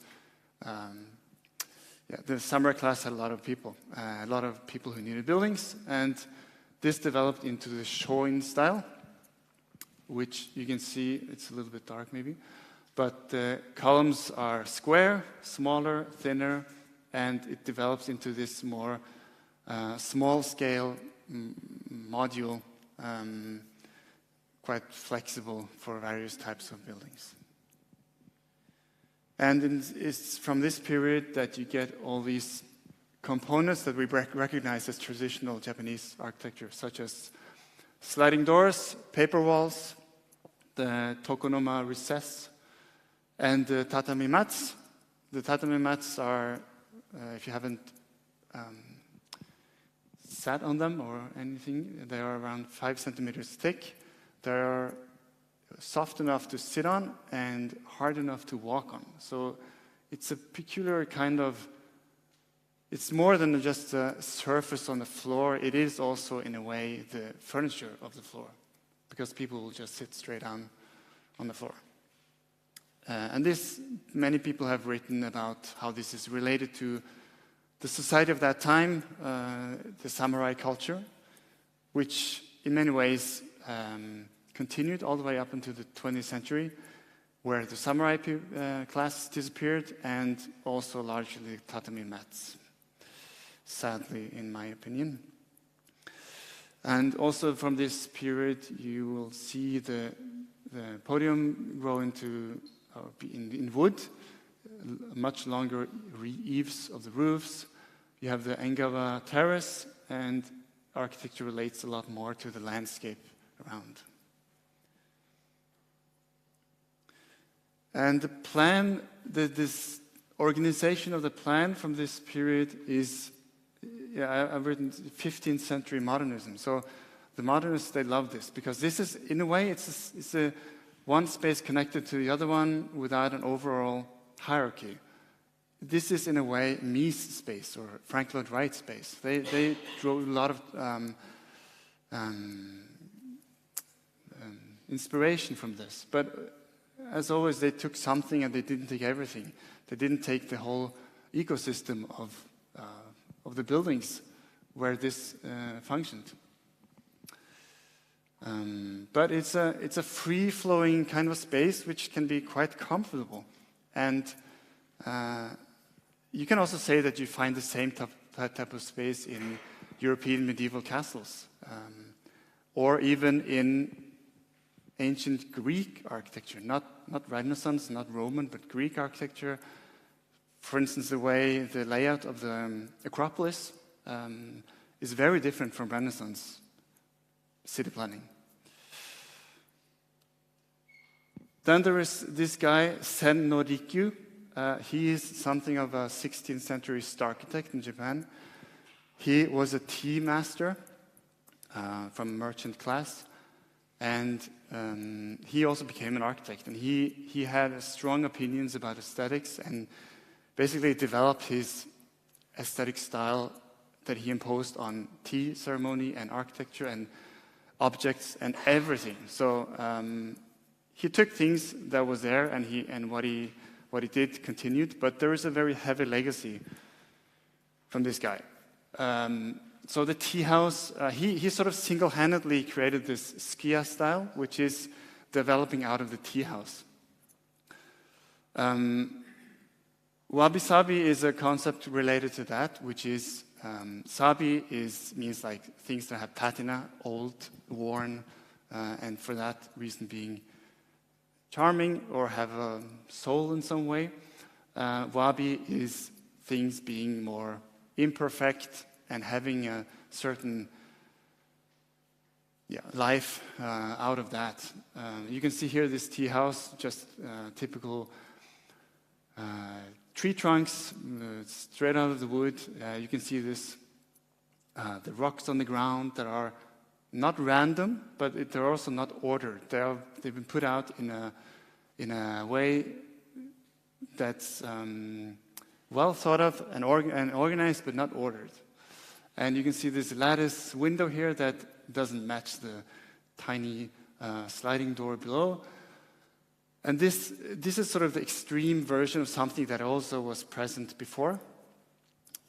yeah, the samurai class had a lot of people who needed buildings, and this developed into the Shoin style, which you can see, it's a little bit dark maybe, but the columns are square, smaller, thinner, and it develops into this more small-scale module, quite flexible for various types of buildings. And it's from this period that you get all these components that we recognize as traditional Japanese architecture, such as sliding doors, paper walls, the tokonoma recess, and the tatami mats. The tatami mats are, if you haven't sat on them or anything, they are around 5 centimeters thick. They are soft enough to sit on and hard enough to walk on. So it's a peculiar kind of, it's more than just a surface on the floor. It is also, in a way, the furniture of the floor, because people will just sit straight on the floor. And this, many people have written about how this is related to the society of that time, the samurai culture, which in many ways continued all the way up into the 20th century, where the samurai class disappeared, and also largely tatami mats, sadly, in my opinion. And also from this period, you will see the podium grow into, in wood, much longer eaves of the roofs. You have the Engawa terrace, and architecture relates a lot more to the landscape around. And the plan, this organization of the plan from this period is, yeah, I've written 15th century modernism. So the modernists, they love this, because this is, in a way, it's a one space connected to the other one without an overall hierarchy. This is, in a way, Mies space, or Frank Lloyd Wright space. They drew a lot of inspiration from this. But as always, they took something and they didn't take everything. They didn't take the whole ecosystem of the buildings where this functioned. But it's a free-flowing kind of space which can be quite comfortable. And you can also say that you find the same type of space in European medieval castles, or even in ancient Greek architecture, not Renaissance, not Roman, but Greek architecture. For instance, the layout of the Acropolis is very different from Renaissance city planning. Then there is this guy, Sen no Rikyu. He is something of a 16th century architect in Japan. He was a tea master from merchant class, and he also became an architect. And he had strong opinions about aesthetics, and basically developed his aesthetic style that he imposed on tea ceremony and architecture and objects and everything. So he took things that was there, and what what he did continued, but there is a very heavy legacy from this guy. So the tea house, he sort of single-handedly created this skia style, which is developing out of the tea house. Wabi-sabi is a concept related to that, which is, sabi means like things that have patina, old, worn, and for that reason being charming or have a soul in some way. Wabi is things being more imperfect and having a certain life out of that. You can see here this tea house, just typical tree trunks straight out of the wood. You can see this, the rocks on the ground that are not random, but they're also not ordered. They've been put out in a way that's well thought of and organized, but not ordered. And you can see this lattice window here that doesn't match the tiny sliding door below. And this is sort of the extreme version of something that also was present before.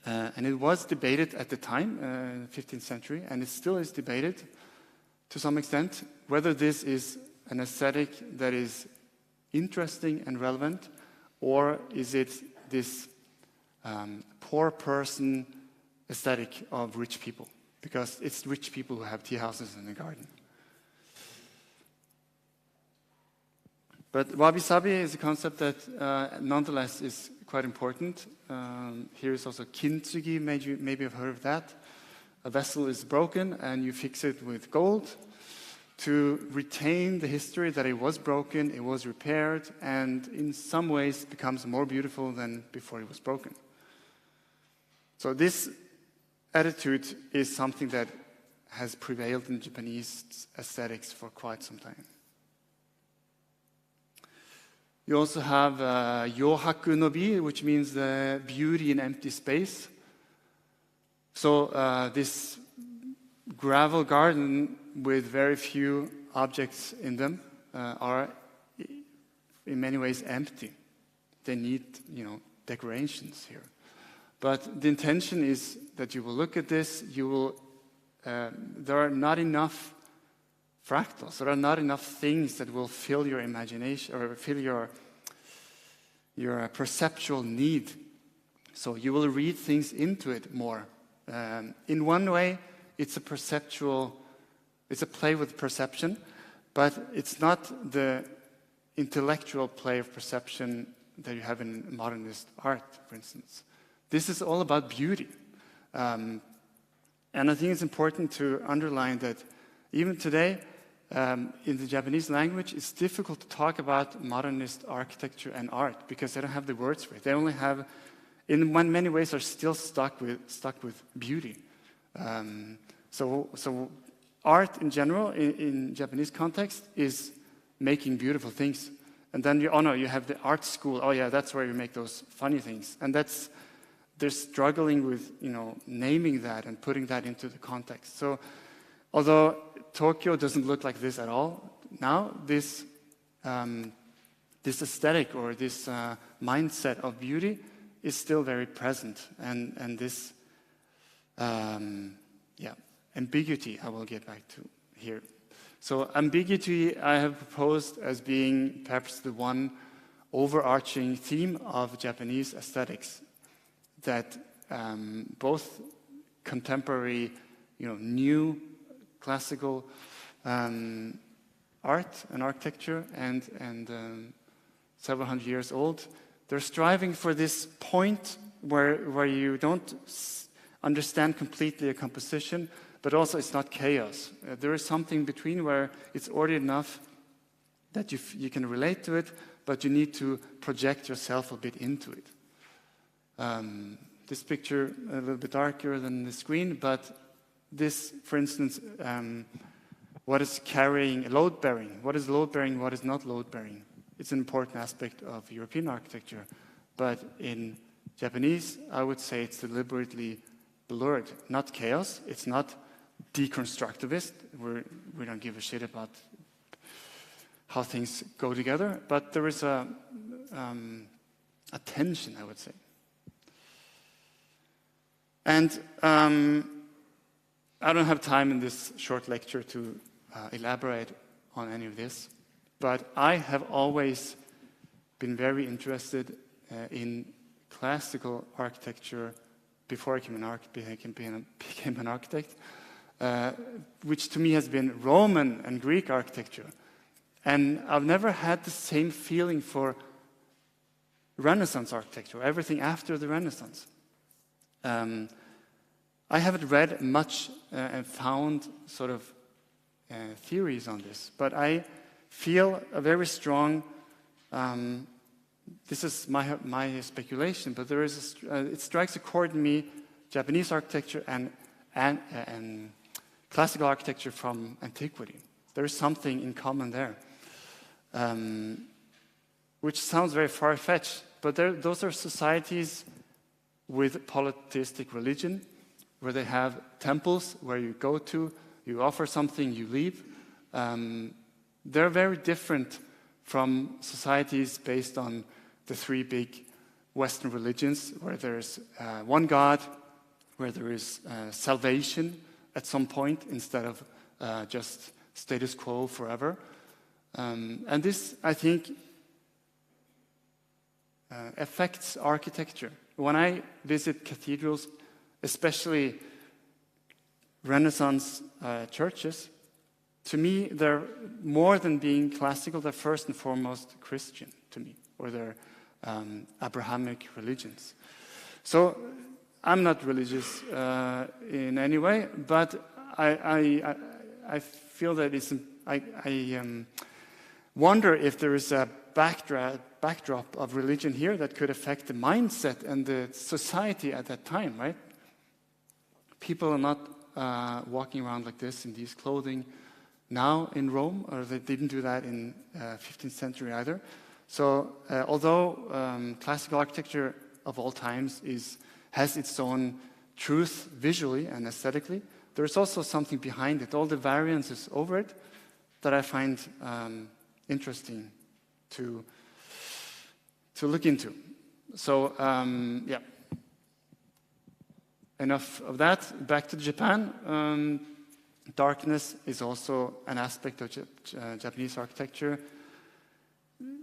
And it was debated at the time, in the 15th century, and it still is debated to some extent, whether this is an aesthetic that is interesting and relevant, or is it this poor person aesthetic of rich people, because it's rich people who have tea houses in the garden. But wabi-sabi is a concept that nonetheless is quite important. Here is also kintsugi, maybe you've heard of that. A vessel is broken and you fix it with gold to retain the history that it was broken, it was repaired, and in some ways becomes more beautiful than before it was broken. So this attitude is something that has prevailed in Japanese aesthetics for quite some time. You also have yohaku nobi, which means the beauty in empty space. So this gravel garden with very few objects in them are in many ways empty. They need, decorations here. But the intention is that you will look at this, there are not enough fractals, there are not enough things that will fill your imagination or fill your perceptual need. So you will read things into it more. In one way, it's a play with perception, but it's not the intellectual play of perception that you have in modernist art, for instance. This is all about beauty. And I think it's important to underline that even today, in the Japanese language, it's difficult to talk about modernist architecture and art because they don't have the words for it. They only have, in many ways, are still stuck with beauty. So art in general, in Japanese context, is making beautiful things. And then you have the art school. Oh yeah, that's where you make those funny things. And they're struggling with, naming that and putting that into the context. So although Tokyo doesn't look like this at all now, this aesthetic or this mindset of beauty is still very present. And this ambiguity I will get back to here. So ambiguity I have proposed as being perhaps the one overarching theme of Japanese aesthetics, that both contemporary, new classical art and architecture and several hundred years old, they're striving for this point where you don't understand completely a composition, but also it's not chaos. There is something between where it's ordered enough that you can relate to it, but you need to project yourself a bit into it. This picture a little bit darker than the screen, but this, for instance, what is carrying load-bearing? What is load-bearing? What is not load-bearing? It's an important aspect of European architecture, but in Japanese, I would say it's deliberately blurred, not chaos. It's not deconstructivist. We don't give a shit about how things go together, but there is attention, I would say. And I don't have time in this short lecture to elaborate on any of this, but I have always been very interested in classical architecture before I became an architect, which to me has been Roman and Greek architecture. And I've never had the same feeling for Renaissance architecture, everything after the Renaissance. I haven't read much and found sort of theories on this, but I feel a very strong, this is my speculation, but there is it strikes a chord in me, Japanese architecture and classical architecture from antiquity. There is something in common there, which sounds very far-fetched, but those are societies with polytheistic religion, where they have temples where you go to, you offer something, you leave. They're very different from societies based on the three big Western religions, where there's one God, where there is salvation at some point instead of just status quo forever. And this, I think, affects architecture. When I visit cathedrals, especially Renaissance churches, to me, they're more than being classical, they're first and foremost Christian to me, or they're Abrahamic religions. So I'm not religious in any way, but I feel that it's, I wonder if there is a backdrop of religion here that could affect the mindset and the society at that time, right? People are not walking around like this in these clothing now in Rome, or they didn't do that in 15th century either. So although classical architecture of all times has its own truth visually and aesthetically, there's also something behind it, all the variances over it, that I find interesting to look into. So yeah, enough of that. Back to Japan. Darkness is also an aspect of Japanese architecture,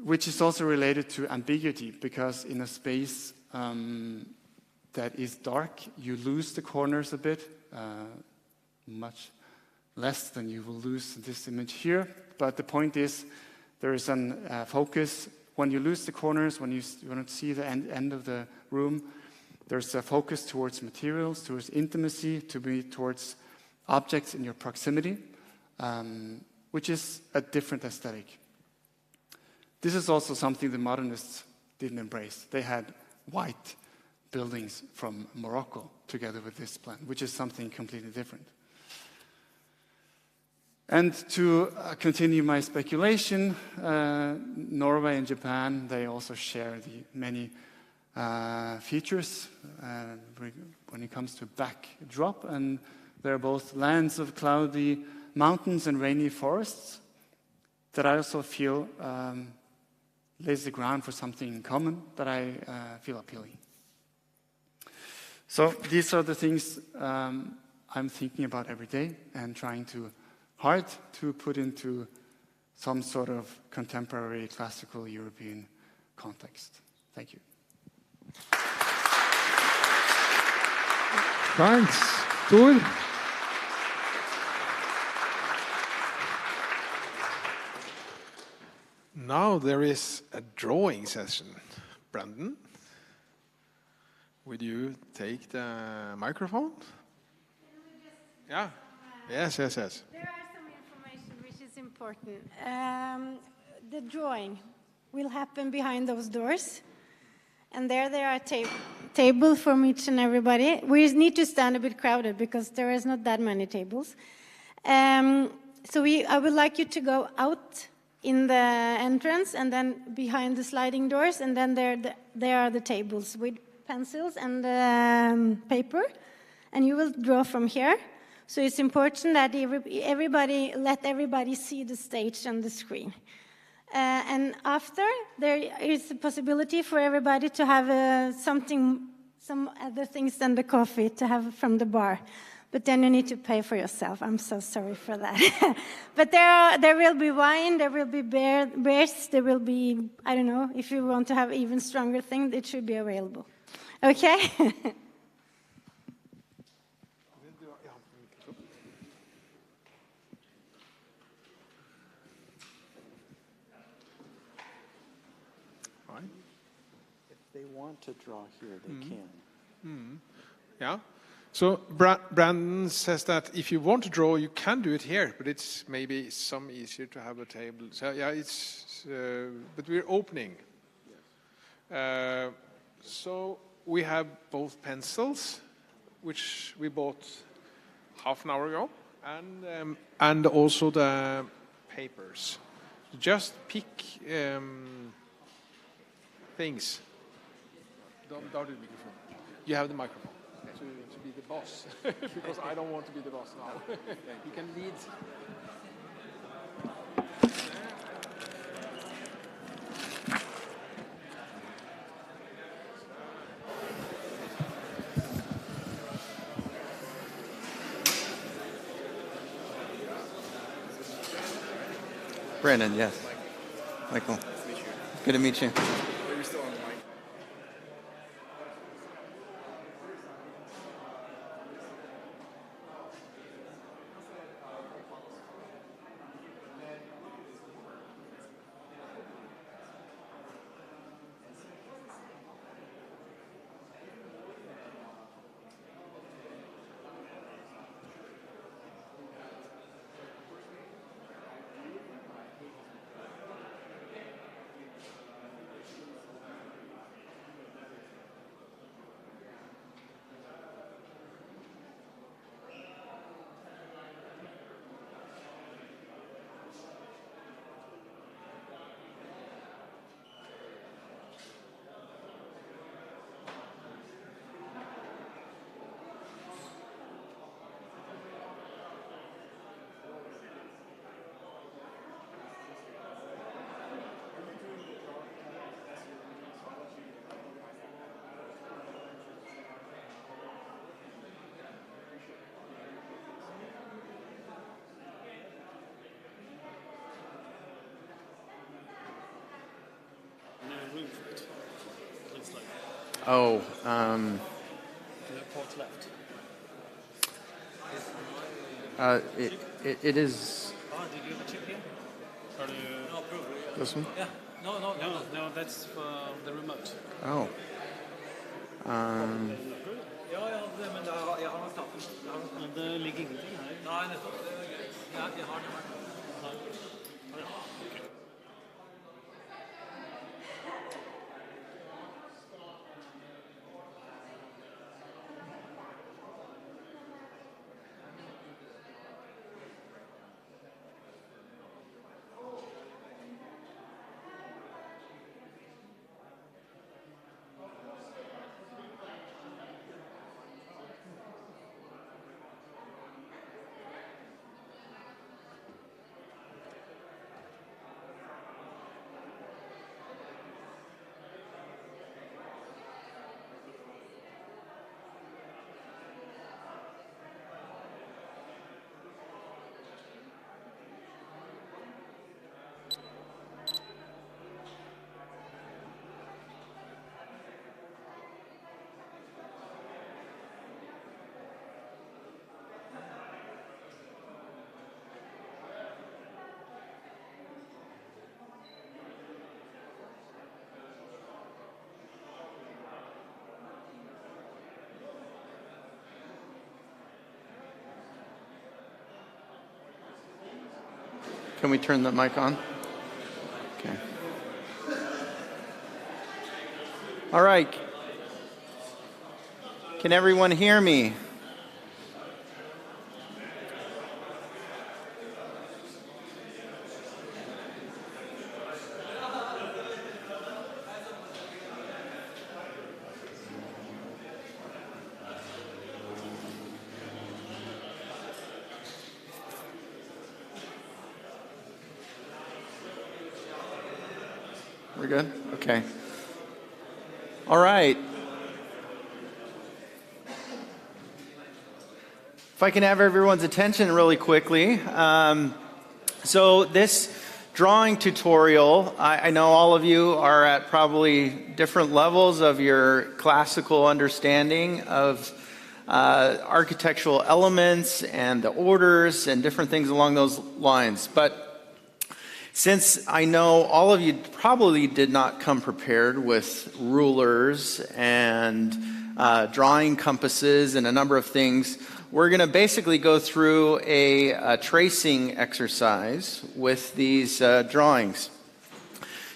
which is also related to ambiguity, because in a space that is dark, you lose the corners a bit, much less than you will lose this image here. But the point is, there is a focus. When you lose the corners, when you want to see the end of the room, there's a focus towards materials, towards intimacy, towards objects in your proximity, which is a different aesthetic. This is also something the modernists didn't embrace. They had white buildings from Morocco together with this plan, which is something completely different. And to continue my speculation, Norway and Japan, they also share the many features when it comes to backdrop, and they're both lands of cloudy mountains and rainy forests that I also feel lays the ground for something in common that I feel appealing. So these are the things I'm thinking about every day and trying hard to put into some sort of contemporary classical European context. Thank you.
Thanks, Tor. Now there is a drawing session. Brandon, would you take the microphone? Yeah. Yes.
There are some information which is important. The drawing will happen behind those doors. And there are tables from each and everybody. We need to stand a bit crowded because there is not that many tables. So I would like you to go out in the entrance and then behind the sliding doors, and then there are the tables with pencils and paper, and you will draw from here. So it's important that let everybody see the stage and the screen. And after, there is a possibility for everybody to have some other things than the coffee to have from the bar. But then you need to pay for yourself. I'm so sorry for that. But there will be wine, there will be beers, there will be, I don't know, if you want to have even stronger things, it should be available. Okay?
If they want to draw here, they can.
Yeah. So Brandon says that if you want to draw, you can do it here, but it's maybe some easier to have a table. So yeah, it's but we're opening. So we have both pencils, which we bought half an hour ago, and also the papers. Just pick things. Don't do the microphone. You have the microphone. To be the boss, because I don't want to be the boss now. You can lead.
Brandon, yes. Michael. Good to meet you. Oh, it is.
Oh, did you have a chip here? No, approve.
This one?
Yeah. No, that's for the remote.
Oh.
Ja, men jeg har nok tatt den. Men det ligger ingenting her. Nei, nettopp. Det er greit. Ja, jeg har den her.
Can we turn the mic on? Okay. All right. Can everyone hear me? We're good? Okay. All right. If I can have everyone's attention really quickly. So this drawing tutorial, I know all of you are at probably different levels of your classical understanding of architectural elements and the orders and different things along those lines. But since I know all of you probably did not come prepared with rulers and drawing compasses and a number of things, we're going to basically go through a tracing exercise with these drawings.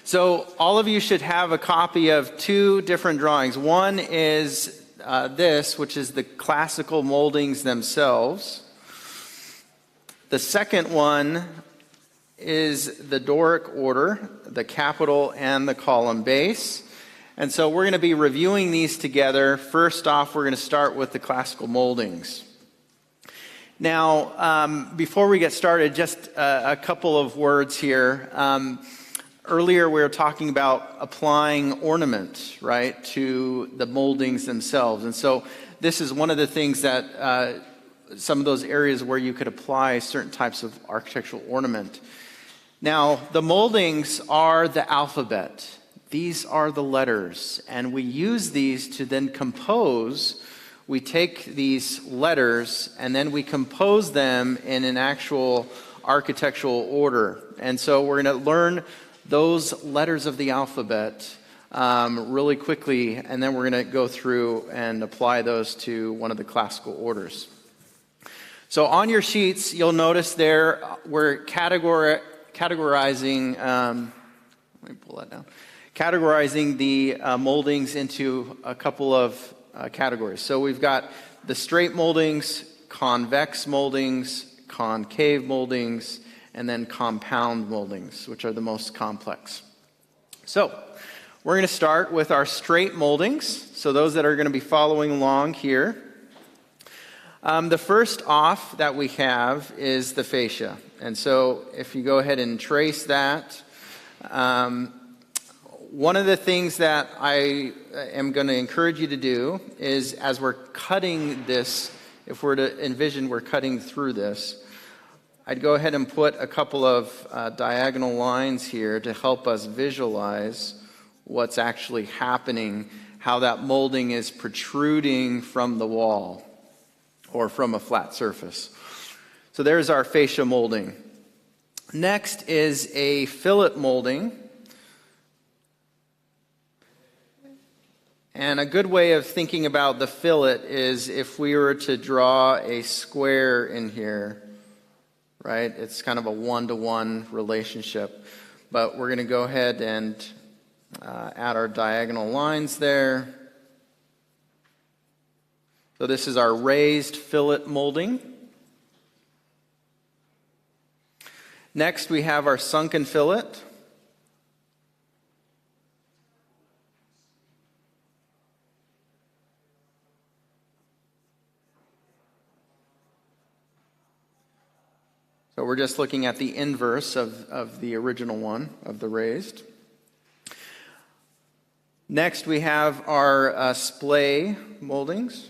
So all of you should have a copy of two different drawings. One is this, which is the classical moldings themselves. The second one is the Doric order, the capital and the column base. And so we're going to be reviewing these together. First off, we're going to start with the classical moldings. Now, before we get started, just a couple of words here. Earlier, we were talking about applying ornament, right, to the moldings themselves. And so this is one of the things that some of those areas where you could apply certain types of architectural ornament. Now, the moldings are the alphabet. These are the letters, and we use these to then compose. We take these letters and then we compose them in an actual architectural order. And so we're going to learn those letters of the alphabet really quickly, and then we're going to go through and apply those to one of the classical orders. So on your sheets, you'll notice there we're categorizing, let me pull that down, categorizing the moldings into a couple of categories. So we've got the straight moldings, convex moldings, concave moldings, and then compound moldings, which are the most complex. So we're going to start with our straight moldings. So those that are going to be following along here. The first off that we have is the fascia. And so if you go ahead and trace that, one of the things that I am going to encourage you to do is, as we're cutting this, if we're to envision we're cutting through this, I'd go ahead and put a couple of diagonal lines here to help us visualize what's actually happening, how that molding is protruding from the wall or from a flat surface. So there's our fascia molding. Next is a fillet molding. And a good way of thinking about the fillet is if we were to draw a square in here, right? It's kind of a one-to-one relationship. But we're going to go ahead and add our diagonal lines there. So this is our raised fillet molding. Next, we have our sunken fillet. So we're just looking at the inverse of the original one, of the raised. Next, we have our splay moldings.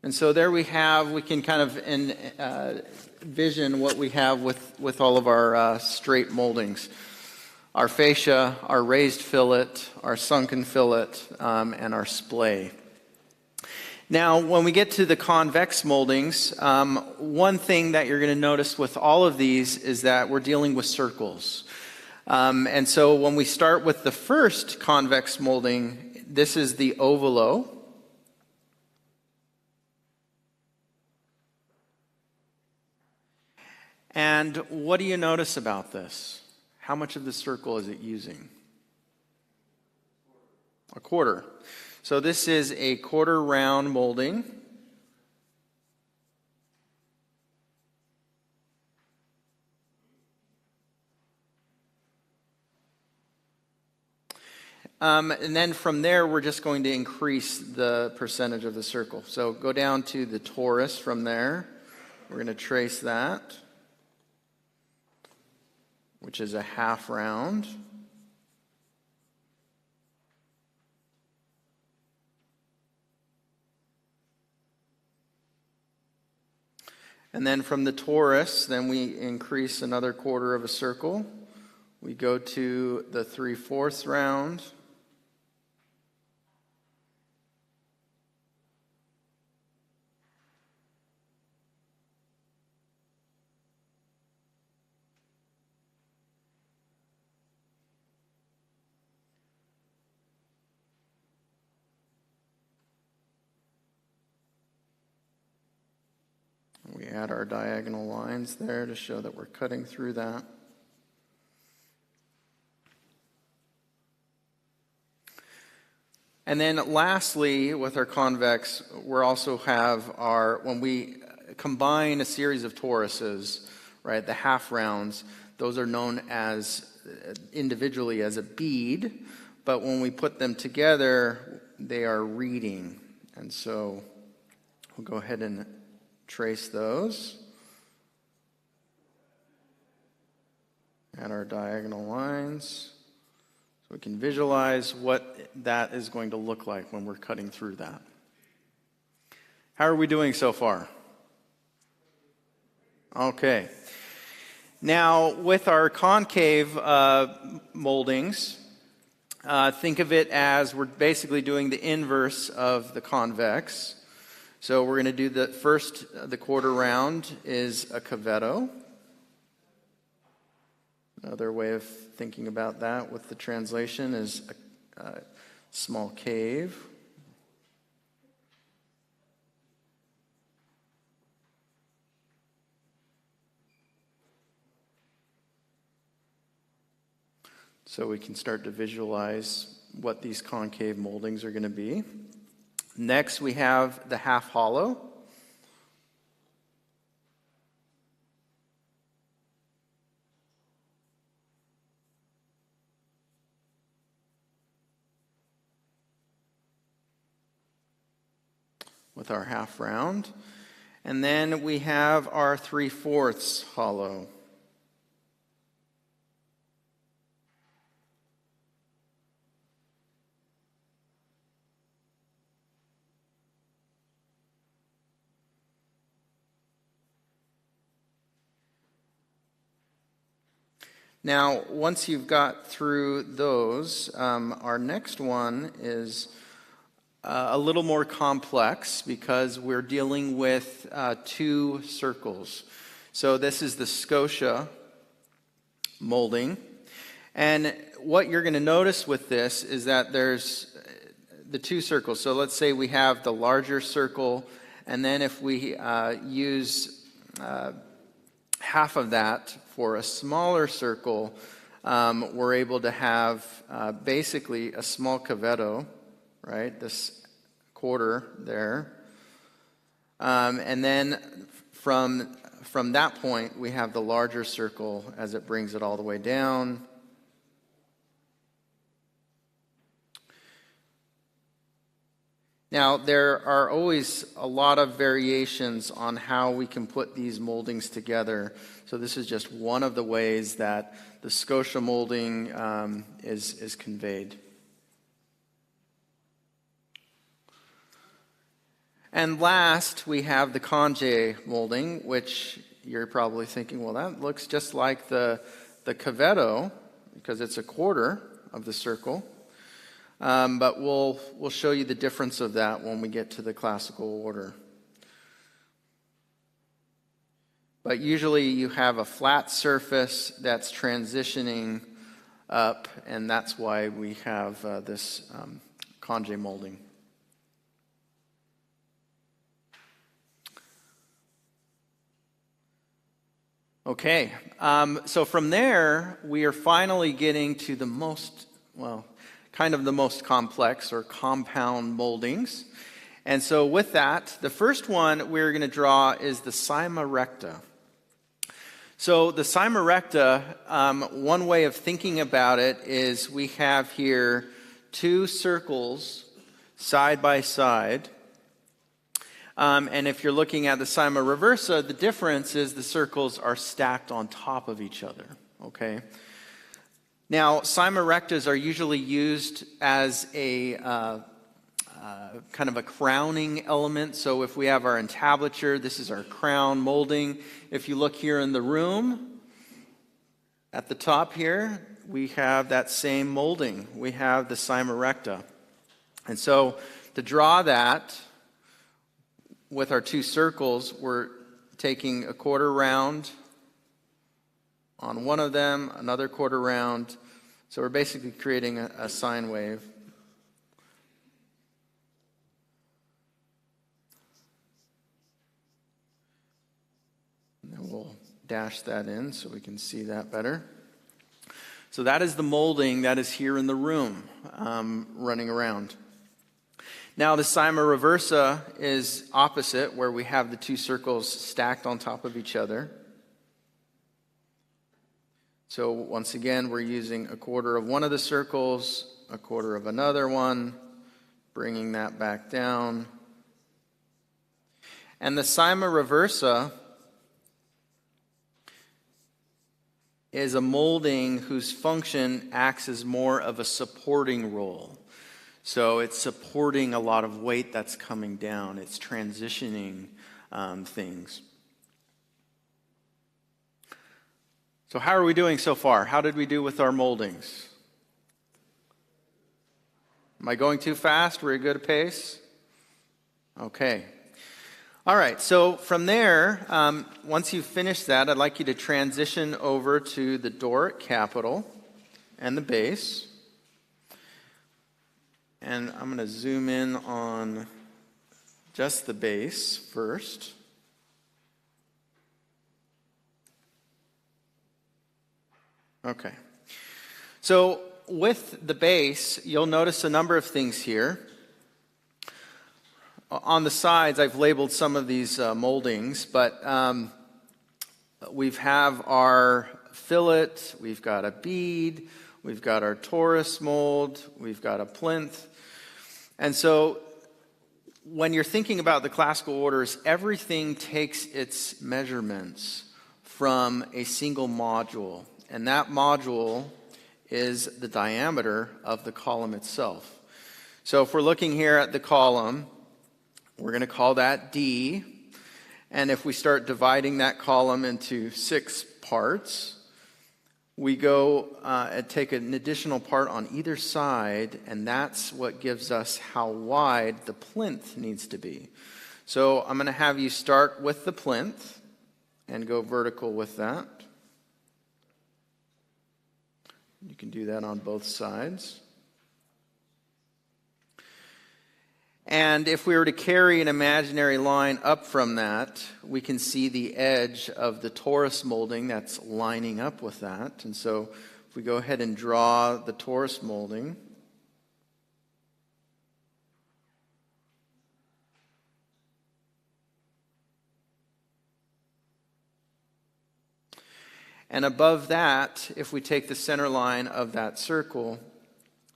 And so there we can kind of envision what we have with all of our straight moldings. Our fascia, our raised fillet, our sunken fillet, and our splay. Now, when we get to the convex moldings, one thing that you're going to notice with all of these is that we're dealing with circles. And so when we start with the first convex molding, this is the ovalo. And what do you notice about this? How much of the circle is it using? A quarter. So this is a quarter round molding. And then from there, we're just going to increase the percentage of the circle. So go down to the torus from there. We're going to trace that, which is a half round. And then from the torus, then we increase another quarter of a circle. We go to the 3/4 round. We add our diagonal lines there to show that we're cutting through that. And then lastly, with our convex, we also have our, when we combine a series of toruses, right, the half rounds, those are known as individually as a bead, but when we put them together, they are reading. And so we'll go ahead and trace those. Add our diagonal lines. So we can visualize what that is going to look like when we're cutting through that. How are we doing so far? Okay. Now, with our concave moldings, think of it as we're basically doing the inverse of the convex. So we're going to do the quarter round is a cavetto. Another way of thinking about that with the translation is a small cave. So we can start to visualize what these concave moldings are going to be. Next, we have the half hollow. With our half round. And then we have our 3/4 hollow. Now, once you've got through those, our next one is a little more complex because we're dealing with two circles. So this is the Scotia molding. And what you're going to notice with this is that there's the two circles. So let's say we have the larger circle, and then if we use half of that for a smaller circle, we're able to have basically a small cavetto, right? This quarter there. And then from that point, we have the larger circle as it brings it all the way down. Now, there are always a lot of variations on how we can put these moldings together. So this is just one of the ways that the Scotia molding is conveyed. And last, we have the Conge molding, which you're probably thinking, well, that looks just like the cavetto, because it's a quarter of the circle. But we'll show you the difference of that when we get to the classical order. But usually you have a flat surface that's transitioning up, and that's why we have this Conge molding. Okay, so from there, we are finally getting to the most, well, kind of the most complex or compound moldings. And so with that, the first one we're going to draw is the Cyma recta. So the Cyma recta, one way of thinking about it is we have here two circles side by side. And if you're looking at the Cyma reversa, the difference is the circles are stacked on top of each other, okay? Now, Cyma rectas are usually used as a kind of a crowning element. So if we have our entablature, this is our crown molding. If you look here in the room, at the top here, we have that same molding. We have the Cyma recta. And so to draw that with our two circles, we're taking a quarter round on one of them, another quarter round. So we're basically creating a sine wave. And then we'll dash that in so we can see that better. So that is the molding that is here in the room, running around. Now the Cyma reversa is opposite, where we have the two circles stacked on top of each other. So once again, we're using a quarter of one of the circles, a quarter of another one, bringing that back down. And the Cyma reversa is a molding whose function acts as more of a supporting role. So it's supporting a lot of weight that's coming down. It's transitioning things. So how are we doing so far? How did we do with our moldings? Am I going too fast? Were we good at pace? Okay. All right, so from there, once you've finished that, I'd like you to transition over to the Doric capital and the base. And I'm going to zoom in on just the base first. Okay. So with the base, you'll notice a number of things here. On the sides, I've labeled some of these moldings, but we have our fillet, we've got a bead, we've got our torus mold, we've got a plinth. And so when you're thinking about the classical orders, everything takes its measurements from a single module. And that module is the diameter of the column itself. So if we're looking here at the column, we're going to call that D. And if we start dividing that column into 6 parts, we go and take an additional part on either side, and that's what gives us how wide the plinth needs to be. So I'm going to have you start with the plinth and go vertical with that. You can do that on both sides. And if we were to carry an imaginary line up from that, we can see the edge of the torus molding that's lining up with that. And so if we go ahead and draw the torus molding, and above that, if we take the center line of that circle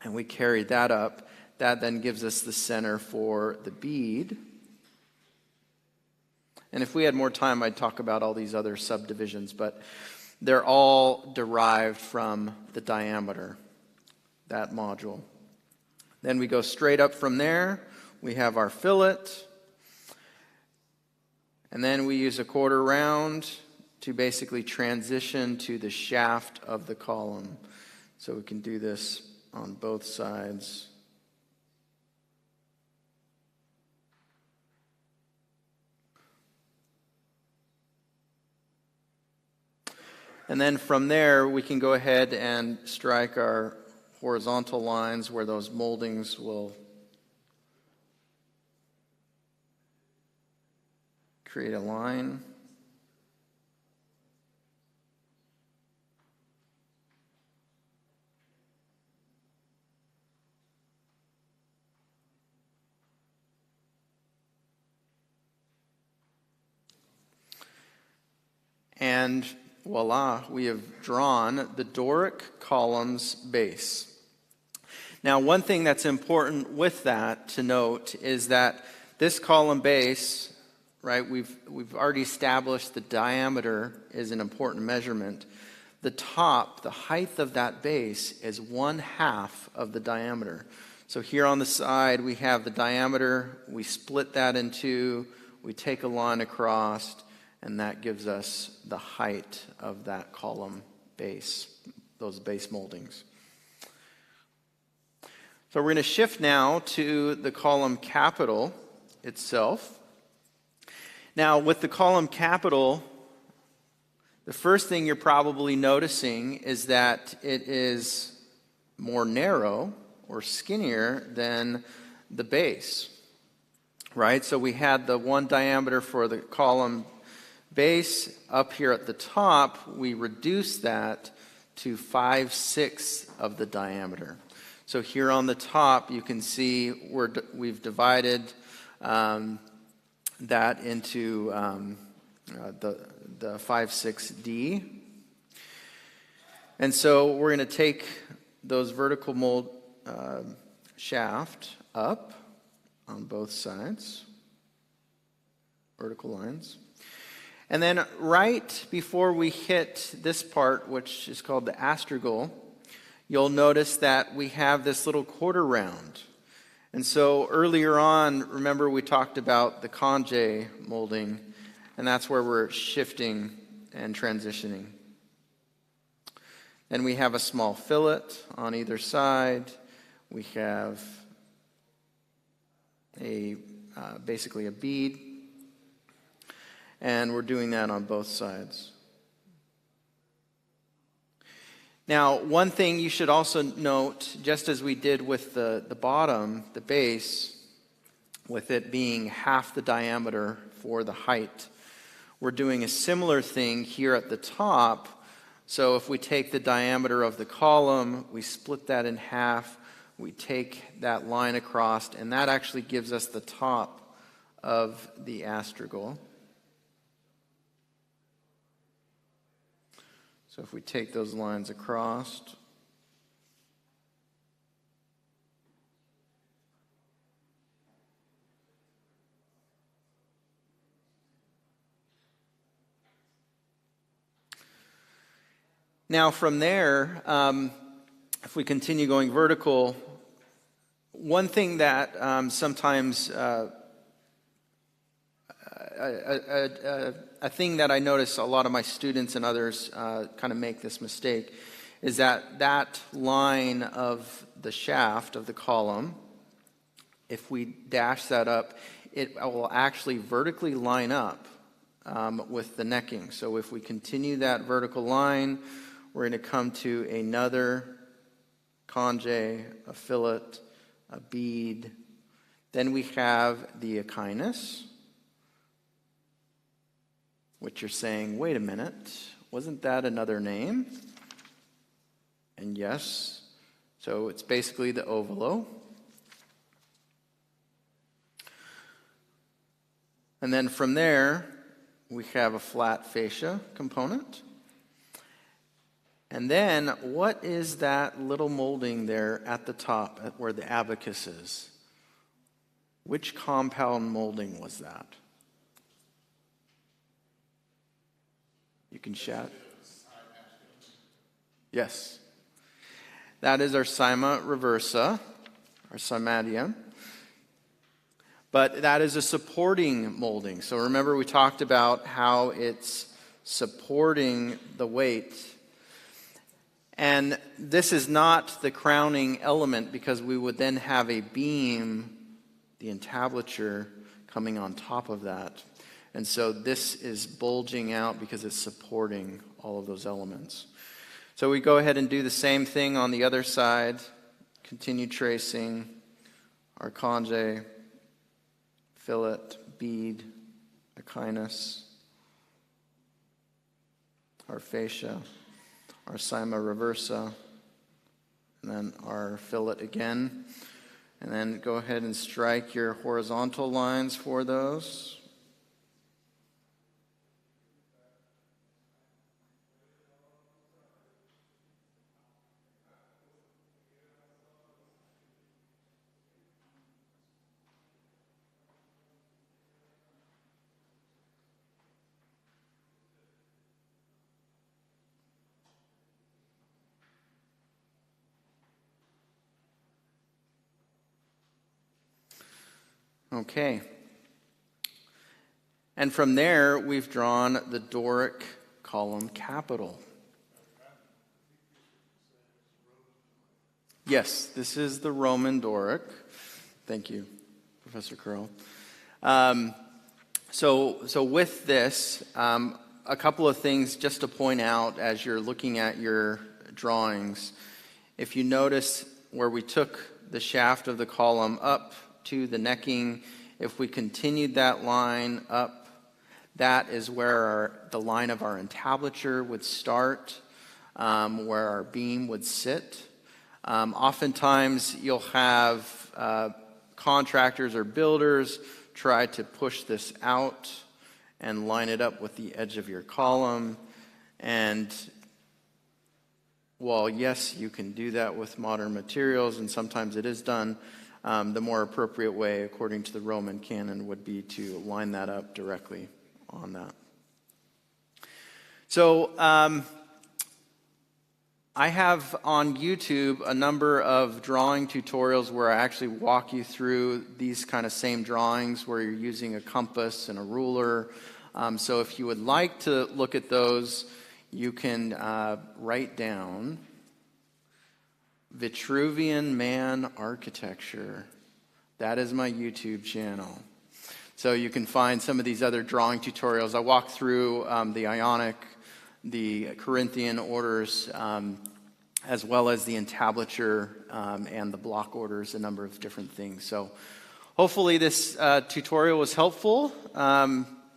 and we carry that up, that then gives us the center for the bead. And if we had more time, I'd talk about all these other subdivisions, but they're all derived from the diameter, that module. Then we go straight up from there. We have our fillet. And then we use a quarter round to basically transition to the shaft of the column. So we can do this on both sides. And then from there, we can go ahead and strike our horizontal lines where those moldings will create a line. And voila, we have drawn the Doric column's base. Now, one thing that's important with that to note is that this column base, right, we've already established the diameter is an important measurement. The top, the height of that base is 1/2 of the diameter. So here on the side, we have the diameter, we split that in two, we take a line across, and that gives us the height of that column base, those base moldings. So we're going to shift now to the column capital itself. Now, with the column capital, the first thing you're probably noticing is that it is more narrow or skinnier than the base, right? So we had the one diameter for the column base. Up here at the top, we reduced that to 5/6 of the diameter. So here on the top, you can see we've divided that into the 5/6D. And so we're going to take those vertical mold shaft up on both sides, vertical lines. And then right before we hit this part, which is called the astragal, you'll notice that we have this little quarter round. And so earlier on, remember we talked about the conge molding, and that's where we're shifting and transitioning. Then we have a small fillet on either side. We have basically a bead, and we're doing that on both sides. Now, one thing you should also note, just as we did with the bottom, the base, with it being half the diameter for the height, we're doing a similar thing here at the top. So if we take the diameter of the column, we split that in half, we take that line across, and that actually gives us the top of the astragal. So if we take those lines across, now from there, if we continue going vertical, one thing that sometimes a thing that I notice a lot of my students and others kind of make this mistake is that line of the shaft of the column, if we dash that up, it will actually vertically line up with the necking. So if we continue that vertical line, we're going to come to another conge, a fillet, a bead. Then we have the echinus, which you're saying, wait a minute, wasn't that another name? And yes, so it's basically the ovalo. And then from there, we have a flat fascia component. And then, what is that little molding there at the top, where the abacus is? Which compound molding was that? You can shout. Yes. That is our cyma reversa, our cymatium. But that is a supporting molding. So remember we talked about how it's supporting the weight. And this is not the crowning element, because we would then have a beam, the entablature, coming on top of that. And so this is bulging out because it's supporting all of those elements. So we go ahead and do the same thing on the other side. Continue tracing our conge, fillet, bead, echinus, our fascia, our cyma reversa, and then our fillet again. And then go ahead and strike your horizontal lines for those. Okay. And from there, we've drawn the Doric column capital. Yes, this is the Roman Doric. Thank you, Professor Curl. So with this, a couple of things just to point out as you're looking at your drawings. If you notice where we took the shaft of the column up to the necking, if we continued that line up, that is where the line of our entablature would start, where our beam would sit. Oftentimes you'll have contractors or builders try to push this out and line it up with the edge of your column. And while yes, you can do that with modern materials, and sometimes it is done, the more appropriate way, according to the Roman canon, would be to line that up directly on that. So I have on YouTube a number of drawing tutorials where I actually walk you through these kind of same drawings where you're using a compass and a ruler. So if you would like to look at those, you can write down Vitruvian Man Architecture. That is my YouTube channel. So you can find some of these other drawing tutorials. I walk through the Ionic, the Corinthian orders, as well as the entablature and the block orders, a number of different things. So hopefully this tutorial was helpful.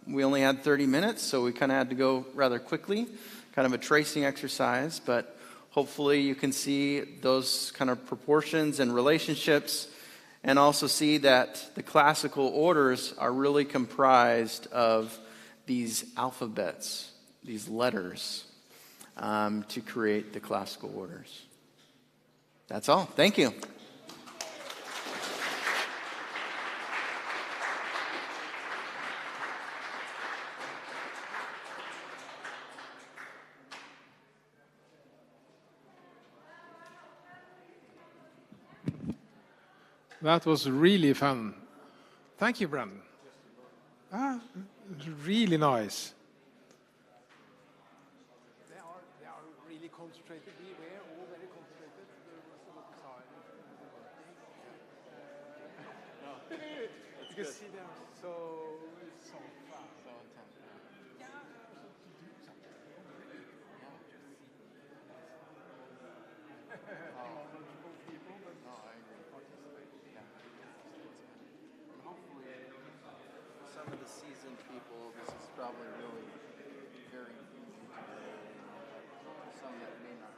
We only had 30 minutes, so we kind of had to go rather quickly, kind of a tracing exercise, but hopefully you can see those kind of proportions and relationships, and also see that the classical orders are really comprised of these alphabets, these letters, to create the classical orders. That's all. Thank you.
That was really fun. Thank you, Brandon. Really nice. They are really concentrated. We were all very concentrated. You can see them so fast. So intense. Knowledgeable people, but no, I agree.
Hopefully, for some of the seasoned people, this is probably really very easy to do. Some that may not